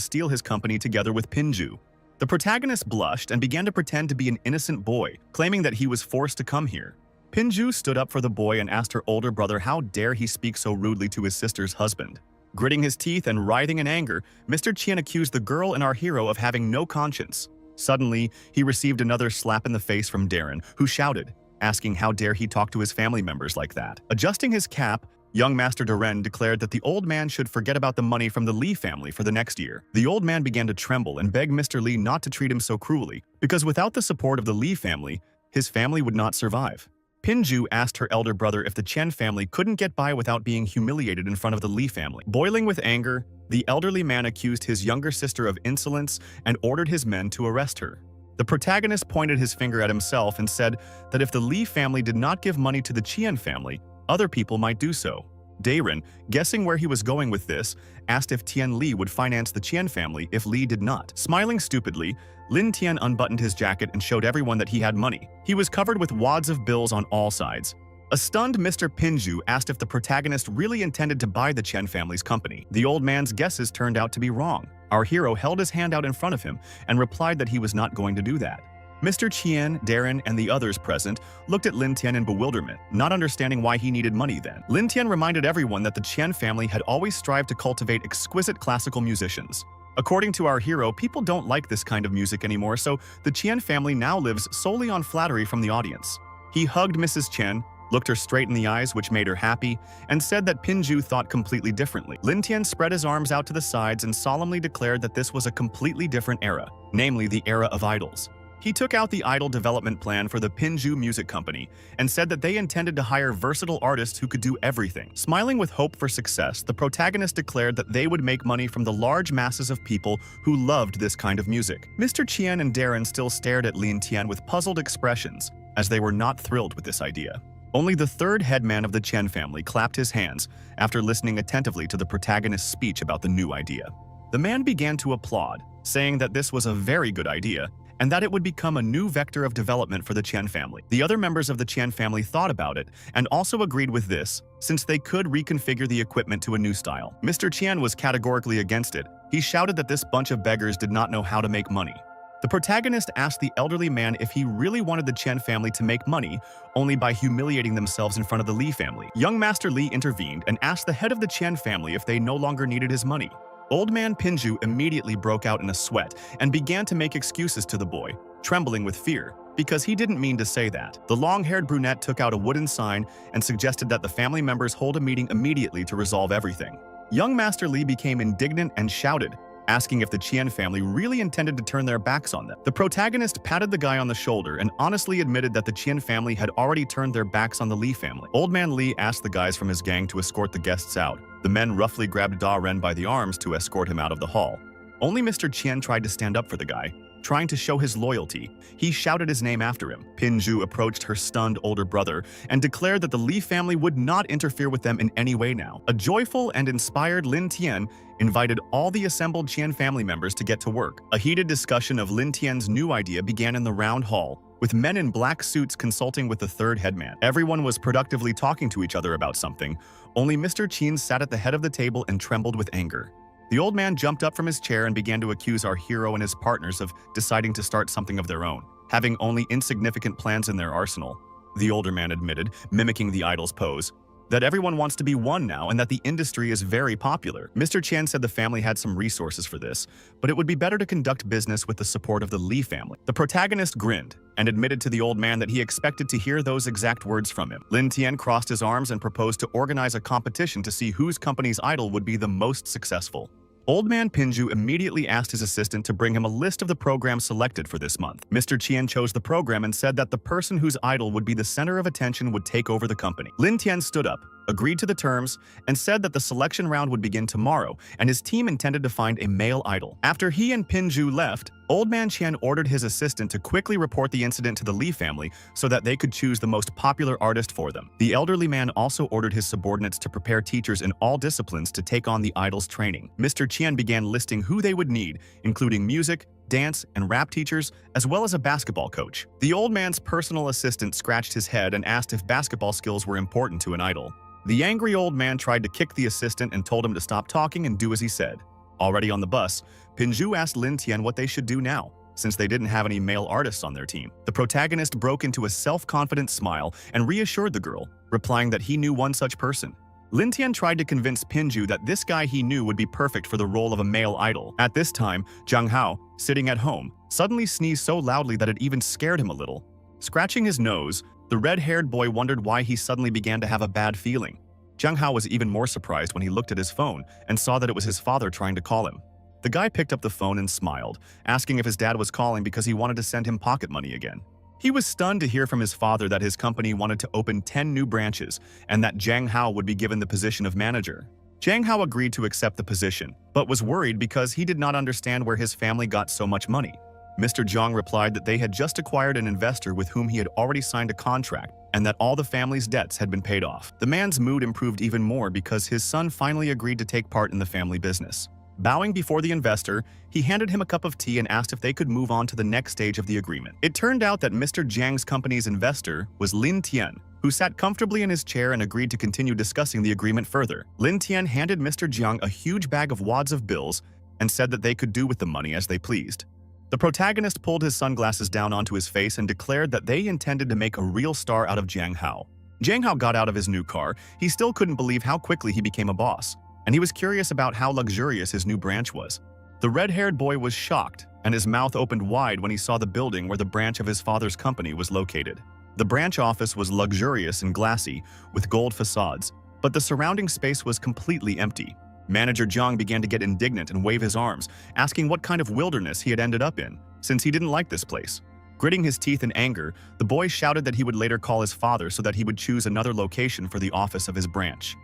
steal his company together with Pingzhu. The protagonist blushed and began to pretend to be an innocent boy, claiming that he was forced to come here. Pingzhu stood up for the boy and asked her older brother how dare he speak so rudely to his sister's husband. Gritting his teeth and writhing in anger, Mr. Qian accused the girl and our hero of having no conscience. Suddenly, he received another slap in the face from Darren, who shouted, asking how dare he talk to his family members like that. Adjusting his cap, young Master Darren declared that the old man should forget about the money from the Li family for the next year. The old man began to tremble and begged Mr. Li not to treat him so cruelly, because without the support of the Li family, his family would not survive. Pingzhu asked her elder brother if the Chen family couldn't get by without being humiliated in front of the Li family. Boiling with anger, the elderly man accused his younger sister of insolence and ordered his men to arrest her. The protagonist pointed his finger at himself and said that if the Li family did not give money to the Qian family, other people might do so. Darren, guessing where he was going with this, asked if Tian Li would finance the Qian family if Li did not. Smiling stupidly, Lin Tian unbuttoned his jacket and showed everyone that he had money. He was covered with wads of bills on all sides. A stunned Mr. Pingzhu asked if the protagonist really intended to buy the Chen family's company. The old man's guesses turned out to be wrong. Our hero held his hand out in front of him and replied that he was not going to do that. Mr. Qian, Darren, and the others present looked at Lin Tian in bewilderment, not understanding why he needed money then. Lin Tian reminded everyone that the Qian family had always strived to cultivate exquisite classical musicians. According to our hero, people don't like this kind of music anymore, so the Qian family now lives solely on flattery from the audience. He hugged Mrs. Chen, looked her straight in the eyes, which made her happy, and said that Pinju thought completely differently. Lin Tian spread his arms out to the sides and solemnly declared that this was a completely different era, namely the era of idols. He took out the idol development plan for the Pinju Music Company and said that they intended to hire versatile artists who could do everything. Smiling with hope for success, the protagonist declared that they would make money from the large masses of people who loved this kind of music. Mr. Qian and Darren still stared at Lin Tian with puzzled expressions, as they were not thrilled with this idea. Only the third headman of the Chen family clapped his hands after listening attentively to the protagonist's speech about the new idea. The man began to applaud, saying that this was a very good idea and that it would become a new vector of development for the Chen family. The other members of the Chen family thought about it and also agreed with this, since they could reconfigure the equipment to a new style. Mr. Qian was categorically against it. He shouted that this bunch of beggars did not know how to make money. The protagonist asked the elderly man if he really wanted the Chen family to make money only by humiliating themselves in front of the Li family. Young Master Li intervened and asked the head of the Chen family if they no longer needed his money. Old man Pinju immediately broke out in a sweat and began to make excuses to the boy, trembling with fear, because he didn't mean to say that. The long-haired brunette took out a wooden sign and suggested that the family members hold a meeting immediately to resolve everything. Young Master Li became indignant and shouted, asking if the Qian family really intended to turn their backs on them. The protagonist patted the guy on the shoulder and honestly admitted that the Qian family had already turned their backs on the Li family. Old man Li asked the guys from his gang to escort the guests out. The men roughly grabbed Da Ren by the arms to escort him out of the hall. Only Mr. Qian tried to stand up for the guy, trying to show his loyalty. He shouted his name after him. Pinju approached her stunned older brother and declared that the Li family would not interfere with them in any way now. A joyful and inspired Lin Tian invited all the assembled Qian family members to get to work. A heated discussion of Lin Tian's new idea began in the round hall, with men in black suits consulting with the third headman. Everyone was productively talking to each other about something. Only Mr. Qin sat at the head of the table and trembled with anger. The old man jumped up from his chair and began to accuse our hero and his partners of deciding to start something of their own, having only insignificant plans in their arsenal. The older man admitted, mimicking the idol's pose, that everyone wants to be one now and that the industry is very popular. Mr. Chan said the family had some resources for this, but it would be better to conduct business with the support of the Li family. The protagonist grinned and admitted to the old man that he expected to hear those exact words from him. Lin Tian crossed his arms and proposed to organize a competition to see whose company's idol would be the most successful. Old man Pinju immediately asked his assistant to bring him a list of the programs selected for this month. Mr. Qian chose the program and said that the person whose idol would be the center of attention would take over the company. Lin Tian stood up, agreed to the terms, and said that the selection round would begin tomorrow, and his team intended to find a male idol. After he and Pinju left, Old Man Qian ordered his assistant to quickly report the incident to the Li family so that they could choose the most popular artist for them. The elderly man also ordered his subordinates to prepare teachers in all disciplines to take on the idol's training. Mr. Qian began listing who they would need, including music, dance, and rap teachers, as well as a basketball coach. The old man's personal assistant scratched his head and asked if basketball skills were important to an idol. The angry old man tried to kick the assistant and told him to stop talking and do as he said. Already on the bus, Pinju asked Lin Tian what they should do now, since they didn't have any male artists on their team. The protagonist broke into a self-confident smile and reassured the girl, replying that he knew one such person. Lin Tian tried to convince Pinju that this guy he knew would be perfect for the role of a male idol. At this time, Zhang Hao, sitting at home, suddenly sneezed so loudly that it even scared him a little. Scratching his nose, the red-haired boy wondered why he suddenly began to have a bad feeling. Zhang Hao was even more surprised when he looked at his phone and saw that it was his father trying to call him. The guy picked up the phone and smiled, asking if his dad was calling because he wanted to send him pocket money again. He was stunned to hear from his father that his company wanted to open 10 new branches and that Zhang Hao would be given the position of manager. Zhang Hao agreed to accept the position, but was worried because he did not understand where his family got so much money. Mr. Zhang replied that they had just acquired an investor with whom he had already signed a contract and that all the family's debts had been paid off. The man's mood improved even more because his son finally agreed to take part in the family business. Bowing before the investor, he handed him a cup of tea and asked if they could move on to the next stage of the agreement. It turned out that Mr. Zhang's company's investor was Lin Tian, who sat comfortably in his chair and agreed to continue discussing the agreement further. Lin Tian handed Mr. Zhang a huge bag of wads of bills and said that they could do with the money as they pleased. The protagonist pulled his sunglasses down onto his face and declared that they intended to make a real star out of Zhang Hao. Zhang Hao got out of his new car. He still couldn't believe how quickly he became a boss, and he was curious about how luxurious his new branch was. The red-haired boy was shocked, and his mouth opened wide when he saw the building where the branch of his father's company was located. The branch office was luxurious and glassy, with gold facades, but the surrounding space was completely empty. Manager Jiang began to get indignant and wave his arms, asking what kind of wilderness he had ended up in, since he didn't like this place. Gritting his teeth in anger, the boy shouted that he would later call his father so that he would choose another location for the office of his branch.